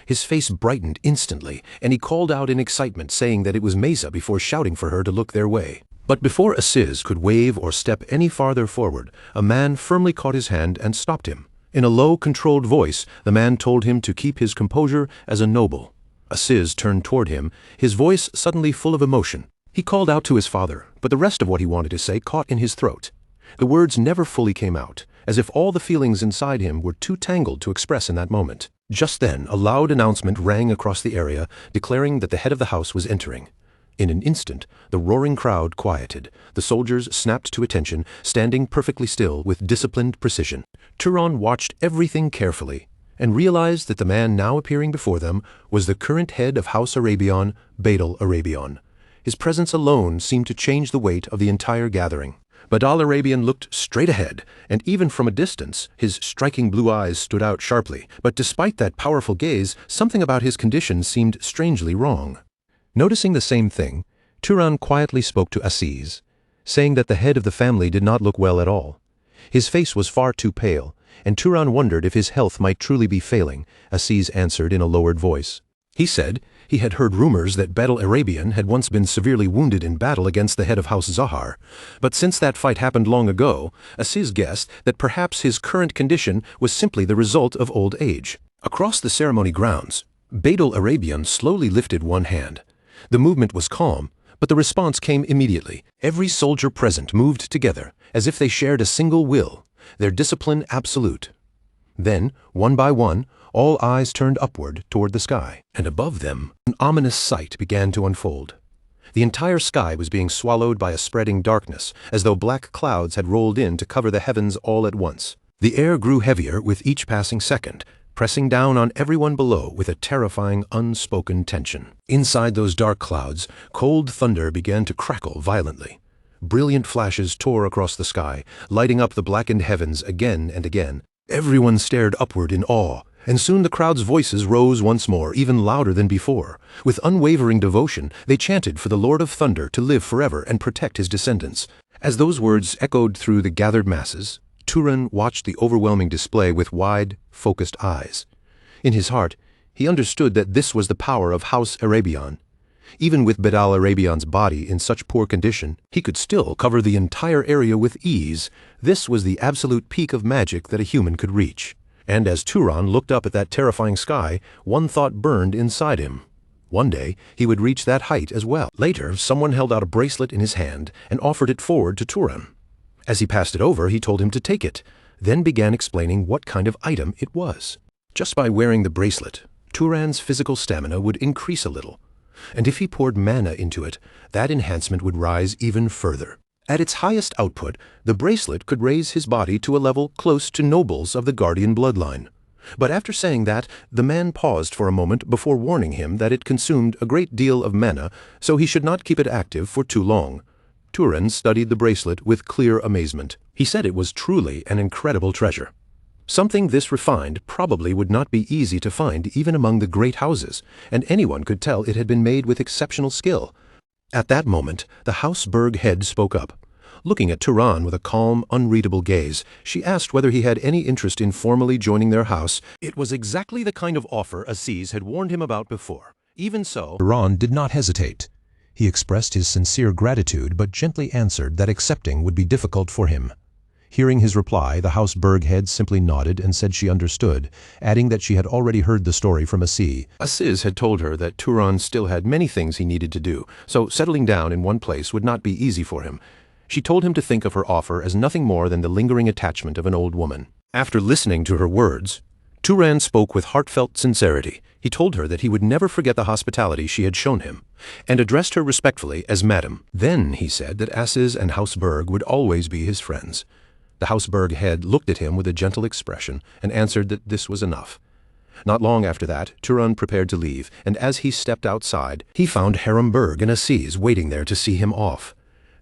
His face brightened instantly, and he called out in excitement, saying that it was Mesa before shouting for her to look their way. But before Aziz could wave or step any farther forward, a man firmly caught his hand and stopped him. In a low, controlled voice, the man told him to keep his composure as a noble. Aziz turned toward him, his voice suddenly full of emotion. He called out to his father, but the rest of what he wanted to say caught in his throat. The words never fully came out, as if all the feelings inside him were too tangled to express in that moment. Just then, a loud announcement rang across the area, declaring that the head of the house was entering. In an instant, the roaring crowd quieted. The soldiers snapped to attention, standing perfectly still with disciplined precision. Turan watched everything carefully, and realized that the man now appearing before them was the current head of House Arabion, Badal Arabion. His presence alone seemed to change the weight of the entire gathering. Badal Arabian looked straight ahead, and even from a distance, his striking blue eyes stood out sharply. But despite that powerful gaze, something about his condition seemed strangely wrong. Noticing the same thing, Turan quietly spoke to Aziz, saying that the head of the family did not look well at all. His face was far too pale, and Turan wondered if his health might truly be failing. Aziz answered in a lowered voice. He said he had heard rumors that Badal Arabian had once been severely wounded in battle against the head of House Zahar, but since that fight happened long ago, Aziz guessed that perhaps his current condition was simply the result of old age. Across the ceremony grounds, Badal Arabian slowly lifted one hand. The movement was calm, but the response came immediately. Every soldier present moved together, as if they shared a single will, their discipline absolute. Then, one by one, all eyes turned upward toward the sky, and above them, an ominous sight began to unfold. The entire sky was being swallowed by a spreading darkness, as though black clouds had rolled in to cover the heavens all at once. The air grew heavier with each passing second, pressing down on everyone below with a terrifying, unspoken tension. Inside those dark clouds, cold thunder began to crackle violently. Brilliant flashes tore across the sky, lighting up the blackened heavens again and again. Everyone stared upward in awe, and soon the crowd's voices rose once more, even louder than before. With unwavering devotion, they chanted for the Lord of Thunder to live forever and protect his descendants. As those words echoed through the gathered masses, Turan watched the overwhelming display with wide, focused eyes. In his heart, he understood that this was the power of House Arabion. Even with Badal Arabian's body in such poor condition, he could still cover the entire area with ease. This was the absolute peak of magic that a human could reach. And as Turan looked up at that terrifying sky, one thought burned inside him. One day, he would reach that height as well. Later, someone held out a bracelet in his hand and offered it forward to Turan. As he passed it over, he told him to take it, then began explaining what kind of item it was. Just by wearing the bracelet, Turan's physical stamina would increase a little, and if he poured mana into it, that enhancement would rise even further. At its highest output, the bracelet could raise his body to a level close to nobles of the Guardian bloodline. But after saying that, the man paused for a moment before warning him that it consumed a great deal of mana, so he should not keep it active for too long. Turan studied the bracelet with clear amazement. He said it was truly an incredible treasure. Something this refined probably would not be easy to find even among the great houses, and anyone could tell it had been made with exceptional skill. At that moment, the Houseburg head spoke up. Looking at Turan with a calm, unreadable gaze, she asked whether he had any interest in formally joining their house. It was exactly the kind of offer Aziz had warned him about before. Even so, Turan did not hesitate. He expressed his sincere gratitude but gently answered that accepting would be difficult for him. Hearing his reply, the Houseburg head simply nodded and said she understood, adding that she had already heard the story from Aziz. Aziz had told her that Turan still had many things he needed to do, so settling down in one place would not be easy for him. She told him to think of her offer as nothing more than the lingering attachment of an old woman. After listening to her words, Turan spoke with heartfelt sincerity. He told her that he would never forget the hospitality she had shown him, and addressed her respectfully as Madam. Then he said that Aziz and House Berg would always be his friends. The House Berg head looked at him with a gentle expression and answered that this was enough. Not long after that, Turan prepared to leave, and as he stepped outside, he found Harem Berg and Aziz waiting there to see him off.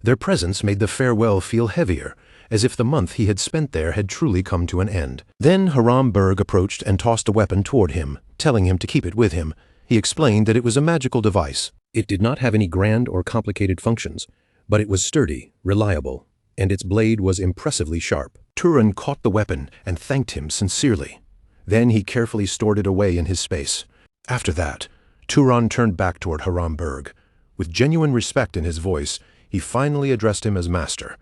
Their presence made the farewell feel heavier, as if the month he had spent there had truly come to an end. Then Harem Berg approached and tossed a weapon toward him, telling him to keep it with him. He explained that it was a magical device. It did not have any grand or complicated functions, but it was sturdy, reliable, and its blade was impressively sharp. Turan caught the weapon and thanked him sincerely. Then he carefully stored it away in his space. After that, Turan turned back toward Harem Berg. With genuine respect in his voice, he finally addressed him as master.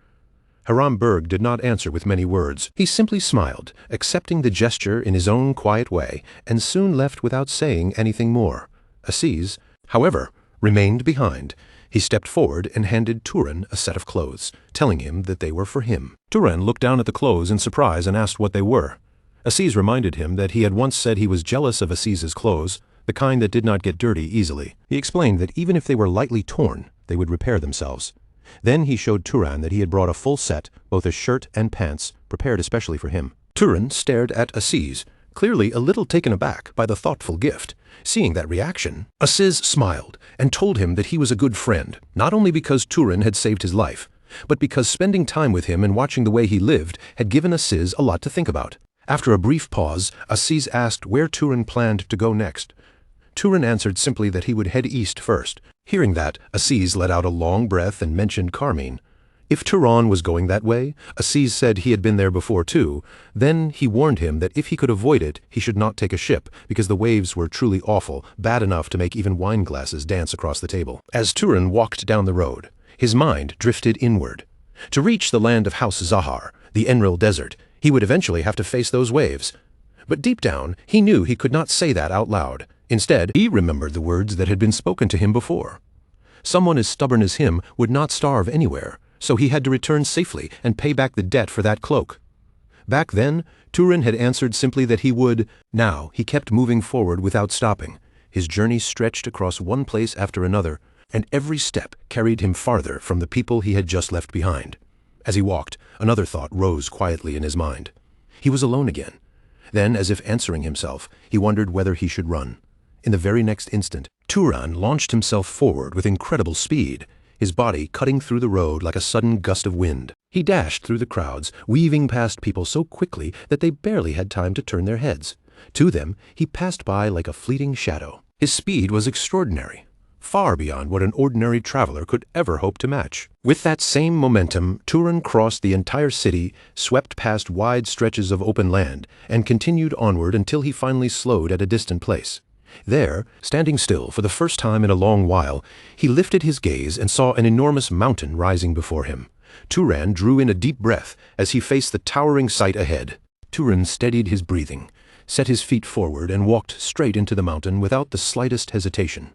Harem Berg did not answer with many words. He simply smiled, accepting the gesture in his own quiet way, and soon left without saying anything more. Aziz, however, remained behind. He stepped forward and handed Turan a set of clothes, telling him that they were for him. Turan looked down at the clothes in surprise and asked what they were. Aziz reminded him that he had once said he was jealous of Aziz's clothes, the kind that did not get dirty easily. He explained that even if they were lightly torn, they would repair themselves. Then he showed Turan that he had brought a full set, both a shirt and pants, prepared especially for him. Turan stared at Aziz, clearly a little taken aback by the thoughtful gift. Seeing that reaction, Aziz smiled and told him that he was a good friend, not only because Turan had saved his life, but because spending time with him and watching the way he lived had given Aziz a lot to think about. After a brief pause, Aziz asked where Turan planned to go next. Turan answered simply that he would head east first. Hearing that, Aziz let out a long breath and mentioned Carmine. If Turan was going that way, Aziz said he had been there before too. Then he warned him that if he could avoid it, he should not take a ship, because the waves were truly awful, bad enough to make even wine glasses dance across the table. As Turan walked down the road, his mind drifted inward. To reach the land of House Zahar, the Enril Desert, he would eventually have to face those waves. But deep down, he knew he could not say that out loud. Instead, he remembered the words that had been spoken to him before. Someone as stubborn as him would not starve anywhere, so he had to return safely and pay back the debt for that cloak. Back then, Turan had answered simply that he would. Now, he kept moving forward without stopping. His journey stretched across one place after another, and every step carried him farther from the people he had just left behind. As he walked, another thought rose quietly in his mind. He was alone again. Then, as if answering himself, he wondered whether he should run. In the very next instant, Turan launched himself forward with incredible speed, his body cutting through the road like a sudden gust of wind. He dashed through the crowds, weaving past people so quickly that they barely had time to turn their heads. To them, he passed by like a fleeting shadow. His speed was extraordinary, far beyond what an ordinary traveler could ever hope to match. With that same momentum, Turan crossed the entire city, swept past wide stretches of open land, and continued onward until he finally slowed at a distant place. There, standing still for the first time in a long while, he lifted his gaze and saw an enormous mountain rising before him. Turan drew in a deep breath as he faced the towering sight ahead. Turan steadied his breathing, set his feet forward, and walked straight into the mountain without the slightest hesitation.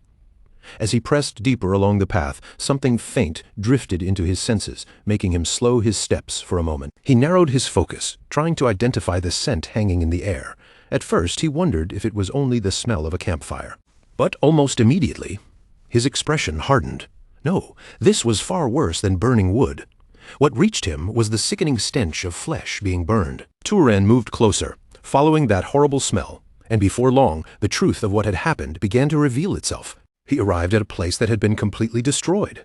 As he pressed deeper along the path, something faint drifted into his senses, making him slow his steps for a moment. He narrowed his focus, trying to identify the scent hanging in the air. At first, he wondered if it was only the smell of a campfire. But almost immediately, his expression hardened. No, this was far worse than burning wood. What reached him was the sickening stench of flesh being burned. Turan moved closer, following that horrible smell, and before long, the truth of what had happened began to reveal itself. He arrived at a place that had been completely destroyed.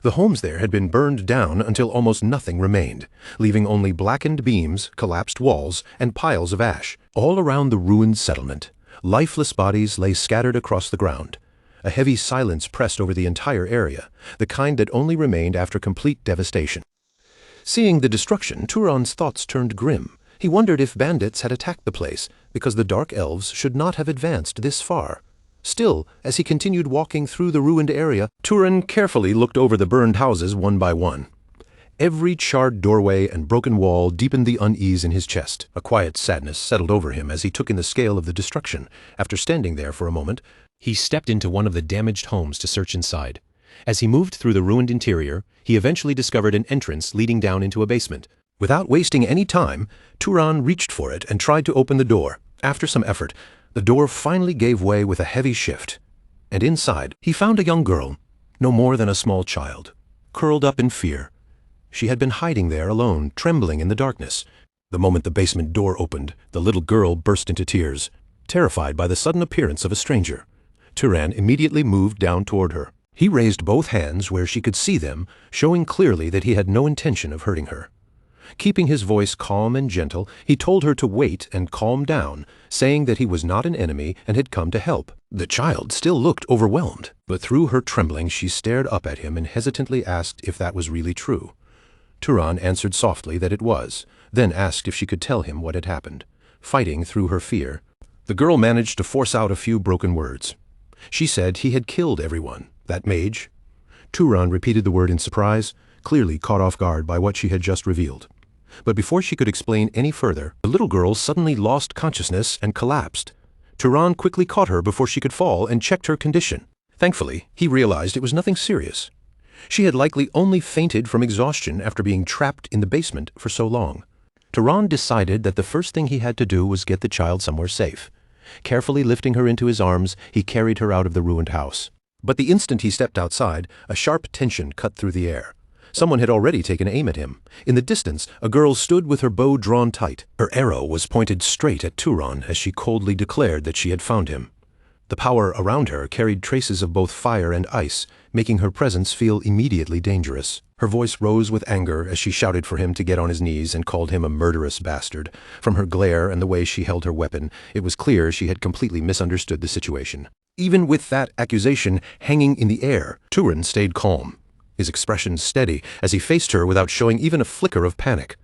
The homes there had been burned down until almost nothing remained, leaving only blackened beams, collapsed walls, and piles of ash. All around the ruined settlement, lifeless bodies lay scattered across the ground. A heavy silence pressed over the entire area, the kind that only remained after complete devastation. Seeing the destruction, Turan's thoughts turned grim. He wondered if bandits had attacked the place, because the dark elves should not have advanced this far. Still, as he continued walking through the ruined area, Turan carefully looked over the burned houses one by one. Every charred doorway and broken wall deepened the unease in his chest. A quiet sadness settled over him as he took in the scale of the destruction. After standing there for a moment, he stepped into one of the damaged homes to search inside. As he moved through the ruined interior, he eventually discovered an entrance leading down into a basement. Without wasting any time, Turan reached for it and tried to open the door. After some effort, the door finally gave way with a heavy shift, and inside he found a young girl, no more than a small child, curled up in fear. She had been hiding there alone, trembling in the darkness. The moment the basement door opened, the little girl burst into tears, terrified by the sudden appearance of a stranger. Turan immediately moved down toward her. He raised both hands where she could see them, showing clearly that he had no intention of hurting her. Keeping his voice calm and gentle, he told her to wait and calm down, saying that he was not an enemy and had come to help. The child still looked overwhelmed, but through her trembling she stared up at him and hesitantly asked if that was really true. Turan answered softly that it was, then asked if she could tell him what had happened. Fighting through her fear, the girl managed to force out a few broken words. She said he had killed everyone, that mage. Turan repeated the word in surprise, clearly caught off guard by what she had just revealed. But before she could explain any further, the little girl suddenly lost consciousness and collapsed. Turan quickly caught her before she could fall and checked her condition. Thankfully, he realized it was nothing serious. She had likely only fainted from exhaustion after being trapped in the basement for so long. Turan decided that the first thing he had to do was get the child somewhere safe. Carefully lifting her into his arms, he carried her out of the ruined house. But the instant he stepped outside, a sharp tension cut through the air. Someone had already taken aim at him. In the distance, a girl stood with her bow drawn tight. Her arrow was pointed straight at Turan as she coldly declared that she had found him. The power around her carried traces of both fire and ice, making her presence feel immediately dangerous. Her voice rose with anger as she shouted for him to get on his knees and called him a murderous bastard. From her glare and the way she held her weapon, it was clear she had completely misunderstood the situation. Even with that accusation hanging in the air, Turan stayed calm, his expression steady as he faced her without showing even a flicker of panic.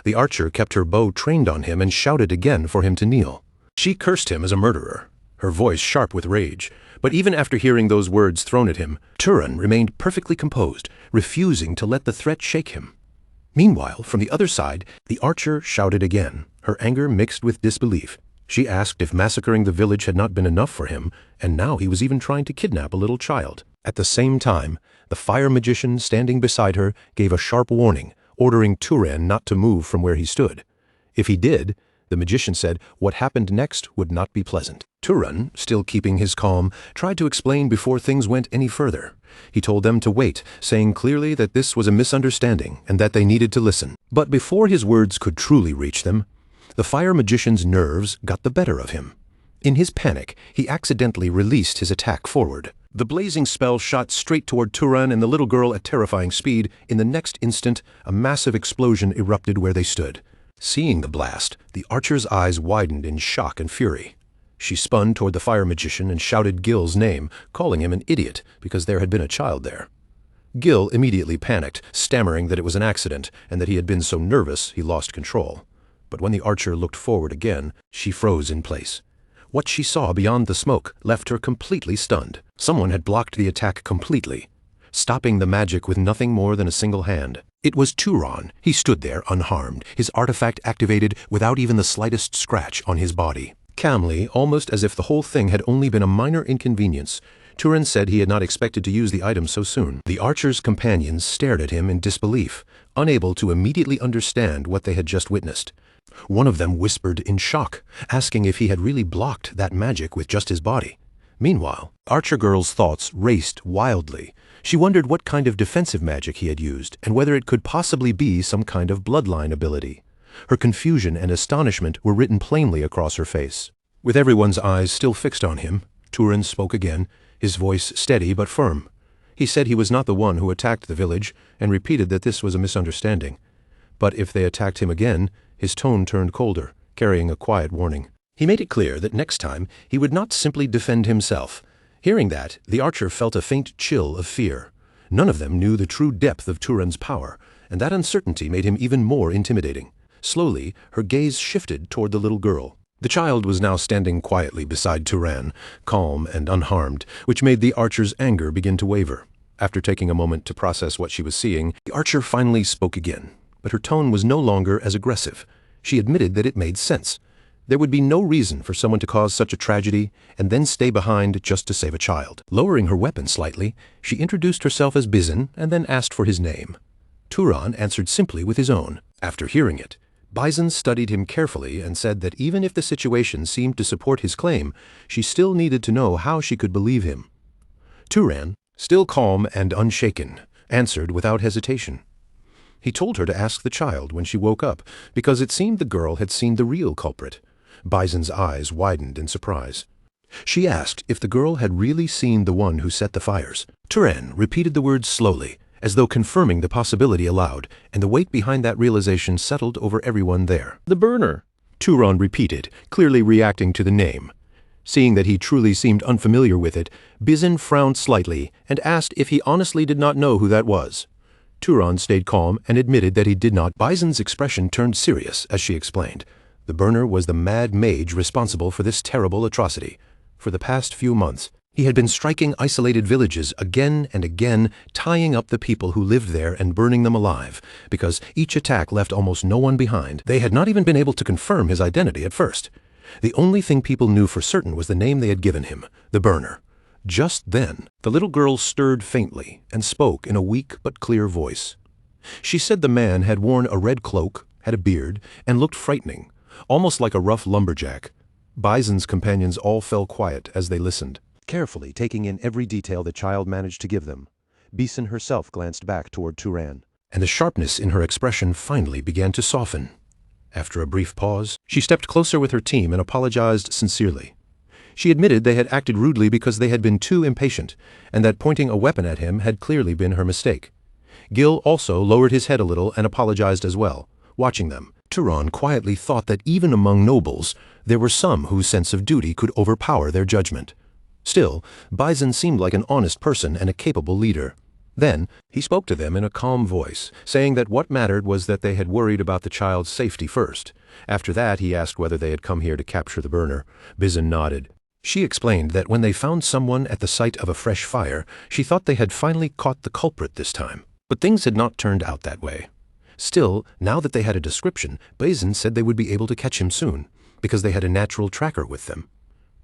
The archer kept her bow trained on him and shouted again for him to kneel. She cursed him as a murderer, her voice sharp with rage. But even after hearing those words thrown at him, Turan remained perfectly composed, refusing to let the threat shake him. Meanwhile, from the other side, the archer shouted again, her anger mixed with disbelief. She asked if massacring the village had not been enough for him, and now he was even trying to kidnap a little child. At the same time, the fire magician standing beside her gave a sharp warning, ordering Turan not to move from where he stood. If he did, the magician said what happened next would not be pleasant. Turan, still keeping his calm, tried to explain before things went any further. He told them to wait, saying clearly that this was a misunderstanding and that they needed to listen. But before his words could truly reach them, the fire magician's nerves got the better of him. In his panic, he accidentally released his attack forward. The blazing spell shot straight toward Turan and the little girl at terrifying speed. In the next instant, a massive explosion erupted where they stood. Seeing the blast, the archer's eyes widened in shock and fury. She spun toward the fire magician and shouted Gil's name, calling him an idiot because there had been a child there. Gil immediately panicked, stammering that it was an accident and that he had been so nervous he lost control. But when the archer looked forward again, she froze in place. What she saw beyond the smoke left her completely stunned. Someone had blocked the attack completely, stopping the magic with nothing more than a single hand. It was Turan. He stood there unharmed, his artifact activated without even the slightest scratch on his body. Calmly, almost as if the whole thing had only been a minor inconvenience, Turan said he had not expected to use the item so soon. The archer's companions stared at him in disbelief, unable to immediately understand what they had just witnessed. One of them whispered in shock, asking if he had really blocked that magic with just his body. Meanwhile, Archer Girl's thoughts raced wildly. She wondered what kind of defensive magic he had used, and whether it could possibly be some kind of bloodline ability. Her confusion and astonishment were written plainly across her face. With everyone's eyes still fixed on him, Turan spoke again, his voice steady but firm. He said he was not the one who attacked the village, and repeated that this was a misunderstanding. But if they attacked him again, his tone turned colder, carrying a quiet warning. He made it clear that next time he would not simply defend himself. Hearing that, the archer felt a faint chill of fear. None of them knew the true depth of Turan's power, and that uncertainty made him even more intimidating. Slowly, her gaze shifted toward the little girl. The child was now standing quietly beside Turan, calm and unharmed, which made the archer's anger begin to waver. After taking a moment to process what she was seeing, the archer finally spoke again, but her tone was no longer as aggressive. She admitted that it made sense. There would be no reason for someone to cause such a tragedy and then stay behind just to save a child. Lowering her weapon slightly, she introduced herself as Bizin and then asked for his name. Turan answered simply with his own. After hearing it, Bizin studied him carefully and said that even if the situation seemed to support his claim, she still needed to know how she could believe him. Turan, still calm and unshaken, answered without hesitation. He told her to ask the child when she woke up, because it seemed the girl had seen the real culprit. Bizin's eyes widened in surprise. She asked if the girl had really seen the one who set the fires. Turan repeated the words slowly, as though confirming the possibility aloud, and the weight behind that realization settled over everyone there. The burner, Turan repeated, clearly reacting to the name. Seeing that he truly seemed unfamiliar with it, Bizin frowned slightly and asked if he honestly did not know who that was. Turan stayed calm and admitted that he did not. Bizin's expression turned serious as she explained. The burner was the mad mage responsible for this terrible atrocity. For the past few months, he had been striking isolated villages again and again, tying up the people who lived there and burning them alive, because each attack left almost no one behind. They had not even been able to confirm his identity at first. The only thing people knew for certain was the name they had given him, the burner. Just then, the little girl stirred faintly and spoke in a weak but clear voice. She said the man had worn a red cloak, had a beard, and looked frightening, almost like a rough lumberjack. Bizin's companions all fell quiet as they listened, carefully taking in every detail the child managed to give them. Bizin herself glanced back toward Turan, and the sharpness in her expression finally began to soften. After a brief pause, she stepped closer with her team and apologized sincerely. She admitted they had acted rudely because they had been too impatient, and that pointing a weapon at him had clearly been her mistake. Gil also lowered his head a little and apologized as well. Watching them, Turan quietly thought that even among nobles, there were some whose sense of duty could overpower their judgment. Still, Bizin seemed like an honest person and a capable leader. Then, he spoke to them in a calm voice, saying that what mattered was that they had worried about the child's safety first. After that, he asked whether they had come here to capture the burner. Bizin nodded. She explained that when they found someone at the site of a fresh fire, she thought they had finally caught the culprit this time. But things had not turned out that way. Still, now that they had a description, Bizin said they would be able to catch him soon, because they had a natural tracker with them.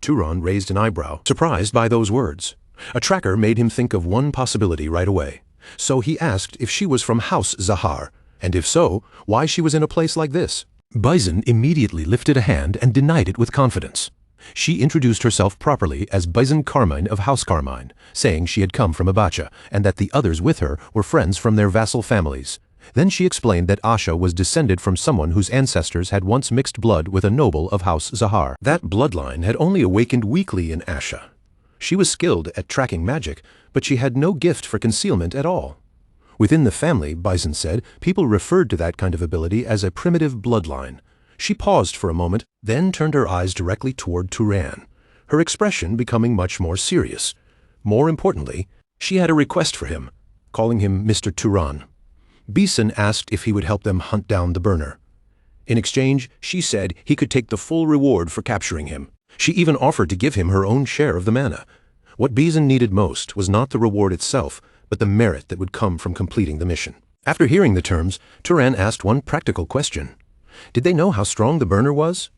Turan raised an eyebrow, surprised by those words. A tracker made him think of one possibility right away. So he asked if she was from House Zahar, and if so, why she was in a place like this. Bizin immediately lifted a hand and denied it with confidence. She introduced herself properly as Bizin Carmine of House Carmine, saying she had come from Abacha, and that the others with her were friends from their vassal families. Then she explained that Asha was descended from someone whose ancestors had once mixed blood with a noble of House Zahar. That bloodline had only awakened weakly in Asha. She was skilled at tracking magic, but she had no gift for concealment at all. Within the family, Bizin said, people referred to that kind of ability as a primitive bloodline. She paused for a moment, then turned her eyes directly toward Turan, her expression becoming much more serious. More importantly, she had a request for him, calling him Mr. Turan. Bizin asked if he would help them hunt down the burner. In exchange, she said he could take the full reward for capturing him. She even offered to give him her own share of the mana. What Bizin needed most was not the reward itself, but the merit that would come from completing the mission. After hearing the terms, Turan asked one practical question. Did they know how strong the burner was?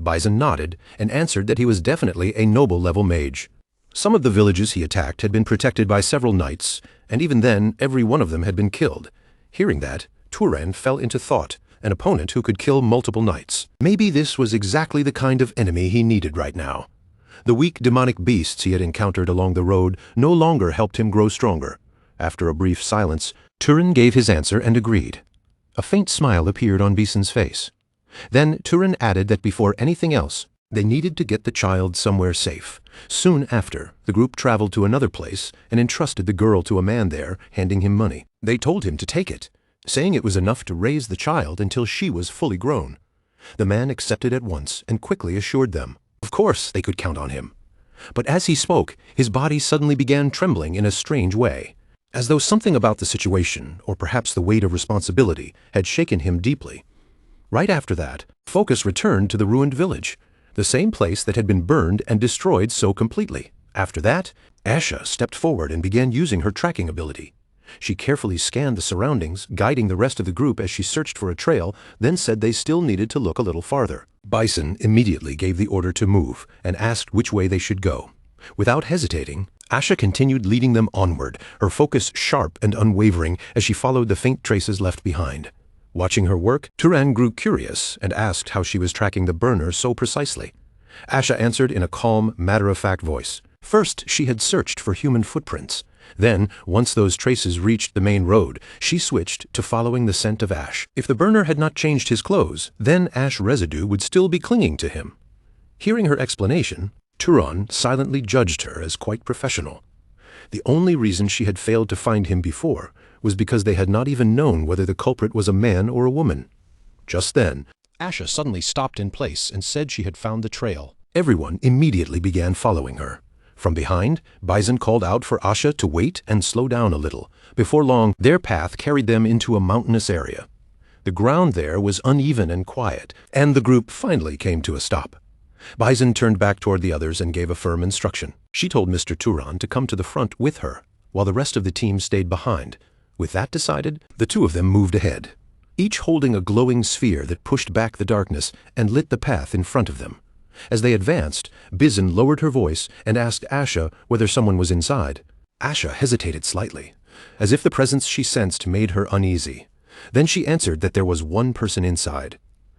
Bizin nodded and answered that he was definitely a noble-level mage. Some of the villages he attacked had been protected by several knights, and even then, every one of them had been killed. Hearing that, Turan fell into thought, an opponent who could kill multiple knights. Maybe this was exactly the kind of enemy he needed right now. The weak demonic beasts he had encountered along the road no longer helped him grow stronger. After a brief silence, Turan gave his answer and agreed. A faint smile appeared on Bizin's face. Then Turan added that before anything else, they needed to get the child somewhere safe. Soon after, the group traveled to another place and entrusted the girl to a man there, handing him money. They told him to take it, saying it was enough to raise the child until she was fully grown. The man accepted at once and quickly assured them. Of course they could count on him. But as he spoke, his body suddenly began trembling in a strange way, as though something about the situation, or perhaps the weight of responsibility, had shaken him deeply. Right after that, focus returned to the ruined village, the same place that had been burned and destroyed so completely. After that, Asha stepped forward and began using her tracking ability. She carefully scanned the surroundings, guiding the rest of the group as she searched for a trail, then said they still needed to look a little farther. Bison immediately gave the order to move and asked which way they should go. Without hesitating, Asha continued leading them onward, her focus sharp and unwavering as she followed the faint traces left behind. Watching her work, Turan grew curious and asked how she was tracking the burner so precisely. Asha answered in a calm, matter-of-fact voice. First, she had searched for human footprints. Then, once those traces reached the main road, she switched to following the scent of ash. If the burner had not changed his clothes, then ash residue would still be clinging to him. Hearing her explanation, Turan silently judged her as quite professional. The only reason she had failed to find him before was because they had not even known whether the culprit was a man or a woman. Just then, Asha suddenly stopped in place and said she had found the trail. Everyone immediately began following her. From behind, Bison called out for Asha to wait and slow down a little. Before long, their path carried them into a mountainous area. The ground there was uneven and quiet, and the group finally came to a stop. Bison turned back toward the others and gave a firm instruction. She told Mr. Turan to come to the front with her, while the rest of the team stayed behind. With that decided, the two of them moved ahead, each holding a glowing sphere that pushed back the darkness and lit the path in front of them. As they advanced, Bison lowered her voice and asked Asha whether someone was inside. Asha hesitated slightly, as if the presence she sensed made her uneasy. Then she answered that there was one person inside.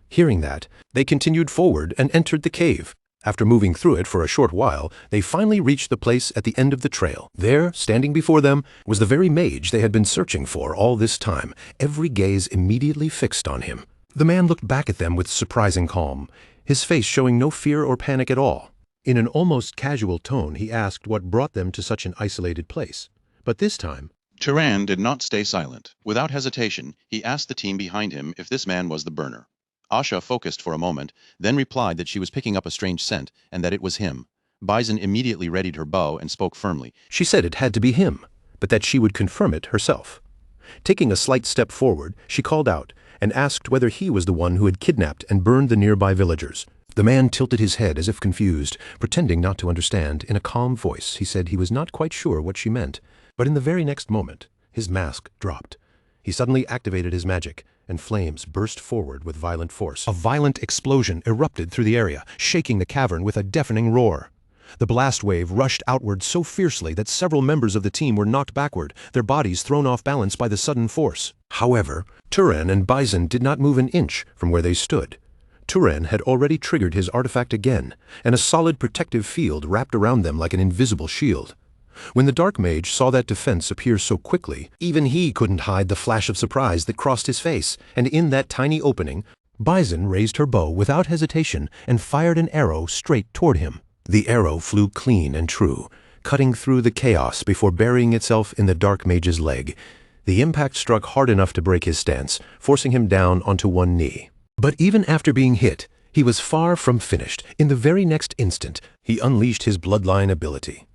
Hearing that, they continued forward and entered the cave. After moving through it for a short while, they finally reached the place at the end of the trail. There, standing before them, was the very mage they had been searching for all this time, every gaze immediately fixed on him. The man looked back at them with surprising calm, his face showing no fear or panic at all. In an almost casual tone, he asked what brought them to such an isolated place. But this time, Turan did not stay silent. Without hesitation, he asked the team behind him if this man was the burner. Asha focused for a moment, then replied that she was picking up a strange scent and that it was him. Bison immediately readied her bow and spoke firmly. She said it had to be him, but that she would confirm it herself. Taking a slight step forward, she called out and asked whether he was the one who had kidnapped and burned the nearby villagers. The man tilted his head as if confused, pretending not to understand. In a calm voice, he said he was not quite sure what she meant, but in the very next moment, his mask dropped. He suddenly activated his magic, and flames burst forward with violent force. A violent explosion erupted through the area, shaking the cavern with a deafening roar. The blast wave rushed outward so fiercely that several members of the team were knocked backward, their bodies thrown off balance by the sudden force. However, Turan and Bison did not move an inch from where they stood. Turan had already triggered his artifact again, and a solid protective field wrapped around them like an invisible shield. When the dark mage saw that defense appear so quickly, even he couldn't hide the flash of surprise that crossed his face, and in that tiny opening, Bison raised her bow without hesitation and fired an arrow straight toward him. The arrow flew clean and true, cutting through the chaos before burying itself in the dark mage's leg. The impact struck hard enough to break his stance, forcing him down onto one knee. But even after being hit, he was far from finished. In the very next instant, he unleashed his bloodline ability.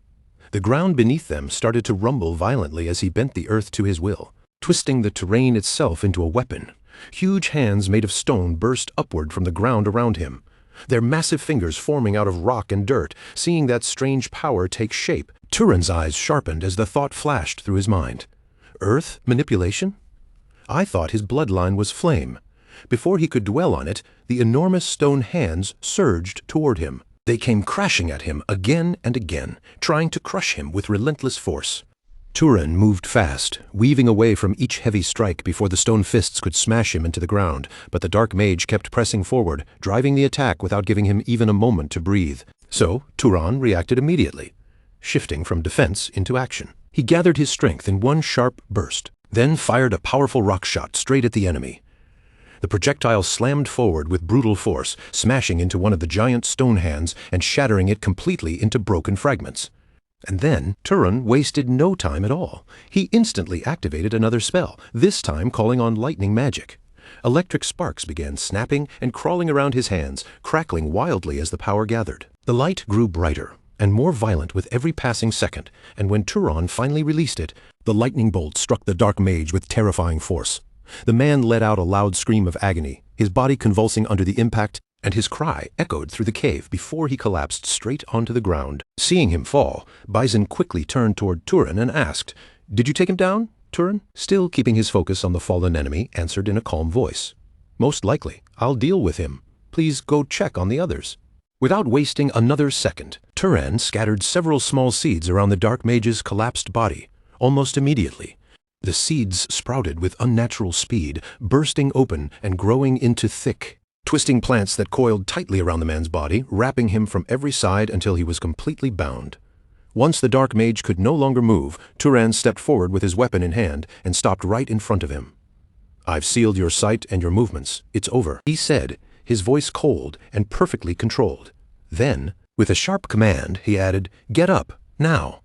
The ground beneath them started to rumble violently as he bent the earth to his will, twisting the terrain itself into a weapon. Huge hands made of stone burst upward from the ground around him, their massive fingers forming out of rock and dirt. Seeing that strange power take shape, Turan's eyes sharpened as the thought flashed through his mind. Earth manipulation? I thought his bloodline was flame. Before he could dwell on it, the enormous stone hands surged toward him. They came crashing at him again and again, trying to crush him with relentless force. Turan moved fast, weaving away from each heavy strike before the stone fists could smash him into the ground, but the dark mage kept pressing forward, driving the attack without giving him even a moment to breathe. So, Turan reacted immediately, shifting from defense into action. He gathered his strength in one sharp burst, then fired a powerful rock shot straight at the enemy. The projectile slammed forward with brutal force, smashing into one of the giant stone hands and shattering it completely into broken fragments. And then, Turan wasted no time at all. He instantly activated another spell, this time calling on lightning magic. Electric sparks began snapping and crawling around his hands, crackling wildly as the power gathered. The light grew brighter and more violent with every passing second, and when Turan finally released it, the lightning bolt struck the dark mage with terrifying force. The man let out a loud scream of agony, his body convulsing under the impact, and his cry echoed through the cave before he collapsed straight onto the ground. Seeing him fall, Bison quickly turned toward Turan and asked, "Did you take him down?" Turan, still keeping his focus on the fallen enemy, answered in a calm voice. Most likely. I'll deal with him. Please go check on the others. Without wasting another second, Turan scattered several small seeds around the dark mage's collapsed body. Almost immediately, the seeds sprouted with unnatural speed, bursting open and growing into thick, twisting plants that coiled tightly around the man's body, wrapping him from every side until he was completely bound. Once the dark mage could no longer move, Turan stepped forward with his weapon in hand and stopped right in front of him. "I've sealed your sight and your movements. It's over," he said, his voice cold and perfectly controlled. Then, with a sharp command, he added, "Get up, now."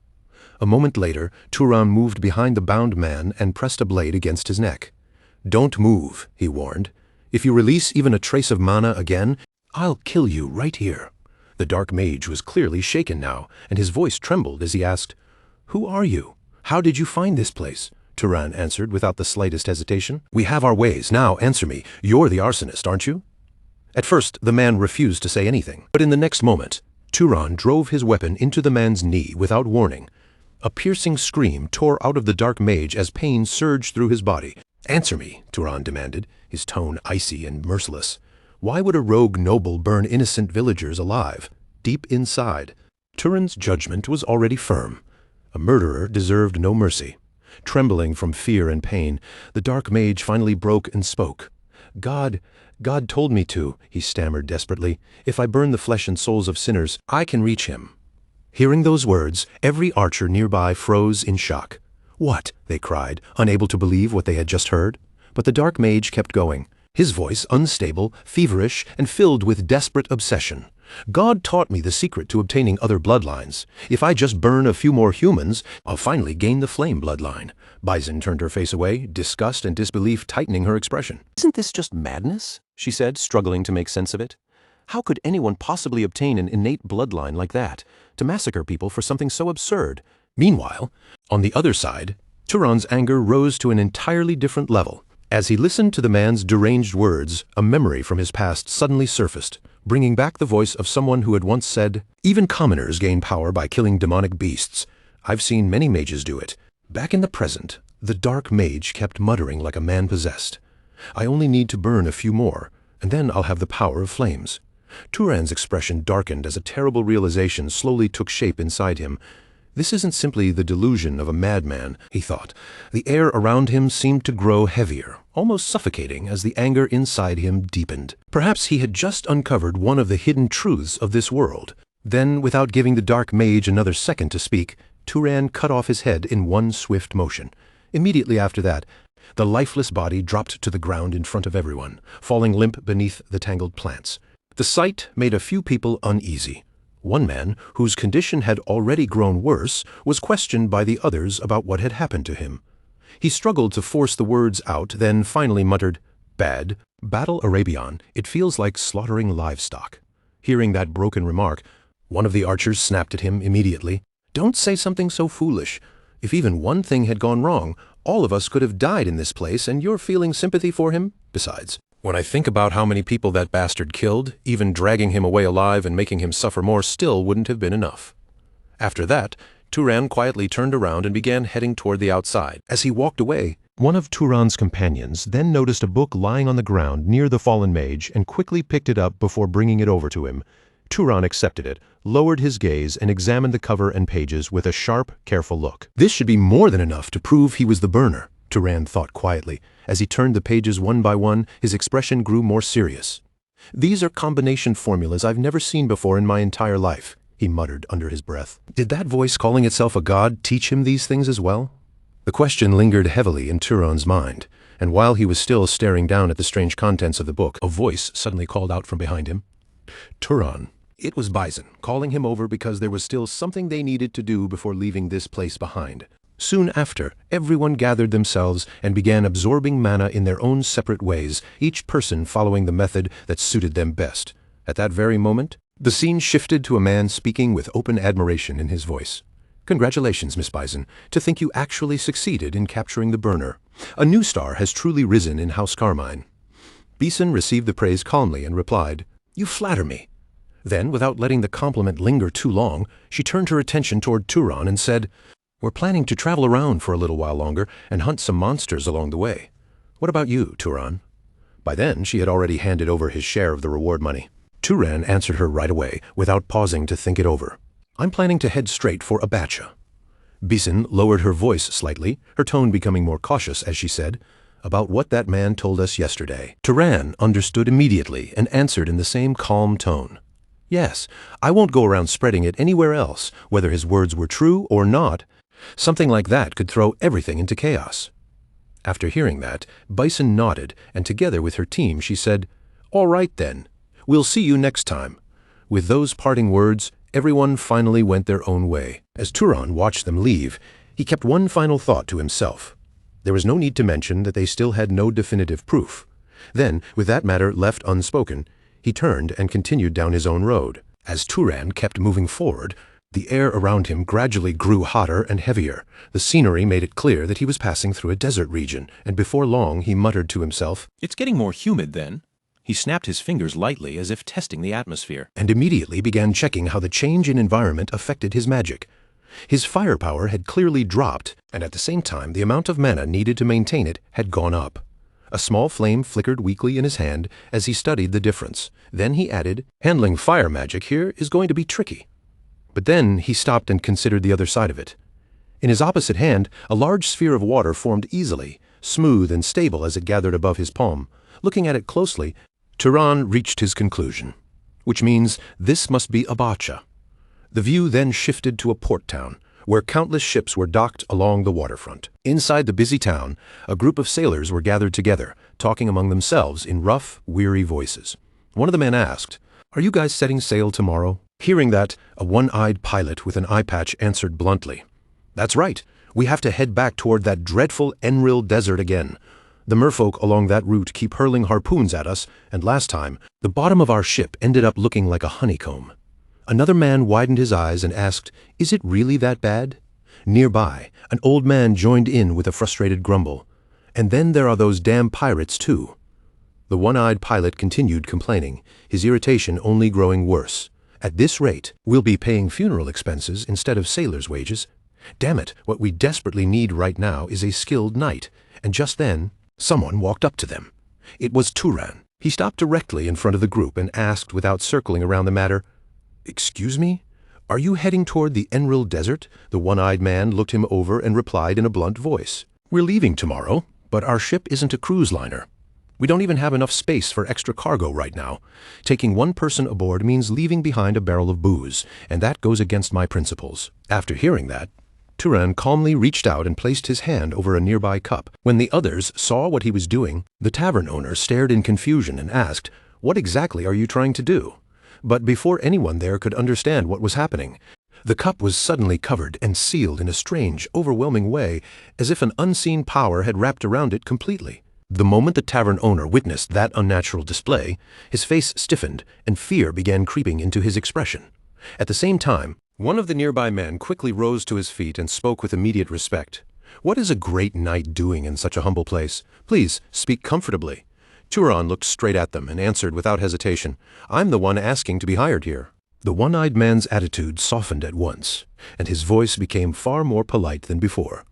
A moment later, Turan moved behind the bound man and pressed a blade against his neck. "Don't move," he warned. "If you release even a trace of mana again, I'll kill you right here." The dark mage was clearly shaken now, and his voice trembled as he asked, "Who are you? How did you find this place?" Turan answered without the slightest hesitation. "We have our ways. Now answer me. You're the arsonist, aren't you?" At first, the man refused to say anything, but in the next moment, Turan drove his weapon into the man's knee without warning. A piercing scream tore out of the dark mage as pain surged through his body. "Answer me," Turan demanded, his tone icy and merciless. Why would a rogue noble burn innocent villagers alive? Deep inside, Turan's judgment was already firm. A murderer deserved no mercy. Trembling from fear and pain, the dark mage finally broke and spoke. God told me to," he stammered desperately. "If I burn the flesh and souls of sinners, I can reach him." Hearing those words, every archer nearby froze in shock. "What?" they cried, unable to believe what they had just heard. But the dark mage kept going, his voice unstable, feverish, and filled with desperate obsession. "God taught me the secret to obtaining other bloodlines. If I just burn a few more humans, I'll finally gain the flame bloodline." Bison turned her face away, disgust and disbelief tightening her expression. "Isn't this just madness?" she said, struggling to make sense of it. "How could anyone possibly obtain an innate bloodline like that, to massacre people for something so absurd?" Meanwhile, on the other side, Turan's anger rose to an entirely different level. As he listened to the man's deranged words, a memory from his past suddenly surfaced, bringing back the voice of someone who had once said, "Even commoners gain power by killing demonic beasts. I've seen many mages do it." Back in the present, the dark mage kept muttering like a man possessed. "I only need to burn a few more, and then I'll have the power of flames." Turan's expression darkened as a terrible realization slowly took shape inside him. This isn't simply the delusion of a madman, he thought. The air around him seemed to grow heavier, almost suffocating as the anger inside him deepened. Perhaps he had just uncovered one of the hidden truths of this world. Then, without giving the dark mage another second to speak, Turan cut off his head in one swift motion. Immediately after that, the lifeless body dropped to the ground in front of everyone, falling limp beneath the tangled plants. The sight made a few people uneasy. One man, whose condition had already grown worse, was questioned by the others about what had happened to him. He struggled to force the words out, then finally muttered, "Bad. Battle Arabian. It feels like slaughtering livestock." Hearing that broken remark, one of the archers snapped at him immediately. "Don't say something so foolish. If even one thing had gone wrong, all of us could have died in this place, and you're feeling sympathy for him? Besides, when I think about how many people that bastard killed, even dragging him away alive and making him suffer more still wouldn't have been enough." After that, Turan quietly turned around and began heading toward the outside. As he walked away, one of Turan's companions then noticed a book lying on the ground near the fallen mage and quickly picked it up before bringing it over to him. Turan accepted it, lowered his gaze, and examined the cover and pages with a sharp, careful look. This should be more than enough to prove he was the burner, Turan thought quietly. As he turned the pages one by one, his expression grew more serious. "These are combination formulas I've never seen before in my entire life," he muttered under his breath. Did that voice calling itself a god teach him these things as well? The question lingered heavily in Turan's mind, and while he was still staring down at the strange contents of the book, a voice suddenly called out from behind him. "Turan." It was Bison, calling him over because there was still something they needed to do before leaving this place behind. Soon after, everyone gathered themselves and began absorbing mana in their own separate ways, each person following the method that suited them best. At that very moment, the scene shifted to a man speaking with open admiration in his voice. "Congratulations, Miss Bison. To think you actually succeeded in capturing the burner. A new star has truly risen in House Carmine." Bison received the praise calmly and replied, "You flatter me." Then, without letting the compliment linger too long, she turned her attention toward Turan and said, We're planning to travel around for a little while longer and hunt some monsters along the way. What about you, Turan? By then, she had already handed over his share of the reward money. Turan answered her right away, without pausing to think it over. I'm planning to head straight for Abacha. Bisin lowered her voice slightly, her tone becoming more cautious as she said, about what that man told us yesterday. Turan understood immediately and answered in the same calm tone. Yes, I won't go around spreading it anywhere else, whether his words were true or not. Something like that could throw everything into chaos. After hearing that, Bison nodded, and together with her team she said, All right then, we'll see you next time. With those parting words, everyone finally went their own way. As Turan watched them leave, he kept one final thought to himself. There was no need to mention that they still had no definitive proof. Then, with that matter left unspoken, he turned and continued down his own road. As Turan kept moving forward, the air around him gradually grew hotter and heavier. The scenery made it clear that he was passing through a desert region, and before long he muttered to himself, It's getting more humid then. He snapped his fingers lightly as if testing the atmosphere. And immediately began checking how the change in environment affected his magic. His firepower had clearly dropped, and at the same time the amount of mana needed to maintain it had gone up. A small flame flickered weakly in his hand as he studied the difference. Then he added, Handling fire magic here is going to be tricky. But then he stopped and considered the other side of it. In his opposite hand, a large sphere of water formed easily, smooth and stable as it gathered above his palm. Looking at it closely, Turan reached his conclusion, which means this must be Abacha. The view then shifted to a port town, where countless ships were docked along the waterfront. Inside the busy town, a group of sailors were gathered together, talking among themselves in rough, weary voices. One of the men asked, Are you guys setting sail tomorrow? Hearing that, a one-eyed pilot with an eye patch answered bluntly, That's right, we have to head back toward that dreadful Enril desert again. The merfolk along that route keep hurling harpoons at us, and last time, the bottom of our ship ended up looking like a honeycomb. Another man widened his eyes and asked, Is it really that bad? Nearby, an old man joined in with a frustrated grumble. And then there are those damn pirates too. The one-eyed pilot continued complaining, his irritation only growing worse. At this rate, we'll be paying funeral expenses instead of sailors' wages. Damn it, what we desperately need right now is a skilled knight. And just then, someone walked up to them. It was Turan. He stopped directly in front of the group and asked without circling around the matter, Excuse me? Are you heading toward the Enril Desert? The one-eyed man looked him over and replied in a blunt voice. We're leaving tomorrow, but our ship isn't a cruise liner. We don't even have enough space for extra cargo right now. Taking one person aboard means leaving behind a barrel of booze, and that goes against my principles. After hearing that, Turan calmly reached out and placed his hand over a nearby cup. When the others saw what he was doing, the tavern owner stared in confusion and asked, What exactly are you trying to do? But before anyone there could understand what was happening, the cup was suddenly covered and sealed in a strange, overwhelming way, as if an unseen power had wrapped around it completely. The moment the tavern owner witnessed that unnatural display, his face stiffened and fear began creeping into his expression. At the same time, one of the nearby men quickly rose to his feet and spoke with immediate respect. What is a great knight doing in such a humble place? Please, speak comfortably. Turan looked straight at them and answered without hesitation, I'm the one asking to be hired here. The one-eyed man's attitude softened at once, and his voice became far more polite than before.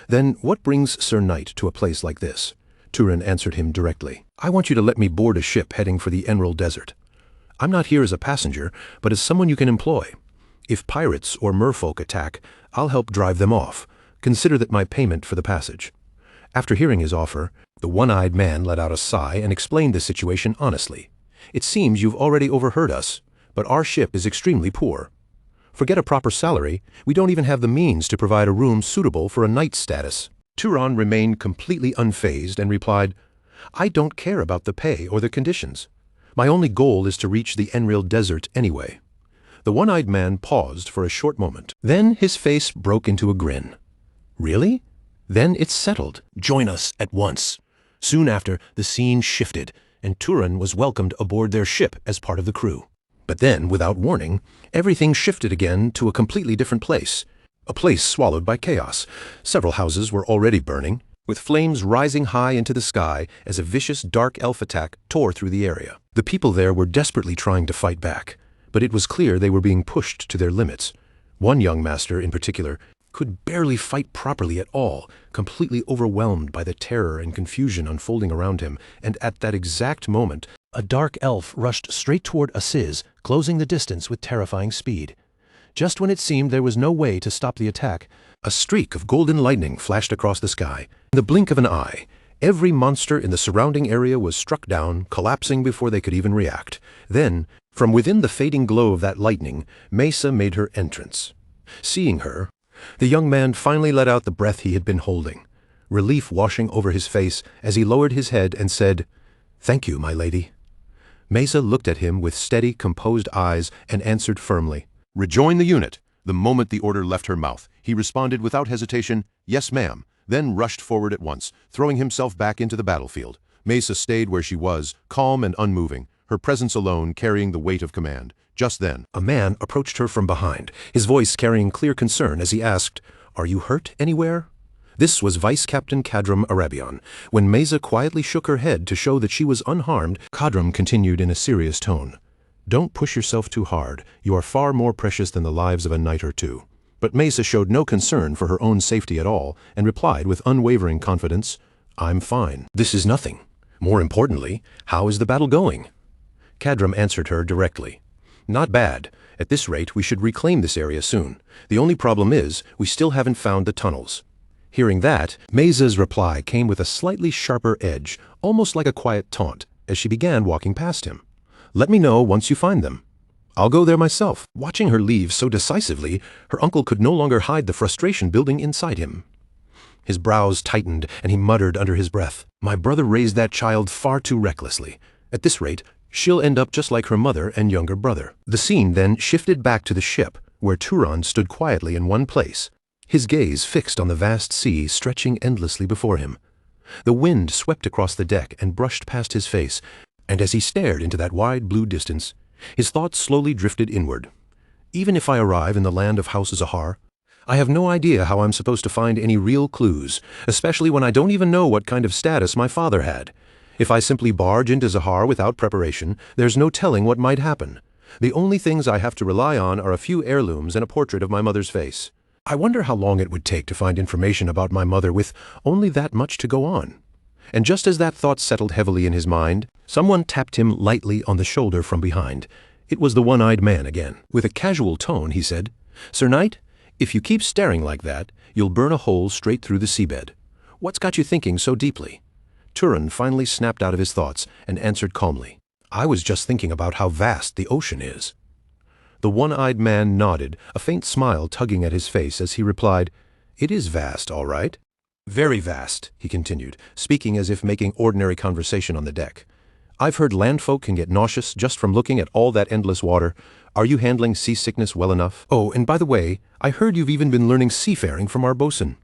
Then what brings Sir Knight to a place like this? Turan answered him directly. I want you to let me board a ship heading for the Enril Desert. I'm not here as a passenger, but as someone you can employ. If pirates or merfolk attack, I'll help drive them off. Consider that my payment for the passage. After hearing his offer, the one-eyed man let out a sigh and explained the situation honestly. It seems you've already overheard us, but our ship is extremely poor. Forget a proper salary, we don't even have the means to provide a room suitable for a knight's status. Turan remained completely unfazed and replied, I don't care about the pay or the conditions. My only goal is to reach the Enril Desert anyway. The one-eyed man paused for a short moment. Then his face broke into a grin. Really? Then it's settled. Join us at once. Soon after, the scene shifted, and Turan was welcomed aboard their ship as part of the crew. But then, without warning, everything shifted again to a completely different place. A place swallowed by chaos. Several houses were already burning, with flames rising high into the sky as a vicious dark elf attack tore through the area. The people there were desperately trying to fight back, but it was clear they were being pushed to their limits. One young master, in particular, could barely fight properly at all, completely overwhelmed by the terror and confusion unfolding around him, and at that exact moment, a dark elf rushed straight toward Aziz, closing the distance with terrifying speed. Just when it seemed there was no way to stop the attack, a streak of golden lightning flashed across the sky. In the blink of an eye, every monster in the surrounding area was struck down, collapsing before they could even react. Then, from within the fading glow of that lightning, Mesa made her entrance. Seeing her, the young man finally let out the breath he had been holding, relief washing over his face as he lowered his head and said, "Thank you, my lady." Mesa looked at him with steady, composed eyes and answered firmly, "Rejoin the unit." The moment the order left her mouth, he responded without hesitation, "Yes, ma'am," then rushed forward at once, throwing himself back into the battlefield. Mesa stayed where she was, calm and unmoving, her presence alone carrying the weight of command. Just then, a man approached her from behind, his voice carrying clear concern as he asked, "Are you hurt anywhere?" This was Vice Captain Kadram Arabian. When Mesa quietly shook her head to show that she was unharmed, Kadram continued in a serious tone, "Don't push yourself too hard. You are far more precious than the lives of a knight or two." But Mesa showed no concern for her own safety at all, and replied with unwavering confidence, "I'm fine. This is nothing. More importantly, how is the battle going?" Kadram answered her directly, "Not bad. At this rate, we should reclaim this area soon. The only problem is, we still haven't found the tunnels." Hearing that, Mesa's reply came with a slightly sharper edge, almost like a quiet taunt, as she began walking past him. "Let me know once you find them. I'll go there myself." Watching her leave so decisively, her uncle could no longer hide the frustration building inside him. His brows tightened, and he muttered under his breath, "My brother raised that child far too recklessly. At this rate, she'll end up just like her mother and younger brother." The scene then shifted back to the ship, where Turan stood quietly in one place, his gaze fixed on the vast sea stretching endlessly before him. The wind swept across the deck and brushed past his face, and as he stared into that wide blue distance, his thoughts slowly drifted inward. Even if I arrive in the land of House Zahar, I have no idea how I'm supposed to find any real clues, especially when I don't even know what kind of status my father had. If I simply barge into Zahar without preparation, there's no telling what might happen. The only things I have to rely on are a few heirlooms and a portrait of my mother's face. I wonder how long it would take to find information about my mother with only that much to go on. And just as that thought settled heavily in his mind, someone tapped him lightly on the shoulder from behind. It was the one-eyed man again. With a casual tone, he said, "Sir Knight, if you keep staring like that, you'll burn a hole straight through the seabed. What's got you thinking so deeply?" Turan finally snapped out of his thoughts and answered calmly, "I was just thinking about how vast the ocean is." The one-eyed man nodded, a faint smile tugging at his face as he replied, "It is vast, all right." "Very vast," he continued, speaking as if making ordinary conversation on the deck. "I've heard landfolk can get nauseous just from looking at all that endless water. Are you handling seasickness well enough? Oh, and by the way, I heard you've even been learning seafaring from our bosun."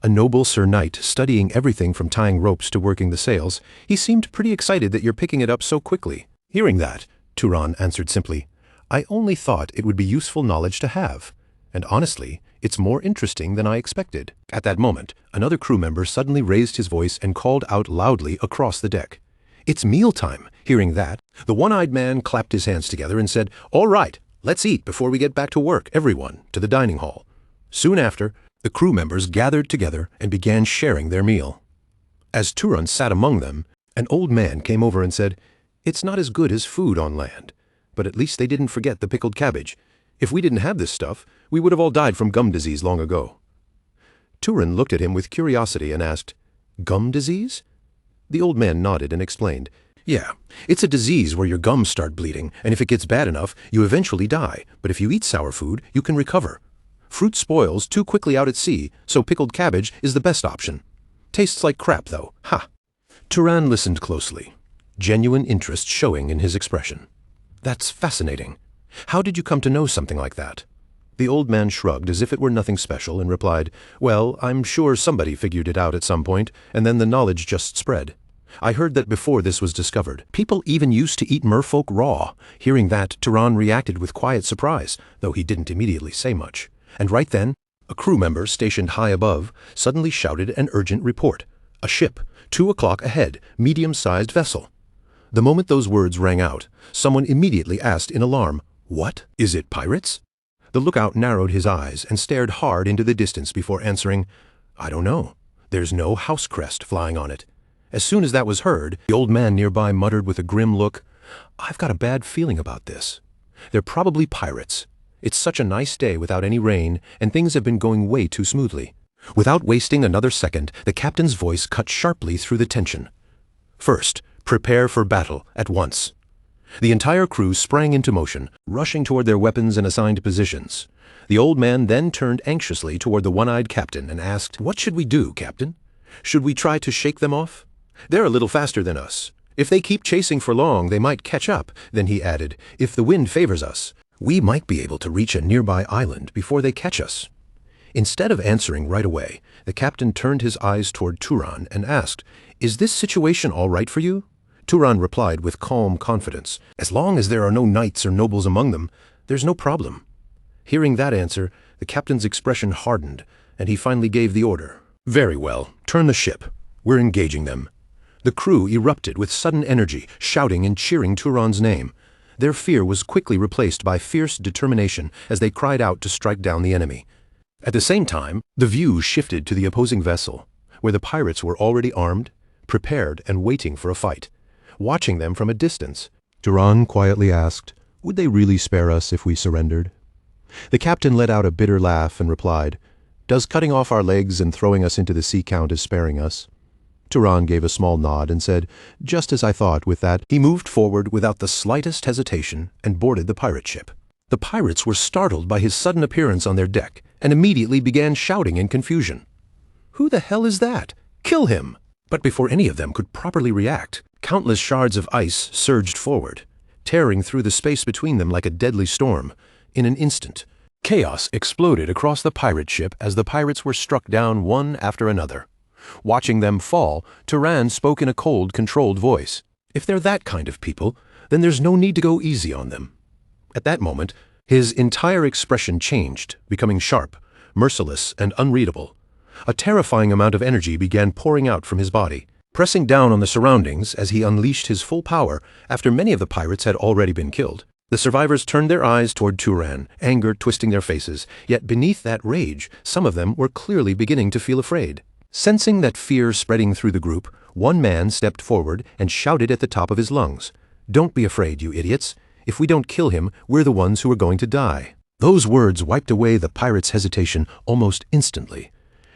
A noble Sir Knight, studying everything from tying ropes to working the sails, he seemed pretty excited that you're picking it up so quickly. Hearing that, Turan answered simply, "I only thought it would be useful knowledge to have. And honestly, it's more interesting than I expected." At that moment, another crew member suddenly raised his voice and called out loudly across the deck, "It's mealtime." Hearing that, the one-eyed man clapped his hands together and said, "All right, let's eat before we get back to work, everyone, to the dining hall." Soon after, the crew members gathered together and began sharing their meal. As Turan sat among them, an old man came over and said, "It's not as good as food on land, but at least they didn't forget the pickled cabbage. If we didn't have this stuff, we would have all died from gum disease long ago." Turan looked at him with curiosity and asked, "Gum disease?" The old man nodded and explained, "Yeah, it's a disease where your gums start bleeding, and if it gets bad enough, you eventually die, but if you eat sour food, you can recover. Fruit spoils too quickly out at sea, so pickled cabbage is the best option. Tastes like crap, though. Ha!" Turan listened closely, genuine interest showing in his expression. "That's fascinating. How did you come to know something like that?" The old man shrugged as if it were nothing special and replied, "Well, I'm sure somebody figured it out at some point, and then the knowledge just spread. I heard that before this was discovered, people even used to eat merfolk raw." Hearing that, Turan reacted with quiet surprise, though he didn't immediately say much. And right then, a crew member stationed high above suddenly shouted an urgent report. "A ship, 2 o'clock ahead, medium-sized vessel." The moment those words rang out, someone immediately asked in alarm, "What? Is it pirates?" The lookout narrowed his eyes and stared hard into the distance before answering, "I don't know. There's no house crest flying on it." As soon as that was heard, the old man nearby muttered with a grim look, "I've got a bad feeling about this. They're probably pirates. It's such a nice day without any rain, and things have been going way too smoothly." Without wasting another second, the captain's voice cut sharply through the tension. "First, prepare for battle at once." The entire crew sprang into motion, rushing toward their weapons and assigned positions. The old man then turned anxiously toward the one-eyed captain and asked, "What should we do, Captain? Should we try to shake them off? They're a little faster than us. If they keep chasing for long, they might catch up." Then he added, "If the wind favors us, we might be able to reach a nearby island before they catch us." Instead of answering right away, the captain turned his eyes toward Turan and asked, "Is this situation all right for you?" Turan replied with calm confidence, "As long as there are no knights or nobles among them, there's no problem." Hearing that answer, the captain's expression hardened, and he finally gave the order, "Very well, turn the ship. We're engaging them." The crew erupted with sudden energy, shouting and cheering Turan's name. Their fear was quickly replaced by fierce determination as they cried out to strike down the enemy. At the same time, the view shifted to the opposing vessel, where the pirates were already armed, prepared, and waiting for a fight. Watching them from a distance, Turan quietly asked, "Would they really spare us if we surrendered?" The captain let out a bitter laugh and replied, "Does cutting off our legs and throwing us into the sea count as sparing us?" Turan gave a small nod and said, "Just as I thought." With that, he moved forward without the slightest hesitation and boarded the pirate ship. The pirates were startled by his sudden appearance on their deck and immediately began shouting in confusion. "Who the hell is that? Kill him!" But before any of them could properly react, countless shards of ice surged forward, tearing through the space between them like a deadly storm. In an instant, chaos exploded across the pirate ship as the pirates were struck down one after another. Watching them fall, Turan spoke in a cold, controlled voice. "If they're that kind of people, then there's no need to go easy on them." At that moment, his entire expression changed, becoming sharp, merciless, and unreadable. A terrifying amount of energy began pouring out from his body, pressing down on the surroundings as he unleashed his full power after many of the pirates had already been killed. The survivors turned their eyes toward Turan, anger twisting their faces, yet beneath that rage, some of them were clearly beginning to feel afraid. Sensing that fear spreading through the group, one man stepped forward and shouted at the top of his lungs, "Don't be afraid, you idiots. If we don't kill him, we're the ones who are going to die." Those words wiped away the pirates' hesitation almost instantly.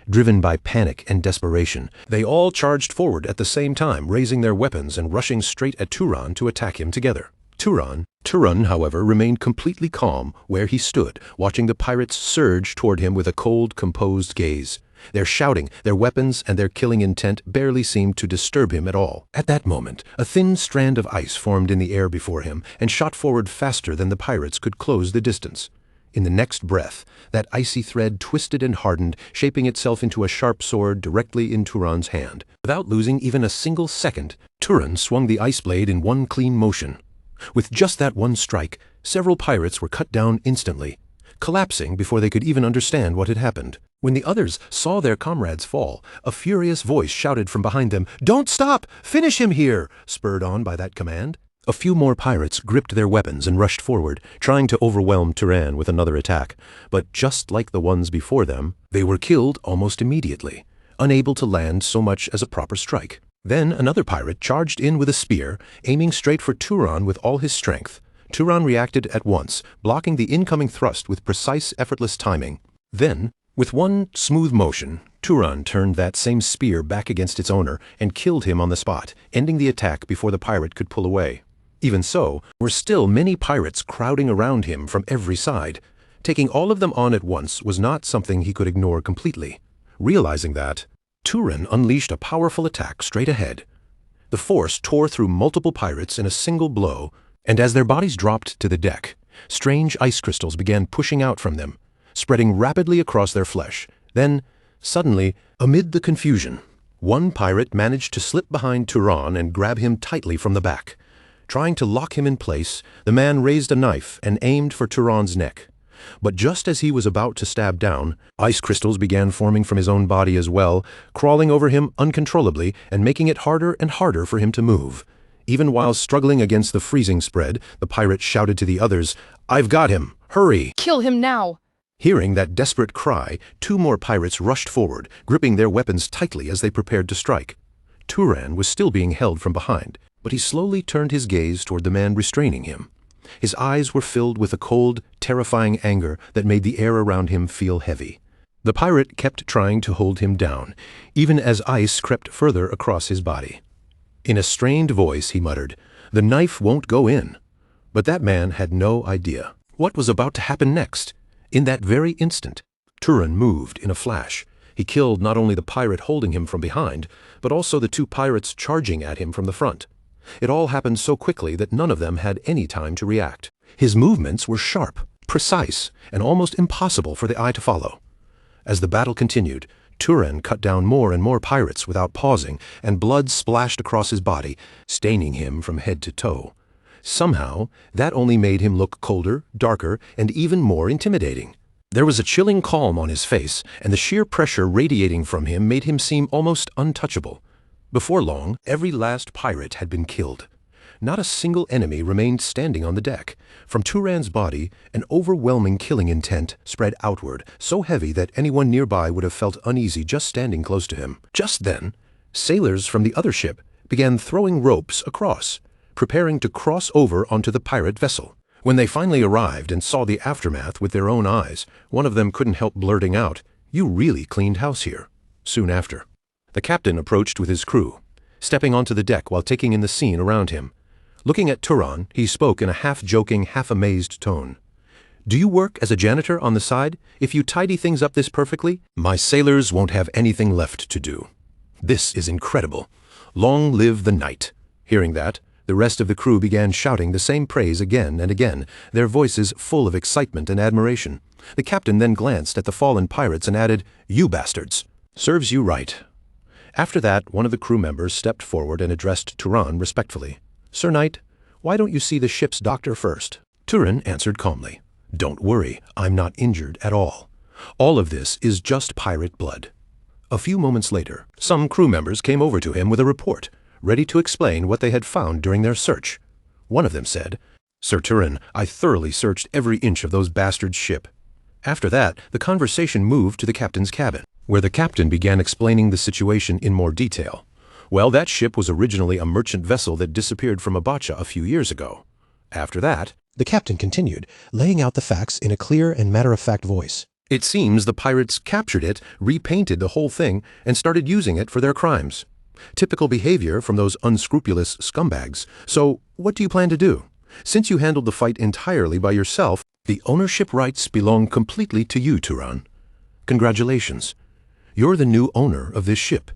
Driven by panic and desperation, they all charged forward at the same time, raising their weapons and rushing straight at Turan to attack him together. Turan, however, remained completely calm where he stood, watching the pirates surge toward him with a cold, composed gaze. Their shouting, their weapons, and their killing intent barely seemed to disturb him at all. At that moment, a thin strand of ice formed in the air before him and shot forward faster than the pirates could close the distance. In the next breath, that icy thread twisted and hardened, shaping itself into a sharp sword directly in Turan's hand. Without losing even a single second, Turan swung the ice blade in one clean motion. With just that one strike, several pirates were cut down instantly, collapsing before they could even understand what had happened. When the others saw their comrades fall, a furious voice shouted from behind them, "Don't stop! Finish him here!" Spurred on by that command, a few more pirates gripped their weapons and rushed forward, trying to overwhelm Turan with another attack. But just like the ones before them, they were killed almost immediately, unable to land so much as a proper strike. Then another pirate charged in with a spear, aiming straight for Turan with all his strength. Turan reacted at once, blocking the incoming thrust with precise, effortless timing. Then, with one smooth motion, Turan turned that same spear back against its owner and killed him on the spot, ending the attack before the pirate could pull away. Even so, there were still many pirates crowding around him from every side. Taking all of them on at once was not something he could ignore completely. Realizing that, Turan unleashed a powerful attack straight ahead. The force tore through multiple pirates in a single blow, and as their bodies dropped to the deck, strange ice crystals began pushing out from them, spreading rapidly across their flesh. Then, suddenly, amid the confusion, one pirate managed to slip behind Turan and grab him tightly from the back. Trying to lock him in place, the man raised a knife and aimed for Turan's neck. But just as he was about to stab down, ice crystals began forming from his own body as well, crawling over him uncontrollably and making it harder and harder for him to move. Even while struggling against the freezing spread, the pirate shouted to the others, "I've got him! Hurry! Kill him now! Hearing that desperate cry, 2 more pirates rushed forward, gripping their weapons tightly as they prepared to strike. Turan was still being held from behind, but he slowly turned his gaze toward the man restraining him. His eyes were filled with a cold, terrifying anger that made the air around him feel heavy. The pirate kept trying to hold him down, even as ice crept further across his body. In a strained voice, he muttered, "The knife won't go in." But that man had no idea what was about to happen next. In that very instant, Turan moved in a flash. He killed not only the pirate holding him from behind, but also the 2 pirates charging at him from the front. It all happened so quickly that none of them had any time to react. His movements were sharp, precise, and almost impossible for the eye to follow. As the battle continued, Turan cut down more and more pirates without pausing, and blood splashed across his body, staining him from head to toe. Somehow, that only made him look colder, darker, and even more intimidating. There was a chilling calm on his face, and the sheer pressure radiating from him made him seem almost untouchable. Before long, every last pirate had been killed. Not a single enemy remained standing on the deck. From Turan's body, an overwhelming killing intent spread outward, so heavy that anyone nearby would have felt uneasy just standing close to him. Just then, sailors from the other ship began throwing ropes across, preparing to cross over onto the pirate vessel. When they finally arrived and saw the aftermath with their own eyes, one of them couldn't help blurting out, "You really cleaned house here." Soon after, the captain approached with his crew, stepping onto the deck while taking in the scene around him. Looking at Turan, he spoke in a half-joking, half-amazed tone. "Do you work as a janitor on the side? If you tidy things up this perfectly, my sailors won't have anything left to do. This is incredible. Long live the knight." Hearing that, the rest of the crew began shouting the same praise again and again, their voices full of excitement and admiration. The captain then glanced at the fallen pirates and added, "You bastards. Serves you right." After that, one of the crew members stepped forward and addressed Turan respectfully. "Sir Knight, why don't you see the ship's doctor first?" Turan answered calmly, "Don't worry, I'm not injured at all. All of this is just pirate blood." A few moments later, some crew members came over to him with a report, ready to explain what they had found during their search. One of them said, "Sir Turan, I thoroughly searched every inch of those bastards' ship." After that, the conversation moved to the captain's cabin, where the captain began explaining the situation in more detail. Well, that ship was originally a merchant vessel that disappeared from Abacha a few years ago. After that, the captain continued, laying out the facts in a clear and matter-of-fact voice. It seems the pirates captured it, repainted the whole thing, and started using it for their crimes. Typical behavior from those unscrupulous scumbags. So, what do you plan to do? Since you handled the fight entirely by yourself, the ownership rights belong completely to you, Turan. Congratulations. You're the new owner of this ship.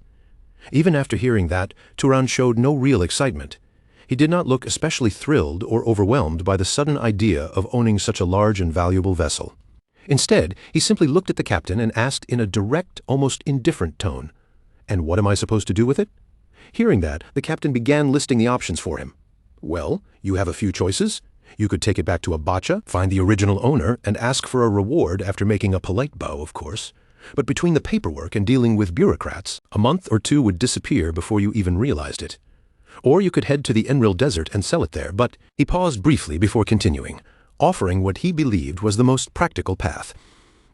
Even after hearing that, Turan showed no real excitement. He did not look especially thrilled or overwhelmed by the sudden idea of owning such a large and valuable vessel. Instead, he simply looked at the captain and asked in a direct, almost indifferent tone, "And what am I supposed to do with it?" Hearing that, the captain began listing the options for him. "Well, you have a few choices. You could take it back to Abacha, find the original owner, and ask for a reward after making a polite bow, of course. But between the paperwork and dealing with bureaucrats, a month or 2 would disappear before you even realized it. Or you could head to the Enril Desert and sell it there," but he paused briefly before continuing, offering what he believed was the most practical path.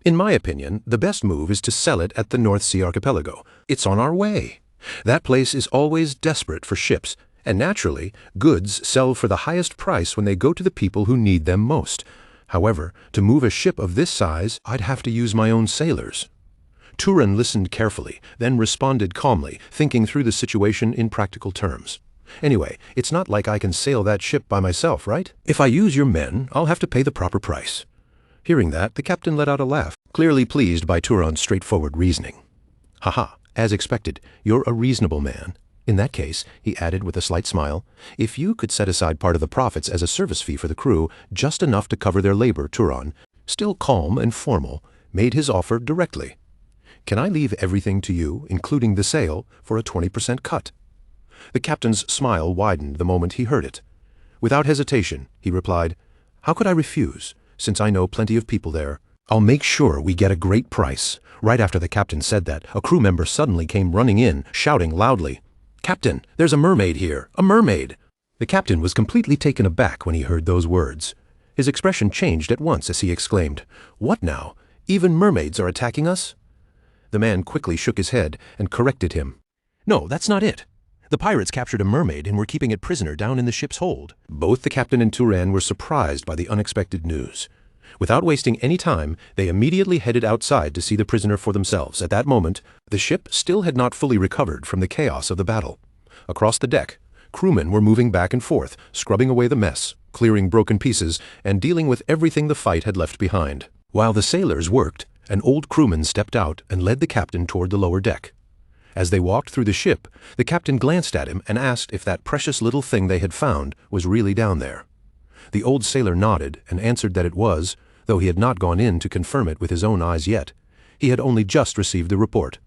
"In my opinion, the best move is to sell it at the North Sea Archipelago. It's on our way. That place is always desperate for ships, and naturally, goods sell for the highest price when they go to the people who need them most. However, to move a ship of this size, I'd have to use my own sailors." Turan listened carefully, then responded calmly, thinking through the situation in practical terms. "Anyway, it's not like I can sail that ship by myself, right? If I use your men, I'll have to pay the proper price." Hearing that, the captain let out a laugh, clearly pleased by Turan's straightforward reasoning. "Haha, as expected, you're a reasonable man. In that case," he added with a slight smile, "if you could set aside part of the profits as a service fee for the crew, just enough to cover their labor," Turan, still calm and formal, made his offer directly. "Can I leave everything to you, including the sale, for a 20% cut?" The captain's smile widened the moment he heard it. Without hesitation, he replied, "How could I refuse, since I know plenty of people there? I'll make sure we get a great price." Right after the captain said that, a crew member suddenly came running in, shouting loudly, "Captain, there's a mermaid here! A mermaid!" The captain was completely taken aback when he heard those words. His expression changed at once as he exclaimed, "What now? Even mermaids are attacking us?" The man quickly shook his head and corrected him. "No, that's not it. The pirates captured a mermaid and were keeping it prisoner down in the ship's hold." Both the captain and Turan were surprised by the unexpected news. Without wasting any time, they immediately headed outside to see the prisoner for themselves. At that moment, the ship still had not fully recovered from the chaos of the battle. Across the deck, crewmen were moving back and forth, scrubbing away the mess, clearing broken pieces, and dealing with everything the fight had left behind. While the sailors worked, an old crewman stepped out and led the captain toward the lower deck. As they walked through the ship, the captain glanced at him and asked if that precious little thing they had found was really down there. The old sailor nodded and answered that it was, though he had not gone in to confirm it with his own eyes yet. He had only just received the report.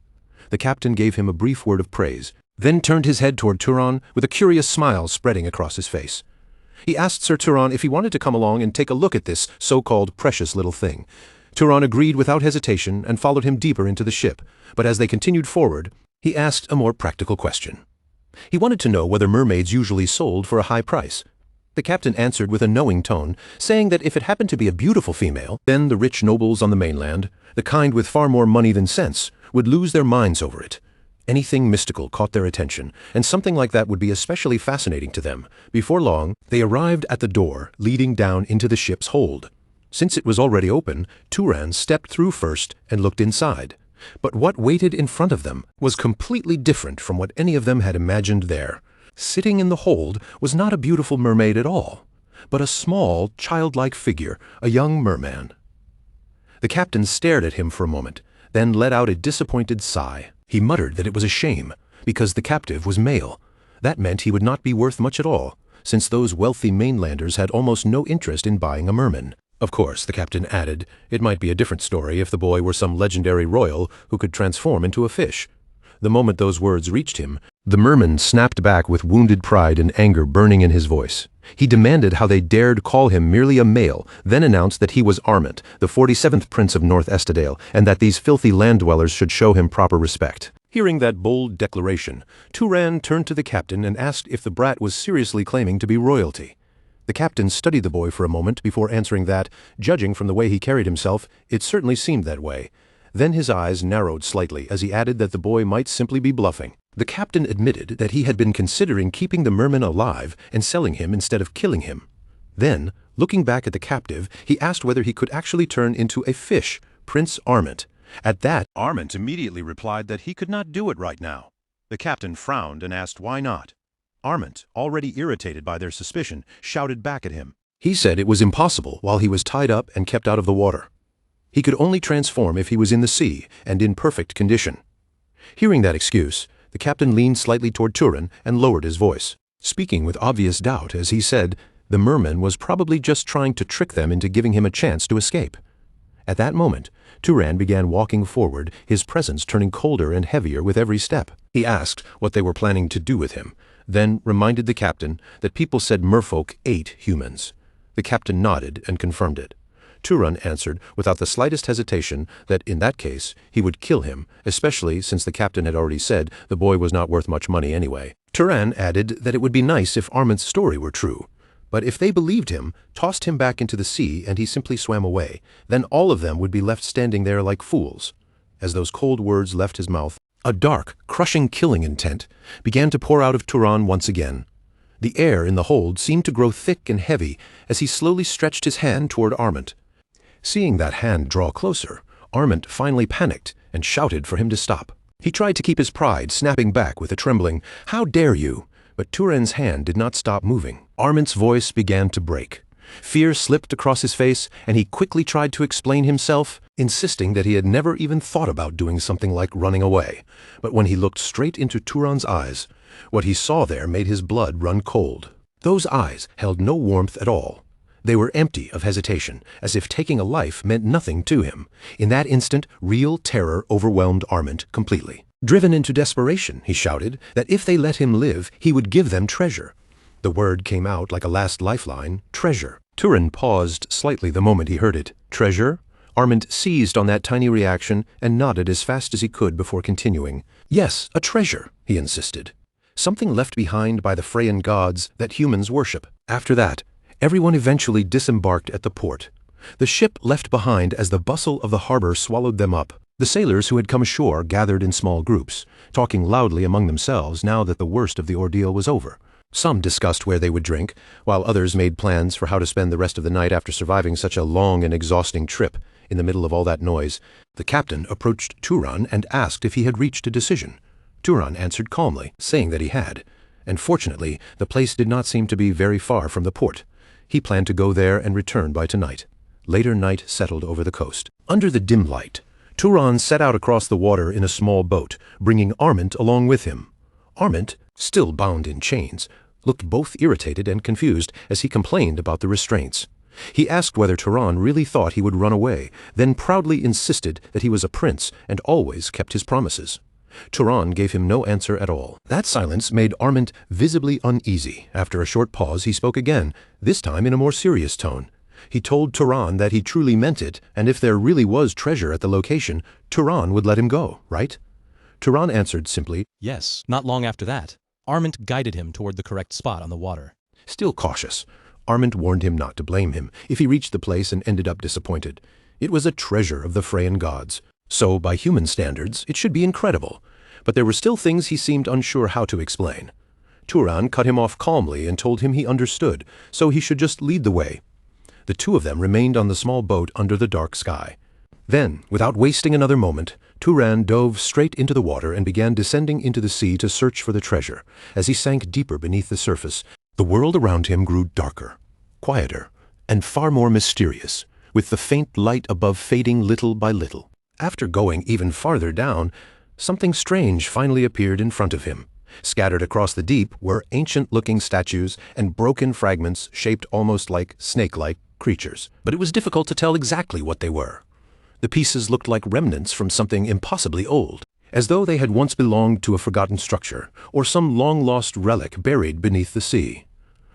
The captain gave him a brief word of praise, then turned his head toward Turan with a curious smile spreading across his face. He asked Sir Turan if he wanted to come along and take a look at this so-called precious little thing. Turan agreed without hesitation and followed him deeper into the ship, but as they continued forward, he asked a more practical question. He wanted to know whether mermaids usually sold for a high price. The captain answered with a knowing tone, saying that if it happened to be a beautiful female, then the rich nobles on the mainland, the kind with far more money than sense, would lose their minds over it. Anything mystical caught their attention, and something like that would be especially fascinating to them. Before long, they arrived at the door leading down into the ship's hold. Since it was already open, Turan stepped through first and looked inside. But what waited in front of them was completely different from what any of them had imagined there. Sitting in the hold was not a beautiful mermaid at all, but a small, childlike figure, a young merman. The captain stared at him for a moment, then let out a disappointed sigh. He muttered that it was a shame, because the captive was male. That meant he would not be worth much at all, since those wealthy mainlanders had almost no interest in buying a merman. Of course, the captain added, it might be a different story if the boy were some legendary royal who could transform into a fish. The moment those words reached him, the merman snapped back with wounded pride and anger burning in his voice. He demanded how they dared call him merely a male, then announced that he was Arment, the 47th prince of North Estadale, and that these filthy land dwellers should show him proper respect. Hearing that bold declaration, Turan turned to the captain and asked if the brat was seriously claiming to be royalty. The captain studied the boy for a moment before answering that, judging from the way he carried himself, it certainly seemed that way. Then his eyes narrowed slightly as he added that the boy might simply be bluffing. The captain admitted that he had been considering keeping the merman alive and selling him instead of killing him. Then, looking back at the captive, he asked whether he could actually turn into a fish, Prince Arment. At that, Arment immediately replied that he could not do it right now. The captain frowned and asked why not. Arment, already irritated by their suspicion, shouted back at him. He said it was impossible while he was tied up and kept out of the water. He could only transform if he was in the sea and in perfect condition. Hearing that excuse, the captain leaned slightly toward Turan and lowered his voice, speaking with obvious doubt as he said the merman was probably just trying to trick them into giving him a chance to escape. At that moment, Turan began walking forward, his presence turning colder and heavier with every step. He asked what they were planning to do with him, then reminded the captain that people said merfolk ate humans. The captain nodded and confirmed it. Turan answered without the slightest hesitation that in that case he would kill him, especially since the captain had already said the boy was not worth much money anyway. Turan added that it would be nice if Arment's story were true, but if they believed him, tossed him back into the sea and he simply swam away, then all of them would be left standing there like fools. As those cold words left his mouth, a dark, crushing killing intent began to pour out of Turan once again. The air in the hold seemed to grow thick and heavy as he slowly stretched his hand toward Arment. Seeing that hand draw closer, Arment finally panicked and shouted for him to stop. He tried to keep his pride, snapping back with a trembling, "How dare you?" But Turan's hand did not stop moving. Arment's voice began to break. Fear slipped across his face, and he quickly tried to explain himself, insisting that he had never even thought about doing something like running away. But when he looked straight into Turan's eyes, what he saw there made his blood run cold. Those eyes held no warmth at all. They were empty of hesitation, as if taking a life meant nothing to him. In that instant, real terror overwhelmed Arment completely. Driven into desperation, he shouted that if they let him live, he would give them treasure. The word came out like a last lifeline, treasure. Turan paused slightly the moment he heard it. Treasure? Arment seized on that tiny reaction and nodded as fast as he could before continuing. Yes, a treasure, he insisted. Something left behind by the Freyan gods that humans worship. After that, Everyone eventually disembarked at the port. The ship left behind as the bustle of the harbor swallowed them up. The sailors who had come ashore gathered in small groups, talking loudly among themselves now that the worst of the ordeal was over. Some discussed where they would drink, while others made plans for how to spend the rest of the night after surviving such a long and exhausting trip. In the middle of all that noise, the captain approached Turan and asked if he had reached a decision. Turan answered calmly, saying that he had, and fortunately, the place did not seem to be very far from the port. He planned to go there and return by tonight. Later night settled over the coast. Under the dim light, Turan set out across the water in a small boat, bringing Armand along with him. Armand, still bound in chains, looked both irritated and confused as he complained about the restraints. He asked whether Turan really thought he would run away, then proudly insisted that he was a prince and always kept his promises. Turan gave him no answer at all. That silence made Armand visibly uneasy. After a short pause, he spoke again, this time in a more serious tone. He told Turan that he truly meant it, and if there really was treasure at the location, Turan would let him go, right? Turan answered simply, Yes. Not long after that, Armand guided him toward the correct spot on the water. Still cautious, Armand warned him not to blame him if he reached the place and ended up disappointed. It was a treasure of the Freyan gods, so by human standards it should be incredible, but there were still things he seemed unsure how to explain. Turan cut him off calmly and told him he understood, so he should just lead the way. The two of them remained on the small boat under the dark sky. Then, without wasting another moment, Turan dove straight into the water and began descending into the sea to search for the treasure. As he sank deeper beneath the surface, the world around him grew darker, quieter, and far more mysterious, with the faint light above fading little by little. After going even farther down, something strange finally appeared in front of him. Scattered across the deep were ancient-looking statues and broken fragments shaped almost like snake-like creatures. But it was difficult to tell exactly what they were. The pieces looked like remnants from something impossibly old, as though they had once belonged to a forgotten structure, or some long-lost relic buried beneath the sea.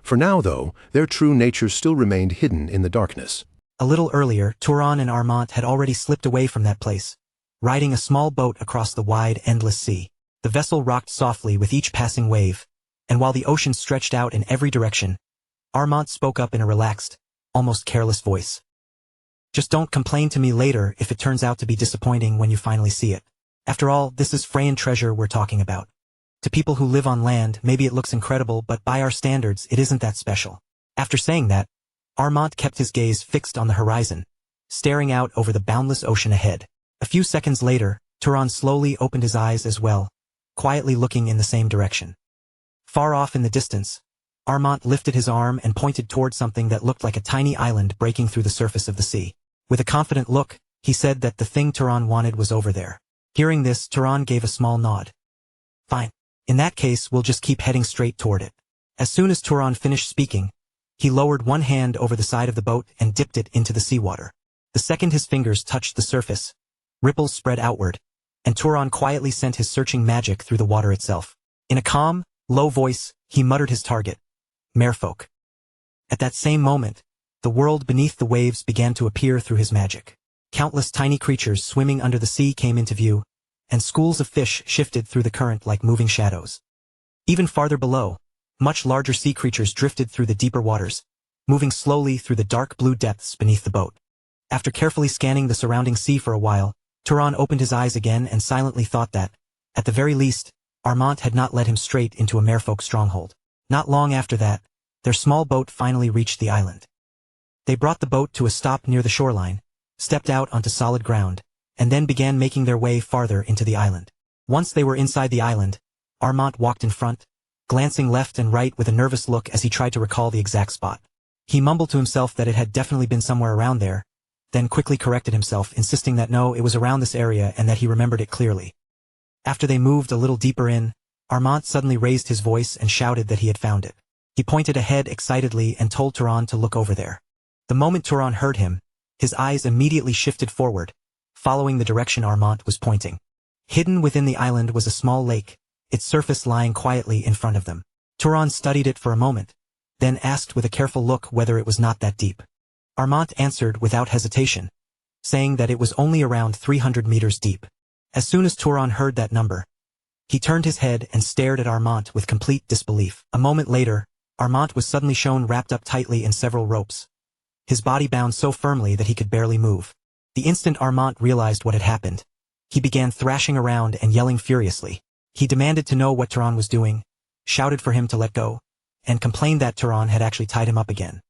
For now, though, their true nature still remained hidden in the darkness. A little earlier, Turan and Armand had already slipped away from that place, riding a small boat across the wide, endless sea. The vessel rocked softly with each passing wave, and while the ocean stretched out in every direction, Armand spoke up in a relaxed, almost careless voice. Just don't complain to me later if it turns out to be disappointing when you finally see it. After all, this is Freyan treasure we're talking about. To people who live on land, maybe it looks incredible, but by our standards, it isn't that special. After saying that, Armand kept his gaze fixed on the horizon, staring out over the boundless ocean ahead. A few seconds later, Turan slowly opened his eyes as well, quietly looking in the same direction. Far off in the distance, Armand lifted his arm and pointed toward something that looked like a tiny island breaking through the surface of the sea. With a confident look, he said that the thing Turan wanted was over there. Hearing this, Turan gave a small nod. Fine. In that case, we'll just keep heading straight toward it. As soon as Turan finished speaking, he lowered one hand over the side of the boat and dipped it into the seawater. The second his fingers touched the surface, ripples spread outward, and Turan quietly sent his searching magic through the water itself. In a calm, low voice, he muttered his target, Merfolk. At that same moment, the world beneath the waves began to appear through his magic. Countless tiny creatures swimming under the sea came into view, and schools of fish shifted through the current like moving shadows. Even farther below, much larger sea creatures drifted through the deeper waters, moving slowly through the dark blue depths beneath the boat. After carefully scanning the surrounding sea for a while, Turan opened his eyes again and silently thought that, at the very least, Armand had not led him straight into a merfolk stronghold. Not long after that, their small boat finally reached the island. They brought the boat to a stop near the shoreline, stepped out onto solid ground, and then began making their way farther into the island. Once they were inside the island, Armand walked in front, glancing left and right with a nervous look as he tried to recall the exact spot. He mumbled to himself that it had definitely been somewhere around there, then quickly corrected himself, insisting that no, it was around this area and that he remembered it clearly. After they moved a little deeper in, Armand suddenly raised his voice and shouted that he had found it. He pointed ahead excitedly and told Turan to look over there. The moment Turan heard him, his eyes immediately shifted forward, following the direction Armand was pointing. Hidden within the island was a small lake, its surface lying quietly in front of them. Turan studied it for a moment, then asked with a careful look whether it was not that deep. Armand answered without hesitation, saying that it was only around 300 meters deep. As soon as Turan heard that number, he turned his head and stared at Armand with complete disbelief. A moment later, Armand was suddenly shown wrapped up tightly in several ropes. His body bound so firmly that he could barely move. The instant Armand realized what had happened, he began thrashing around and yelling furiously. He demanded to know what Turan was doing, shouted for him to let go, and complained that Turan had actually tied him up again.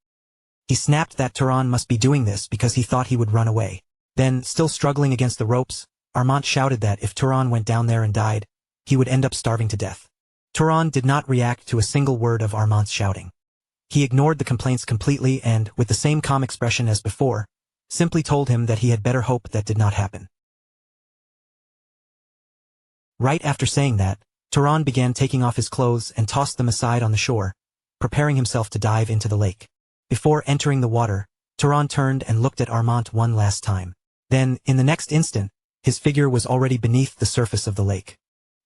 He snapped that Turan must be doing this because he thought he would run away. Then, still struggling against the ropes, Armand shouted that if Turan went down there and died, he would end up starving to death. Turan did not react to a single word of Armand's shouting. He ignored the complaints completely and, with the same calm expression as before, simply told him that he had better hope that did not happen. Right after saying that, Turan began taking off his clothes and tossed them aside on the shore, preparing himself to dive into the lake. Before entering the water, Turan turned and looked at Armand one last time. Then, in the next instant, his figure was already beneath the surface of the lake.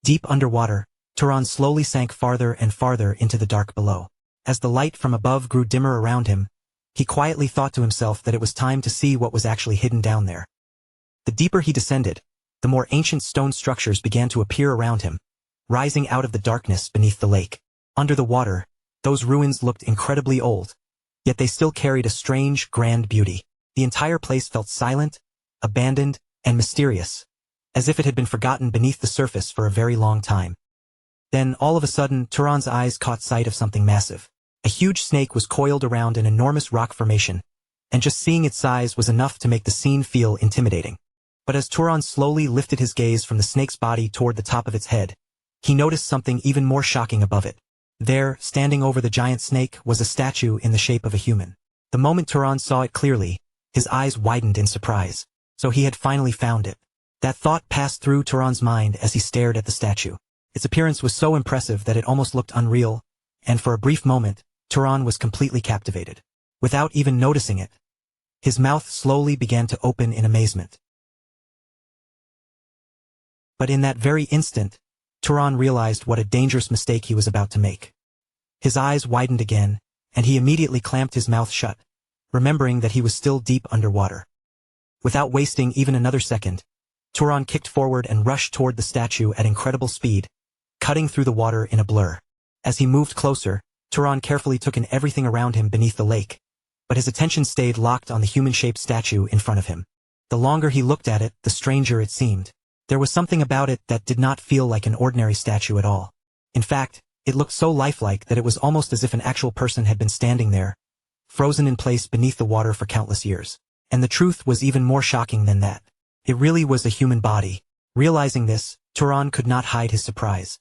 Deep underwater, Turan slowly sank farther and farther into the dark below. As the light from above grew dimmer around him, he quietly thought to himself that it was time to see what was actually hidden down there. The deeper he descended, the more ancient stone structures began to appear around him, rising out of the darkness beneath the lake. Under the water, those ruins looked incredibly old, yet they still carried a strange, grand beauty. The entire place felt silent, abandoned, and mysterious, as if it had been forgotten beneath the surface for a very long time. Then, all of a sudden, Turan's eyes caught sight of something massive. A huge snake was coiled around an enormous rock formation, and just seeing its size was enough to make the scene feel intimidating. But as Turan slowly lifted his gaze from the snake's body toward the top of its head, he noticed something even more shocking above it. There, standing over the giant snake, was a statue in the shape of a human. The moment Turan saw it clearly, his eyes widened in surprise. So he had finally found it. That thought passed through Turan's mind as he stared at the statue. Its appearance was so impressive that it almost looked unreal, and for a brief moment, Turan was completely captivated. Without even noticing it, his mouth slowly began to open in amazement. But in that very instant, Turan realized what a dangerous mistake he was about to make. His eyes widened again, and he immediately clamped his mouth shut, remembering that he was still deep underwater. Without wasting even another second, Turan kicked forward and rushed toward the statue at incredible speed, cutting through the water in a blur. As he moved closer, Turan carefully took in everything around him beneath the lake, but his attention stayed locked on the human-shaped statue in front of him. The longer he looked at it, the stranger it seemed. There was something about it that did not feel like an ordinary statue at all. In fact, it looked so lifelike that it was almost as if an actual person had been standing there, frozen in place beneath the water for countless years. And the truth was even more shocking than that. It really was a human body. Realizing this, Turan could not hide his surprise.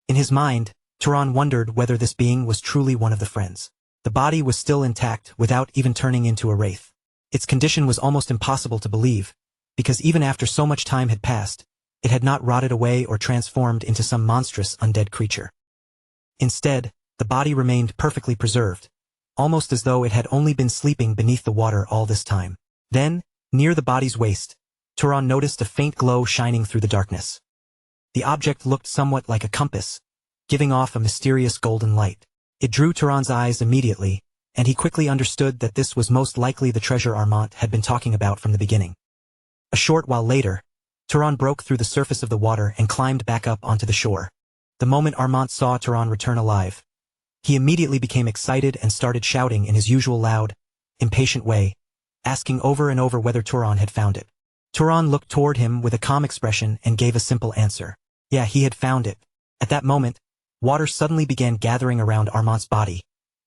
In his mind, Turan wondered whether this being was truly one of the friends. The body was still intact without even turning into a wraith. Its condition was almost impossible to believe, because even after so much time had passed, it had not rotted away or transformed into some monstrous undead creature. Instead, the body remained perfectly preserved, almost as though it had only been sleeping beneath the water all this time. Then, near the body's waist, Turan noticed a faint glow shining through the darkness. The object looked somewhat like a compass, giving off a mysterious golden light. It drew Turan's eyes immediately, and he quickly understood that this was most likely the treasure Armand had been talking about from the beginning. A short while later, Turan broke through the surface of the water and climbed back up onto the shore. The moment Armand saw Turan return alive, he immediately became excited and started shouting in his usual loud, impatient way, asking over and over whether Turan had found it. Turan looked toward him with a calm expression and gave a simple answer. Yeah, he had found it. At that moment, water suddenly began gathering around Armand's body,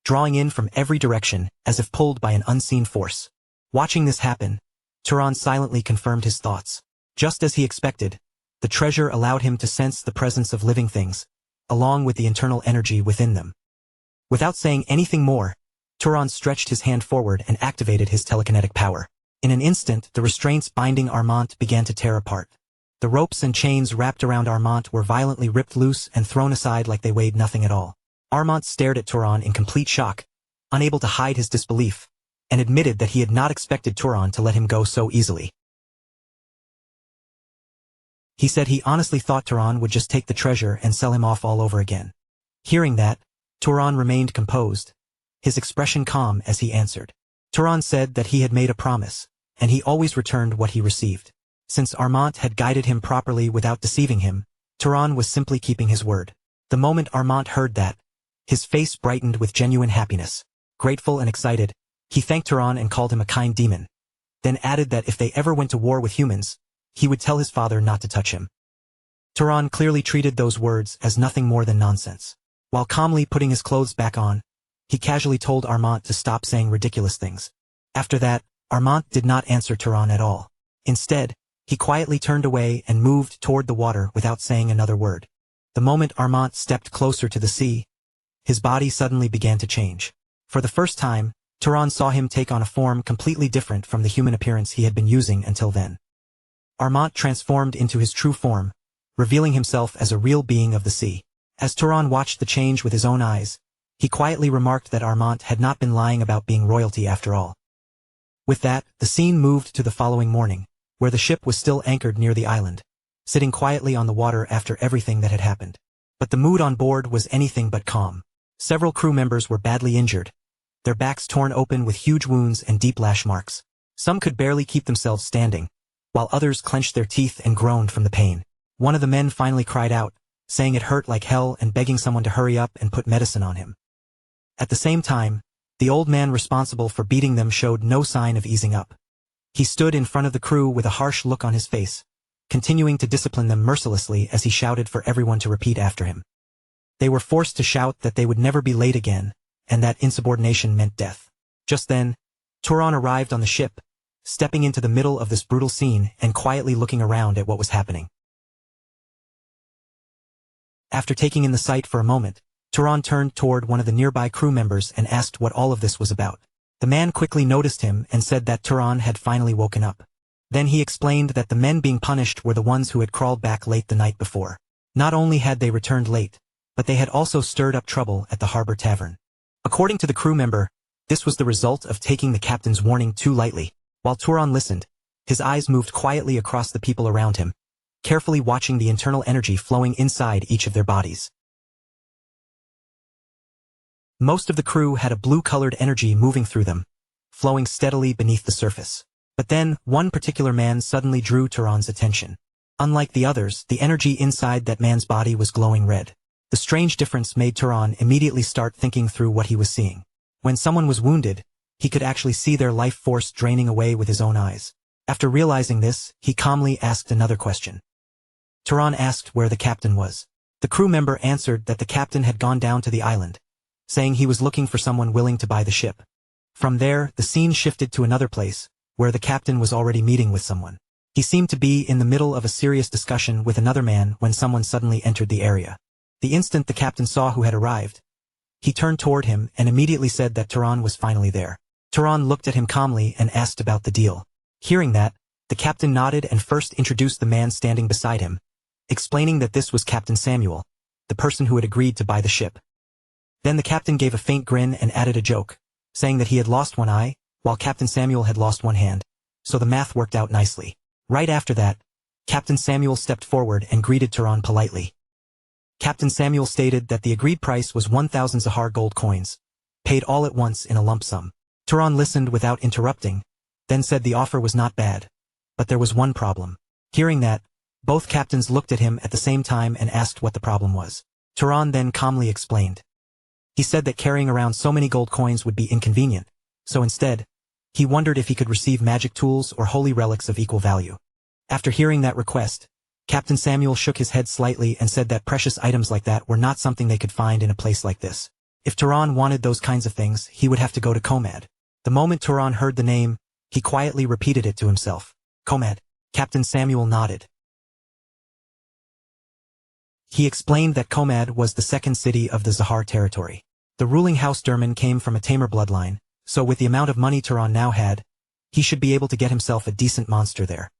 drawing in from every direction as if pulled by an unseen force. Watching this happen, Turan silently confirmed his thoughts. Just as he expected, the treasure allowed him to sense the presence of living things, along with the internal energy within them. Without saying anything more, Turan stretched his hand forward and activated his telekinetic power. In an instant, the restraints binding Armand began to tear apart. The ropes and chains wrapped around Armand were violently ripped loose and thrown aside like they weighed nothing at all. Armand stared at Turan in complete shock, unable to hide his disbelief, and admitted that he had not expected Turan to let him go so easily. He said he honestly thought Turan would just take the treasure and sell him off all over again. Hearing that, Turan remained composed, his expression calm as he answered. Turan said that he had made a promise, and he always returned what he received. Since Armand had guided him properly without deceiving him, Turan was simply keeping his word. The moment Armand heard that, His face brightened with genuine happiness. Grateful and excited, he thanked Turan and called him a kind demon, then added that if they ever went to war with humans, he would tell his father not to touch him. Turan clearly treated those words as nothing more than nonsense. While calmly putting his clothes back on, he casually told Armand to stop saying ridiculous things. After that, Armand did not answer Turan at all. Instead, he quietly turned away and moved toward the water without saying another word. The moment Armand stepped closer to the sea, his body suddenly began to change. For the first time, Turan saw him take on a form completely different from the human appearance he had been using until then. Armand transformed into his true form, revealing himself as a real being of the sea. As Turan watched the change with his own eyes, he quietly remarked that Armand had not been lying about being royalty after all. With that, the scene moved to the following morning, where the ship was still anchored near the island, sitting quietly on the water after everything that had happened. But the mood on board was anything but calm. Several crew members were badly injured, their backs torn open with huge wounds and deep lash marks. Some could barely keep themselves standing, while others clenched their teeth and groaned from the pain. One of the men finally cried out, saying it hurt like hell and begging someone to hurry up and put medicine on him. At the same time, the old man responsible for beating them showed no sign of easing up. He stood in front of the crew with a harsh look on his face, continuing to discipline them mercilessly as he shouted for everyone to repeat after him. They were forced to shout that they would never be late again, and that insubordination meant death. Just then, Turan arrived on the ship, stepping into the middle of this brutal scene and quietly looking around at what was happening. After taking in the sight for a moment, Turan turned toward one of the nearby crew members and asked what all of this was about. The man quickly noticed him and said that Turan had finally woken up. Then he explained that the men being punished were the ones who had crawled back late the night before. Not only had they returned late, but they had also stirred up trouble at the harbor tavern. According to the crew member, this was the result of taking the captain's warning too lightly. While Turan listened, his eyes moved quietly across the people around him, carefully watching the internal energy flowing inside each of their bodies. Most of the crew had a blue-colored energy moving through them, flowing steadily beneath the surface. But then, one particular man suddenly drew Turan's attention. Unlike the others, the energy inside that man's body was glowing red. The strange difference made Turan immediately start thinking through what he was seeing. When someone was wounded, he could actually see their life force draining away with his own eyes. After realizing this, he calmly asked another question. Turan asked where the captain was. The crew member answered that the captain had gone down to the island, saying he was looking for someone willing to buy the ship. From there, the scene shifted to another place, where the captain was already meeting with someone. He seemed to be in the middle of a serious discussion with another man when someone suddenly entered the area. The instant the captain saw who had arrived, he turned toward him and immediately said that Turan was finally there. Turan looked at him calmly and asked about the deal. Hearing that, the captain nodded and first introduced the man standing beside him, explaining that this was Captain Samuel, the person who had agreed to buy the ship. Then the captain gave a faint grin and added a joke, saying that he had lost one eye, while Captain Samuel had lost one hand, so the math worked out nicely. Right after that, Captain Samuel stepped forward and greeted Turan politely. Captain Samuel stated that the agreed price was 1,000 Zahar gold coins, paid all at once in a lump sum. Turan listened without interrupting, then said the offer was not bad, but there was one problem. Hearing that, both captains looked at him at the same time and asked what the problem was. Turan then calmly explained. He said that carrying around so many gold coins would be inconvenient, so instead, he wondered if he could receive magic tools or holy relics of equal value. After hearing that request, Captain Samuel shook his head slightly and said that precious items like that were not something they could find in a place like this. If Turan wanted those kinds of things, he would have to go to Komad. The moment Turan heard the name, he quietly repeated it to himself. Komad. Captain Samuel nodded. He explained that Komad was the second city of the Zahar territory. The ruling house Durman came from a tamer bloodline, so with the amount of money Turan now had, he should be able to get himself a decent monster there.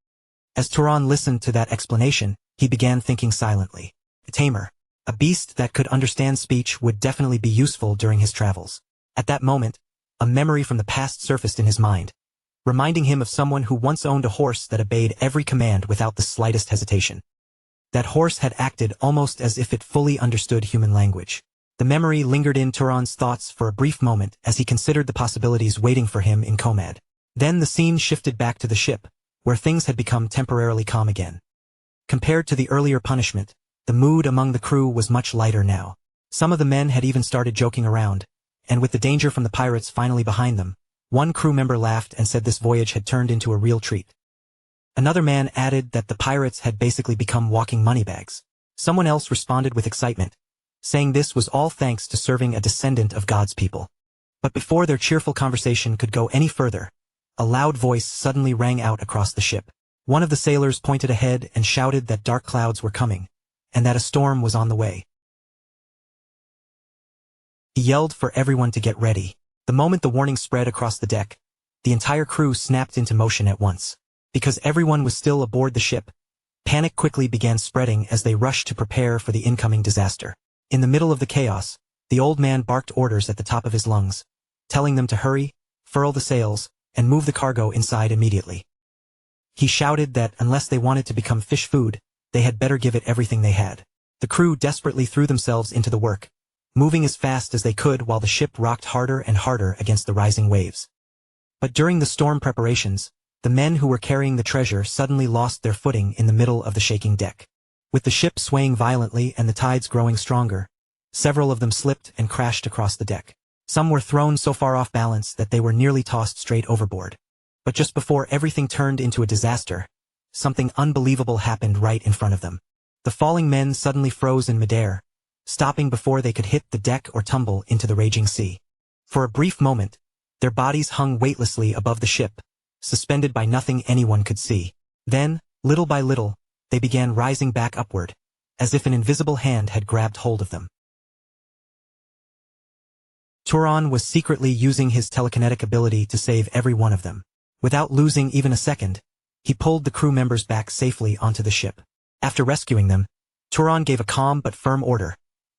As Turan listened to that explanation, he began thinking silently. A tamer, a beast that could understand speech, would definitely be useful during his travels. At that moment, a memory from the past surfaced in his mind, reminding him of someone who once owned a horse that obeyed every command without the slightest hesitation. That horse had acted almost as if it fully understood human language. The memory lingered in Turan's thoughts for a brief moment as he considered the possibilities waiting for him in Komad. Then the scene shifted back to the ship, where things had become temporarily calm again. Compared to the earlier punishment, the mood among the crew was much lighter now. Some of the men had even started joking around, and with the danger from the pirates finally behind them, one crew member laughed and said this voyage had turned into a real treat. Another man added that the pirates had basically become walking moneybags. Someone else responded with excitement, saying this was all thanks to serving a descendant of God's people. But before their cheerful conversation could go any further, a loud voice suddenly rang out across the ship. One of the sailors pointed ahead and shouted that dark clouds were coming, and that a storm was on the way. He yelled for everyone to get ready. The moment the warning spread across the deck, the entire crew snapped into motion at once. Because everyone was still aboard the ship, panic quickly began spreading as they rushed to prepare for the incoming disaster. In the middle of the chaos, the old man barked orders at the top of his lungs, telling them to hurry, furl the sails, and move the cargo inside immediately. He shouted that unless they wanted to become fish food, they had better give it everything they had. The crew desperately threw themselves into the work, moving as fast as they could while the ship rocked harder and harder against the rising waves. But during the storm preparations, the men who were carrying the treasure suddenly lost their footing in the middle of the shaking deck. With the ship swaying violently and the tides growing stronger, several of them slipped and crashed across the deck. Some were thrown so far off balance that they were nearly tossed straight overboard. But just before everything turned into a disaster, something unbelievable happened right in front of them. The falling men suddenly froze in midair, stopping before they could hit the deck or tumble into the raging sea. For a brief moment, their bodies hung weightlessly above the ship, suspended by nothing anyone could see. Then, little by little, they began rising back upward, as if an invisible hand had grabbed hold of them. Turan was secretly using his telekinetic ability to save every one of them. Without losing even a second, he pulled the crew members back safely onto the ship. After rescuing them, Turan gave a calm but firm order,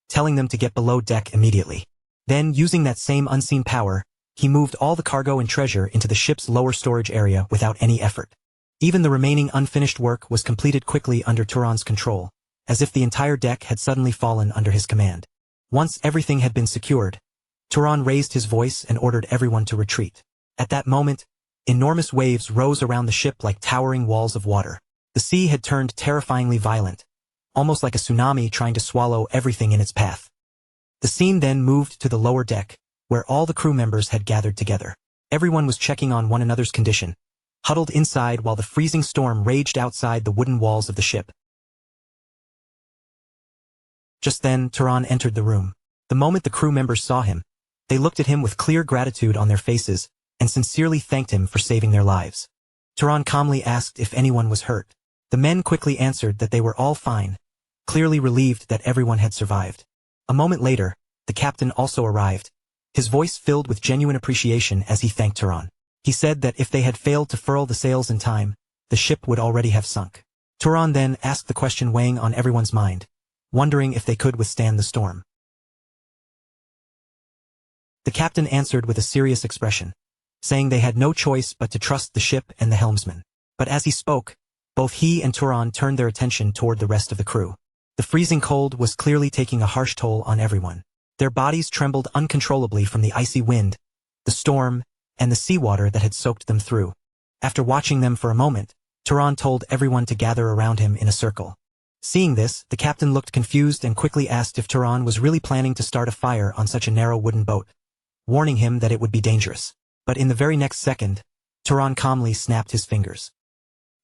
telling them to get below deck immediately. Then, using that same unseen power, he moved all the cargo and treasure into the ship's lower storage area without any effort. Even the remaining unfinished work was completed quickly under Turan's control, as if the entire deck had suddenly fallen under his command. Once everything had been secured, Turan raised his voice and ordered everyone to retreat. At that moment, enormous waves rose around the ship like towering walls of water. The sea had turned terrifyingly violent, almost like a tsunami trying to swallow everything in its path. The scene then moved to the lower deck, where all the crew members had gathered together. Everyone was checking on one another's condition, huddled inside while the freezing storm raged outside the wooden walls of the ship. Just then, Turan entered the room. The moment the crew members saw him, they looked at him with clear gratitude on their faces and sincerely thanked him for saving their lives. Turan calmly asked if anyone was hurt. The men quickly answered that they were all fine, clearly relieved that everyone had survived. A moment later, the captain also arrived, his voice filled with genuine appreciation as he thanked Turan. He said that if they had failed to furl the sails in time, the ship would already have sunk. Turan then asked the question weighing on everyone's mind, wondering if they could withstand the storm. The captain answered with a serious expression, saying they had no choice but to trust the ship and the helmsman. But as he spoke, both he and Turan turned their attention toward the rest of the crew. The freezing cold was clearly taking a harsh toll on everyone. Their bodies trembled uncontrollably from the icy wind, the storm, and the seawater that had soaked them through. After watching them for a moment, Turan told everyone to gather around him in a circle. Seeing this, the captain looked confused and quickly asked if Turan was really planning to start a fire on such a narrow wooden boat, warning him that it would be dangerous. But in the very next second, Turan calmly snapped his fingers.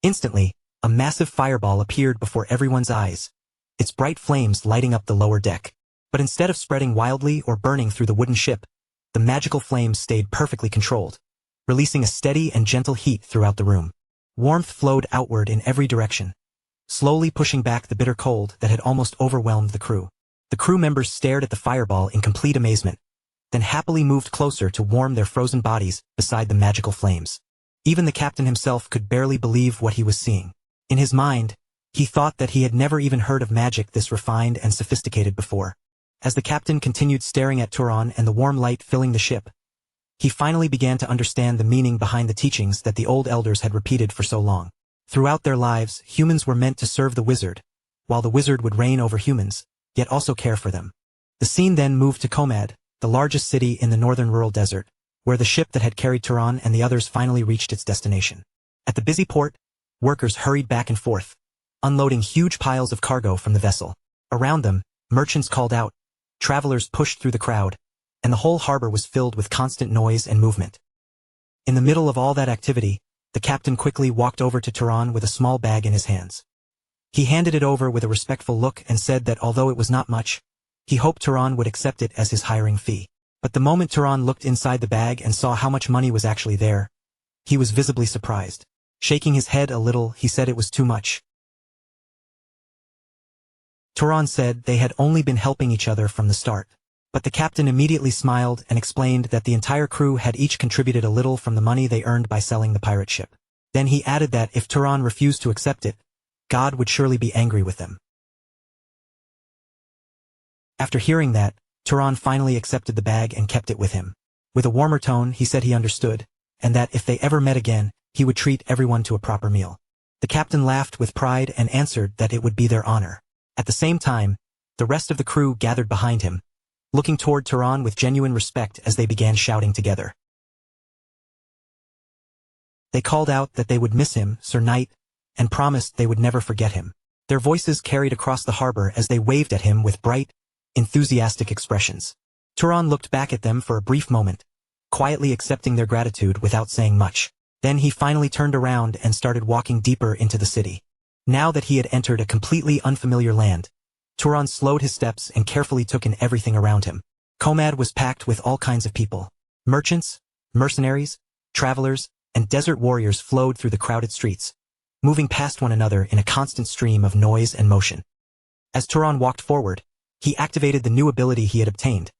Instantly, a massive fireball appeared before everyone's eyes, its bright flames lighting up the lower deck. But instead of spreading wildly or burning through the wooden ship, the magical flames stayed perfectly controlled, releasing a steady and gentle heat throughout the room. Warmth flowed outward in every direction, slowly pushing back the bitter cold that had almost overwhelmed the crew. The crew members stared at the fireball in complete amazement, then happily moved closer to warm their frozen bodies beside the magical flames. Even the captain himself could barely believe what he was seeing. In his mind, he thought that he had never even heard of magic this refined and sophisticated before. As the captain continued staring at Turan and the warm light filling the ship, he finally began to understand the meaning behind the teachings that the old elders had repeated for so long. Throughout their lives, humans were meant to serve the wizard, while the wizard would reign over humans, yet also care for them. The scene then moved to Komad, the largest city in the northern rural desert, where the ship that had carried Turan and the others finally reached its destination. At the busy port, workers hurried back and forth, unloading huge piles of cargo from the vessel. Around them, merchants called out, travelers pushed through the crowd, and the whole harbor was filled with constant noise and movement. In the middle of all that activity, the captain quickly walked over to Turan with a small bag in his hands. He handed it over with a respectful look and said that although it was not much, he hoped Turan would accept it as his hiring fee. But the moment Turan looked inside the bag and saw how much money was actually there, he was visibly surprised. Shaking his head a little, he said it was too much. Turan said they had only been helping each other from the start. But the captain immediately smiled and explained that the entire crew had each contributed a little from the money they earned by selling the pirate ship. Then he added that if Turan refused to accept it, God would surely be angry with them. After hearing that, Turan finally accepted the bag and kept it with him. With a warmer tone, he said he understood, and that if they ever met again, he would treat everyone to a proper meal. The captain laughed with pride and answered that it would be their honor. At the same time, the rest of the crew gathered behind him, looking toward Turan with genuine respect as they began shouting together. They called out that they would miss him, Sir Knight, and promised they would never forget him. Their voices carried across the harbor as they waved at him with bright, enthusiastic expressions. Turan looked back at them for a brief moment, quietly accepting their gratitude without saying much. Then he finally turned around and started walking deeper into the city. Now that he had entered a completely unfamiliar land, Turan slowed his steps and carefully took in everything around him. Komad was packed with all kinds of people. Merchants, mercenaries, travelers, and desert warriors flowed through the crowded streets, moving past one another in a constant stream of noise and motion. As Turan walked forward, he activated the new ability he had obtained,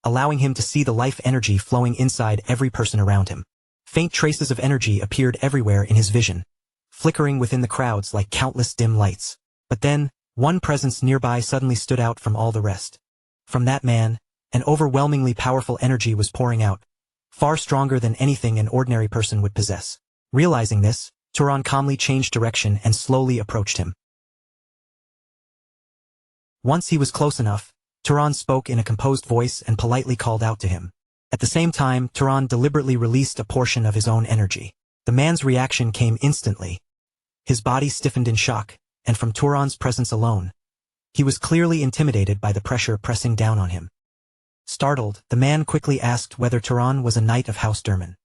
allowing him to see the life energy flowing inside every person around him. Faint traces of energy appeared everywhere in his vision, flickering within the crowds like countless dim lights. But then, one presence nearby suddenly stood out from all the rest. From that man, an overwhelmingly powerful energy was pouring out, far stronger than anything an ordinary person would possess. Realizing this, Turan calmly changed direction and slowly approached him. Once he was close enough, Turan spoke in a composed voice and politely called out to him. At the same time, Turan deliberately released a portion of his own energy. The man's reaction came instantly. His body stiffened in shock, and from Turan's presence alone, he was clearly intimidated by the pressure pressing down on him. Startled, the man quickly asked whether Turan was a knight of House Durman.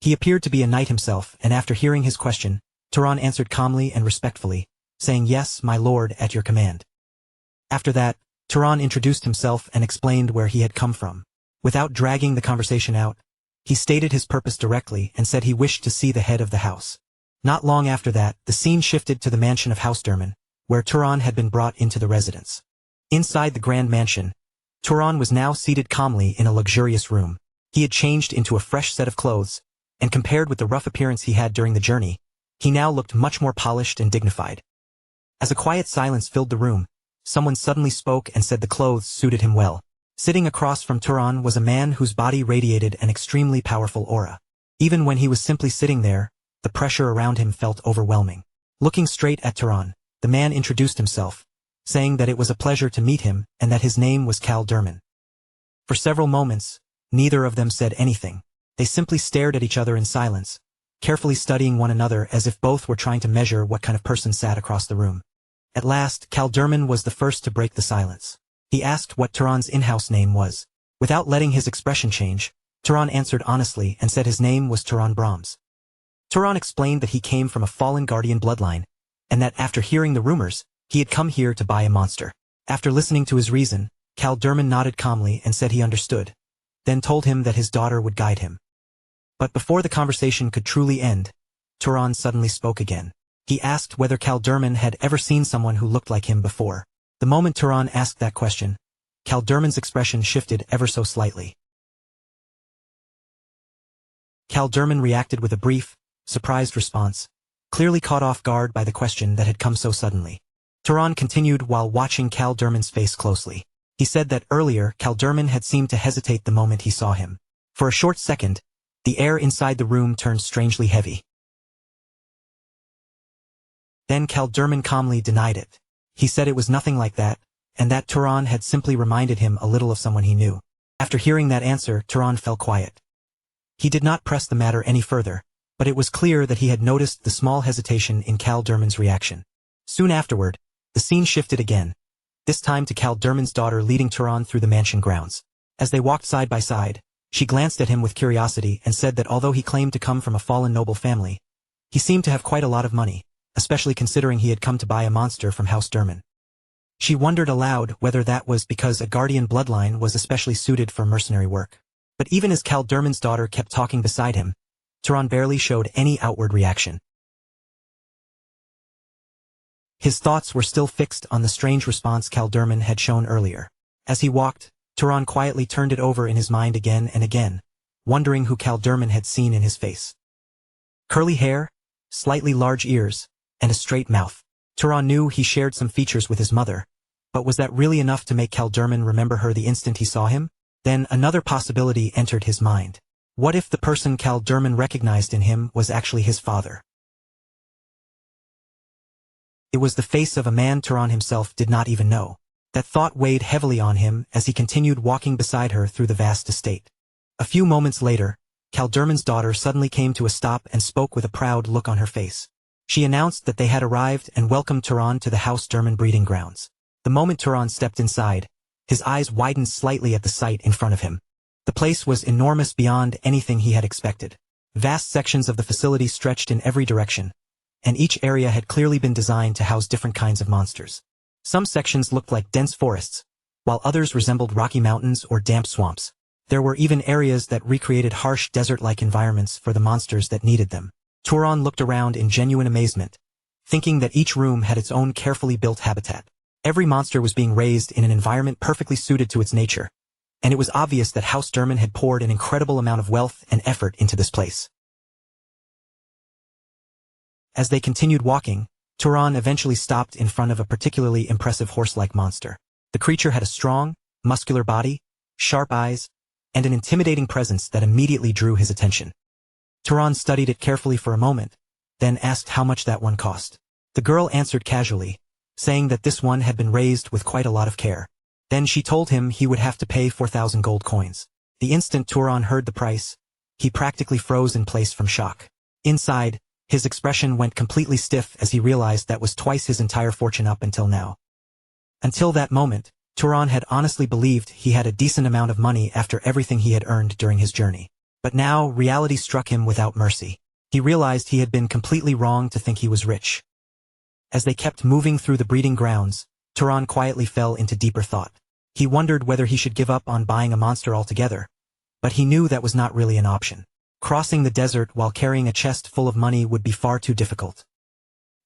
He appeared to be a knight himself, and after hearing his question, Turan answered calmly and respectfully, saying, "Yes, my lord, at your command." After that, Turan introduced himself and explained where he had come from. Without dragging the conversation out, he stated his purpose directly and said he wished to see the head of the house. Not long after that, the scene shifted to the mansion of House Durman, where Turan had been brought into the residence. Inside the grand mansion, Turan was now seated calmly in a luxurious room. He had changed into a fresh set of clothes, and compared with the rough appearance he had during the journey, he now looked much more polished and dignified. As a quiet silence filled the room, someone suddenly spoke and said the clothes suited him well. Sitting across from Turan was a man whose body radiated an extremely powerful aura. Even when he was simply sitting there, the pressure around him felt overwhelming. Looking straight at Turan, the man introduced himself, saying that it was a pleasure to meet him and that his name was Cal Durman. For several moments, neither of them said anything. They simply stared at each other in silence, carefully studying one another as if both were trying to measure what kind of person sat across the room. At last, Cal Durman was the first to break the silence. He asked what Turan's in-house name was. Without letting his expression change, Turan answered honestly and said his name was Turan Brahms. Turan explained that he came from a fallen guardian bloodline, and that after hearing the rumors, he had come here to buy a monster. After listening to his reason, Cal Durman nodded calmly and said he understood, then told him that his daughter would guide him. But before the conversation could truly end, Turan suddenly spoke again. He asked whether Cal Durman had ever seen someone who looked like him before. The moment Turan asked that question, Cal Durman's expression shifted ever so slightly. Cal Durman reacted with a brief, surprised response, clearly caught off guard by the question that had come so suddenly. Turan continued while watching Cal Durman's face closely. He said that earlier Cal Durman had seemed to hesitate the moment he saw him. For a short second, the air inside the room turned strangely heavy. Then Cal Durman calmly denied it. He said it was nothing like that, and that Turan had simply reminded him a little of someone he knew. After hearing that answer, Turan fell quiet. He did not press the matter any further, but it was clear that he had noticed the small hesitation in Cal Durman's reaction. Soon afterward, the scene shifted again. this time to Cal Derman's daughter leading Turan through the mansion grounds. As they walked side by side, she glanced at him with curiosity and said that although he claimed to come from a fallen noble family, he seemed to have quite a lot of money, especially considering he had come to buy a monster from House Derman. She wondered aloud whether that was because a guardian bloodline was especially suited for mercenary work. But even as Cal Derman's daughter kept talking beside him, Turan barely showed any outward reaction. His thoughts were still fixed on the strange response Cal Derman had shown earlier. As he walked, Turan quietly turned it over in his mind again and again, wondering who Cal Derman had seen in his face. Curly hair, slightly large ears, and a straight mouth. Turan knew he shared some features with his mother, but was that really enough to make Cal Derman remember her the instant he saw him? Then another possibility entered his mind. What if the person Cal Derman recognized in him was actually his father? It was the face of a man Turan himself did not even know. That thought weighed heavily on him as he continued walking beside her through the vast estate. A few moments later, Cal Derman's daughter suddenly came to a stop and spoke with a proud look on her face. She announced that they had arrived and welcomed Turan to the House Derman breeding grounds. The moment Turan stepped inside, his eyes widened slightly at the sight in front of him. The place was enormous beyond anything he had expected. Vast sections of the facility stretched in every direction, and each area had clearly been designed to house different kinds of monsters. Some sections looked like dense forests, while others resembled rocky mountains or damp swamps. There were even areas that recreated harsh desert-like environments for the monsters that needed them. Turan looked around in genuine amazement, thinking that each room had its own carefully built habitat. Every monster was being raised in an environment perfectly suited to its nature, and it was obvious that House Derman had poured an incredible amount of wealth and effort into this place. As they continued walking, Turan eventually stopped in front of a particularly impressive horse-like monster. The creature had a strong, muscular body, sharp eyes, and an intimidating presence that immediately drew his attention. Turan studied it carefully for a moment, then asked how much that one cost. The girl answered casually, saying that this one had been raised with quite a lot of care. Then she told him he would have to pay 4,000 gold coins. The instant Turan heard the price, he practically froze in place from shock. Inside, his expression went completely stiff as he realized that was twice his entire fortune up until now. Until that moment, Turan had honestly believed he had a decent amount of money after everything he had earned during his journey. But now, reality struck him without mercy. He realized he had been completely wrong to think he was rich. As they kept moving through the breeding grounds, Turan quietly fell into deeper thought. He wondered whether he should give up on buying a monster altogether, but he knew that was not really an option. Crossing the desert while carrying a chest full of money would be far too difficult.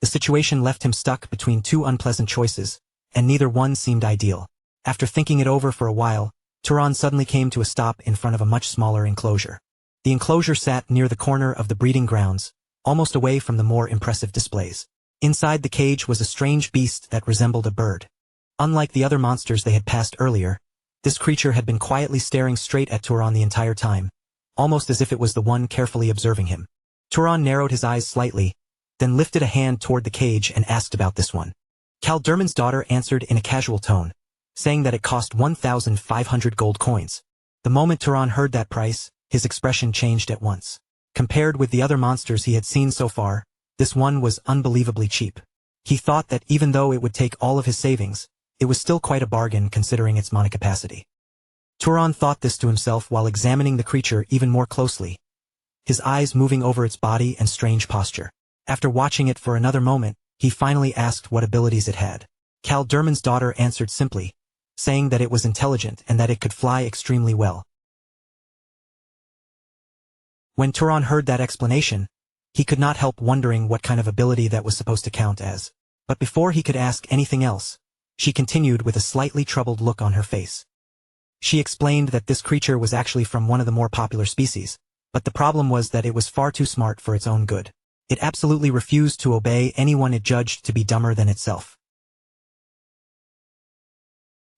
The situation left him stuck between two unpleasant choices, and neither one seemed ideal. After thinking it over for a while, Turan suddenly came to a stop in front of a much smaller enclosure. The enclosure sat near the corner of the breeding grounds, almost away from the more impressive displays. Inside the cage was a strange beast that resembled a bird. Unlike the other monsters they had passed earlier, this creature had been quietly staring straight at Turan the entire time, almost as if it was the one carefully observing him. Turan narrowed his eyes slightly, then lifted a hand toward the cage and asked about this one. Cal Derman's daughter answered in a casual tone, saying that it cost 1,500 gold coins. The moment Turan heard that price, his expression changed at once. Compared with the other monsters he had seen so far, this one was unbelievably cheap. He thought that even though it would take all of his savings, it was still quite a bargain considering its money capacity. Turan thought this to himself while examining the creature even more closely, his eyes moving over its body and strange posture. After watching it for another moment, he finally asked what abilities it had. Cal Derman's daughter answered simply, saying that it was intelligent and that it could fly extremely well. When Turan heard that explanation, he could not help wondering what kind of ability that was supposed to count as. But before he could ask anything else, she continued with a slightly troubled look on her face. She explained that this creature was actually from one of the more popular species, but the problem was that it was far too smart for its own good. It absolutely refused to obey anyone it judged to be dumber than itself.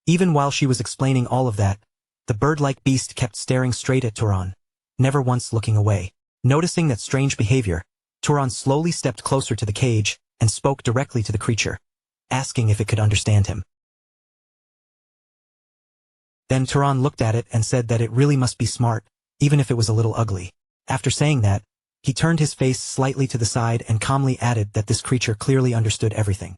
Even while she was explaining all of that, the bird-like beast kept staring straight at Turan, never once looking away. Noticing that strange behavior, Turan slowly stepped closer to the cage and spoke directly to the creature, asking if it could understand him. Then Turan looked at it and said that it really must be smart, even if it was a little ugly. After saying that, he turned his face slightly to the side and calmly added that this creature clearly understood everything.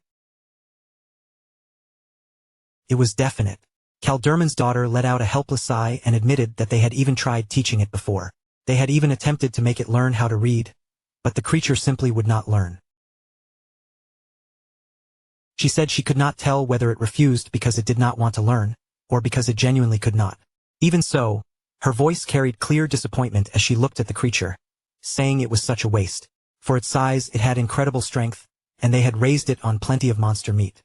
It was definite. Calderman's daughter let out a helpless sigh and admitted that they had even tried teaching it before. They had even attempted to make it learn how to read, but the creature simply would not learn. She said she could not tell whether it refused because it did not want to learn, or because it genuinely could not. Even so, her voice carried clear disappointment as she looked at the creature, saying it was such a waste. For its size, it had incredible strength, and they had raised it on plenty of monster meat.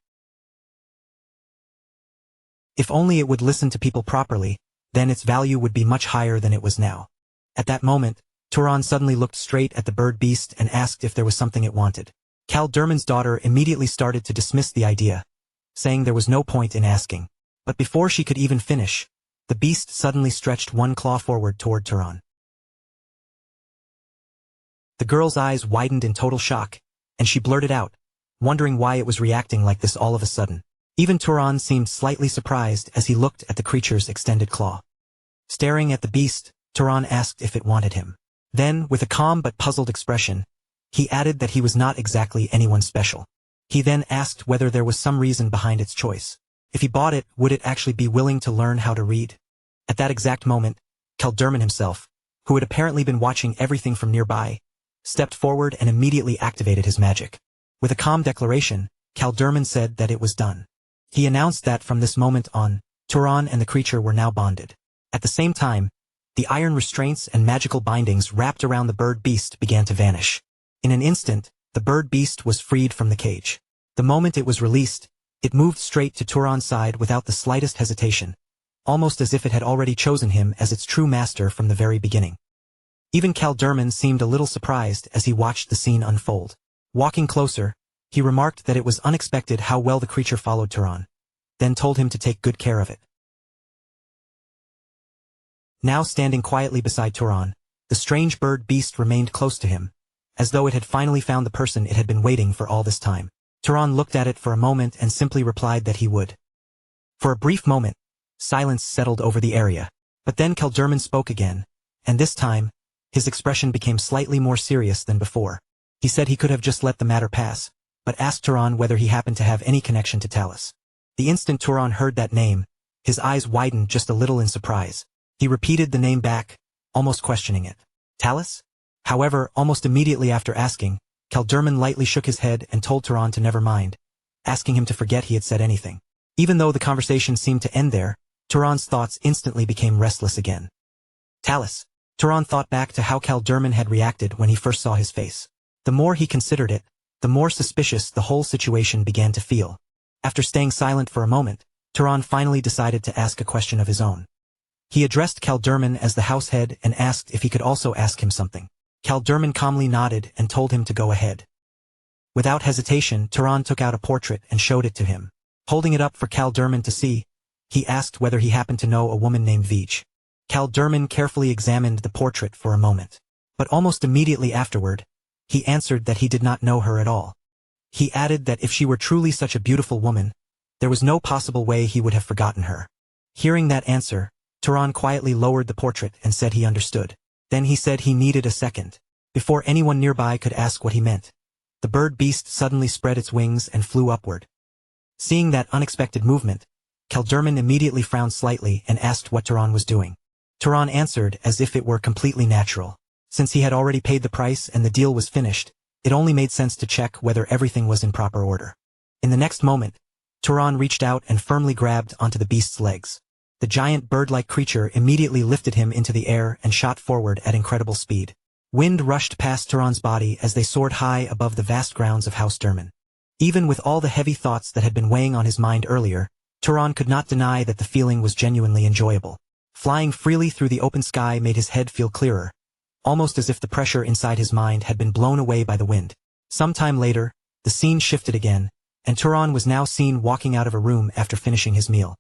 If only it would listen to people properly, then its value would be much higher than it was now. At that moment, Turan suddenly looked straight at the bird beast and asked if there was something it wanted. Calderman's daughter immediately started to dismiss the idea, saying there was no point in asking. But before she could even finish, the beast suddenly stretched one claw forward toward Turan. The girl's eyes widened in total shock, and she blurted out, wondering why it was reacting like this all of a sudden. Even Turan seemed slightly surprised as he looked at the creature's extended claw. Staring at the beast, Turan asked if it wanted him. Then, with a calm but puzzled expression, he added that he was not exactly anyone special. He then asked whether there was some reason behind its choice. If he bought it, would it actually be willing to learn how to read? At that exact moment, Calderman himself, who had apparently been watching everything from nearby, stepped forward and immediately activated his magic. With a calm declaration, Calderman said that it was done. He announced that from this moment on, Turan and the creature were now bonded. At the same time, the iron restraints and magical bindings wrapped around the bird beast began to vanish. In an instant, the bird beast was freed from the cage. The moment it was released, it moved straight to Turan's side without the slightest hesitation, almost as if it had already chosen him as its true master from the very beginning. Even Calderman seemed a little surprised as he watched the scene unfold. Walking closer, he remarked that it was unexpected how well the creature followed Turan, then told him to take good care of it. Now standing quietly beside Turan, the strange bird beast remained close to him, as though it had finally found the person it had been waiting for all this time. Turan looked at it for a moment and simply replied that he would. For a brief moment, silence settled over the area, but then Calderman spoke again, and this time, his expression became slightly more serious than before. He said he could have just let the matter pass, but asked Turan whether he happened to have any connection to Talus. The instant Turan heard that name, his eyes widened just a little in surprise. He repeated the name back, almost questioning it. Talus? However, almost immediately after asking, Calderman lightly shook his head and told Turan to never mind, asking him to forget he had said anything. Even though the conversation seemed to end there, Turan's thoughts instantly became restless again. Talus. Turan thought back to how Calderman had reacted when he first saw his face. The more he considered it, the more suspicious the whole situation began to feel. After staying silent for a moment, Turan finally decided to ask a question of his own. He addressed Calderman as the house head and asked if he could also ask him something. Calderman calmly nodded and told him to go ahead. Without hesitation, Turan took out a portrait and showed it to him. Holding it up for Calderman to see, he asked whether he happened to know a woman named Veej. Calderman carefully examined the portrait for a moment, but almost immediately afterward, he answered that he did not know her at all. He added that if she were truly such a beautiful woman, there was no possible way he would have forgotten her. Hearing that answer, Turan quietly lowered the portrait and said he understood. Then he said he needed a second. Before anyone nearby could ask what he meant, the bird beast suddenly spread its wings and flew upward. Seeing that unexpected movement, Calderman immediately frowned slightly and asked what Turan was doing. Turan answered as if it were completely natural. Since he had already paid the price and the deal was finished, it only made sense to check whether everything was in proper order. In the next moment, Turan reached out and firmly grabbed onto the beast's legs. The giant bird-like creature immediately lifted him into the air and shot forward at incredible speed. Wind rushed past Turan's body as they soared high above the vast grounds of House Durman. Even with all the heavy thoughts that had been weighing on his mind earlier, Turan could not deny that the feeling was genuinely enjoyable. Flying freely through the open sky made his head feel clearer, almost as if the pressure inside his mind had been blown away by the wind. Sometime later, the scene shifted again, and Turan was now seen walking out of a room after finishing his meal.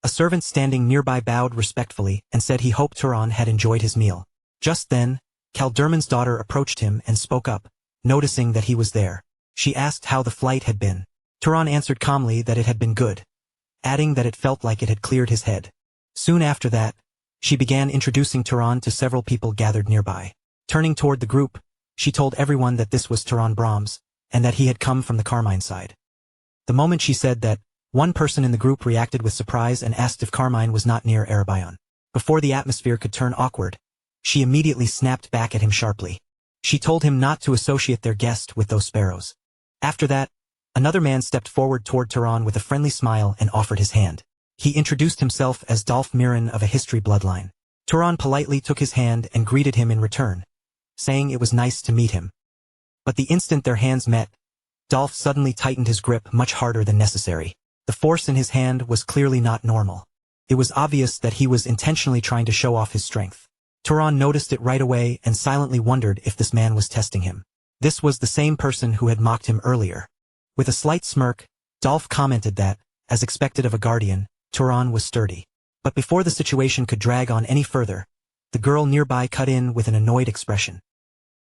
A servant standing nearby bowed respectfully and said he hoped Turan had enjoyed his meal. Just then, Calderman's daughter approached him and spoke up, noticing that he was there. She asked how the flight had been. Turan answered calmly that it had been good, adding that it felt like it had cleared his head. Soon after that, she began introducing Turan to several people gathered nearby. Turning toward the group, she told everyone that this was Turan Brahms, and that he had come from the Carmine side. The moment she said that, One person in the group reacted with surprise and asked if Carmine was not near Arabion. Before the atmosphere could turn awkward, she immediately snapped back at him sharply. She told him not to associate their guest with those sparrows. After that, another man stepped forward toward Turan with a friendly smile and offered his hand. He introduced himself as Dolph Mirren of a history bloodline. Turan politely took his hand and greeted him in return, saying it was nice to meet him. But the instant their hands met, Dolph suddenly tightened his grip much harder than necessary. The force in his hand was clearly not normal. It was obvious that he was intentionally trying to show off his strength. Turan noticed it right away and silently wondered if this man was testing him. This was the same person who had mocked him earlier. With a slight smirk, Dolph commented that, as expected of a guardian, Turan was sturdy. But before the situation could drag on any further, the girl nearby cut in with an annoyed expression.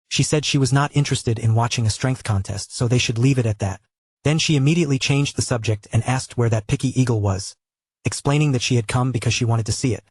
She said she was not interested in watching a strength contest, so they should leave it at that. Then she immediately changed the subject and asked where that picky eagle was, explaining that she had come because she wanted to see it.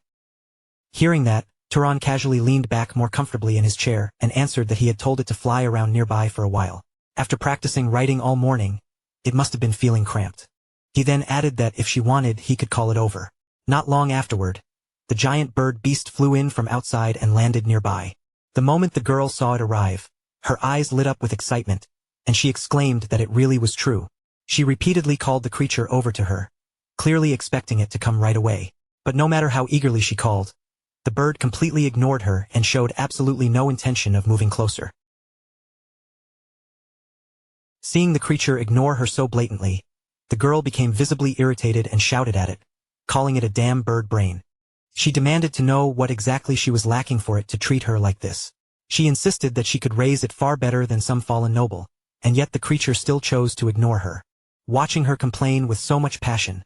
Hearing that, Turan casually leaned back more comfortably in his chair and answered that he had told it to fly around nearby for a while. After practicing writing all morning, it must have been feeling cramped. He then added that if she wanted, he could call it over. Not long afterward, the giant bird beast flew in from outside and landed nearby. The moment the girl saw it arrive, her eyes lit up with excitement, and she exclaimed that it really was true. She repeatedly called the creature over to her, clearly expecting it to come right away. But no matter how eagerly she called, the bird completely ignored her and showed absolutely no intention of moving closer. Seeing the creature ignore her so blatantly, the girl became visibly irritated and shouted at it, calling it a damn bird brain. She demanded to know what exactly she was lacking for it to treat her like this. She insisted that she could raise it far better than some fallen noble, and yet the creature still chose to ignore her. Watching her complain with so much passion,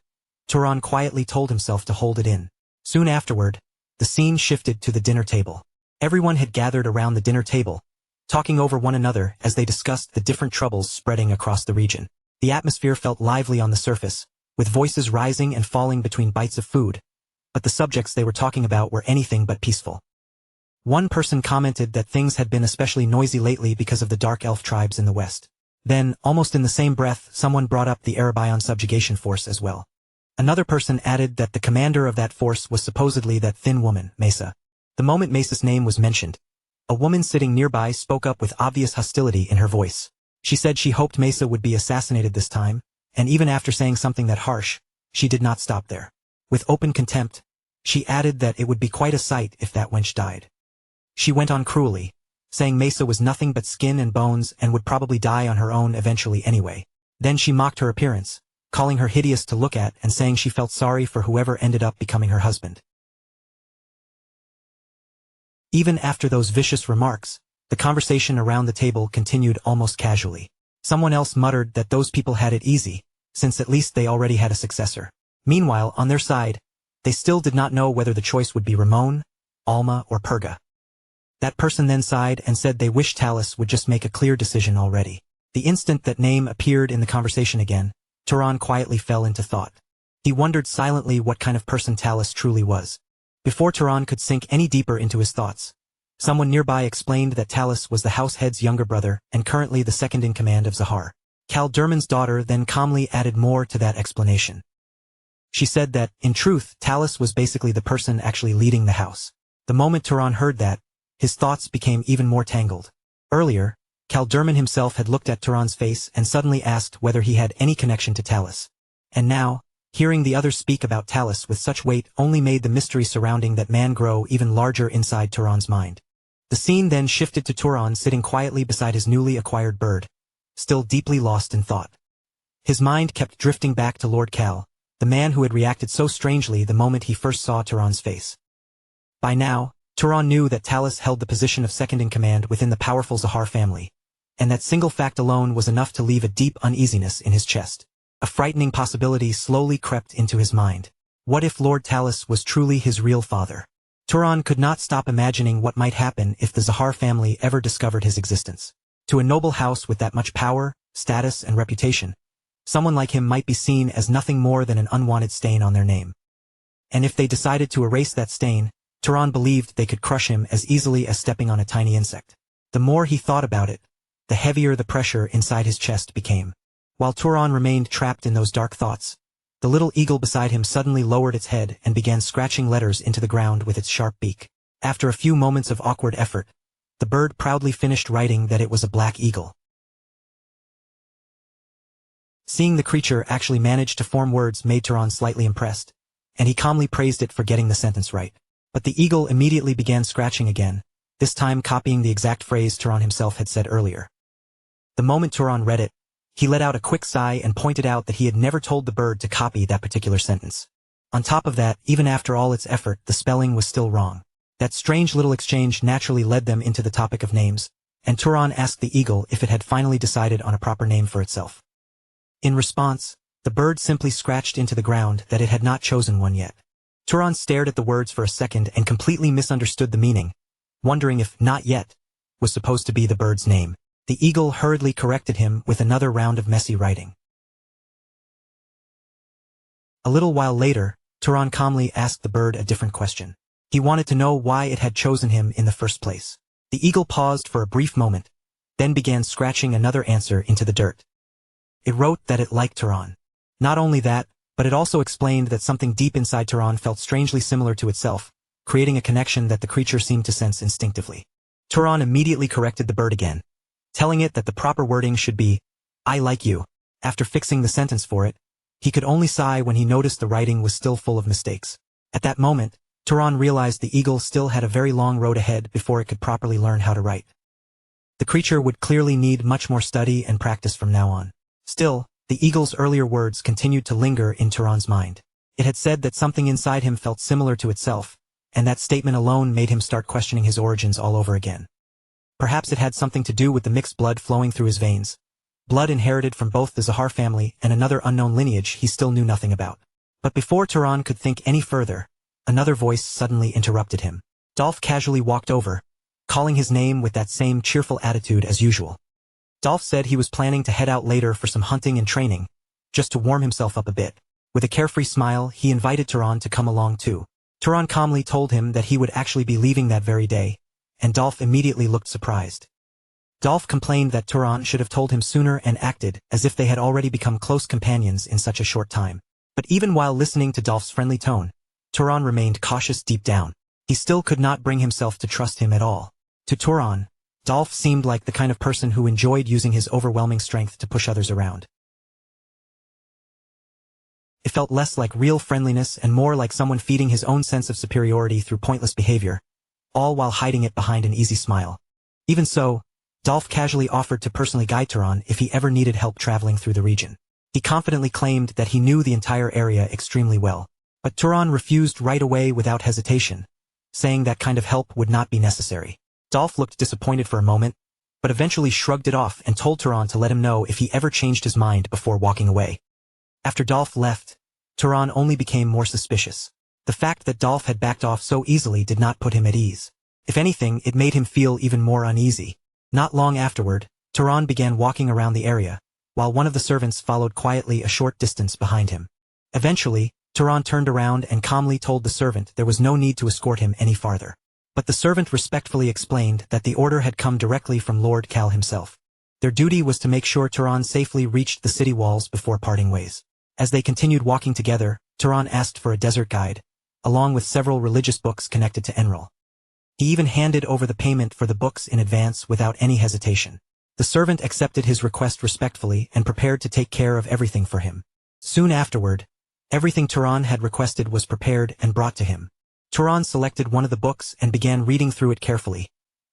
Turan quietly told himself to hold it in. Soon afterward, the scene shifted to the dinner table. Everyone had gathered around the dinner table, talking over one another as they discussed the different troubles spreading across the region. The atmosphere felt lively on the surface, with voices rising and falling between bites of food, but the subjects they were talking about were anything but peaceful. One person commented that things had been especially noisy lately because of the dark elf tribes in the west. Then, almost in the same breath, someone brought up the Arabion subjugation force as well. Another person added that the commander of that force was supposedly that thin woman, Mesa. The moment Mesa's name was mentioned, a woman sitting nearby spoke up with obvious hostility in her voice. She said she hoped Mesa would be assassinated this time, and even after saying something that harsh, she did not stop there. With open contempt, she added that it would be quite a sight if that wench died. She went on cruelly, saying Mesa was nothing but skin and bones and would probably die on her own eventually anyway. Then she mocked her appearance, calling her hideous to look at and saying she felt sorry for whoever ended up becoming her husband. Even after those vicious remarks, the conversation around the table continued almost casually. Someone else muttered that those people had it easy, since at least they already had a successor. Meanwhile, on their side, they still did not know whether the choice would be Ramon, Alma, or Perga. That person then sighed and said they wished Talus would just make a clear decision already. The instant that name appeared in the conversation again, Turan quietly fell into thought. He wondered silently what kind of person Talus truly was. Before Turan could sink any deeper into his thoughts, someone nearby explained that Talus was the house head's younger brother and currently the second in command of Zahar. Cal Durman's daughter then calmly added more to that explanation. She said that, in truth, Talus was basically the person actually leading the house. The moment Turan heard that, his thoughts became even more tangled. Earlier, Cal Durman himself had looked at Turan's face and suddenly asked whether he had any connection to Talus. And now, hearing the others speak about Talus with such weight only made the mystery surrounding that man grow even larger inside Turan's mind. The scene then shifted to Turan sitting quietly beside his newly acquired bird, still deeply lost in thought. His mind kept drifting back to Lord Cal, the man who had reacted so strangely the moment he first saw Turan's face. By now, Turan knew that Talus held the position of second in command within the powerful Zahar family, and that single fact alone was enough to leave a deep uneasiness in his chest. A frightening possibility slowly crept into his mind. What if Lord Talus was truly his real father? Turan could not stop imagining what might happen if the Zahar family ever discovered his existence. To a noble house with that much power, status, and reputation, someone like him might be seen as nothing more than an unwanted stain on their name. And if they decided to erase that stain, Turan believed they could crush him as easily as stepping on a tiny insect. The more he thought about it, the heavier the pressure inside his chest became. While Turan remained trapped in those dark thoughts, The little eagle beside him suddenly lowered its head and began scratching letters into the ground with its sharp beak. After a few moments of awkward effort, the bird proudly finished writing that it was a black eagle. Seeing the creature actually manage to form words made Turan slightly impressed, and he calmly praised it for getting the sentence right. But the eagle immediately began scratching again, this time copying the exact phrase Turan himself had said earlier. The moment Turan read it, he let out a quick sigh and pointed out that he had never told the bird to copy that particular sentence. On top of that, even after all its effort, the spelling was still wrong. That strange little exchange naturally led them into the topic of names, and Turan asked the eagle if it had finally decided on a proper name for itself. In response, the bird simply scratched into the ground that it had not chosen one yet. Turan stared at the words for a second and completely misunderstood the meaning, wondering if "not yet" was supposed to be the bird's name. The eagle hurriedly corrected him with another round of messy writing. A little while later, Turan calmly asked the bird a different question. He wanted to know why it had chosen him in the first place. The eagle paused for a brief moment, then began scratching another answer into the dirt. It wrote that it liked Turan. Not only that, but it also explained that something deep inside Turan felt strangely similar to itself, creating a connection that the creature seemed to sense instinctively. Turan immediately corrected the bird again, telling it that the proper wording should be, "I like you." After fixing the sentence for it, he could only sigh when he noticed the writing was still full of mistakes. At that moment, Turan realized the eagle still had a very long road ahead before it could properly learn how to write. The creature would clearly need much more study and practice from now on. Still, the eagle's earlier words continued to linger in Turan's mind. It had said that something inside him felt similar to itself, and that statement alone made him start questioning his origins all over again. Perhaps it had something to do with the mixed blood flowing through his veins, blood inherited from both the Zahar family and another unknown lineage he still knew nothing about. But before Turan could think any further, another voice suddenly interrupted him. Dolph casually walked over, calling his name with that same cheerful attitude as usual. Dolph said he was planning to head out later for some hunting and training, just to warm himself up a bit. With a carefree smile, he invited Turan to come along too. Turan calmly told him that he would actually be leaving that very day, and Dolph immediately looked surprised. Dolph complained that Turan should have told him sooner and acted as if they had already become close companions in such a short time. But even while listening to Dolph's friendly tone, Turan remained cautious deep down. He still could not bring himself to trust him at all. To Turan, Dolph seemed like the kind of person who enjoyed using his overwhelming strength to push others around. It felt less like real friendliness and more like someone feeding his own sense of superiority through pointless behavior, all while hiding it behind an easy smile. Even so, Dolph casually offered to personally guide Turan if he ever needed help traveling through the region. He confidently claimed that he knew the entire area extremely well. But Turan refused right away without hesitation, saying that kind of help would not be necessary. Dolph looked disappointed for a moment, but eventually shrugged it off and told Turan to let him know if he ever changed his mind before walking away. After Dolph left, Turan only became more suspicious. The fact that Dolph had backed off so easily did not put him at ease. If anything, it made him feel even more uneasy. Not long afterward, Turan began walking around the area, while one of the servants followed quietly a short distance behind him. Eventually, Turan turned around and calmly told the servant there was no need to escort him any farther. But the servant respectfully explained that the order had come directly from Lord Cal himself. Their duty was to make sure Turan safely reached the city walls before parting ways. As they continued walking together, Turan asked for a desert guide, along with several religious books connected to Enril. He even handed over the payment for the books in advance without any hesitation. The servant accepted his request respectfully and prepared to take care of everything for him. Soon afterward, everything Turan had requested was prepared and brought to him. Turan selected one of the books and began reading through it carefully,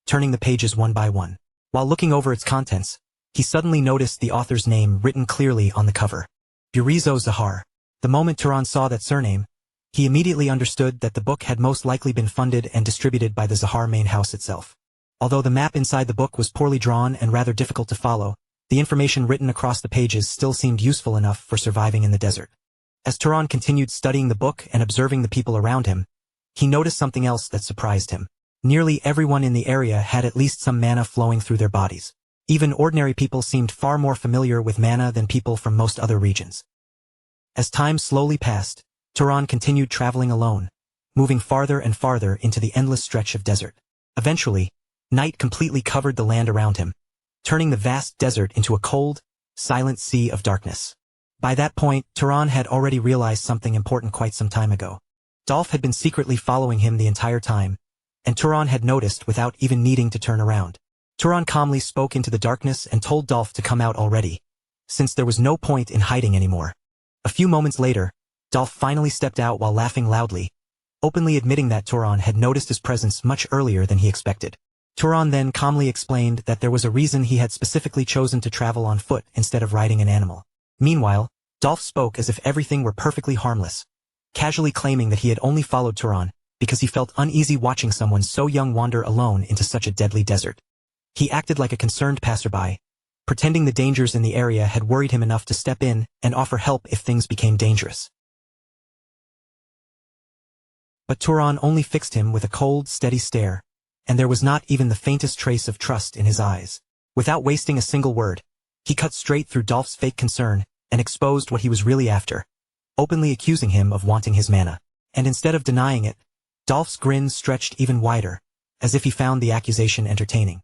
turning the pages one by one. While looking over its contents, he suddenly noticed the author's name written clearly on the cover. Burizo Zahar. The moment Turan saw that surname, he immediately understood that the book had most likely been funded and distributed by the Zahar main house itself. Although the map inside the book was poorly drawn and rather difficult to follow, the information written across the pages still seemed useful enough for surviving in the desert. As Turan continued studying the book and observing the people around him, he noticed something else that surprised him. Nearly everyone in the area had at least some mana flowing through their bodies. Even ordinary people seemed far more familiar with mana than people from most other regions. As time slowly passed, Turan continued traveling alone, moving farther and farther into the endless stretch of desert. Eventually, night completely covered the land around him, turning the vast desert into a cold, silent sea of darkness. By that point, Turan had already realized something important quite some time ago. Dolph had been secretly following him the entire time, and Turan had noticed without even needing to turn around. Turan calmly spoke into the darkness and told Dolph to come out already, since there was no point in hiding anymore. A few moments later, Dolph finally stepped out while laughing loudly, openly admitting that Turan had noticed his presence much earlier than he expected. Turan then calmly explained that there was a reason he had specifically chosen to travel on foot instead of riding an animal. Meanwhile, Dolph spoke as if everything were perfectly harmless, casually claiming that he had only followed Turan because he felt uneasy watching someone so young wander alone into such a deadly desert. He acted like a concerned passerby, pretending the dangers in the area had worried him enough to step in and offer help if things became dangerous. But Turan only fixed him with a cold, steady stare, and there was not even the faintest trace of trust in his eyes. Without wasting a single word, he cut straight through Dolph's fake concern and exposed what he was really after, openly accusing him of wanting his mana. And instead of denying it, Dolph's grin stretched even wider, as if he found the accusation entertaining.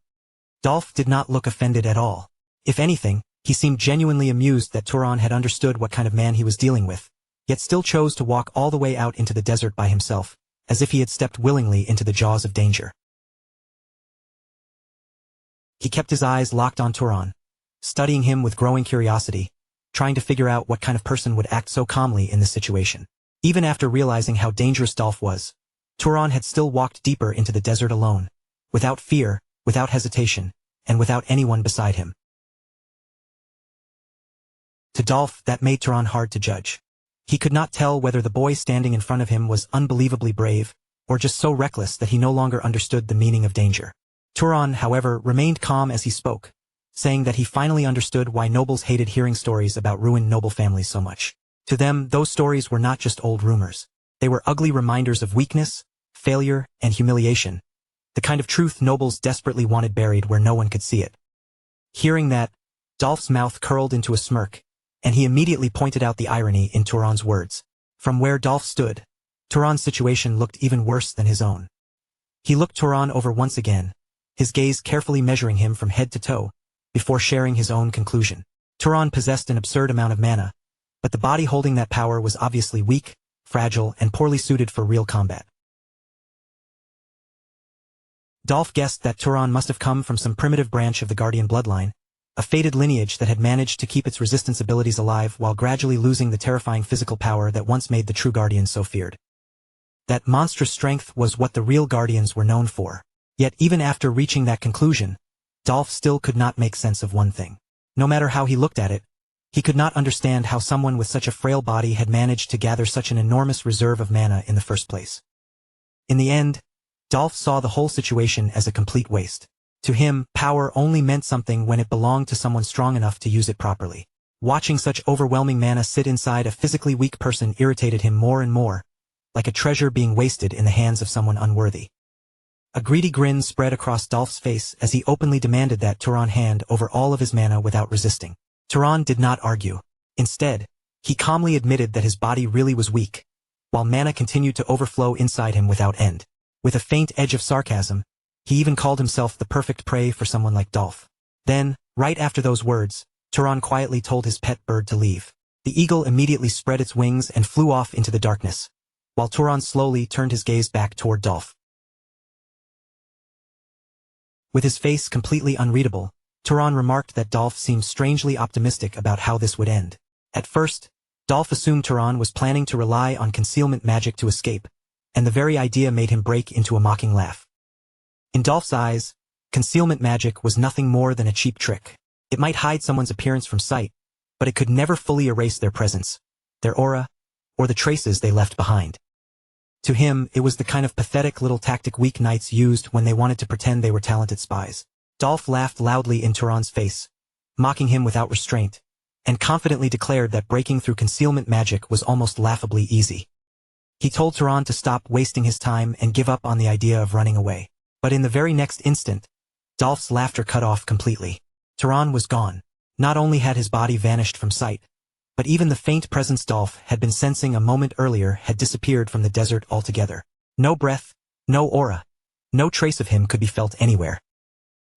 Dolph did not look offended at all. If anything, he seemed genuinely amused that Turan had understood what kind of man he was dealing with, yet still chose to walk all the way out into the desert by himself, as if he had stepped willingly into the jaws of danger. He kept his eyes locked on Turan, studying him with growing curiosity, trying to figure out what kind of person would act so calmly in this situation. Even after realizing how dangerous Dolph was, Turan had still walked deeper into the desert alone, without fear, without hesitation, and without anyone beside him. To Dolph, that made Turan hard to judge. He could not tell whether the boy standing in front of him was unbelievably brave, or just so reckless that he no longer understood the meaning of danger. Turan, however, remained calm as he spoke, saying that he finally understood why nobles hated hearing stories about ruined noble families so much. To them, those stories were not just old rumors. They were ugly reminders of weakness, failure, and humiliation, the kind of truth nobles desperately wanted buried where no one could see it. Hearing that, Dolph's mouth curled into a smirk, and he immediately pointed out the irony in Turan's words. From where Dolph stood, Turan's situation looked even worse than his own. He looked Turan over once again, his gaze carefully measuring him from head to toe, before sharing his own conclusion. Turan possessed an absurd amount of mana, but the body holding that power was obviously weak, fragile, and poorly suited for real combat. Dolph guessed that Turan must have come from some primitive branch of the Guardian bloodline, a fated lineage that had managed to keep its resistance abilities alive while gradually losing the terrifying physical power that once made the true Guardians so feared. That monstrous strength was what the real Guardians were known for. Yet even after reaching that conclusion, Dolph still could not make sense of one thing. No matter how he looked at it, he could not understand how someone with such a frail body had managed to gather such an enormous reserve of mana in the first place. In the end, Dolph saw the whole situation as a complete waste. To him, power only meant something when it belonged to someone strong enough to use it properly. Watching such overwhelming mana sit inside a physically weak person irritated him more and more, like a treasure being wasted in the hands of someone unworthy. A greedy grin spread across Dolph's face as he openly demanded that Turan hand over all of his mana without resisting. Turan did not argue. Instead, he calmly admitted that his body really was weak, while mana continued to overflow inside him without end. With a faint edge of sarcasm, he even called himself the perfect prey for someone like Dolph. Then, right after those words, Turan quietly told his pet bird to leave. The eagle immediately spread its wings and flew off into the darkness, while Turan slowly turned his gaze back toward Dolph. With his face completely unreadable, Turan remarked that Dolph seemed strangely optimistic about how this would end. At first, Dolph assumed Turan was planning to rely on concealment magic to escape, and the very idea made him break into a mocking laugh. In Dolph's eyes, concealment magic was nothing more than a cheap trick. It might hide someone's appearance from sight, but it could never fully erase their presence, their aura, or the traces they left behind. To him, it was the kind of pathetic little tactic weak knights used when they wanted to pretend they were talented spies. Dolph laughed loudly in Turan's face, mocking him without restraint, and confidently declared that breaking through concealment magic was almost laughably easy. He told Turan to stop wasting his time and give up on the idea of running away. But in the very next instant, Dolph's laughter cut off completely. Turan was gone. Not only had his body vanished from sight, but even the faint presence Dolph had been sensing a moment earlier had disappeared from the desert altogether. No breath, no aura, no trace of him could be felt anywhere.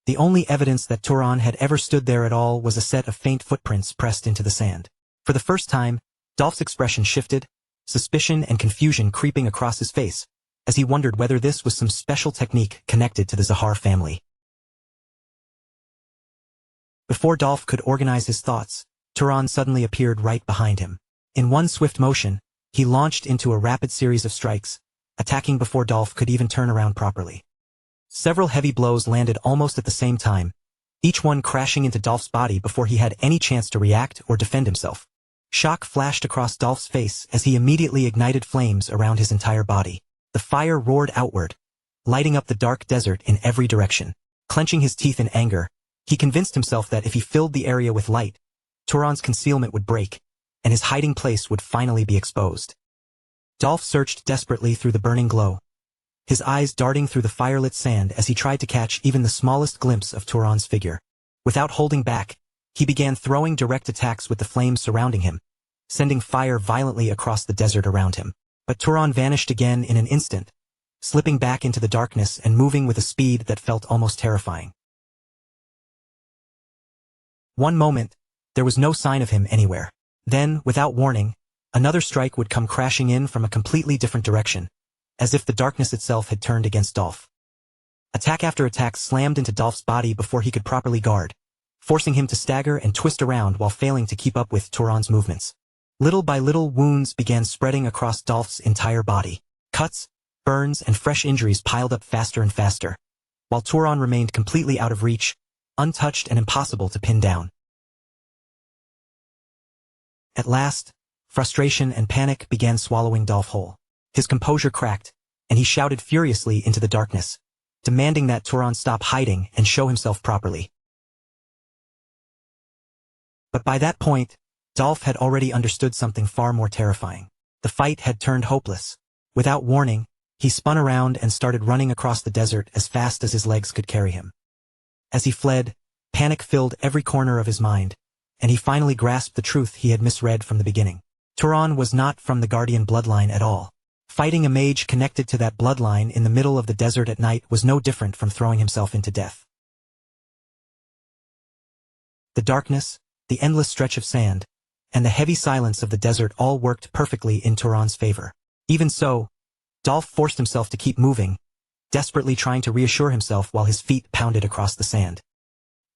The only evidence that Turan had ever stood there at all was a set of faint footprints pressed into the sand. For the first time, Dolph's expression shifted, suspicion and confusion creeping across his face, as he wondered whether this was some special technique connected to the Zahar family. Before Dolph could organize his thoughts, Turan suddenly appeared right behind him. In one swift motion, he launched into a rapid series of strikes, attacking before Dolph could even turn around properly. Several heavy blows landed almost at the same time, each one crashing into Dolph's body before he had any chance to react or defend himself. Shock flashed across Dolph's face as he immediately ignited flames around his entire body. The fire roared outward, lighting up the dark desert in every direction. Clenching his teeth in anger, he convinced himself that if he filled the area with light, Turan's concealment would break, and his hiding place would finally be exposed. Dolph searched desperately through the burning glow, his eyes darting through the firelit sand as he tried to catch even the smallest glimpse of Turan's figure. Without holding back, he began throwing direct attacks with the flames surrounding him, sending fire violently across the desert around him. But Turan vanished again in an instant, slipping back into the darkness and moving with a speed that felt almost terrifying. One moment, there was no sign of him anywhere. Then, without warning, another strike would come crashing in from a completely different direction, as if the darkness itself had turned against Dolph. Attack after attack slammed into Dolph's body before he could properly guard, forcing him to stagger and twist around while failing to keep up with Turan's movements. Little by little, wounds began spreading across Dolph's entire body. Cuts, burns, and fresh injuries piled up faster and faster, while Turan remained completely out of reach, untouched and impossible to pin down. At last, frustration and panic began swallowing Dolph whole. His composure cracked, and he shouted furiously into the darkness, demanding that Turan stop hiding and show himself properly. But by that point, Dolph had already understood something far more terrifying. The fight had turned hopeless. Without warning, he spun around and started running across the desert as fast as his legs could carry him. As he fled, panic filled every corner of his mind, and he finally grasped the truth he had misread from the beginning. Turan was not from the Guardian bloodline at all. Fighting a mage connected to that bloodline in the middle of the desert at night was no different from throwing himself into death. The darkness, the endless stretch of sand, and the heavy silence of the desert all worked perfectly in Turan's favor. Even so, Dolph forced himself to keep moving, desperately trying to reassure himself while his feet pounded across the sand.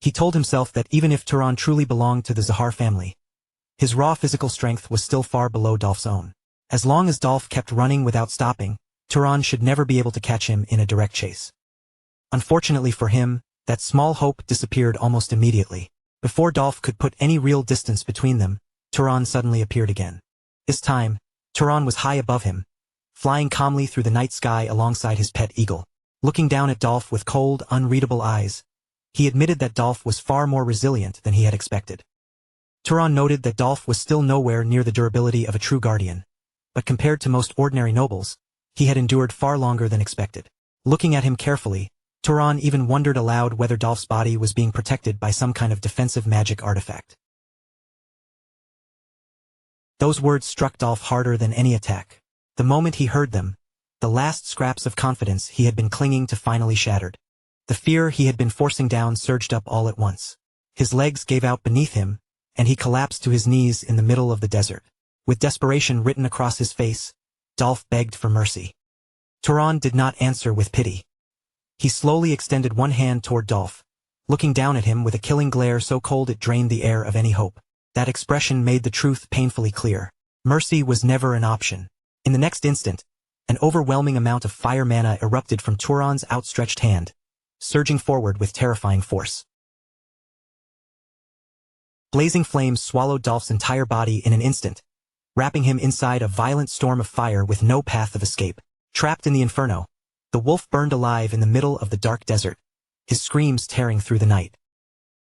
He told himself that even if Turan truly belonged to the Zahar family, his raw physical strength was still far below Dolph's own. As long as Dolph kept running without stopping, Turan should never be able to catch him in a direct chase. Unfortunately for him, that small hope disappeared almost immediately. Before Dolph could put any real distance between them, Turan suddenly appeared again. This time, Turan was high above him, flying calmly through the night sky alongside his pet eagle. Looking down at Dolph with cold, unreadable eyes, he admitted that Dolph was far more resilient than he had expected. Turan noted that Dolph was still nowhere near the durability of a true guardian, but compared to most ordinary nobles, he had endured far longer than expected. Looking at him carefully, Turan even wondered aloud whether Dolph's body was being protected by some kind of defensive magic artifact. Those words struck Dolph harder than any attack. The moment he heard them, the last scraps of confidence he had been clinging to finally shattered. The fear he had been forcing down surged up all at once. His legs gave out beneath him, and he collapsed to his knees in the middle of the desert. With desperation written across his face, Dolph begged for mercy. Turan did not answer with pity. He slowly extended one hand toward Dolph, looking down at him with a killing glare so cold it drained the air of any hope. That expression made the truth painfully clear. Mercy was never an option. In the next instant, an overwhelming amount of fire mana erupted from Turan's outstretched hand, surging forward with terrifying force. Blazing flames swallowed Dolph's entire body in an instant, wrapping him inside a violent storm of fire with no path of escape. Trapped in the inferno, the wolf burned alive in the middle of the dark desert, his screams tearing through the night.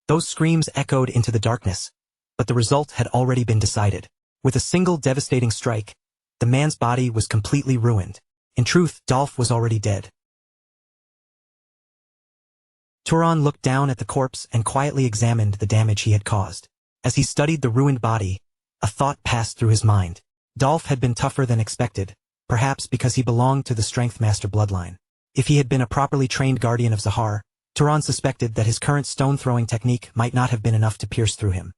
Those screams echoed into the darkness, but the result had already been decided. With a single devastating strike, the man's body was completely ruined. In truth, Dolph was already dead. Turan looked down at the corpse and quietly examined the damage he had caused. As he studied the ruined body, a thought passed through his mind. Dolph had been tougher than expected, perhaps because he belonged to the Strength Master bloodline. If he had been a properly trained guardian of Zahar, Turan suspected that his current stone-throwing technique might not have been enough to pierce through him.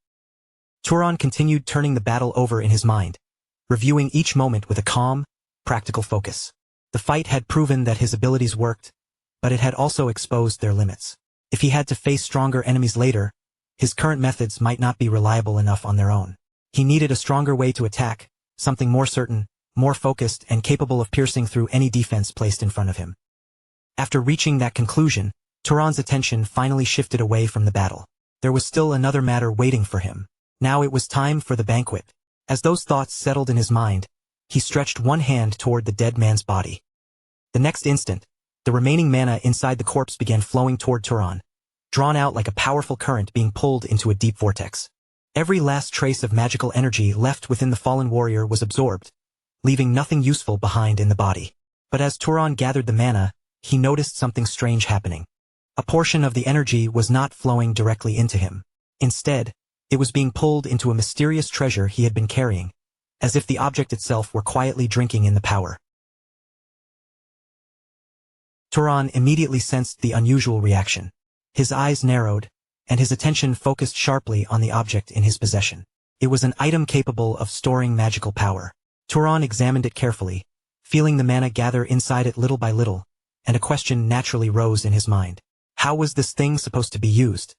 Turan continued turning the battle over in his mind, reviewing each moment with a calm, practical focus. The fight had proven that his abilities worked, but it had also exposed their limits. If he had to face stronger enemies later, his current methods might not be reliable enough on their own. He needed a stronger way to attack, something more certain, more focused, and capable of piercing through any defense placed in front of him. After reaching that conclusion, Turan's attention finally shifted away from the battle. There was still another matter waiting for him. Now it was time for the banquet. As those thoughts settled in his mind, he stretched one hand toward the dead man's body. The next instant, the remaining mana inside the corpse began flowing toward Turan, drawn out like a powerful current being pulled into a deep vortex. Every last trace of magical energy left within the fallen warrior was absorbed, leaving nothing useful behind in the body. But as Turan gathered the mana, he noticed something strange happening. A portion of the energy was not flowing directly into him. Instead, it was being pulled into a mysterious treasure he had been carrying, as if the object itself were quietly drinking in the power. Turan immediately sensed the unusual reaction. His eyes narrowed, and his attention focused sharply on the object in his possession. It was an item capable of storing magical power. Turan examined it carefully, feeling the mana gather inside it little by little, and a question naturally rose in his mind. How was this thing supposed to be used?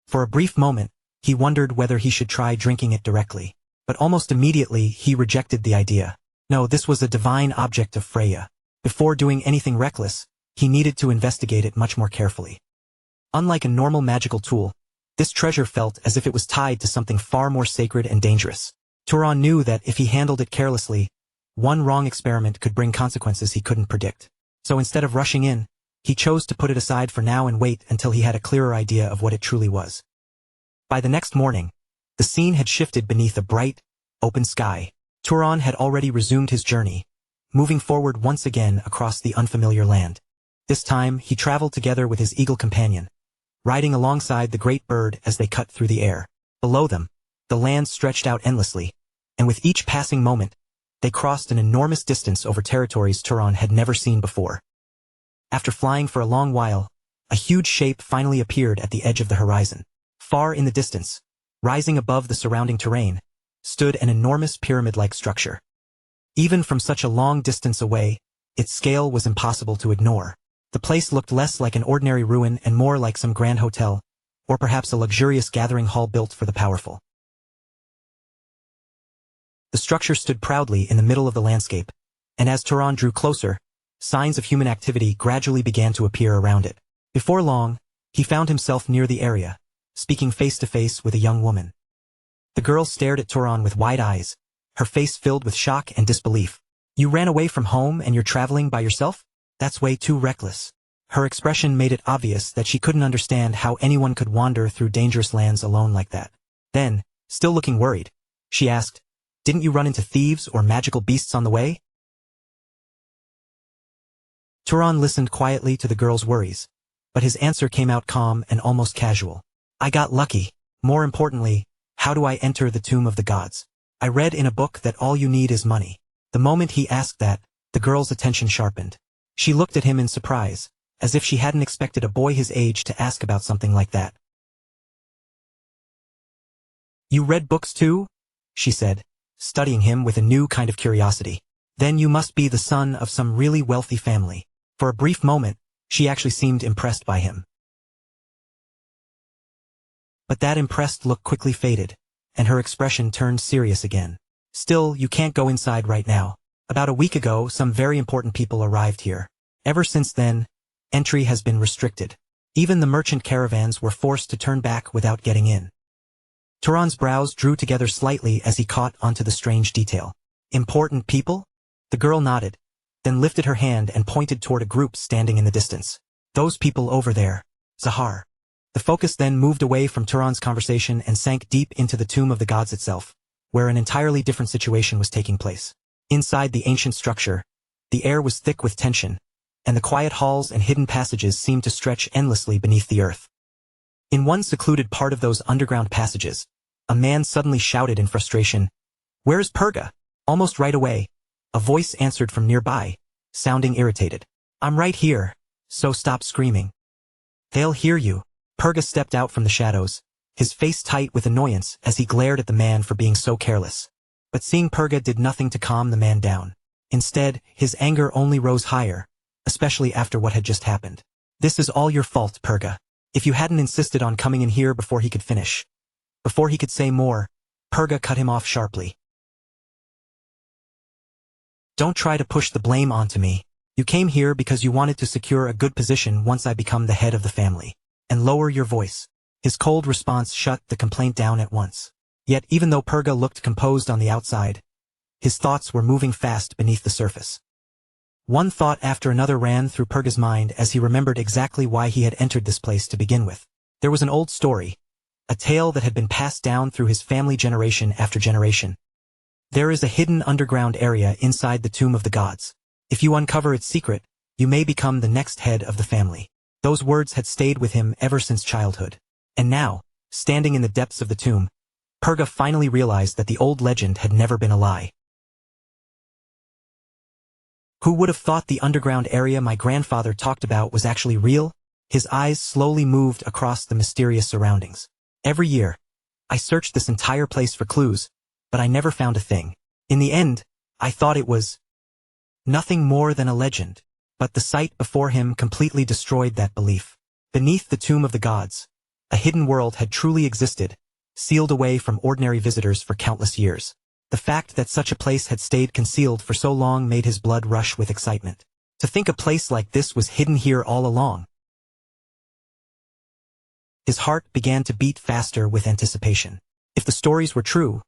For a brief moment, he wondered whether he should try drinking it directly, but almost immediately he rejected the idea. No, this was a divine object of Freya. Before doing anything reckless, he needed to investigate it much more carefully. Unlike a normal magical tool, this treasure felt as if it was tied to something far more sacred and dangerous. Turan knew that if he handled it carelessly, one wrong experiment could bring consequences he couldn't predict. So instead of rushing in, he chose to put it aside for now and wait until he had a clearer idea of what it truly was. By the next morning, the scene had shifted beneath a bright, open sky. Turan had already resumed his journey, moving forward once again across the unfamiliar land. This time, he traveled together with his eagle companion, riding alongside the great bird as they cut through the air. Below them, the land stretched out endlessly, and with each passing moment, they crossed an enormous distance over territories Turan had never seen before. After flying for a long while, a huge shape finally appeared at the edge of the horizon. Far in the distance, rising above the surrounding terrain, stood an enormous pyramid-like structure. Even from such a long distance away, its scale was impossible to ignore. The place looked less like an ordinary ruin and more like some grand hotel, or perhaps a luxurious gathering hall built for the powerful. The structure stood proudly in the middle of the landscape, and as Turan drew closer, signs of human activity gradually began to appear around it. Before long, he found himself near the area, speaking face-to-face with a young woman. The girl stared at Turan with wide eyes, her face filled with shock and disbelief. "You ran away from home and you're traveling by yourself? That's way too reckless." Her expression made it obvious that she couldn't understand how anyone could wander through dangerous lands alone like that. Then, still looking worried, she asked, "Didn't you run into thieves or magical beasts on the way?" Turan listened quietly to the girl's worries, but his answer came out calm and almost casual. "I got lucky. More importantly, how do I enter the tomb of the gods? I read in a book that all you need is money." The moment he asked that, the girl's attention sharpened. She looked at him in surprise, as if she hadn't expected a boy his age to ask about something like that. "You read books too?" she said, studying him with a new kind of curiosity. "Then you must be the son of some really wealthy family." For a brief moment, she actually seemed impressed by him. But that impressed look quickly faded, and her expression turned serious again. "Still, you can't go inside right now. About a week ago, some very important people arrived here. Ever since then, entry has been restricted. Even the merchant caravans were forced to turn back without getting in." Turan's brows drew together slightly as he caught onto the strange detail. "Important people?" The girl nodded, then lifted her hand and pointed toward a group standing in the distance. "Those people over there. Zahar." The focus then moved away from Turan's conversation and sank deep into the tomb of the gods itself, where an entirely different situation was taking place. Inside the ancient structure, the air was thick with tension, and the quiet halls and hidden passages seemed to stretch endlessly beneath the earth. In one secluded part of those underground passages, a man suddenly shouted in frustration, "Where is Purga?" Almost right away, a voice answered from nearby, sounding irritated. "I'm right here, so stop screaming." "They'll hear you." Purga stepped out from the shadows, his face tight with annoyance as he glared at the man for being so careless. But seeing Purga did nothing to calm the man down. Instead, his anger only rose higher, especially after what had just happened. "This is all your fault, Purga. If you hadn't insisted on coming in here before he could finish." Before he could say more, Purga cut him off sharply. "Don't try to push the blame onto me. You came here because you wanted to secure a good position once I become the head of the family. And lower your voice." His cold response shut the complaint down at once. Yet even though Purga looked composed on the outside, his thoughts were moving fast beneath the surface. One thought after another ran through Purga's mind as he remembered exactly why he had entered this place to begin with. There was an old story, a tale that had been passed down through his family generation after generation. There is a hidden underground area inside the tomb of the gods. If you uncover its secret, you may become the next head of the family. Those words had stayed with him ever since childhood. And now, standing in the depths of the tomb, Purga finally realized that the old legend had never been a lie. Who would have thought the underground area my grandfather talked about was actually real? His eyes slowly moved across the mysterious surroundings. Every year, I searched this entire place for clues, but I never found a thing. In the end, I thought it was nothing more than a legend, but the sight before him completely destroyed that belief. Beneath the tomb of the gods, a hidden world had truly existed, sealed away from ordinary visitors for countless years. The fact that such a place had stayed concealed for so long made his blood rush with excitement. To think a place like this was hidden here all along. His heart began to beat faster with anticipation. If the stories were true,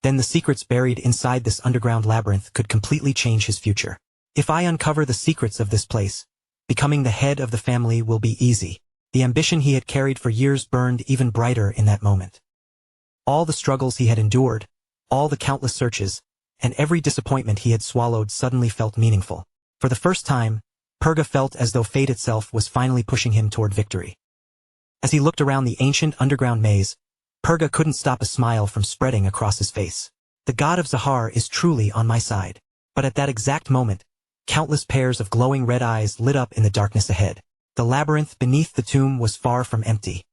then the secrets buried inside this underground labyrinth could completely change his future. If I uncover the secrets of this place, becoming the head of the family will be easy. The ambition he had carried for years burned even brighter in that moment. All the struggles he had endured, all the countless searches, and every disappointment he had swallowed suddenly felt meaningful. For the first time, Purga felt as though fate itself was finally pushing him toward victory. As he looked around the ancient underground maze, Purga couldn't stop a smile from spreading across his face. The god of Zahar is truly on my side. But at that exact moment, countless pairs of glowing red eyes lit up in the darkness ahead. The labyrinth beneath the tomb was far from empty.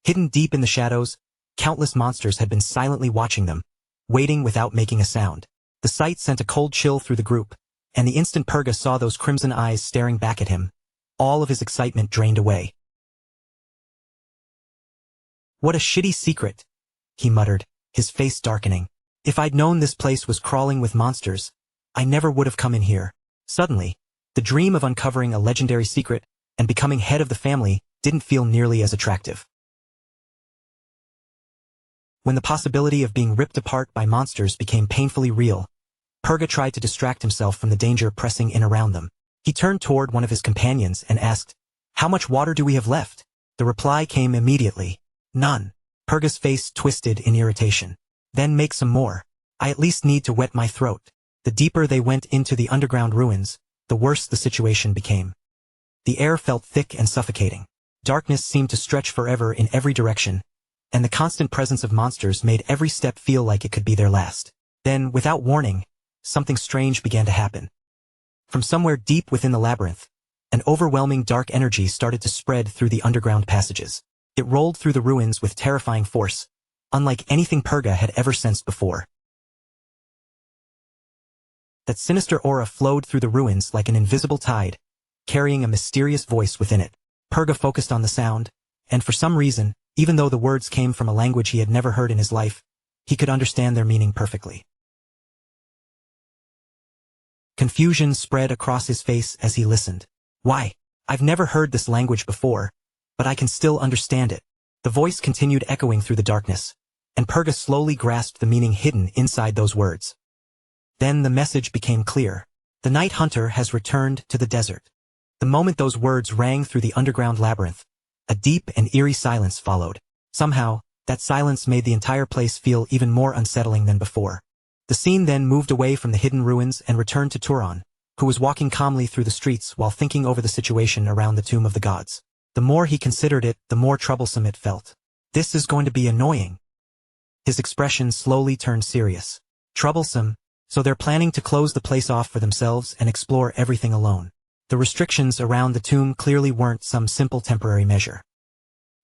Hidden deep in the shadows, countless monsters had been silently watching them, waiting without making a sound. The sight sent a cold chill through the group, and the instant Purga saw those crimson eyes staring back at him, all of his excitement drained away. "What a shitty secret," he muttered, his face darkening. "If I'd known this place was crawling with monsters, I never would have come in here." Suddenly, the dream of uncovering a legendary secret and becoming head of the family didn't feel nearly as attractive. When the possibility of being ripped apart by monsters became painfully real, Purga tried to distract himself from the danger pressing in around them. He turned toward one of his companions and asked, "How much water do we have left?" The reply came immediately, "None." Purga's face twisted in irritation. "Then make some more. I at least need to wet my throat." The deeper they went into the underground ruins, the worse the situation became. The air felt thick and suffocating. Darkness seemed to stretch forever in every direction, and the constant presence of monsters made every step feel like it could be their last. Then, without warning, something strange began to happen. From somewhere deep within the labyrinth, an overwhelming dark energy started to spread through the underground passages. It rolled through the ruins with terrifying force, unlike anything Purga had ever sensed before. That sinister aura flowed through the ruins like an invisible tide, carrying a mysterious voice within it. Purga focused on the sound, and for some reason, even though the words came from a language he had never heard in his life, he could understand their meaning perfectly. Confusion spread across his face as he listened. "Why? I've never heard this language before, but I can still understand it." The voice continued echoing through the darkness, and Purga slowly grasped the meaning hidden inside those words. Then the message became clear. "The Night Hunter has returned to the desert." The moment those words rang through the underground labyrinth, a deep and eerie silence followed. Somehow, that silence made the entire place feel even more unsettling than before. The scene then moved away from the hidden ruins and returned to Turan, who was walking calmly through the streets while thinking over the situation around the tomb of the gods. The more he considered it, the more troublesome it felt. "This is going to be annoying." His expression slowly turned serious. "Troublesome? So they're planning to close the place off for themselves and explore everything alone." The restrictions around the tomb clearly weren't some simple temporary measure.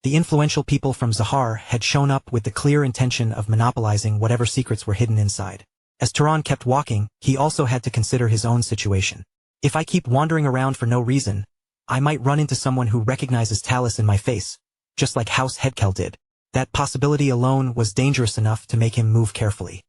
The influential people from Zahar had shown up with the clear intention of monopolizing whatever secrets were hidden inside. As Turan kept walking, he also had to consider his own situation. If I keep wandering around for no reason, I might run into someone who recognizes Talus in my face, just like House Headkel did. That possibility alone was dangerous enough to make him move carefully.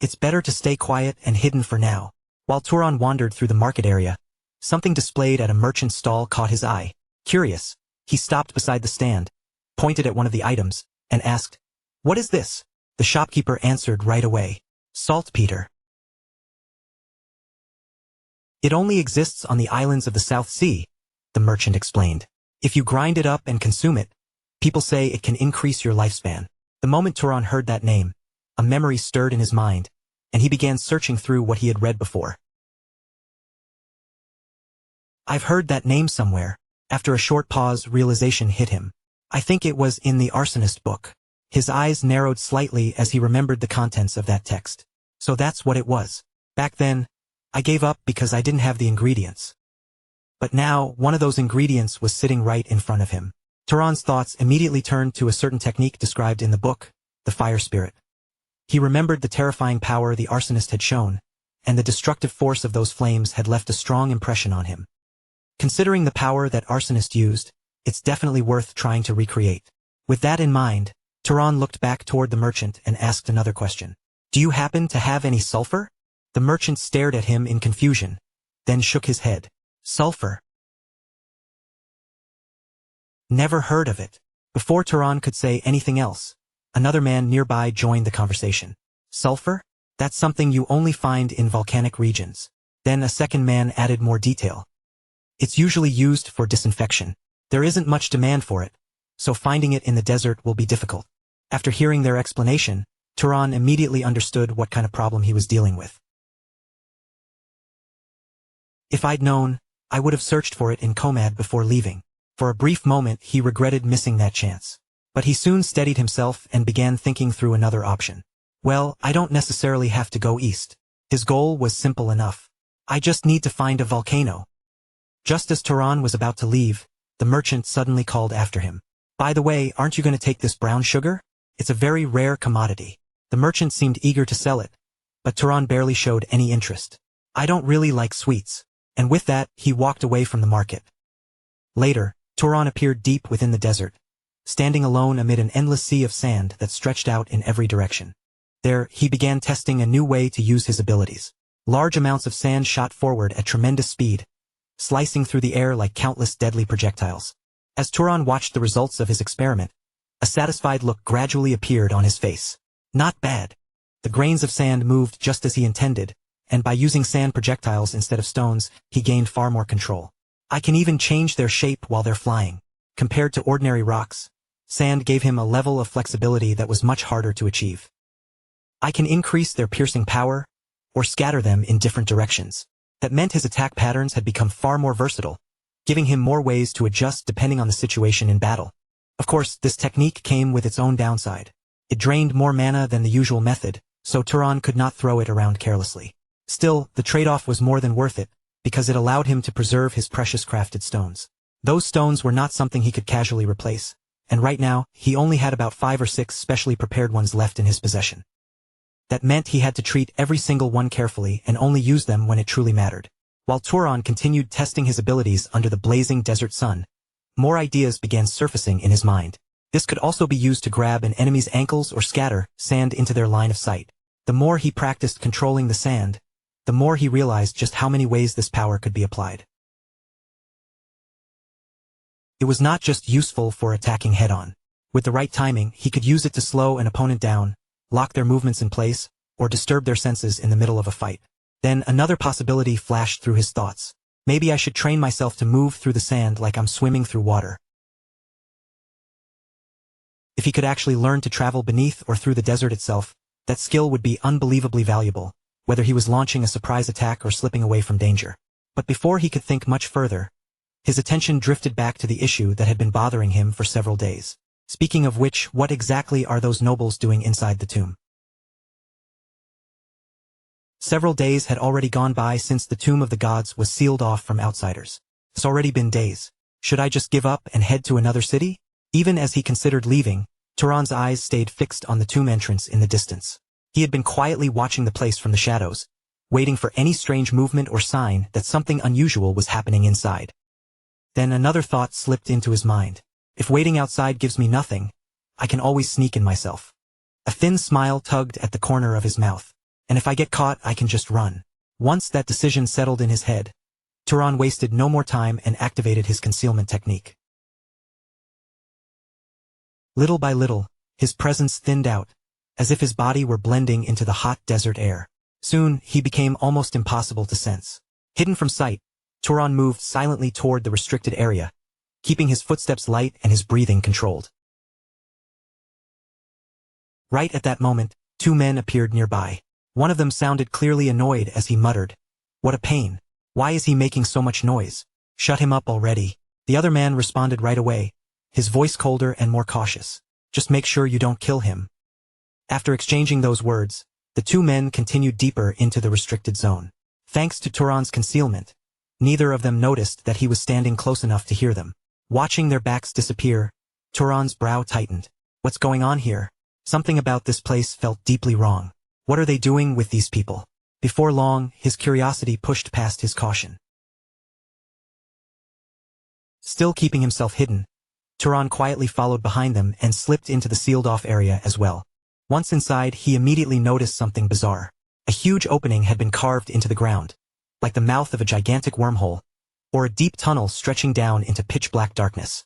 It's better to stay quiet and hidden for now. While Turan wandered through the market area, something displayed at a merchant's stall caught his eye. Curious, he stopped beside the stand, pointed at one of the items, and asked, "What is this?" The shopkeeper answered right away, "Saltpeter. It only exists on the islands of the South Sea," the merchant explained. "If you grind it up and consume it, people say it can increase your lifespan." The moment Turan heard that name, a memory stirred in his mind, and he began searching through what he had read before. "I've heard that name somewhere." After a short pause, realization hit him. I think it was in the arsonist book. His eyes narrowed slightly as he remembered the contents of that text. So that's what it was. Back then, I gave up because I didn't have the ingredients. But now, one of those ingredients was sitting right in front of him. Turan's thoughts immediately turned to a certain technique described in the book, the fire spirit. He remembered the terrifying power the arsonist had shown, and the destructive force of those flames had left a strong impression on him. Considering the power that arsonist used, it's definitely worth trying to recreate. With that in mind, Turan looked back toward the merchant and asked another question. "Do you happen to have any sulfur?" The merchant stared at him in confusion, then shook his head. "Sulfur? Never heard of it." Before Turan could say anything else, another man nearby joined the conversation. "Sulfur? That's something you only find in volcanic regions." Then a second man added more detail. "It's usually used for disinfection. There isn't much demand for it, so finding it in the desert will be difficult." After hearing their explanation, Turan immediately understood what kind of problem he was dealing with. "If I'd known, I would have searched for it in Komad before leaving." For a brief moment he regretted missing that chance. But he soon steadied himself and began thinking through another option. "Well, I don't necessarily have to go east." His goal was simple enough. "I just need to find a volcano." Just as Turan was about to leave, the merchant suddenly called after him. "By the way, aren't you going to take this brown sugar? It's a very rare commodity." The merchant seemed eager to sell it, but Turan barely showed any interest. "I don't really like sweets." And with that, he walked away from the market. Later, Turan appeared deep within the desert, standing alone amid an endless sea of sand that stretched out in every direction. There, he began testing a new way to use his abilities. Large amounts of sand shot forward at tremendous speed, slicing through the air like countless deadly projectiles. As Turan watched the results of his experiment, a satisfied look gradually appeared on his face. Not bad. The grains of sand moved just as he intended, and by using sand projectiles instead of stones, he gained far more control. "I can even change their shape while they're flying." Compared to ordinary rocks, sand gave him a level of flexibility that was much harder to achieve. "I can increase their piercing power, or scatter them in different directions." That meant his attack patterns had become far more versatile, giving him more ways to adjust depending on the situation in battle. Of course, this technique came with its own downside. It drained more mana than the usual method, so Turan could not throw it around carelessly. Still, the trade-off was more than worth it, because it allowed him to preserve his precious crafted stones. Those stones were not something he could casually replace, and right now, he only had about 5 or 6 specially prepared ones left in his possession. That meant he had to treat every single one carefully and only use them when it truly mattered. While Turan continued testing his abilities under the blazing desert sun, more ideas began surfacing in his mind. This could also be used to grab an enemy's ankles or scatter sand into their line of sight. The more he practiced controlling the sand, the more he realized just how many ways this power could be applied. It was not just useful for attacking head-on. With the right timing, he could use it to slow an opponent down, lock their movements in place, or disturb their senses in the middle of a fight. Then another possibility flashed through his thoughts. Maybe I should train myself to move through the sand like I'm swimming through water. If he could actually learn to travel beneath or through the desert itself, that skill would be unbelievably valuable, whether he was launching a surprise attack or slipping away from danger. But before he could think much further, his attention drifted back to the issue that had been bothering him for several days. Speaking of which, what exactly are those nobles doing inside the tomb? Several days had already gone by since the Tomb of the Gods was sealed off from outsiders. It's already been days. Should I just give up and head to another city? Even as he considered leaving, Turan's eyes stayed fixed on the tomb entrance in the distance. He had been quietly watching the place from the shadows, waiting for any strange movement or sign that something unusual was happening inside. Then another thought slipped into his mind. If waiting outside gives me nothing, I can always sneak in myself. A thin smile tugged at the corner of his mouth. And if I get caught, I can just run. Once that decision settled in his head, Turan wasted no more time and activated his concealment technique. Little by little, his presence thinned out, as if his body were blending into the hot desert air. Soon, he became almost impossible to sense. Hidden from sight, Turan moved silently toward the restricted area, keeping his footsteps light and his breathing controlled. Right at that moment, two men appeared nearby. One of them sounded clearly annoyed as he muttered, "What a pain. Why is he making so much noise? Shut him up already." The other man responded right away, his voice colder and more cautious. "Just make sure you don't kill him." After exchanging those words, the two men continued deeper into the restricted zone. Thanks to Turan's concealment, neither of them noticed that he was standing close enough to hear them. Watching their backs disappear, Turan's brow tightened. What's going on here? Something about this place felt deeply wrong. What are they doing with these people? Before long, his curiosity pushed past his caution. Still keeping himself hidden, Turan quietly followed behind them and slipped into the sealed-off area as well. Once inside, he immediately noticed something bizarre. A huge opening had been carved into the ground, like the mouth of a gigantic wormhole, or a deep tunnel stretching down into pitch-black darkness.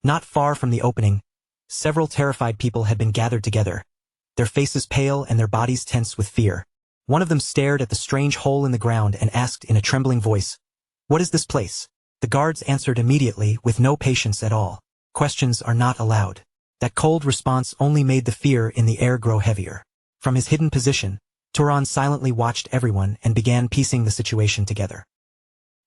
Not far from the opening, several terrified people had been gathered together, their faces pale and their bodies tense with fear. One of them stared at the strange hole in the ground and asked in a trembling voice, "What is this place?" The guards answered immediately with no patience at all. Questions are not allowed. That cold response only made the fear in the air grow heavier. From his hidden position, Turan silently watched everyone and began piecing the situation together.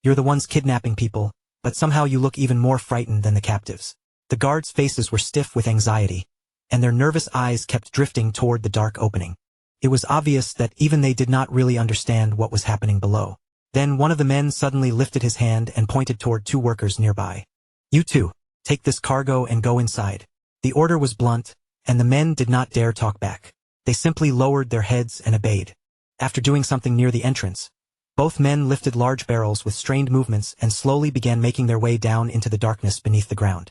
"You're the ones kidnapping people, but somehow you look even more frightened than the captives." The guards' faces were stiff with anxiety, and their nervous eyes kept drifting toward the dark opening. It was obvious that even they did not really understand what was happening below. Then one of the men suddenly lifted his hand and pointed toward two workers nearby. "You two, take this cargo and go inside." The order was blunt, and the men did not dare talk back. They simply lowered their heads and obeyed. After doing something near the entrance, both men lifted large barrels with strained movements and slowly began making their way down into the darkness beneath the ground.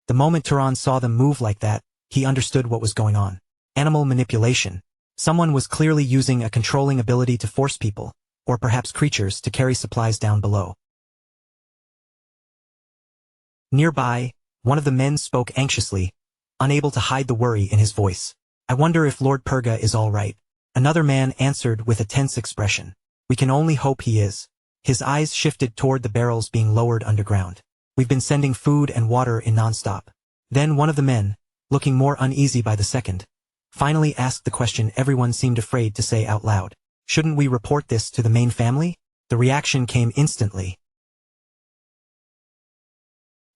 The moment Turan saw them move like that, he understood what was going on. Animal manipulation. Someone was clearly using a controlling ability to force people, or perhaps creatures, to carry supplies down below. Nearby, one of the men spoke anxiously, unable to hide the worry in his voice. "I wonder if Lord Purga is all right." Another man answered with a tense expression. "We can only hope he is." His eyes shifted toward the barrels being lowered underground. "We've been sending food and water in nonstop." Then one of the men, looking more uneasy by the second, finally asked the question everyone seemed afraid to say out loud. "Shouldn't we report this to the main family?" The reaction came instantly.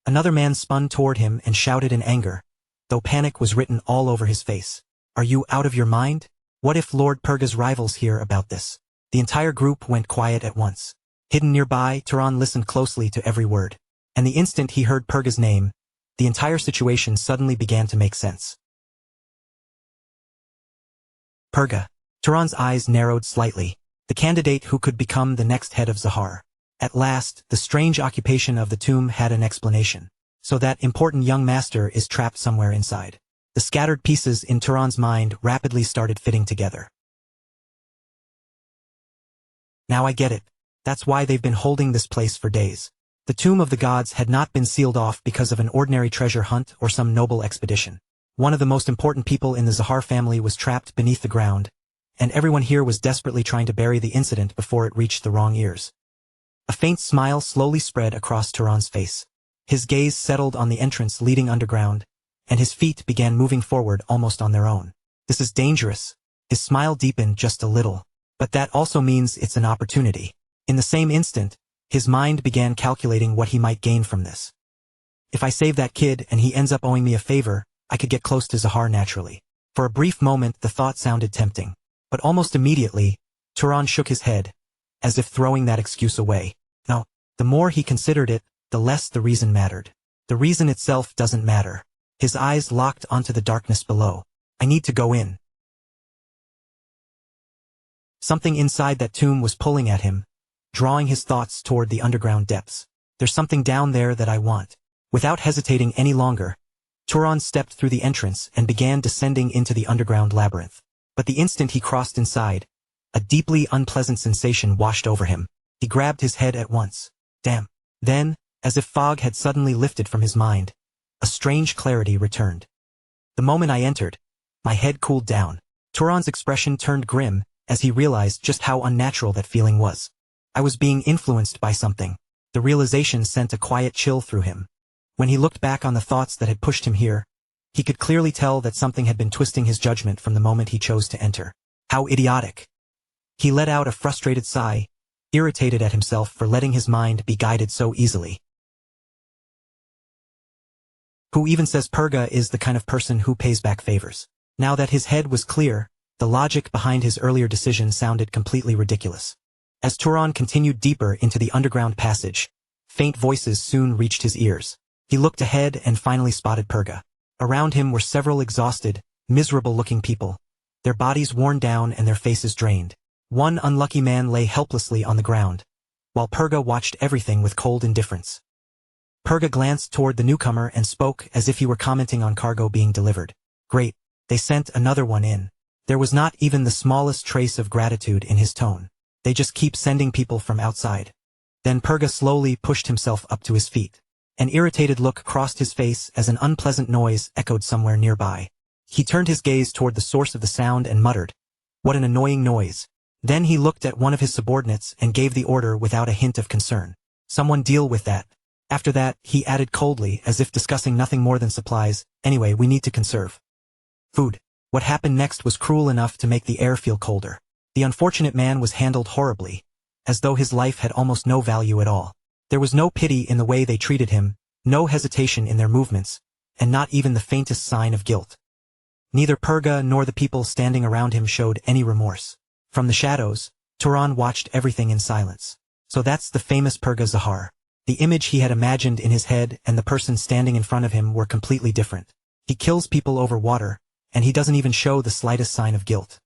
Another man spun toward him and shouted in anger, though panic was written all over his face. "Are you out of your mind? What if Lord Purga's rivals hear about this?" The entire group went quiet at once. Hidden nearby, Turan listened closely to every word. And the instant he heard Purga's name, the entire situation suddenly began to make sense. Purga. Turan's eyes narrowed slightly. The candidate who could become the next head of Zahar. At last, the strange occupation of the tomb had an explanation. So that important young master is trapped somewhere inside. The scattered pieces in Turan's mind rapidly started fitting together. Now I get it. That's why they've been holding this place for days. The tomb of the gods had not been sealed off because of an ordinary treasure hunt or some noble expedition. One of the most important people in the Zahar family was trapped beneath the ground, and everyone here was desperately trying to bury the incident before it reached the wrong ears. A faint smile slowly spread across Turan's face. His gaze settled on the entrance leading underground, and his feet began moving forward almost on their own. "This is dangerous." His smile deepened just a little. "But that also means it's an opportunity." In the same instant, his mind began calculating what he might gain from this. If I save that kid and he ends up owing me a favor, I could get close to Zahar naturally. For a brief moment the thought sounded tempting. But almost immediately, Turan shook his head, as if throwing that excuse away. No, the more he considered it, the less the reason mattered. The reason itself doesn't matter. His eyes locked onto the darkness below. I need to go in. Something inside that tomb was pulling at him, drawing his thoughts toward the underground depths. There's something down there that I want. Without hesitating any longer, Turan stepped through the entrance and began descending into the underground labyrinth. But the instant he crossed inside, a deeply unpleasant sensation washed over him. He grabbed his head at once. Damn. Then, as if fog had suddenly lifted from his mind, a strange clarity returned. The moment I entered, my head cooled down. Turan's expression turned grim as he realized just how unnatural that feeling was. I was being influenced by something. The realization sent a quiet chill through him. When he looked back on the thoughts that had pushed him here, he could clearly tell that something had been twisting his judgment from the moment he chose to enter. How idiotic. He let out a frustrated sigh, irritated at himself for letting his mind be guided so easily. Who even says Purga is the kind of person who pays back favors? Now that his head was clear, the logic behind his earlier decision sounded completely ridiculous. As Turan continued deeper into the underground passage, faint voices soon reached his ears. He looked ahead and finally spotted Purga. Around him were several exhausted, miserable-looking people, their bodies worn down and their faces drained. One unlucky man lay helplessly on the ground, while Purga watched everything with cold indifference. Purga glanced toward the newcomer and spoke as if he were commenting on cargo being delivered. Great, they sent another one in. There was not even the smallest trace of gratitude in his tone. They just keep sending people from outside. Then Purga slowly pushed himself up to his feet. An irritated look crossed his face as an unpleasant noise echoed somewhere nearby. He turned his gaze toward the source of the sound and muttered, "What an annoying noise." Then he looked at one of his subordinates and gave the order without a hint of concern. "Someone deal with that." After that, he added coldly, as if discussing nothing more than supplies, "Anyway, we need to conserve food." What happened next was cruel enough to make the air feel colder. The unfortunate man was handled horribly, as though his life had almost no value at all. There was no pity in the way they treated him, no hesitation in their movements, and not even the faintest sign of guilt. Neither Purga nor the people standing around him showed any remorse. From the shadows, Turan watched everything in silence. So that's the famous Purga Zahar. The image he had imagined in his head and the person standing in front of him were completely different. He kills people over water, and he doesn't even show the slightest sign of guilt.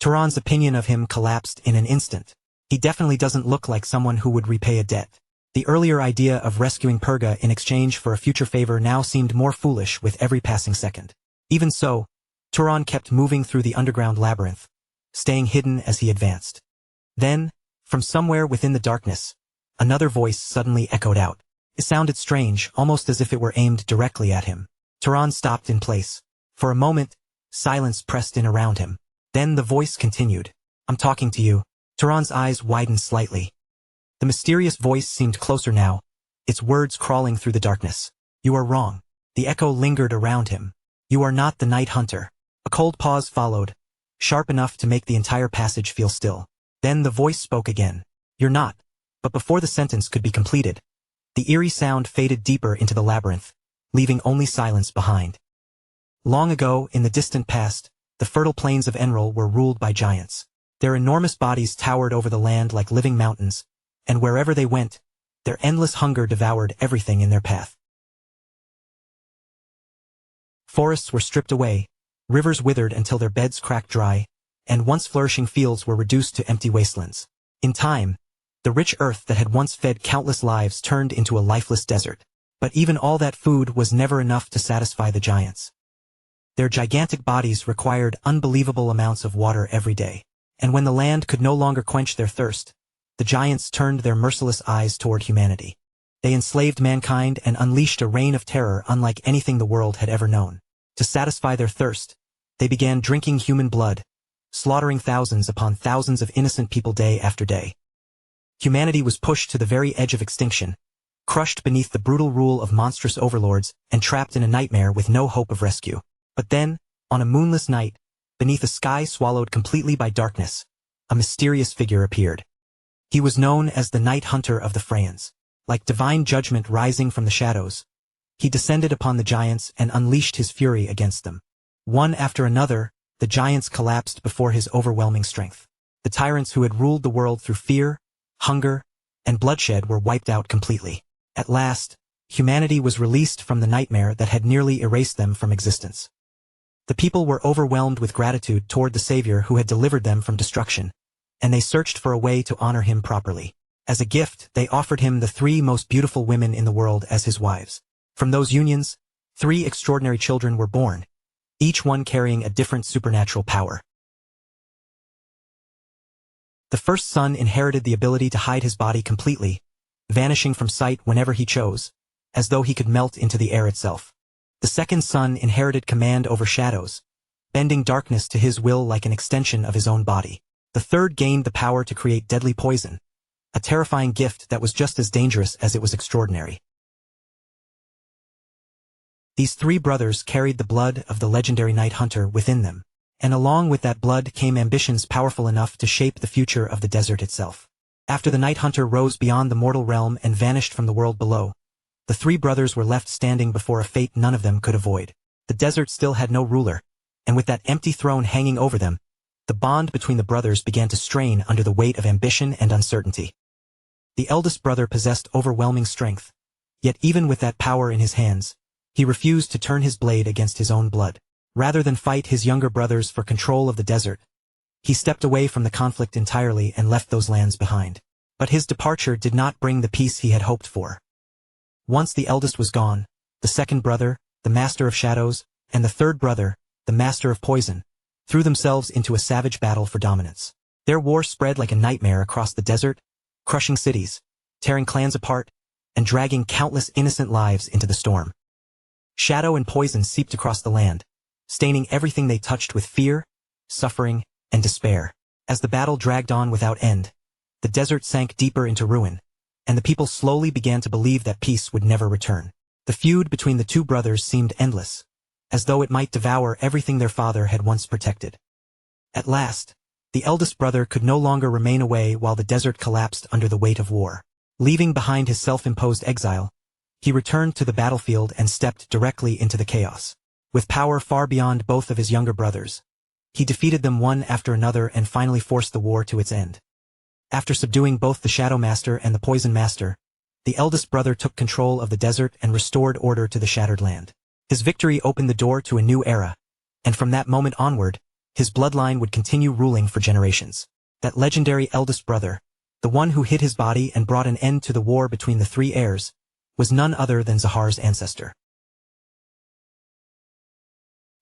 Turan's opinion of him collapsed in an instant. He definitely doesn't look like someone who would repay a debt. The earlier idea of rescuing Purga in exchange for a future favor now seemed more foolish with every passing second. Even so, Turan kept moving through the underground labyrinth, staying hidden as he advanced. Then, from somewhere within the darkness, another voice suddenly echoed out. It sounded strange, almost as if it were aimed directly at him. Turan stopped in place. For a moment, silence pressed in around him. Then the voice continued. "I'm talking to you." Turan's eyes widened slightly. The mysterious voice seemed closer now, its words crawling through the darkness. "You are wrong." The echo lingered around him. "You are not the night hunter." A cold pause followed, sharp enough to make the entire passage feel still. Then the voice spoke again. "You're not." But before the sentence could be completed, the eerie sound faded deeper into the labyrinth, leaving only silence behind. Long ago, in the distant past, the fertile plains of Enrol were ruled by giants. Their enormous bodies towered over the land like living mountains, and wherever they went, their endless hunger devoured everything in their path. Forests were stripped away, rivers withered until their beds cracked dry, and once flourishing fields were reduced to empty wastelands. In time, the rich earth that had once fed countless lives turned into a lifeless desert. But even all that food was never enough to satisfy the giants. Their gigantic bodies required unbelievable amounts of water every day, and when the land could no longer quench their thirst, the giants turned their merciless eyes toward humanity. They enslaved mankind and unleashed a reign of terror unlike anything the world had ever known. To satisfy their thirst, they began drinking human blood, slaughtering thousands upon thousands of innocent people day after day. Humanity was pushed to the very edge of extinction, crushed beneath the brutal rule of monstrous overlords and trapped in a nightmare with no hope of rescue. But then, on a moonless night, beneath a sky swallowed completely by darkness, a mysterious figure appeared. He was known as the Night Hunter of the Freyans. Like divine judgment rising from the shadows, he descended upon the giants and unleashed his fury against them. One after another, the giants collapsed before his overwhelming strength. The tyrants who had ruled the world through fear, hunger, and bloodshed were wiped out completely. At last, humanity was released from the nightmare that had nearly erased them from existence. The people were overwhelmed with gratitude toward the Savior who had delivered them from destruction, and they searched for a way to honor him properly. As a gift, they offered him the 3 most beautiful women in the world as his wives. From those unions, 3 extraordinary children were born, each one carrying a different supernatural power. The first son inherited the ability to hide his body completely, vanishing from sight whenever he chose, as though he could melt into the air itself. The second son inherited command over shadows, bending darkness to his will like an extension of his own body. The third gained the power to create deadly poison, a terrifying gift that was just as dangerous as it was extraordinary. These 3 brothers carried the blood of the legendary Night Hunter within them, and along with that blood came ambitions powerful enough to shape the future of the desert itself. After the Night Hunter rose beyond the mortal realm and vanished from the world below, the 3 brothers were left standing before a fate none of them could avoid. The desert still had no ruler, and with that empty throne hanging over them, the bond between the brothers began to strain under the weight of ambition and uncertainty. The eldest brother possessed overwhelming strength, yet even with that power in his hands, he refused to turn his blade against his own blood. Rather than fight his younger brothers for control of the desert, he stepped away from the conflict entirely and left those lands behind. But his departure did not bring the peace he had hoped for. Once the eldest was gone, the second brother, the Master of Shadows, and the third brother, the Master of Poison, threw themselves into a savage battle for dominance. Their war spread like a nightmare across the desert, crushing cities, tearing clans apart, and dragging countless innocent lives into the storm. Shadow and poison seeped across the land, staining everything they touched with fear, suffering, and despair. As the battle dragged on without end, the desert sank deeper into ruin, and the people slowly began to believe that peace would never return. The feud between the 2 brothers seemed endless, as though it might devour everything their father had once protected. At last, the eldest brother could no longer remain away while the desert collapsed under the weight of war. Leaving behind his self-imposed exile, he returned to the battlefield and stepped directly into the chaos. With power far beyond both of his younger brothers, he defeated them one after another and finally forced the war to its end. After subduing both the Shadow Master and the Poison Master, the eldest brother took control of the desert and restored order to the shattered land. His victory opened the door to a new era, and from that moment onward, his bloodline would continue ruling for generations. That legendary eldest brother, the one who hid his body and brought an end to the war between the 3 heirs, was none other than Zahar's ancestor.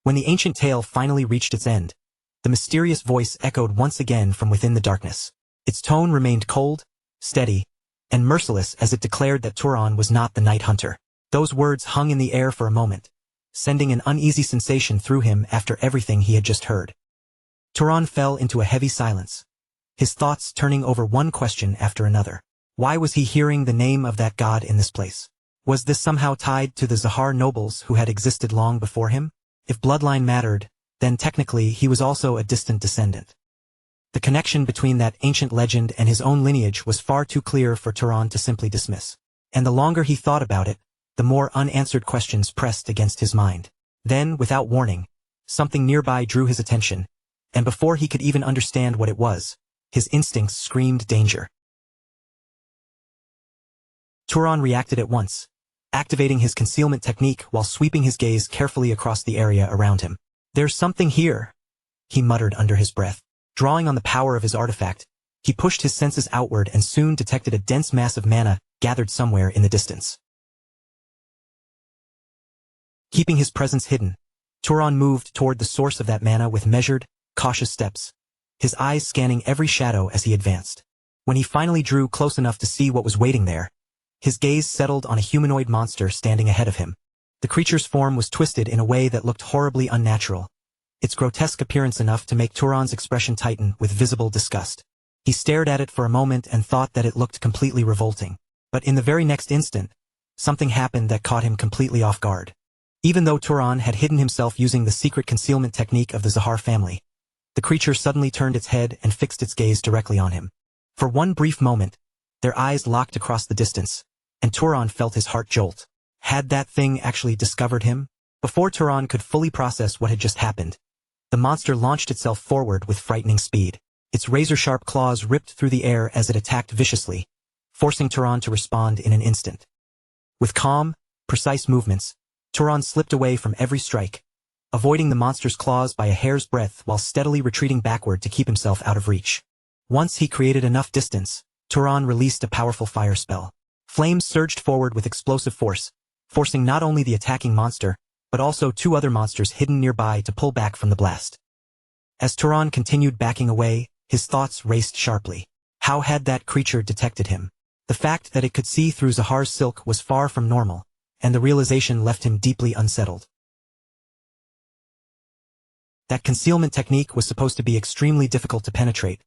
When the ancient tale finally reached its end, the mysterious voice echoed once again from within the darkness. Its tone remained cold, steady, and merciless as it declared that Turan was not the Night Hunter. Those words hung in the air for a moment, sending an uneasy sensation through him after everything he had just heard. Turan fell into a heavy silence, his thoughts turning over one question after another. Why was he hearing the name of that god in this place? Was this somehow tied to the Zahar nobles who had existed long before him? If bloodline mattered, then technically he was also a distant descendant. The connection between that ancient legend and his own lineage was far too clear for Turan to simply dismiss. And the longer he thought about it, the more unanswered questions pressed against his mind. Then, without warning, something nearby drew his attention, and before he could even understand what it was, his instincts screamed danger. Turan reacted at once, activating his concealment technique while sweeping his gaze carefully across the area around him. "There's something here," he muttered under his breath. Drawing on the power of his artifact, he pushed his senses outward and soon detected a dense mass of mana gathered somewhere in the distance. Keeping his presence hidden, Turan moved toward the source of that mana with measured, cautious steps, his eyes scanning every shadow as he advanced. When he finally drew close enough to see what was waiting there, his gaze settled on a humanoid monster standing ahead of him. The creature's form was twisted in a way that looked horribly unnatural, its grotesque appearance enough to make Turan's expression tighten with visible disgust. He stared at it for a moment and thought that it looked completely revolting. But in the very next instant, something happened that caught him completely off guard. Even though Turan had hidden himself using the secret concealment technique of the Zahar family, the creature suddenly turned its head and fixed its gaze directly on him. For one brief moment, their eyes locked across the distance, and Turan felt his heart jolt. Had that thing actually discovered him? Before Turan could fully process what had just happened, the monster launched itself forward with frightening speed. Its razor-sharp claws ripped through the air as it attacked viciously, forcing Turan to respond in an instant. With calm, precise movements, Turan slipped away from every strike, avoiding the monster's claws by a hair's breadth while steadily retreating backward to keep himself out of reach. Once he created enough distance, Turan released a powerful fire spell. Flames surged forward with explosive force, forcing not only the attacking monster, but also two other monsters hidden nearby to pull back from the blast. As Turan continued backing away, his thoughts raced sharply. How had that creature detected him? The fact that it could see through Zahar's silk was far from normal, and the realization left him deeply unsettled. That concealment technique was supposed to be extremely difficult to penetrate,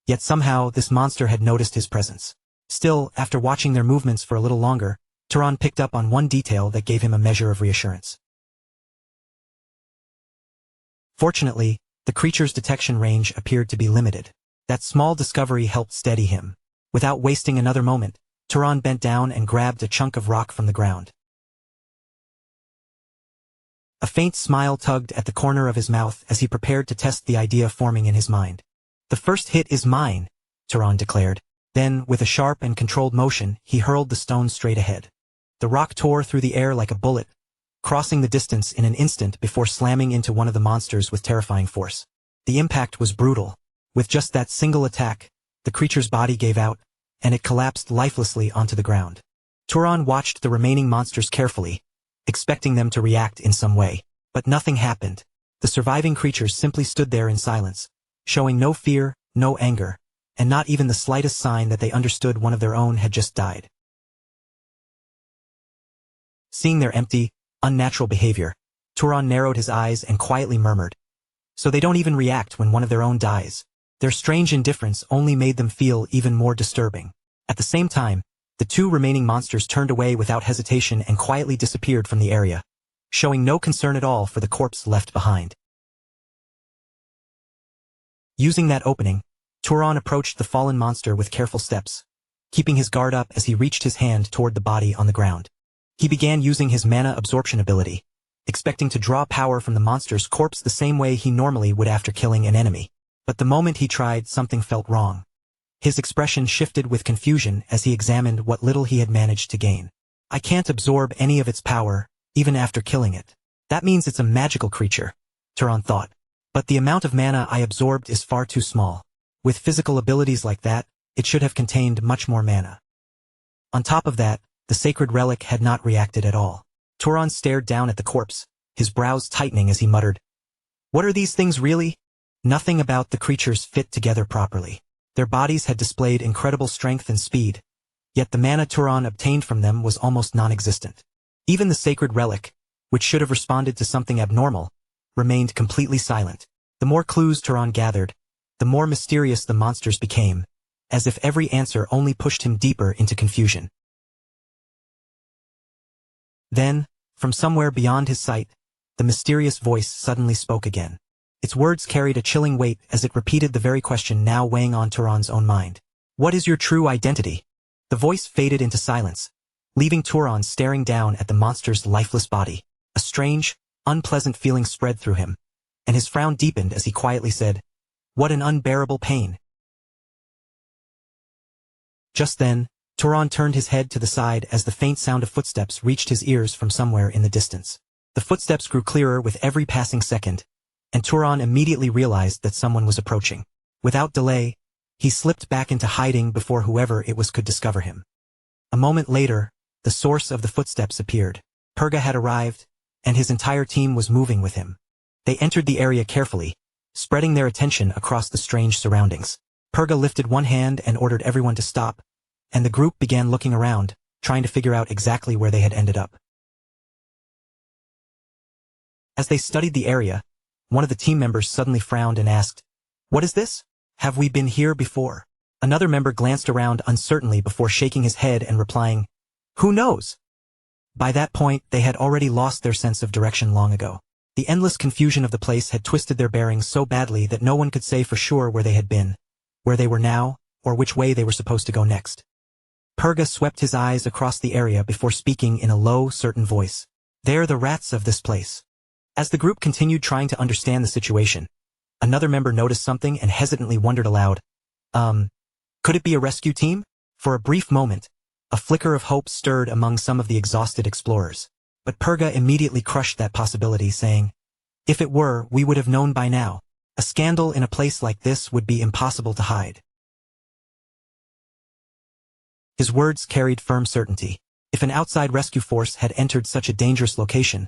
yet somehow this monster had noticed his presence. Still, after watching their movements for a little longer, Turan picked up on one detail that gave him a measure of reassurance. Fortunately, the creature's detection range appeared to be limited. That small discovery helped steady him. Without wasting another moment, Turan bent down and grabbed a chunk of rock from the ground. A faint smile tugged at the corner of his mouth as he prepared to test the idea forming in his mind. "The first hit is mine," Turan declared. Then, with a sharp and controlled motion, he hurled the stone straight ahead. The rock tore through the air like a bullet, crossing the distance in an instant before slamming into one of the monsters with terrifying force. The impact was brutal. With just that single attack, the creature's body gave out, and it collapsed lifelessly onto the ground. Turan watched the remaining monsters carefully, expecting them to react in some way. But nothing happened. The surviving creatures simply stood there in silence, showing no fear, no anger, and not even the slightest sign that they understood one of their own had just died. Seeing their empty, unnatural behavior, Turan narrowed his eyes and quietly murmured, "So they don't even react when one of their own dies." Their strange indifference only made them feel even more disturbing. At the same time, the two remaining monsters turned away without hesitation and quietly disappeared from the area, showing no concern at all for the corpse left behind. Using that opening, Turan approached the fallen monster with careful steps, keeping his guard up as he reached his hand toward the body on the ground. He began using his mana absorption ability, expecting to draw power from the monster's corpse the same way he normally would after killing an enemy. But the moment he tried, something felt wrong. His expression shifted with confusion as he examined what little he had managed to gain. "I can't absorb any of its power, even after killing it. That means it's a magical creature," Turan thought. "But the amount of mana I absorbed is far too small. With physical abilities like that, it should have contained much more mana." On top of that, the sacred relic had not reacted at all. Turan stared down at the corpse, his brows tightening as he muttered, "What are these things really?" Nothing about the creatures fit together properly. Their bodies had displayed incredible strength and speed, yet the mana Turan obtained from them was almost non-existent. Even the sacred relic, which should have responded to something abnormal, remained completely silent. The more clues Turan gathered, the more mysterious the monsters became, as if every answer only pushed him deeper into confusion. Then, from somewhere beyond his sight, the mysterious voice suddenly spoke again. Its words carried a chilling weight as it repeated the very question now weighing on Turan's own mind. "What is your true identity?" The voice faded into silence, leaving Turan staring down at the monster's lifeless body. A strange, unpleasant feeling spread through him, and his frown deepened as he quietly said, "What an unbearable pain." Just then, Turan turned his head to the side as the faint sound of footsteps reached his ears from somewhere in the distance. The footsteps grew clearer with every passing second, and Turan immediately realized that someone was approaching. Without delay, he slipped back into hiding before whoever it was could discover him. A moment later, the source of the footsteps appeared. Purga had arrived, and his entire team was moving with him. They entered the area carefully, spreading their attention across the strange surroundings. Purga lifted one hand and ordered everyone to stop, and the group began looking around, trying to figure out exactly where they had ended up. As they studied the area, one of the team members suddenly frowned and asked, "What is this? Have we been here before?" Another member glanced around uncertainly before shaking his head and replying, "Who knows?" By that point, they had already lost their sense of direction long ago. The endless confusion of the place had twisted their bearings so badly that no one could say for sure where they had been, where they were now, or which way they were supposed to go next. Purga swept his eyes across the area before speaking in a low, certain voice. "They're the rats of this place." As the group continued trying to understand the situation, another member noticed something and hesitantly wondered aloud, could it be a rescue team? For a brief moment, a flicker of hope stirred among some of the exhausted explorers. But Purga immediately crushed that possibility, saying, "If it were, we would have known by now. A scandal in a place like this would be impossible to hide." His words carried firm certainty. If an outside rescue force had entered such a dangerous location,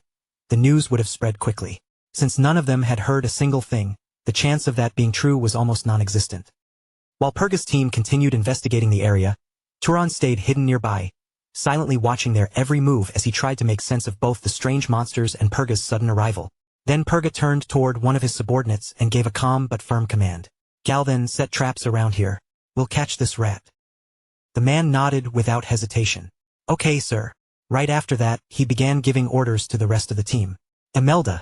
the news would have spread quickly. Since none of them had heard a single thing, the chance of that being true was almost non-existent. While Purga's team continued investigating the area, Turan stayed hidden nearby, silently watching their every move as he tried to make sense of both the strange monsters and Purga's sudden arrival. Then Purga turned toward one of his subordinates and gave a calm but firm command. "Galvan, set traps around here. We'll catch this rat." The man nodded without hesitation. "Okay, sir." Right after that, he began giving orders to the rest of the team. "Imelda,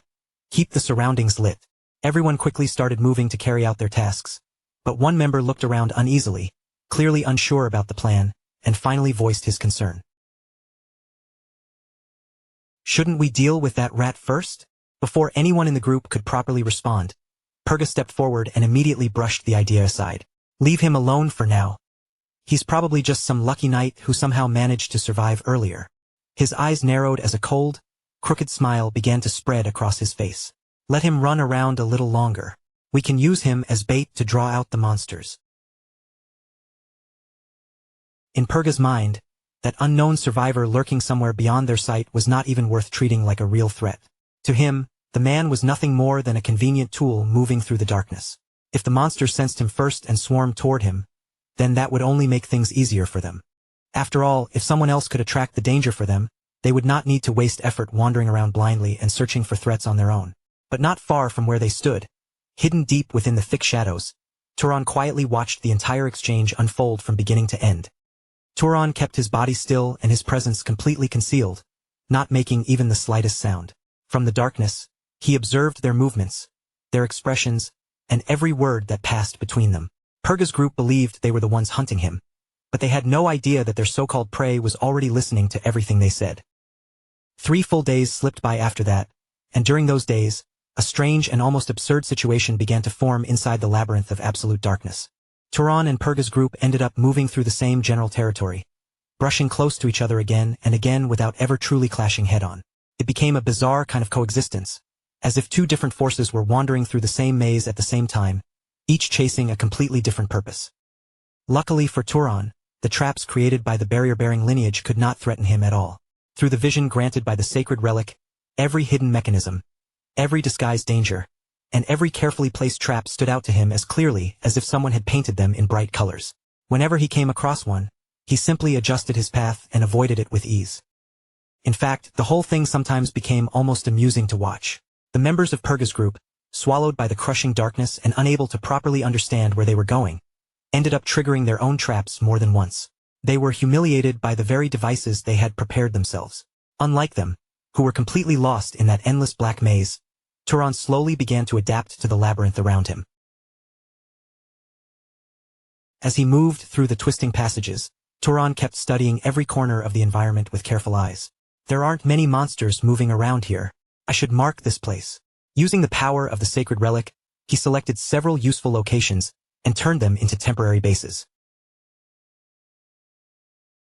keep the surroundings lit." Everyone quickly started moving to carry out their tasks, but one member looked around uneasily, clearly unsure about the plan, and finally voiced his concern. "Shouldn't we deal with that rat first?" Before anyone in the group could properly respond, Purga stepped forward and immediately brushed the idea aside. "Leave him alone for now. He's probably just some lucky knight who somehow managed to survive earlier." His eyes narrowed as a cold, crooked smile began to spread across his face. "Let him run around a little longer. We can use him as bait to draw out the monsters." In Purga's mind, that unknown survivor lurking somewhere beyond their sight was not even worth treating like a real threat. To him, the man was nothing more than a convenient tool moving through the darkness. If the monsters sensed him first and swarmed toward him, then that would only make things easier for them. After all, if someone else could attract the danger for them, they would not need to waste effort wandering around blindly and searching for threats on their own. But not far from where they stood, hidden deep within the thick shadows, Turan quietly watched the entire exchange unfold from beginning to end. Turan kept his body still and his presence completely concealed, not making even the slightest sound. From the darkness, he observed their movements, their expressions, and every word that passed between them. Purga's group believed they were the ones hunting him, but they had no idea that their so-called prey was already listening to everything they said. 3 full days slipped by after that, and during those days, a strange and almost absurd situation began to form inside the labyrinth of absolute darkness. Turan and Purga's group ended up moving through the same general territory, brushing close to each other again and again without ever truly clashing head-on. It became a bizarre kind of coexistence, as if 2 different forces were wandering through the same maze at the same time, each chasing a completely different purpose. Luckily for Turan, the traps created by the barrier-bearing lineage could not threaten him at all. Through the vision granted by the sacred relic, every hidden mechanism, every disguised danger, and every carefully placed trap stood out to him as clearly as if someone had painted them in bright colors. Whenever he came across one, he simply adjusted his path and avoided it with ease. In fact, the whole thing sometimes became almost amusing to watch. The members of Purga's group, swallowed by the crushing darkness and unable to properly understand where they were going, ended up triggering their own traps more than once. They were humiliated by the very devices they had prepared themselves. Unlike them, who were completely lost in that endless black maze, Turan slowly began to adapt to the labyrinth around him. As he moved through the twisting passages, Turan kept studying every corner of the environment with careful eyes. "There aren't many monsters moving around here. I should mark this place." Using the power of the sacred relic, he selected several useful locations and turned them into temporary bases.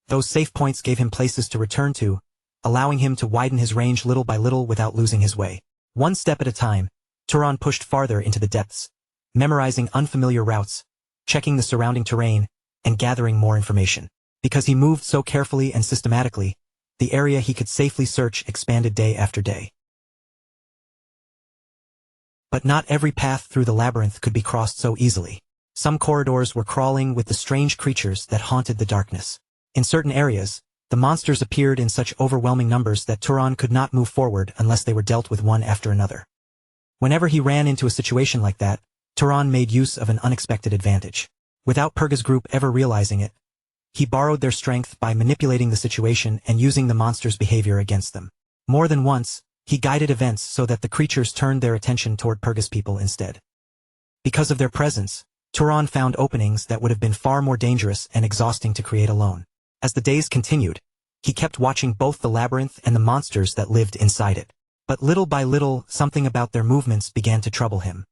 Those safe points gave him places to return to, allowing him to widen his range little by little without losing his way. One step at a time, Turan pushed farther into the depths, memorizing unfamiliar routes, checking the surrounding terrain, and gathering more information. Because he moved so carefully and systematically, the area he could safely search expanded day after day. But not every path through the labyrinth could be crossed so easily. Some corridors were crawling with the strange creatures that haunted the darkness. In certain areas, the monsters appeared in such overwhelming numbers that Turan could not move forward unless they were dealt with one after another. Whenever he ran into a situation like that, Turan made use of an unexpected advantage. Without Purga's group ever realizing it, he borrowed their strength by manipulating the situation and using the monsters' behavior against them. More than once, he guided events so that the creatures turned their attention toward Purga's people instead. Because of their presence, Turan found openings that would have been far more dangerous and exhausting to create alone. As the days continued, he kept watching both the labyrinth and the monsters that lived inside it. But little by little, something about their movements began to trouble him.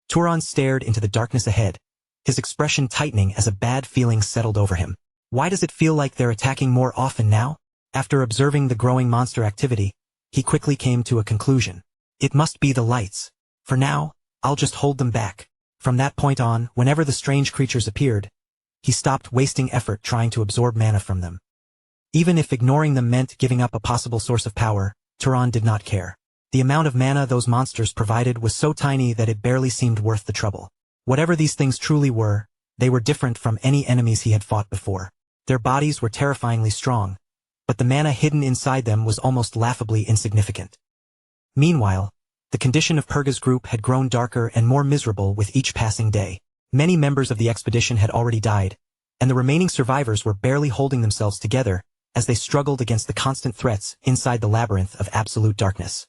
Turan stared into the darkness ahead, his expression tightening as a bad feeling settled over him. Why does it feel like they're attacking more often now? After observing the growing monster activity, he quickly came to a conclusion. It must be the lights. For now, I'll just hold them back. From that point on, whenever the strange creatures appeared, he stopped wasting effort trying to absorb mana from them. Even if ignoring them meant giving up a possible source of power, Turan did not care. The amount of mana those monsters provided was so tiny that it barely seemed worth the trouble. Whatever these things truly were, they were different from any enemies he had fought before. Their bodies were terrifyingly strong, but the mana hidden inside them was almost laughably insignificant. Meanwhile, the condition of Purga's group had grown darker and more miserable with each passing day. Many members of the expedition had already died, and the remaining survivors were barely holding themselves together as they struggled against the constant threats inside the labyrinth of absolute darkness.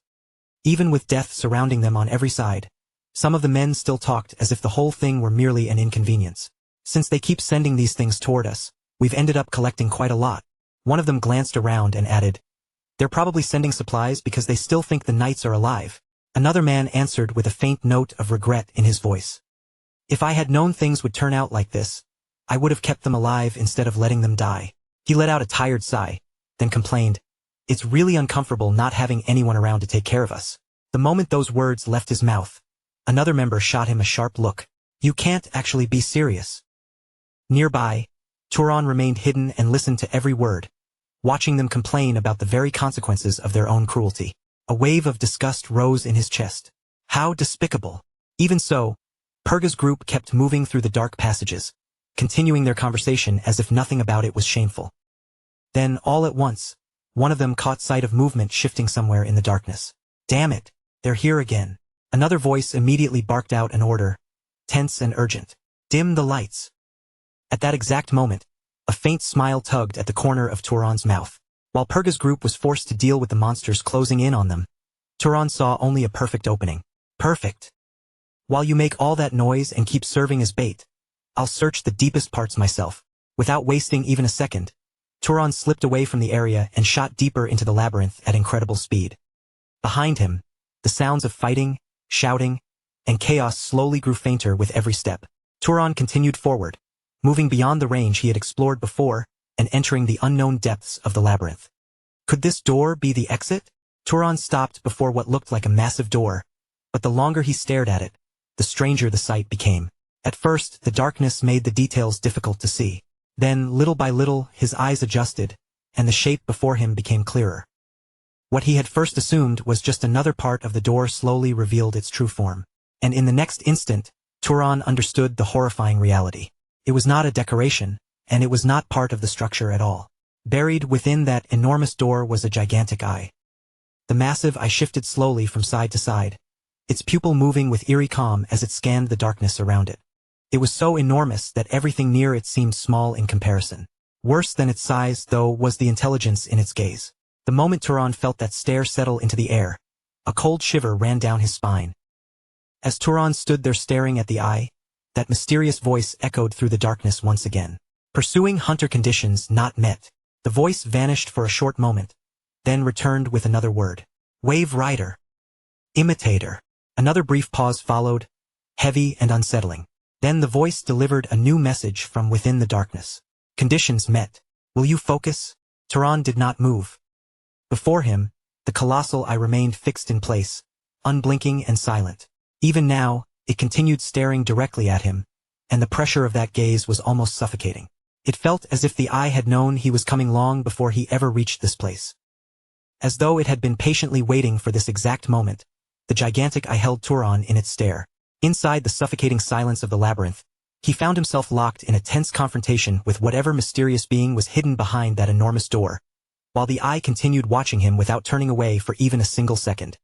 Even with death surrounding them on every side, some of the men still talked as if the whole thing were merely an inconvenience. Since they keep sending these things toward us, we've ended up collecting quite a lot. One of them glanced around and added, "They're probably sending supplies because they still think the knights are alive." Another man answered with a faint note of regret in his voice. "If I had known things would turn out like this, I would have kept them alive instead of letting them die." He let out a tired sigh, then complained, "It's really uncomfortable not having anyone around to take care of us." The moment those words left his mouth, another member shot him a sharp look. "You can't actually be serious." Nearby, Turan remained hidden and listened to every word, watching them complain about the very consequences of their own cruelty. A wave of disgust rose in his chest. How despicable! Even so, Purga's group kept moving through the dark passages, continuing their conversation as if nothing about it was shameful. Then, all at once, one of them caught sight of movement shifting somewhere in the darkness. "Damn it, they're here again." Another voice immediately barked out an order, tense and urgent. "Dim the lights." At that exact moment, a faint smile tugged at the corner of Turan's mouth. While Purga's group was forced to deal with the monsters closing in on them, Turan saw only a perfect opening. Perfect. "While you make all that noise and keep serving as bait, I'll search the deepest parts myself." Without wasting even a second, Turan slipped away from the area and shot deeper into the labyrinth at incredible speed. Behind him, the sounds of fighting, shouting, and chaos slowly grew fainter with every step. Turan continued forward, moving beyond the range he had explored before and entering the unknown depths of the labyrinth. Could this door be the exit? Turan stopped before what looked like a massive door, but the longer he stared at it, the stranger the sight became. At first, the darkness made the details difficult to see. Then, little by little, his eyes adjusted, and the shape before him became clearer. What he had first assumed was just another part of the door slowly revealed its true form. And in the next instant, Turan understood the horrifying reality. It was not a decoration, and it was not part of the structure at all. Buried within that enormous door was a gigantic eye. The massive eye shifted slowly from side to side, its pupil moving with eerie calm as it scanned the darkness around it. It was so enormous that everything near it seemed small in comparison. Worse than its size, though, was the intelligence in its gaze. The moment Turan felt that stare settle into the air, a cold shiver ran down his spine. As Turan stood there staring at the eye, that mysterious voice echoed through the darkness once again. "Pursuing hunter conditions not met." The voice vanished for a short moment, then returned with another word. "Wave rider. Imitator." Another brief pause followed, heavy and unsettling. Then the voice delivered a new message from within the darkness. "Conditions met. Will you focus?" Turan did not move. Before him, the colossal eye remained fixed in place, unblinking and silent. Even now, it continued staring directly at him, and the pressure of that gaze was almost suffocating. It felt as if the eye had known he was coming long before he ever reached this place. As though it had been patiently waiting for this exact moment, the gigantic eye held Turan in its stare. Inside the suffocating silence of the labyrinth, he found himself locked in a tense confrontation with whatever mysterious being was hidden behind that enormous door, while the eye continued watching him without turning away for even a single second.